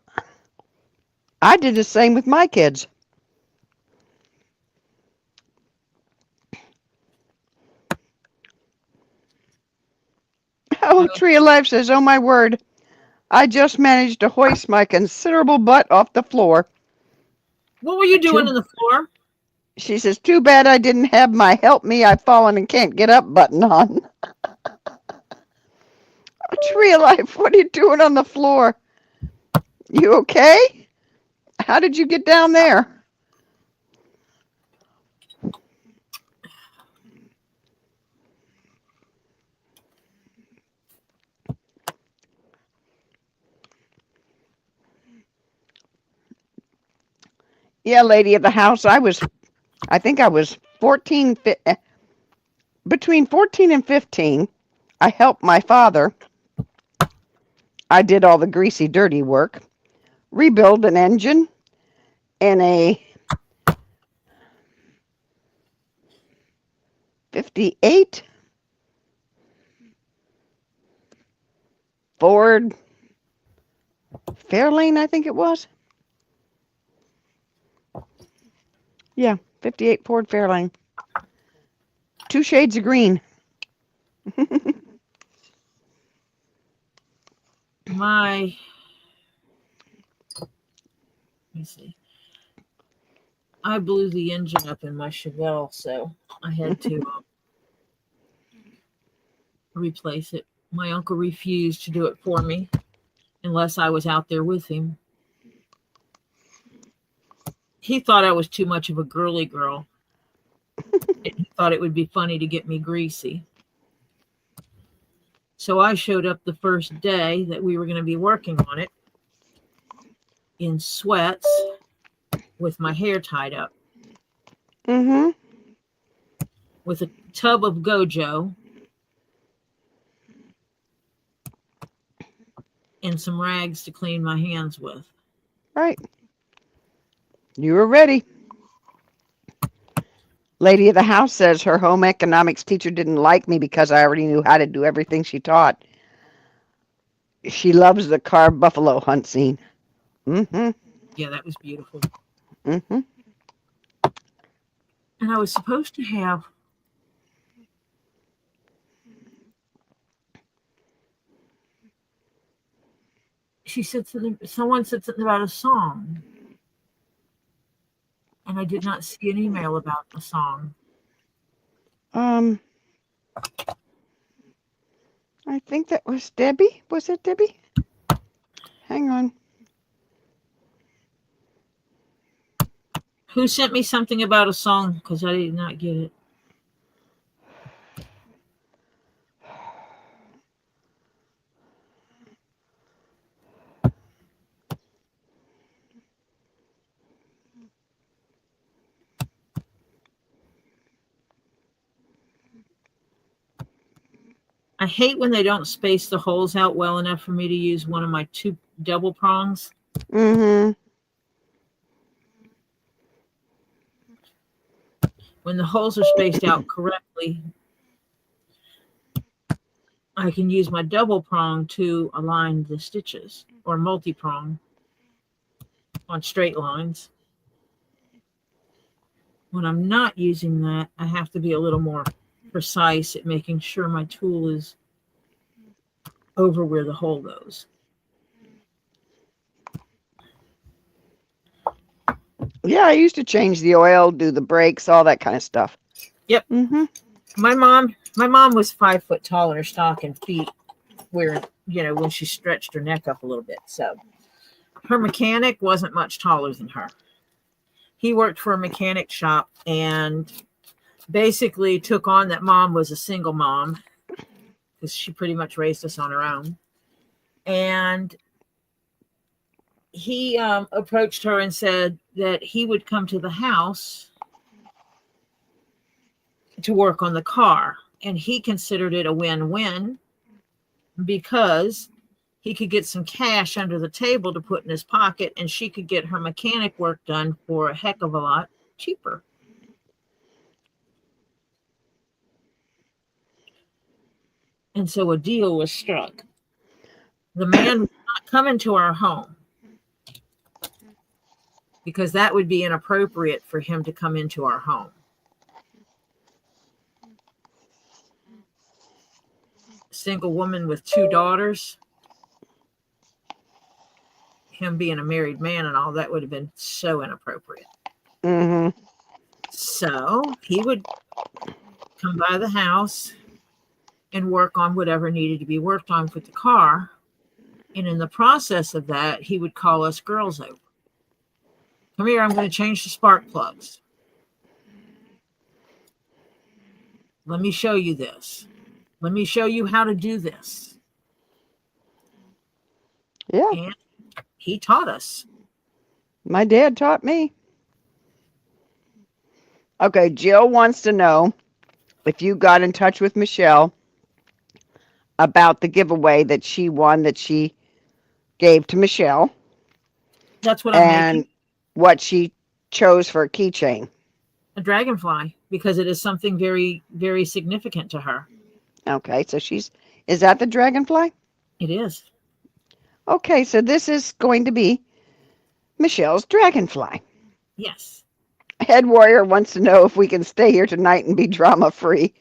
I did the same with my kids. Oh, Tree of Life says, oh my word, I just managed to hoist my considerable butt off the floor. What were you doing on the floor? She says, too bad I didn't have my help me, I've fallen and can't get up button on. Tree of Life, what are you doing on the floor? You okay? How did you get down there? Yeah, lady of the house, I think I was 14, between 14 and 15. I helped my father. I did all the greasy, dirty work. Rebuild an engine and a 58 Ford Fairlane, I think it was. Yeah, 58 Ford Fairlane. 2 shades of green. Let me see. I blew the engine up in my Chevelle, so I had to replace it. My uncle refused to do it for me unless I was out there with him. He thought I was too much of a girly girl. And he thought it would be funny to get me greasy. So I showed up the first day that we were going to be working on it in sweats with my hair tied up. Mm-hmm. With a tub of Gojo and some rags to clean my hands with. Right. You were ready. Lady of the house says her home economics teacher didn't like me because I already knew how to do everything she taught. She loves the carved buffalo hunt scene. Mm-hmm. Yeah, that was beautiful. Mm-hmm. And I was supposed to have someone said something about a song. And I did not see an email about the song. I think that was Debbie. Was it Debbie? Hang on. Who sent me something about a song? Because I did not get it. I hate when they don't space the holes out well enough for me to use one of my 2 double prongs. Mm-hmm. When the holes are spaced out correctly, I can use my double prong to align the stitches, or multi-prong on straight lines. When I'm not using that, I have to be a little more precise at making sure my tool is over where the hole goes. Yeah, I used to change the oil, do the brakes, all that kind of stuff. Yep. Mm-hmm. My mom was 5 foot tall in her stocking feet, where, when she stretched her neck up a little bit. So her mechanic wasn't much taller than her. He worked for a mechanic shop and basically took on that mom was a single mom because she pretty much raised us on her own. And he approached her and said that he would come to the house to work on the car. And he considered it a win-win because he could get some cash under the table to put in his pocket, and she could get her mechanic work done for a heck of a lot cheaper. And so a deal was struck. The man was not coming to our home because that would be inappropriate for him to come into our home. A single woman with 2 daughters. him being a married man and all, that would have been so inappropriate. Mm-hmm. So he would come by the house and work on whatever needed to be worked on with the car. And in the process of that, he would call us girls over. Come here, I'm going to change the spark plugs. Let me show you this. Let me show you how to do this. Yeah. And he taught us. My dad taught me. Okay, Jill wants to know if you got in touch with Michelle about the giveaway that she won that she gave to Michelle. That's what I'm making. What she chose for a keychain. A dragonfly, because it is something very, very significant to her. Okay, so is that the dragonfly? It is. Okay, so this is going to be Michelle's dragonfly. Yes. Head Warrior wants to know if we can stay here tonight and be drama-free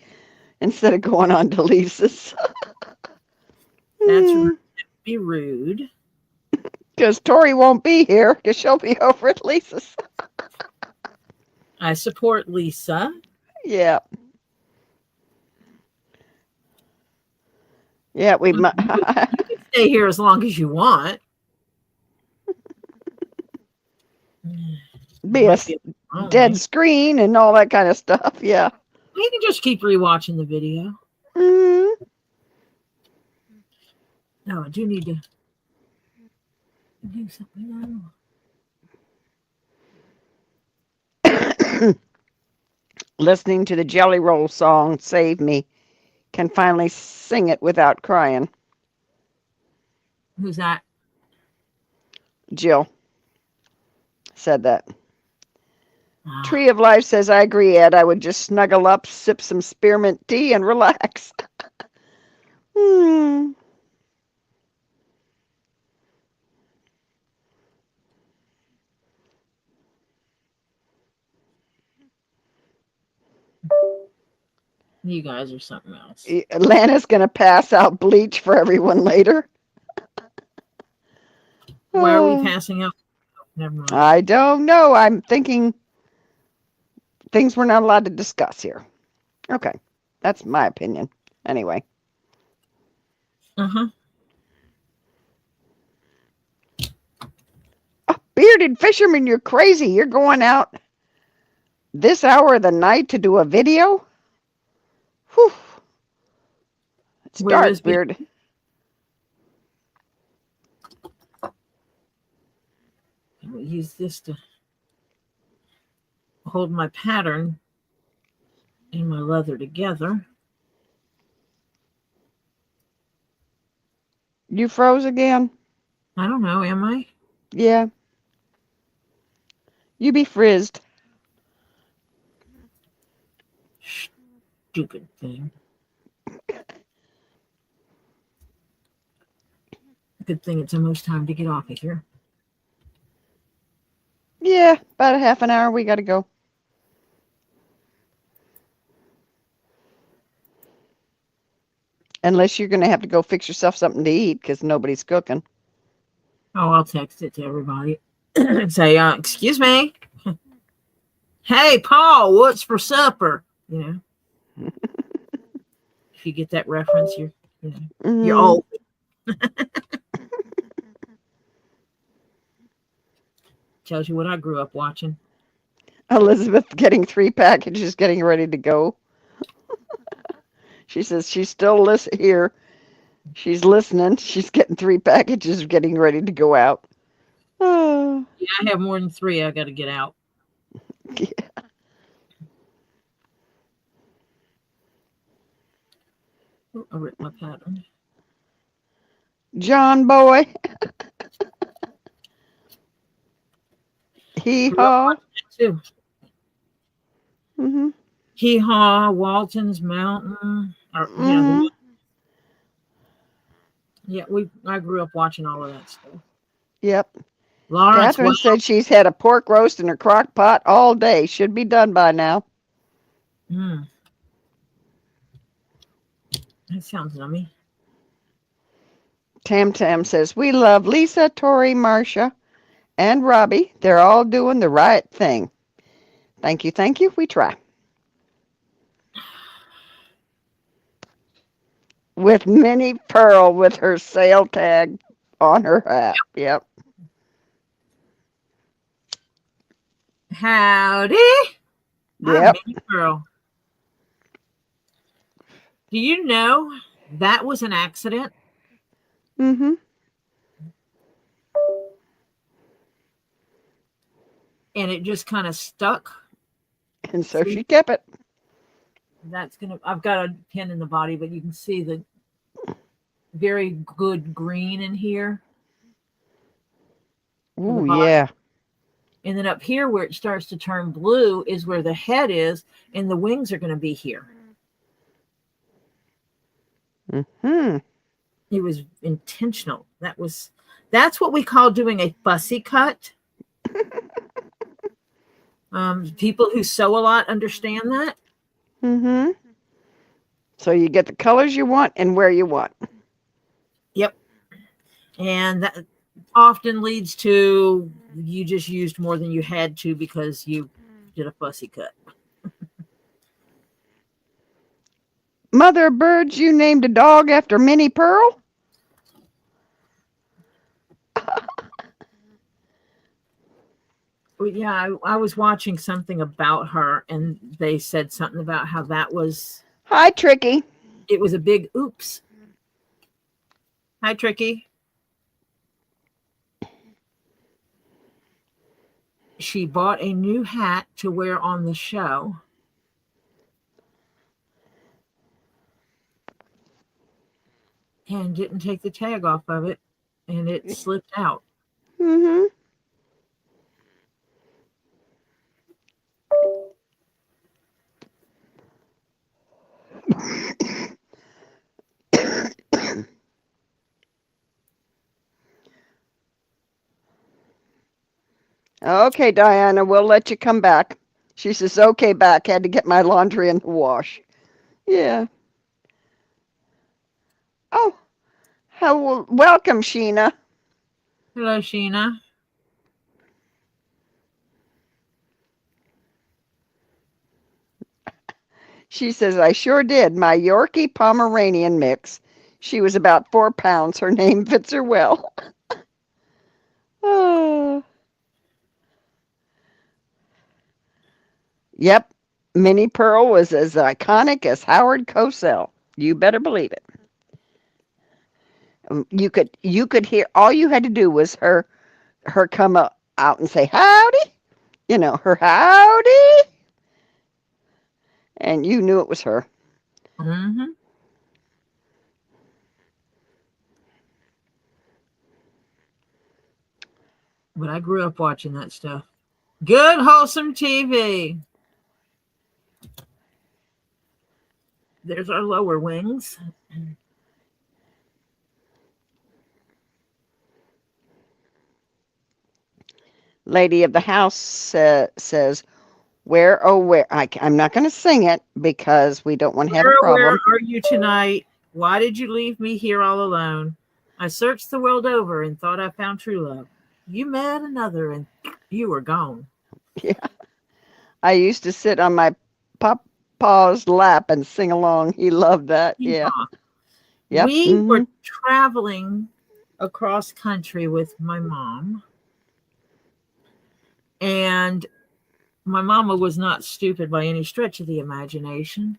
instead of going on to Lisa's. That's be rude. Because Tori won't be here because she'll be over at Lisa's. I support Lisa. Yeah. Yeah, we You can stay here as long as you want. Be a dead screen and all that kind of stuff. Yeah. You can just keep rewatching the video. Mm-hmm. No, I do need to do something now. Listening to the Jelly Roll song, Save Me, can finally sing it without crying. Who's that? Jill said that. Tree of Life says, I agree, Ed. I would just snuggle up, sip some spearmint tea, and relax. You guys are something else. Atlanta's going to pass out bleach for everyone later. Why are we passing out? Never mind. I don't know. I'm thinking things we're not allowed to discuss here. Okay. That's my opinion. Anyway. Uh-huh. Oh, bearded fisherman, you're crazy. You're going out this hour of the night to do a video? Whew. It's dark, Beard. I'll use this to hold my pattern and my leather together. You froze again? I don't know, am I? Yeah. You be frizzed. Stupid thing. Good thing it's almost time to get off of here. Yeah, about a half an hour. We got to go. Unless you're going to have to go fix yourself something to eat because nobody's cooking. Oh, I'll text it to everybody. Say, excuse me. Hey, Paul, what's for supper? You know. If you get that reference, you're old. Tells you what I grew up watching. Elizabeth getting 3 packages, getting ready to go. She says she's still here. She's listening. She's getting 3 packages, getting ready to go out. Oh. Yeah, I have more than 3. I got to get out. Yeah. Oh, I ripped my pattern. John boy. Hee-haw. Too. Mm-hmm. Hee-haw, Walton's Mountain. Or, yeah, I grew up watching all of that stuff. Yep. Lawrence, Catherine said she's had a pork roast in her crock pot all day. Should be done by now. That sounds yummy. Tam Tam says, we love Lisa, Tori, Marcia, and Robbie. They're all doing the right thing. Thank you, thank you. We try. With Minnie Pearl with her sale tag on her hat. Yep. Howdy. Yep. Minnie Pearl. Do you know that was an accident? Mm-hmm. And it just kind of stuck. And so she kept it. I've got a pin in the body, but you can see the very good green in here. Ooh, yeah. And then up here where it starts to turn blue is where the head is, and the wings are going to be here. Mm-hmm. It was intentional. That's what we call doing a fussy cut. People who sew a lot understand that. Mm-hmm. So you get the colors you want and where you want. Yep. And that often leads to you just used more than you had to because you did a fussy cut. Mother of birds, you named a dog after Minnie Pearl? Well, yeah, I was watching something about her, and they said something about how that was. Hi, Tricky. It was a big oops. Hi, Tricky. She bought a new hat to wear on the show. And didn't take the tag off of it, and it slipped out. Mm-hmm. Okay, Diana, we'll let you come back. She says, okay, back. Had to get my laundry in the wash. Yeah. Oh, welcome, Sheena. Hello, Sheena. She says, I sure did. My Yorkie Pomeranian mix. She was about 4 pounds. Her name fits her well. Oh. Yep. Minnie Pearl was as iconic as Howard Cosell. You better believe it. You could hear, all you had to do was her come out and say, howdy. You know, her howdy. And you knew it was her. Mm-hmm. But I grew up watching that stuff. Good, wholesome TV. There's our lower wings. Lady of the house says, where, oh, where? I'm not going to sing it because we don't want to have a problem. Where are you tonight? Why did you leave me here all alone? I searched the world over and thought I found true love. You met another and you were gone. Yeah. I used to sit on my papa's lap and sing along. He loved that. Yeah. Yep. We were traveling across country with my mom. And my mama was not stupid by any stretch of the imagination.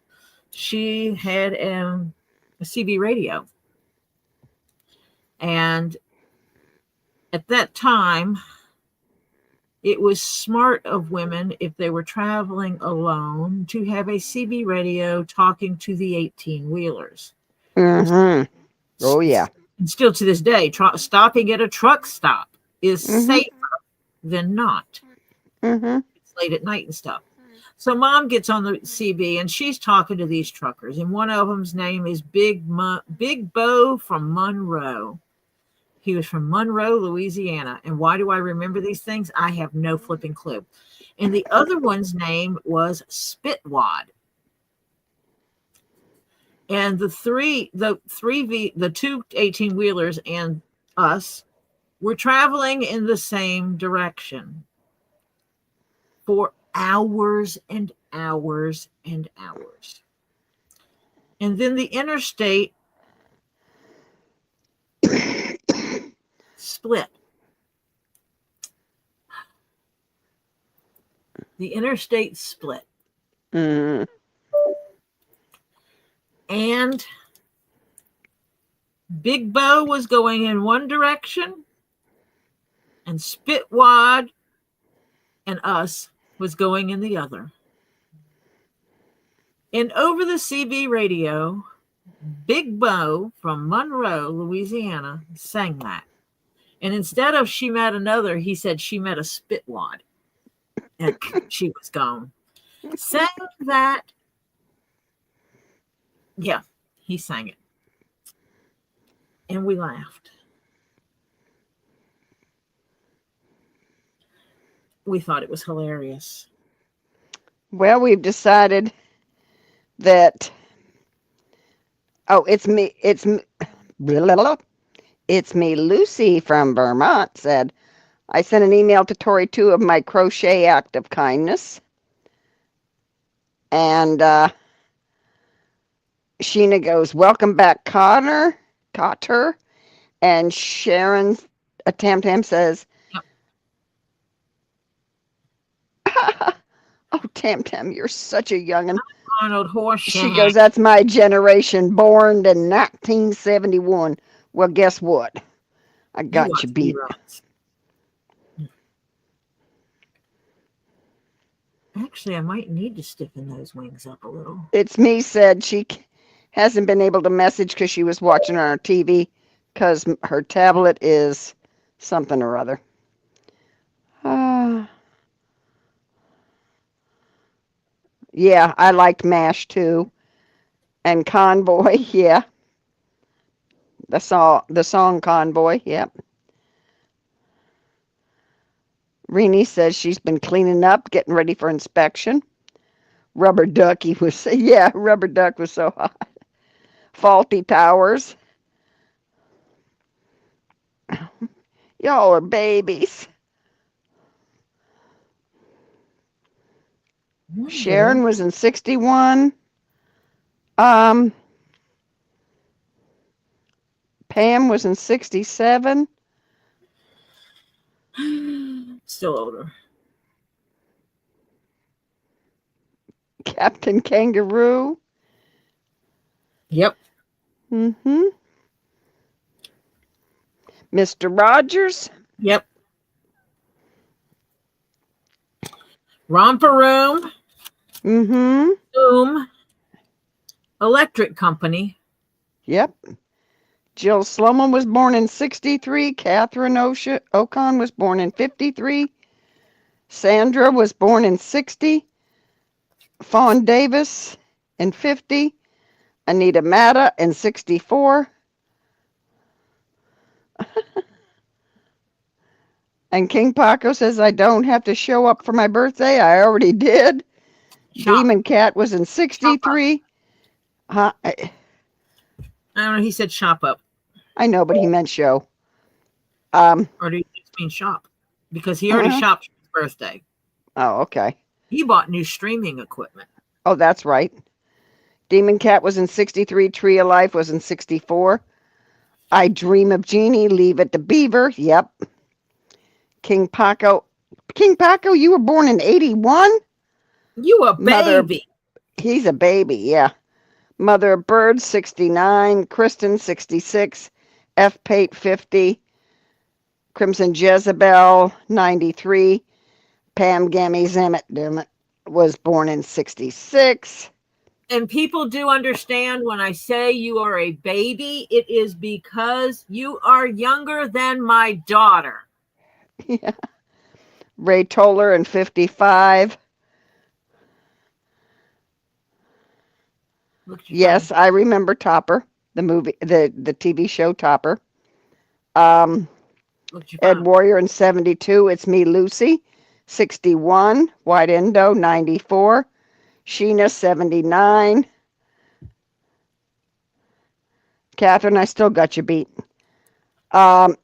She had a CB radio. And at that time, it was smart of women, if they were traveling alone, to have a CB radio talking to the 18-wheelers. Mm-hmm. Oh, yeah. And still to this day, stopping at a truck stop is safer than not. Mm-hmm. It's late at night and stuff. So Mom gets on the CB, and she's talking to these truckers. And one of them's name is Big Bo from Monroe. He was from Monroe, Louisiana. And why do I remember these things? I have no flipping clue. And the other one's name was Spitwad. And the two 18-wheelers and us were traveling in the same direction for hours and hours and hours. And then the interstate split. The interstate split. Mm. And Big Bo was going in one direction, and Spitwad and us was going in the other. And over the CB radio, Big Bo from Monroe, Louisiana, sang that. And instead of she met another, he said she met a Spitwad. And she was gone. Sang that. Yeah, he sang it. And we laughed. We thought it was hilarious. Well, we've decided that, it's me, Lucy from Vermont said, I sent an email to Tori 2 of my crochet act of kindness. And Sheena goes, welcome back, Cotter. And Sharon Tam says, oh, Tam, you're such a young'un. Arnold Horse. She goes, that's my generation, born in 1971. Well, guess what? I got you beat. Actually, I might need to stiffen those wings up a little. It's me said she hasn't been able to message because she was watching on her TV because her tablet is something or other. Yeah, I liked MASH too. And Convoy, yeah. The song Convoy, yep. Renee says she's been cleaning up, getting ready for inspection. Rubber Duck was so hot. Faulty Towers. Y'all are babies. Sharon was in 61. Pam was in 67. Still older. Captain Kangaroo. Yep. Mm-hmm. Mr. Rogers. Yep. Romper Room. Mm-hmm. Boom. Electric Company. Yep. Jill Sloman was born in 63. Catherine Ocon was born in 53. Sandra was born in 60. Fawn Davis in 50. Anita Matta in 64. And KingPaco says, I don't have to show up for my birthday. I already did. Demon Cat was in 63. Huh? I don't know. He said shop up. I know, but he meant show. Or do you just mean shop? Because he already shopped for his birthday. Oh, okay. He bought new streaming equipment. Oh, that's right. Demon Cat was in 63. Tree of Life was in 64. I Dream of Jeannie, Leave It to Beaver. Yep. KingPaco, you were born in 81? You a baby. He's a baby, yeah. Mother of Birds, 69. Kristen, 66. F. Pate, 50. Crimson Jezebel, 93. Pam Gammy Zamet was born in 66. And people do understand when I say you are a baby, it is because you are younger than my daughter. Yeah. Ray Toller in 55. Yes, I remember Topper, the movie, the TV show Topper. Ed Warrior in 72. It's Me, Lucy, 61. White Endo, 94. Sheena, 79. Catherine, I still got you beat. Monica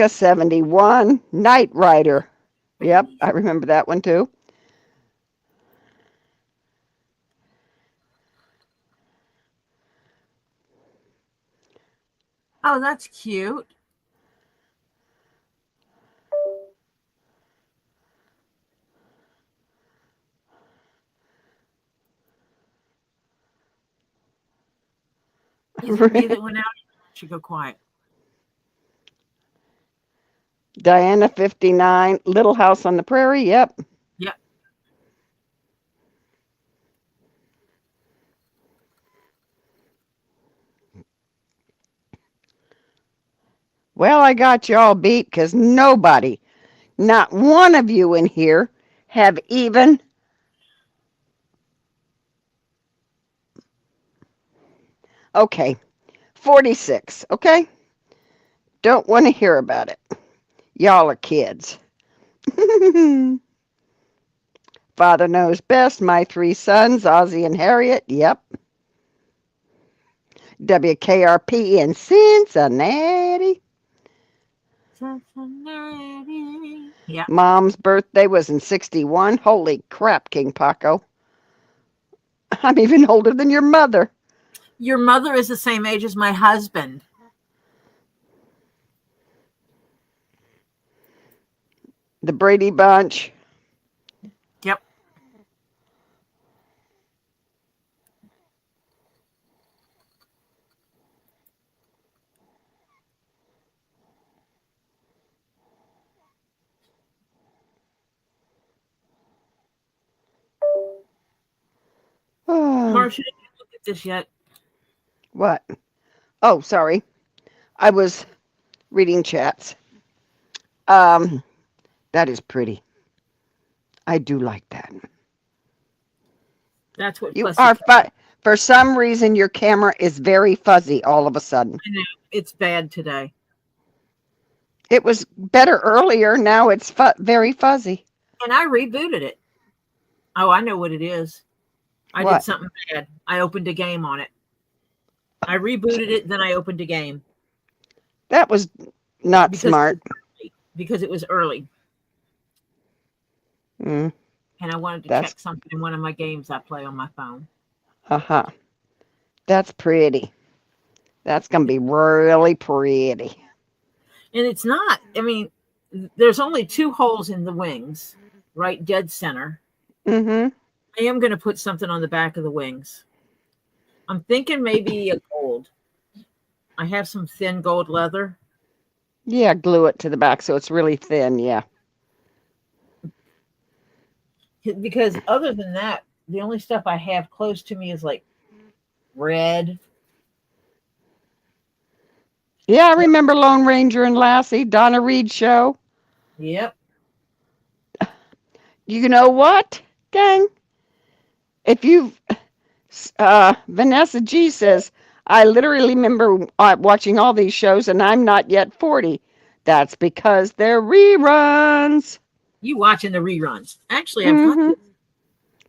71, Knight Rider. Yep, I remember that one too. Oh, that's cute. Is it me that went out? I should go quiet. Diana 59, Little House on the Prairie. Yep. Yep. Well, I got you all beat because nobody, not one of you in here, have even okay, 46. Okay, don't want to hear about it. Y'all are kids. Father knows best. My 3 sons, Ozzy and Harriet. Yep. WKRP in Cincinnati. Yeah. Mom's birthday was in 61. Holy crap, KingPaco. I'm even older than your mother. Your mother is the same age as my husband. The Brady Bunch. Yep. Marcia, didn't look at this yet. What? Oh, sorry. I was reading chats. That is pretty. I do like that. That's what You fussy are for some reason your camera is very fuzzy all of a sudden. I know. It's bad today. It was better earlier. Now it's very fuzzy. And I rebooted it. Oh, I know what it is. I What? did something bad. I opened a game on it. I rebooted it, then I opened a game. That was not smart. Because it was early. Mm. And I wanted to check something in one of my games I play on my phone. Uh-huh. That's pretty. That's going to be really pretty. And it's not. I mean, there's only 2 holes in the wings, right dead center. Mm-hmm. I am going to put something on the back of the wings. I'm thinking maybe a gold. I have some thin gold leather. Yeah, glue it to the back so it's really thin, yeah. Because other than that, the only stuff I have close to me is like red. Yeah, I remember Lone Ranger and Lassie, Donna Reed show. Yep. You know what, gang? If you, Vanessa G says, I literally remember watching all these shows and I'm not yet 40. That's because they're reruns. You watching the reruns. Actually, I've got this.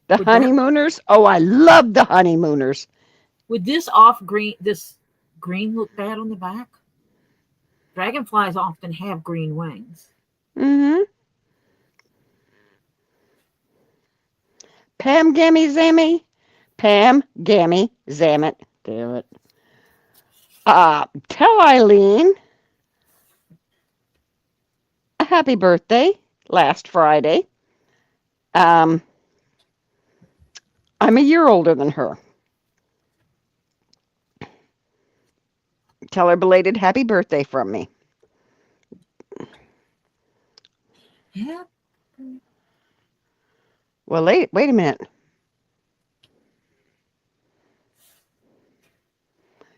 The Honeymooners? Oh, I love the Honeymooners. Would this green look bad on the back? Dragonflies often have green wings. Mm-hmm. Pam Gammy Zammy. Pam Gammy Zammit. Damn it. Tell Eileen a happy birthday last Friday. I'm a year older than her. Tell her belated happy birthday from me. Yeah. Well, wait a minute.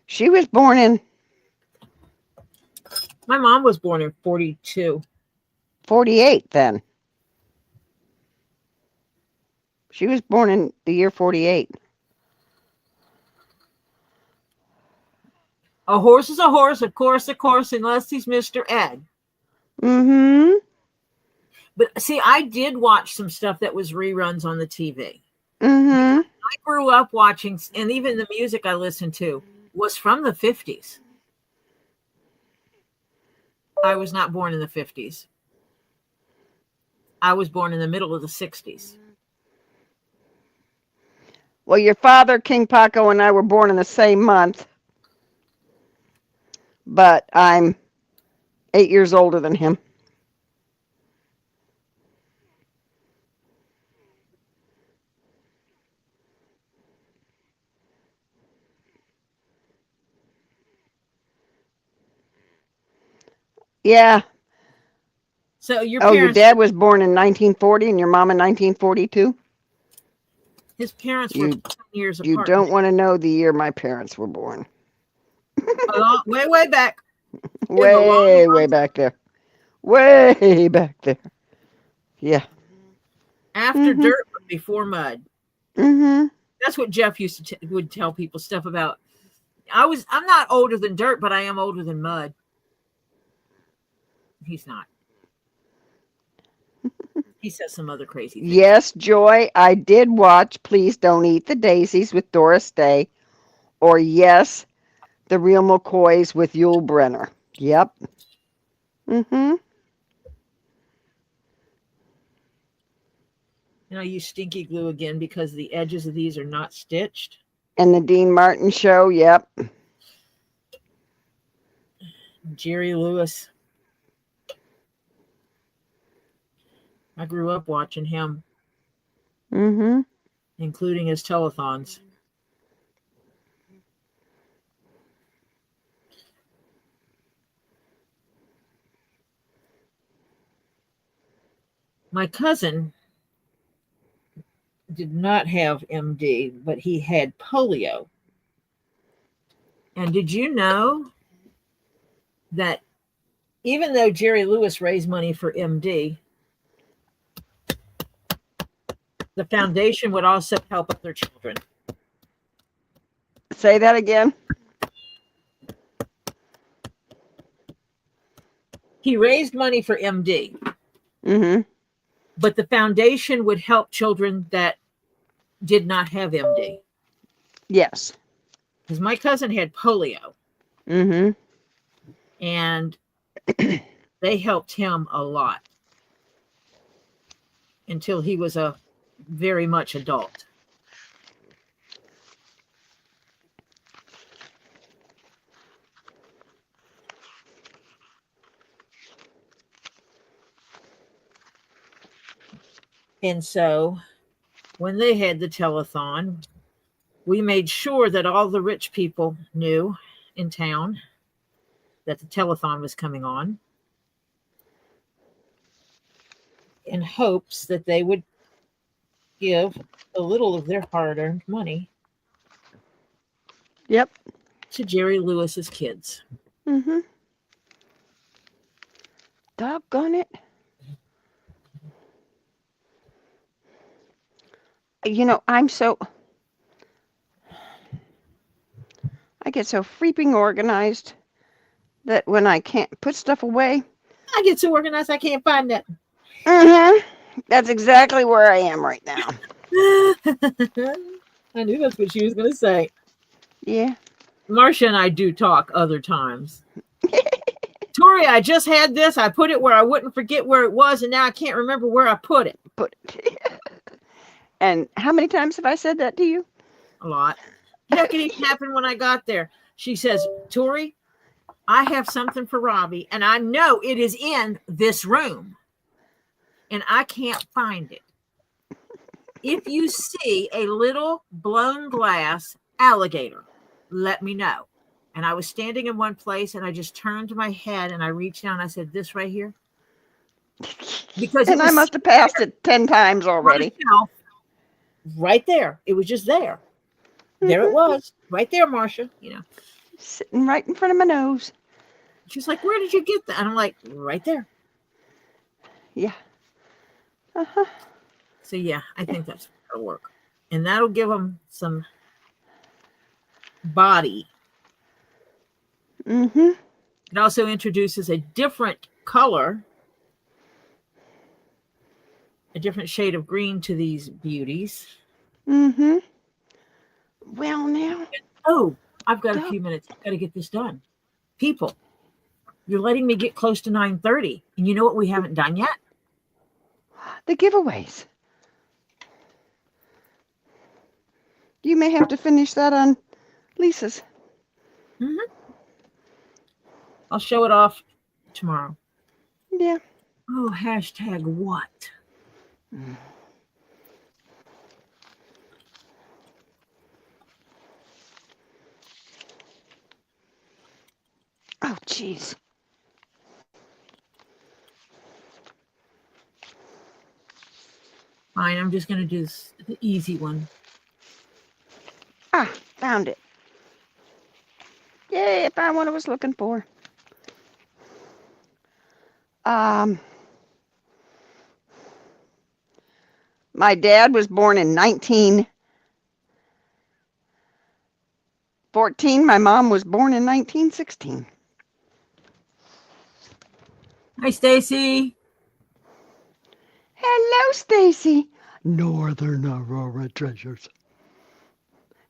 She was born in... My mom was born in 42. 48 then. She was born in the year 48. A horse is a horse, of course, unless he's Mr. Ed. Mm-hmm. But see, I did watch some stuff that was reruns on the TV. Mm-hmm. I grew up watching, and even the music I listened to was from the 50s. I was not born in the 50s. I was born in the middle of the 60s. Well, your father, KingPaco, and I were born in the same month, but I'm 8 years older than him. Yeah. So your Oh, your parents, dad was born in 1940 and your mom in 1942? his parents were 10 years You apart. don't want to know the year my parents were born. Way, way back. Way back there. Way back there. Yeah. After dirt, but before mud. Mm-hmm. That's what Jeff used to would tell people stuff about. I'm not older than dirt, but I am older than mud. He's not. He says some other crazy things. Yes, Joy, I did watch Please Don't Eat the Daisies with Doris Day, or yes, The Real McCoys with Yul Brynner. Yep. Mm-hmm. And I use stinky glue again because the edges of these are not stitched. And the Dean Martin Show, yep. Jerry Lewis. I grew up watching him, Mm-hmm. including his telethons. My cousin did not have MD, but he had polio. And did you know that even though Jerry Lewis raised money for MD, the foundation would also help other children? Say that again. He raised money for MD, Mm-hmm. but the foundation would help children that did not have MD. Yes. Because my cousin had polio. Mm-hmm. And they helped him a lot until he was a very much adult. And so when they had the telethon, we made sure that all the rich people knew in town that the telethon was coming on, in hopes that they would give a little of their hard-earned money. Yep. To Jerry Lewis's kids. Mm-hmm. Doggone it. You know, I get so freaking organized that when I can't put stuff away. I get so organized I can't find that. Mm-hmm. That's exactly where I am right now. I knew that's what she was going to say. Yeah. Marcia and I do talk other times. Tori, I just had this. I put it where I wouldn't forget where it was, and now I can't remember where I put it. And how many times have I said that to you? A lot. Heck, it even happened when I got there. She says, Tori, I have something for Robbie, and I know it is in this room, and I can't find it. If you see a little blown glass alligator, let me know. And I was standing in one place, and I just turned my head, and I reached down, and I said, this right here? Because and I must have passed it 10 times already. Right there. It was just there. There it was. Right there, Marcia. You know. Sitting right in front of my nose. She's like, where did you get that? And I'm like, right there. Yeah. Uh-huh. So, yeah, I think that's going to work. And that'll give them some body. Mm-hmm. It also introduces a different color, a different shade of green to these beauties. Mm-hmm. Well, now. Oh, I've got a Don't. few minutes. I've got to get this done. People, you're letting me get close to 9:30. And you know what we haven't done yet? The giveaways. You may have to finish that on Lisa's. Mm-hmm. I'll show it off tomorrow. Yeah. Oh, hashtag what? Oh, jeez. Fine, I'm just going to do this, the easy one. Ah, found it. Yay, I found what I was looking for. My dad was born in 1914. My mom was born in 1916. Hi, Stacy. Hello, Stacy. Northern Aurora Treasures.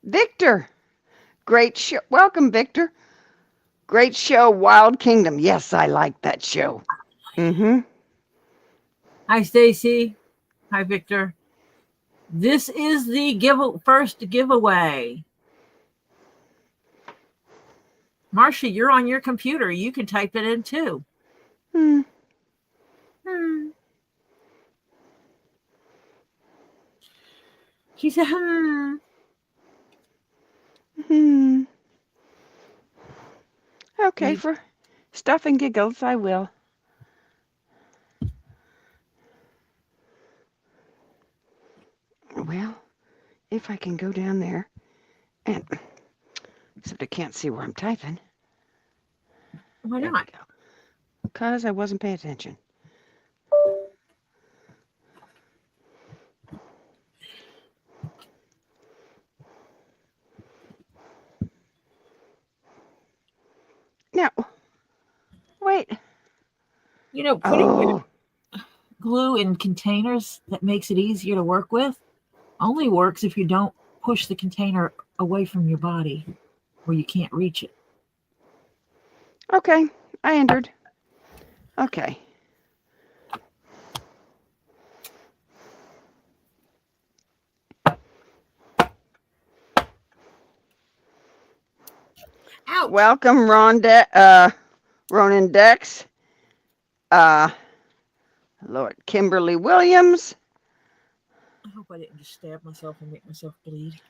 Victor. Great show. Welcome, Victor. Great show, Wild Kingdom. Yes, I like that show. Mm-hmm. Hi, Stacy. Hi, Victor. This is the first giveaway. Marcia, you're on your computer. You can type it in too. She said, Okay, for stuff and giggles, I will. Well, if I can go down there and except I can't see where I'm typing. Why There not? we go. Because I wasn't paying attention. Now, wait. You know, putting glue in containers that makes it easier to work with only works if you don't push the container away from your body where you can't reach it. Okay, I entered. Okay. Ouch. Welcome, Ronan Dex. Lord Kimberly Williams. I hope I didn't just stab myself and make myself bleed.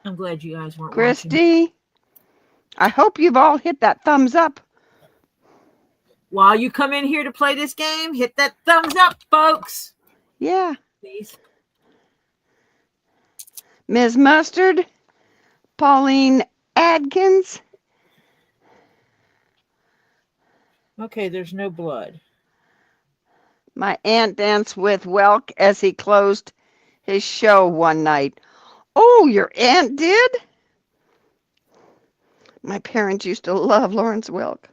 I'm glad you guys weren't watching. Christy. I hope you've all hit that thumbs up. While you come in here to play this game, hit that thumbs up, folks. Yeah. Please. Ms. Mustard. Pauline Adkins. Okay, there's no blood. My aunt danced with Welk as he closed his show one night. Oh, your aunt did? My parents used to love Lawrence Welk.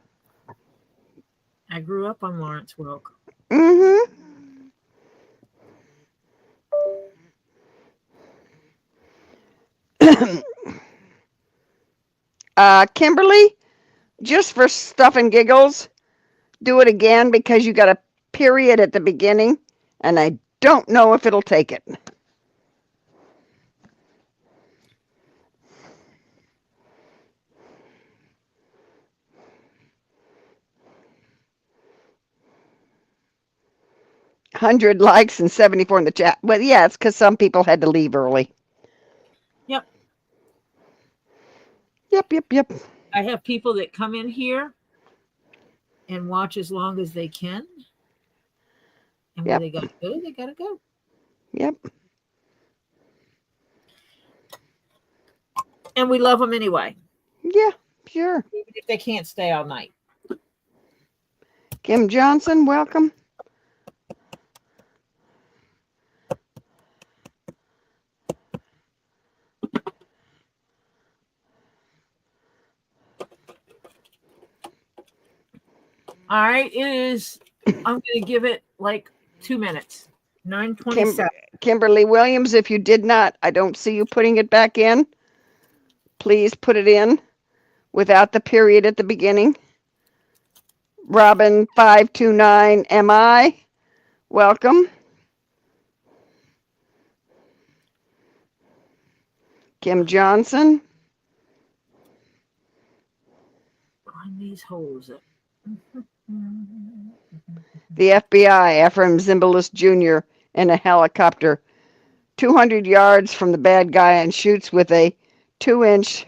I grew up on Lawrence Welk. Mm-hmm. Kimberly, just for stuff and giggles, do it again because you got a period at the beginning, and I don't know if it'll take it. $100 likes and 74 in the chat. Well, yeah, it's because some people had to leave early. Yep. Yep. I have people that come in here and watch as long as they can. And when they gotta go, they gotta go. Yep. And we love them anyway. Yeah, sure. Even if they can't stay all night. Kim Johnson, welcome. All right, I'm going to give it like 2 minutes. 9:27. Kimberly Williams, if you did not, I don't see you putting it back in. Please put it in without the period at the beginning. Robin 529 MI, welcome. Kim Johnson. Find these holes up. The FBI, Ephraim Zimbalist Jr. in a helicopter, 200 yards from the bad guy and shoots with a 2-inch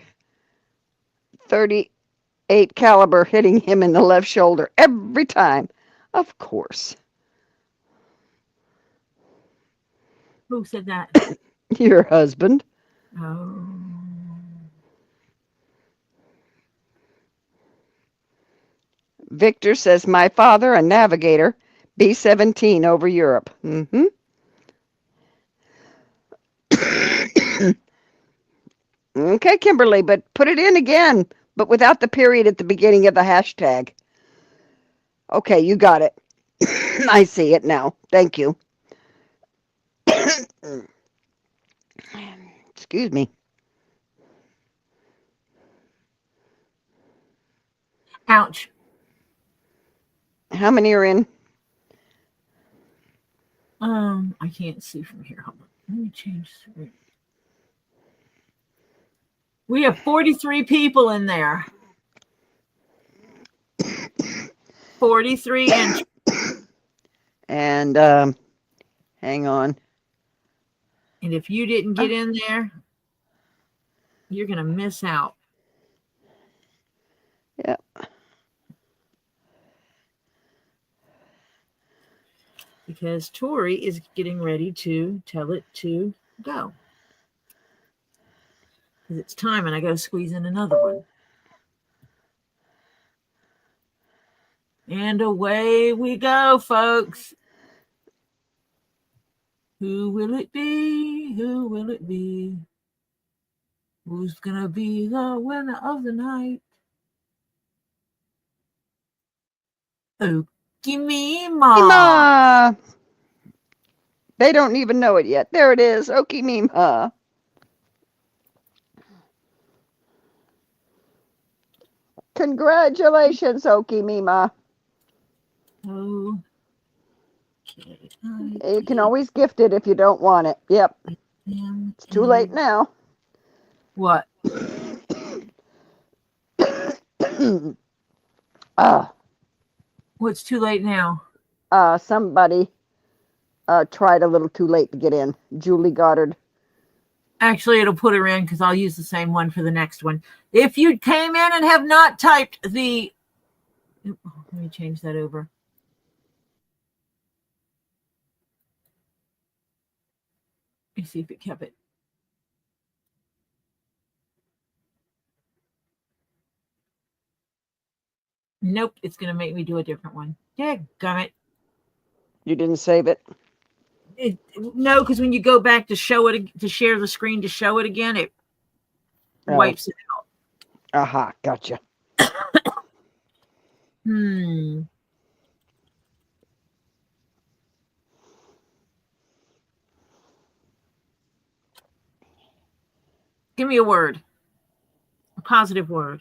38 caliber, hitting him in the left shoulder every time. Of course. Who said that? Your husband. Oh. Victor says, my father, a navigator, B-17 over Europe. Mm-hmm. Okay, Kimberly, but put it in again, but without the period at the beginning of the hashtag. Okay, you got it. I see it now. Thank you. Excuse me. Ouch. How many are in? I can't see from here. Hold on. Let me change. We have 43 people in there. 43 and Hang on. And if you didn't get in there, you're going to miss out. Yep. Because Tori is getting ready to tell it to go. Because it's time and I got to squeeze in another one. And away we go, folks. Who will it be? Who will it be? Who's going to be the winner of the night? Okimima. They don't even know it yet. There it is. Okimima. Congratulations, Okimima. Oh. You can always gift it if you don't want it. Yep. It's too late now. What? What's too late now? Somebody tried a little too late to get in. Julie Goddard. Actually, it'll put her in because I'll use the same one for the next one. If you came in and have not typed the... Let me change that over. Let me see if it kept it. Nope, it's going to make me do a different one. Dadgummit. You didn't save it? No, because when you go back to show it, to share the screen to show it again, it wipes it out. Aha, gotcha. Give me a word. A positive word.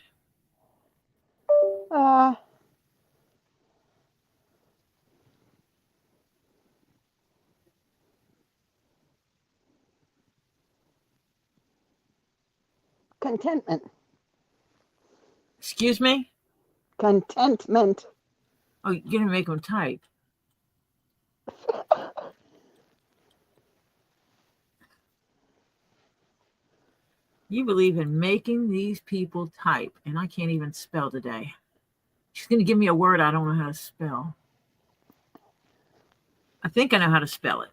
Contentment. Excuse me? Contentment. Oh, you're going to make them type. You believe in making these people type, and I can't even spell today. She's going to give me a word I don't know how to spell. I think I know how to spell it.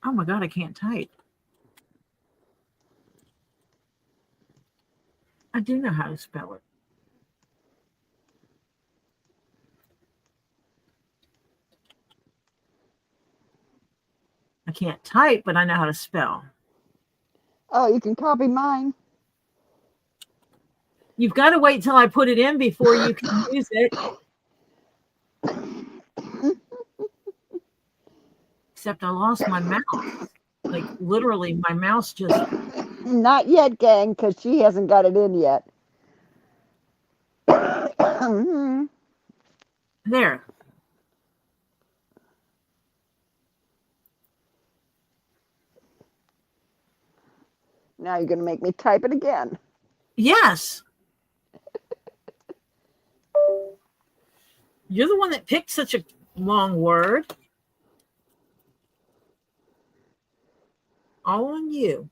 Oh my God, I can't type. I do know how to spell it. I can't type, but I know how to spell. Oh, you can copy mine. You've got to wait till I put it in before you can use it. except I lost my mouse. Like literally, my mouse just. Not yet, gang, because she hasn't got it in yet. There. Now you're going to make me type it again. Yes. You're the one that picked such a long word. All on you.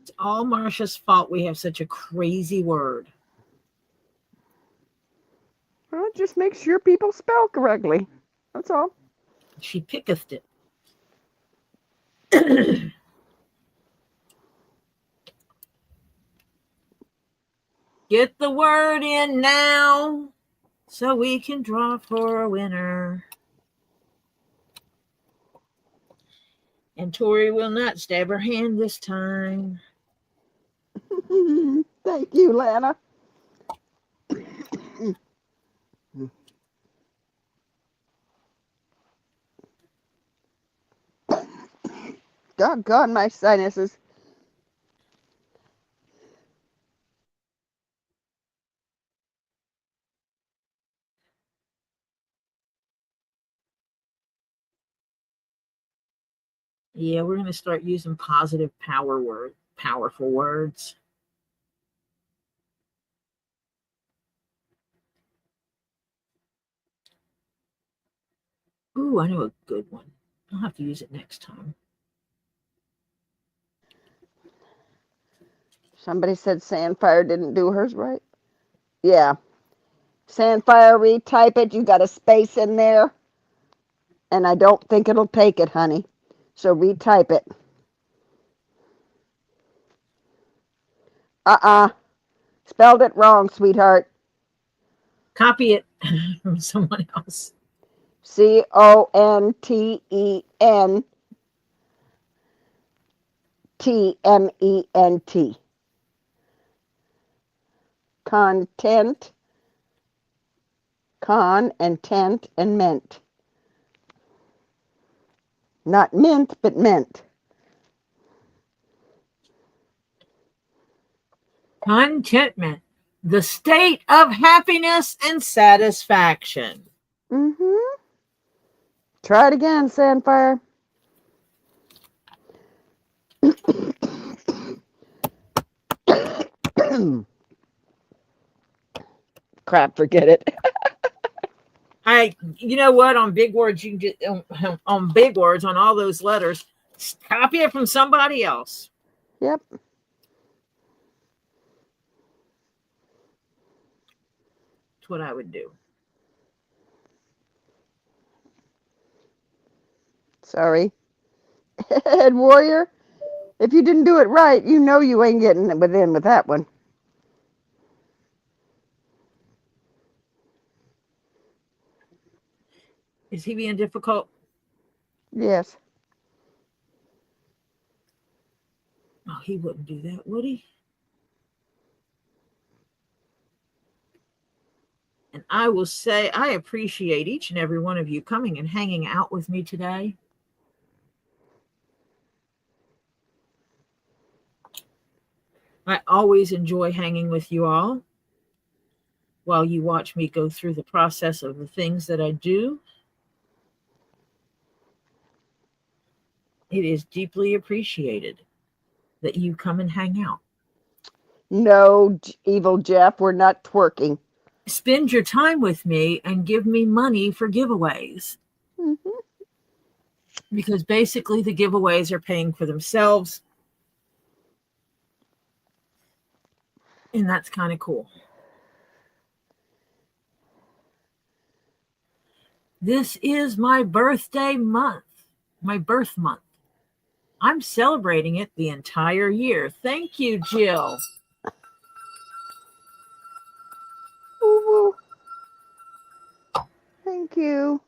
It's all Marsha's fault we have such a crazy word. Well, just make sure people spell correctly. That's all. She picketh it. Get the word in now so we can draw for a winner. And Tori will not stab her hand this time. Thank you, Lana. Doggone my sinuses. Yeah, we're going to start using positive powerful words. Ooh, I know a good one. I'll have to use it next time. Somebody said Sandfire didn't do hers right. Yeah. Sandfire, retype it. You got a space in there. And I don't think it'll take it, honey. So retype it. Spelled it wrong, sweetheart. Copy it from someone else. CONTENTTment. Content. Con and tent and ment. Not mint, but meant. Contentment. The state of happiness and satisfaction. Mm-hmm. Try it again, Sandfire. Crap, forget it. You know what? On big words, you can just on big words on all those letters, copy it from somebody else. Yep. That's what I would do. Sorry. Head Warrior, if you didn't do it right, you know you ain't getting within with that one. Is he being difficult? Yes. Oh, he wouldn't do that, would he? And I will say I appreciate each and every one of you coming and hanging out with me today. I always enjoy hanging with you all while you watch me go through the process of the things that I do. It is deeply appreciated that you come and hang out. No, Evil Jeff, we're not twerking. Spend your time with me and give me money for giveaways. Mm-hmm. Because basically the giveaways are paying for themselves. And that's kind of cool. This is my birthday month, my birth month. I'm celebrating it the entire year. Thank you, Jill. Woo-woo. Thank you.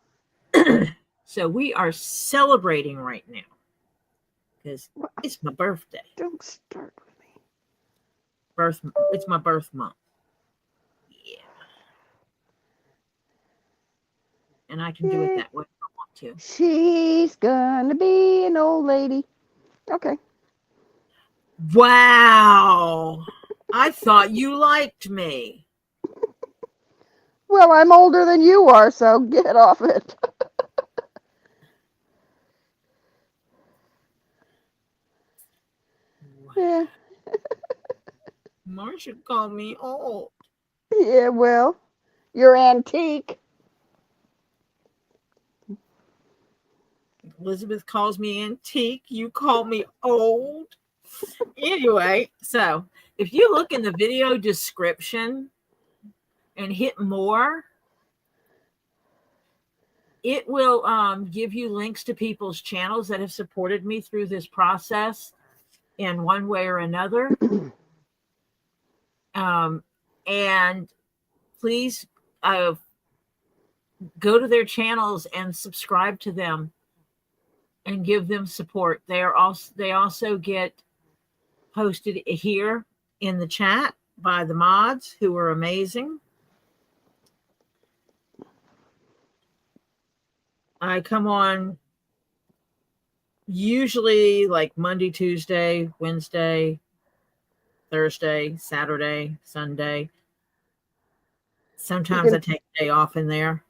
So we are celebrating right now because it's my birthday. Don't start with me. It's my birth month. Yeah. And I can do it that way if I want to. She's gonna be an old lady. Okay. Wow. I thought you liked me. Well, I'm older than you are, so get off it. Yeah. Marcia called me old. Yeah, well, you're antique. Elizabeth calls me antique. You call me old. Anyway, so if you look in the video description and hit more, it will give you links to people's channels that have supported me through this process in one way or another. And please go to their channels and subscribe to them and give them support. They also get posted here in the chat by the mods, who are amazing. I come on usually like Monday, Tuesday, Wednesday, Thursday, Saturday, Sunday. Sometimes I take a day off in there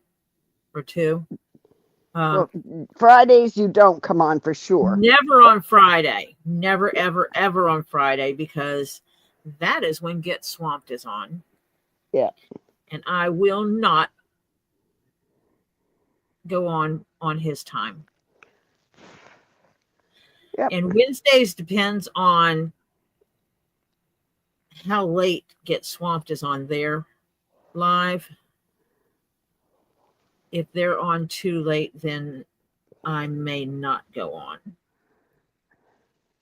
or two. Well, Fridays you don't come on for sure. Never on Friday. Never, ever, ever on Friday, because that is when Get Swamped is on. Yeah. And I will not go on his time. Yep. And Wednesdays depends on how late Get Swamped is on their live. If they're on too late, then I may not go on.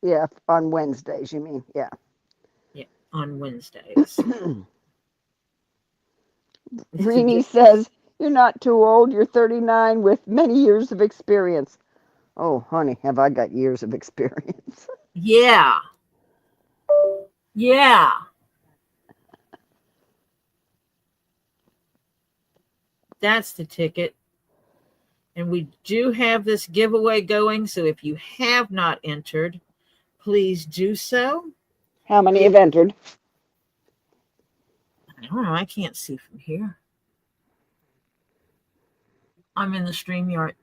Yeah, on Wednesdays, you mean? Yeah. Yeah, on Wednesdays. Rini says, you're not too old. You're 39 with many years of experience. Oh, honey, have I got years of experience. Yeah. Yeah. That's the ticket. And we do have this giveaway going. So if you have not entered, please do so. How many have entered? I don't know. I can't see from here. I'm in the StreamYard.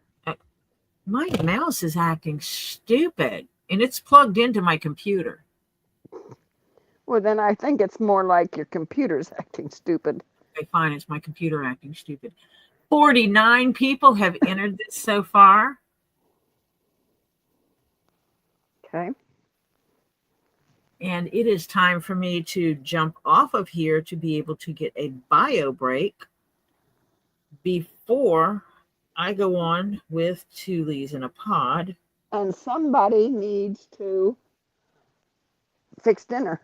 My mouse is acting stupid, and it's plugged into my computer. Well, then I think it's more like your computer's acting stupid. Okay, fine. It's my computer acting stupid. 49 people have entered this so far. Okay. And it is time for me to jump off of here to be able to get a bio break before I go on with Two Lees in a Pod. And somebody needs to fix dinner.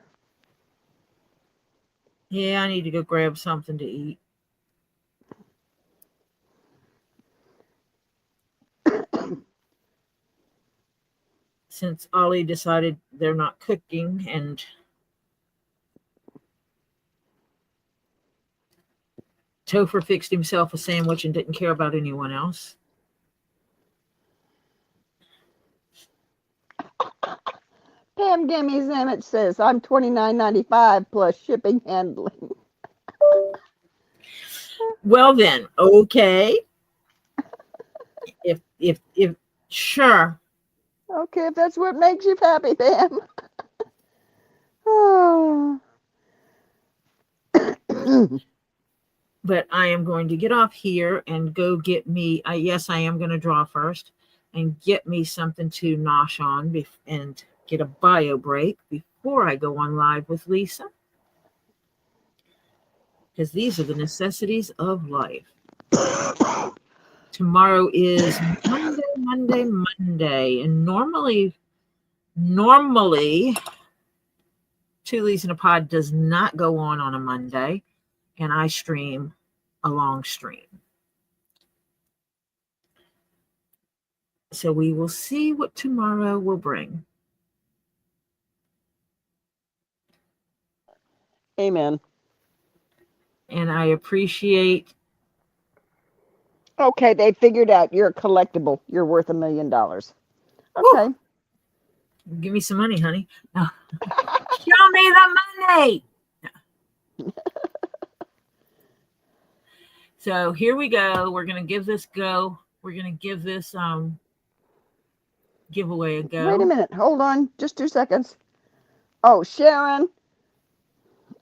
Yeah, I need to go grab something to eat. Since Ollie decided they're not cooking, and Topher fixed himself a sandwich and didn't care about anyone else. Pam Gimme Zammit says, I'm $29.95 plus shipping handling. Well then, okay. If sure. Okay, if that's what makes you happy, Pam. Oh. But I am going to get off here and go get me, yes, I am going to draw first and get me something to nosh on and get a bio break before I go on live with Lisa. Because these are the necessities of life. Tomorrow is Monday. And normally, Two Lees in a Pod does not go on a Monday. And I stream a long stream. So we will see what tomorrow will bring. Amen. And I appreciate. Okay, they figured out you're a collectible. You're worth $1 million. Okay. Give me some money, honey. No. Show me the money. No. So here we go. We're gonna give this go. We're gonna give this giveaway a go. Wait a minute. Hold on. Just 2 seconds. Oh, Sharon.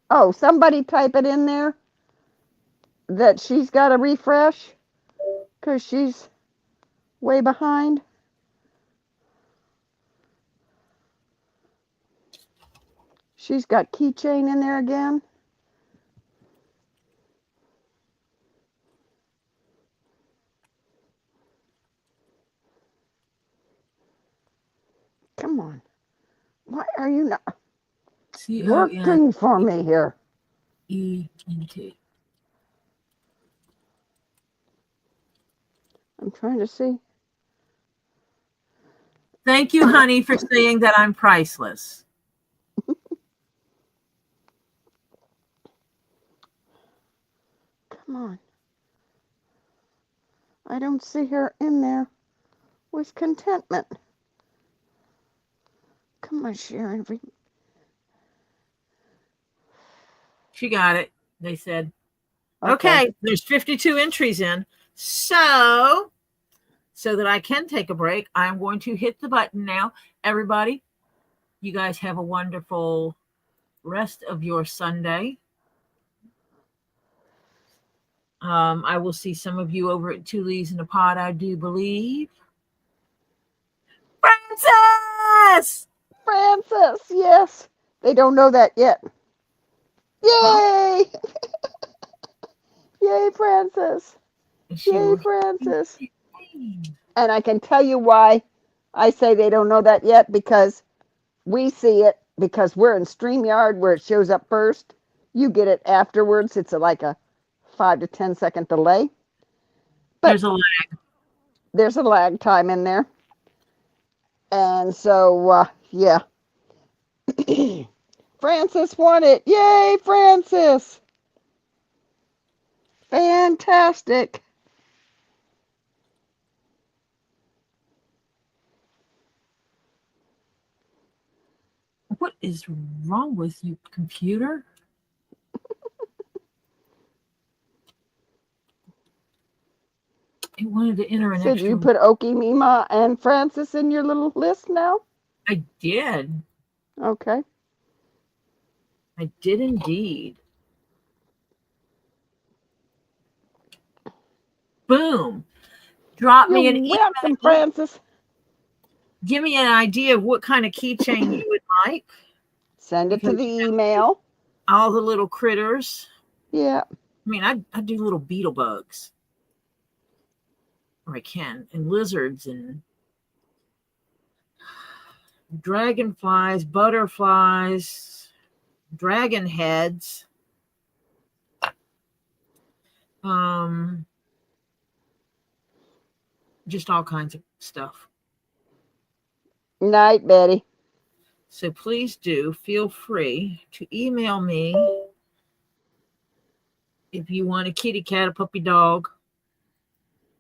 Oh, somebody type it in there that she's got to refresh because she's way behind. She's got keychain in there again. Come on. Why are you not working for me here? CONENT. I'm trying to see. Thank you, honey, for saying that I'm priceless. Come on. I don't see her in there with contentment. Come on, Sharon. She got it, they said. Okay, there's 52 entries in. So that I can take a break, I'm going to hit the button now. Everybody, you guys have a wonderful rest of your Sunday. I will see some of you over at Two Leaves in a Pod, I do believe. Francis! Francis, yes. They don't know that yet. Yay! Yay, Francis. Yay, Francis. And I can tell you why I say they don't know that yet, because we see it, because we're in StreamYard where it shows up first. You get it afterwards. It's like a 5 to 10 second delay. But there's a lag. There's a lag time in there. And so, yeah. Francis won it. Yay, Francis. Fantastic. What is wrong with you, computer? It wanted to enter an So extra. Did you put Oki, Mima, and Francis in your little list now? I did. Okay. I did indeed. Boom. Drop me an email. Welcome, Francis. Give me an idea of what kind of keychain you would like. Send it to the email. All the little critters. Yeah. I mean, I do little beetle bugs. Or I can. And lizards and dragonflies, butterflies, dragon heads. Just all kinds of stuff. Night, Betty. So please do feel free to email me if you want a kitty cat, a puppy dog,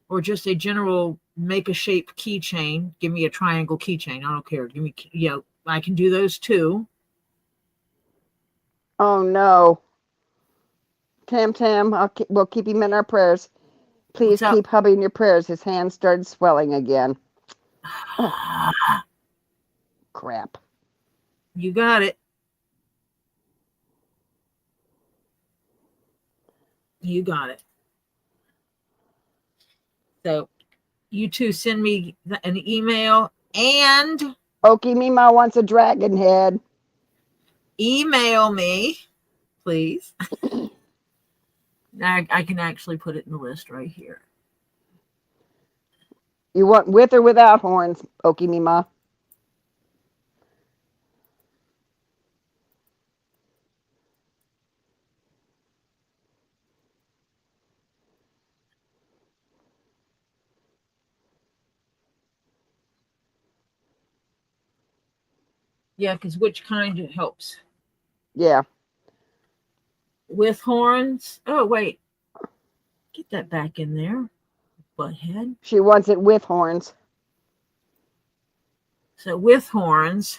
or just a general make a shape keychain. Give me a triangle keychain. I don't care. Give me, I can do those too. Oh no. Tam, we'll keep him in our prayers. Please keep hubby in your prayers. His hand started swelling again. Oh. Crap. You got it. You got it. So you two send me an email, and Oki Mima wants a dragon head. Email me, please. Now I can actually put it in the list right here. You want with or without horns, Oki Mima? Yeah, because which kind helps? Yeah. with horns. Oh, wait. Get that back in there, butthead. She wants it with horns. So with horns,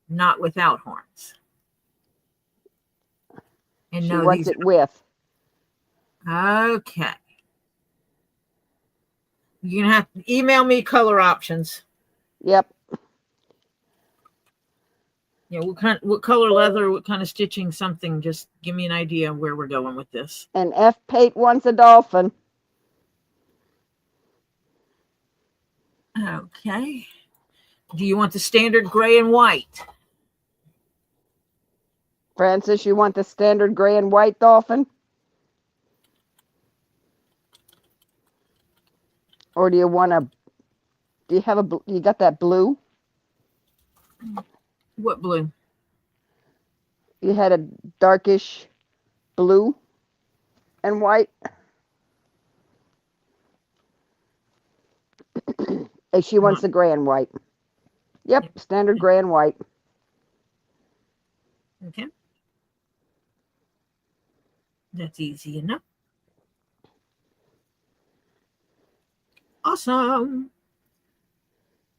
not without horns. And She no, wants these it with. okay. You're gonna have to email me color options. Yep. Yeah, what color leather, what kind of stitching, something. Just give me an idea of where we're going with this. And F. Pate wants a dolphin. Okay. Do you want the standard gray and white? Francis, you want the standard gray and white dolphin? Or do you want a, do you have a, you got that blue? What blue? You had a darkish blue and white. And she wants the gray and white. Yep, standard gray and white. Okay. That's easy enough. Awesome.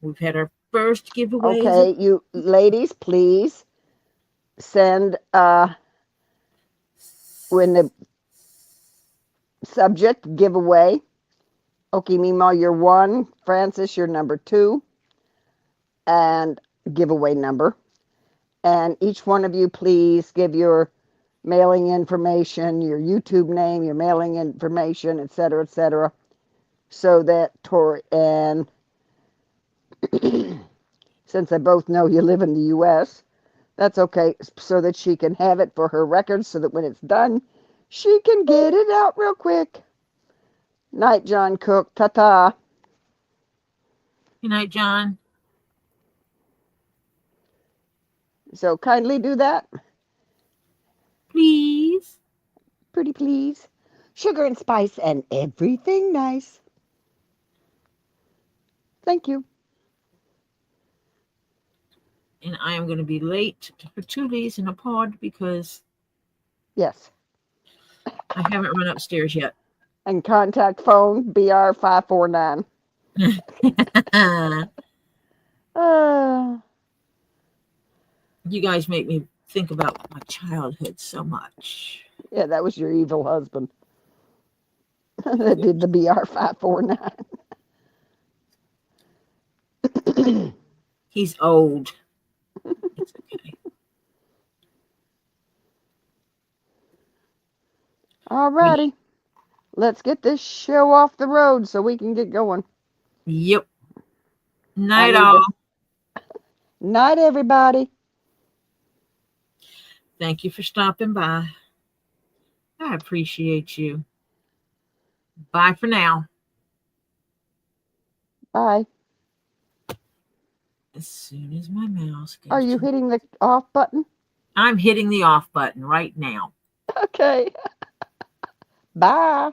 We've had our first giveaway. Okay, you ladies, please send when the subject giveaway. Okay, Mima, you're 1. Francis, you're number 2. And giveaway number. And each one of you, please give your mailing information, your YouTube name, your mailing information, etc., so that Tori and since I both know you live in the U.S., that's okay, so that she can have it for her records, so that when it's done, she can get it out real quick. Night, John Cook. Ta-ta. Good night, John. So kindly do that. Please. Pretty please. Sugar and spice and everything nice. Thank you. And I am going to be late for Tuli's in a pod because Yes. I haven't run upstairs yet. And contact phone BR549. You guys make me think about my childhood so much. Yeah, that was your evil husband. That did the BR549. He's old. It's okay. All righty. Let's get this show off the road so we can get going. Yep. Night all. Night, everybody. Thank you for stopping by. I appreciate you. Bye for now. Bye. As soon as my mouse goes. Are you hitting the off button? I'm hitting the off button right now. Okay. Bye.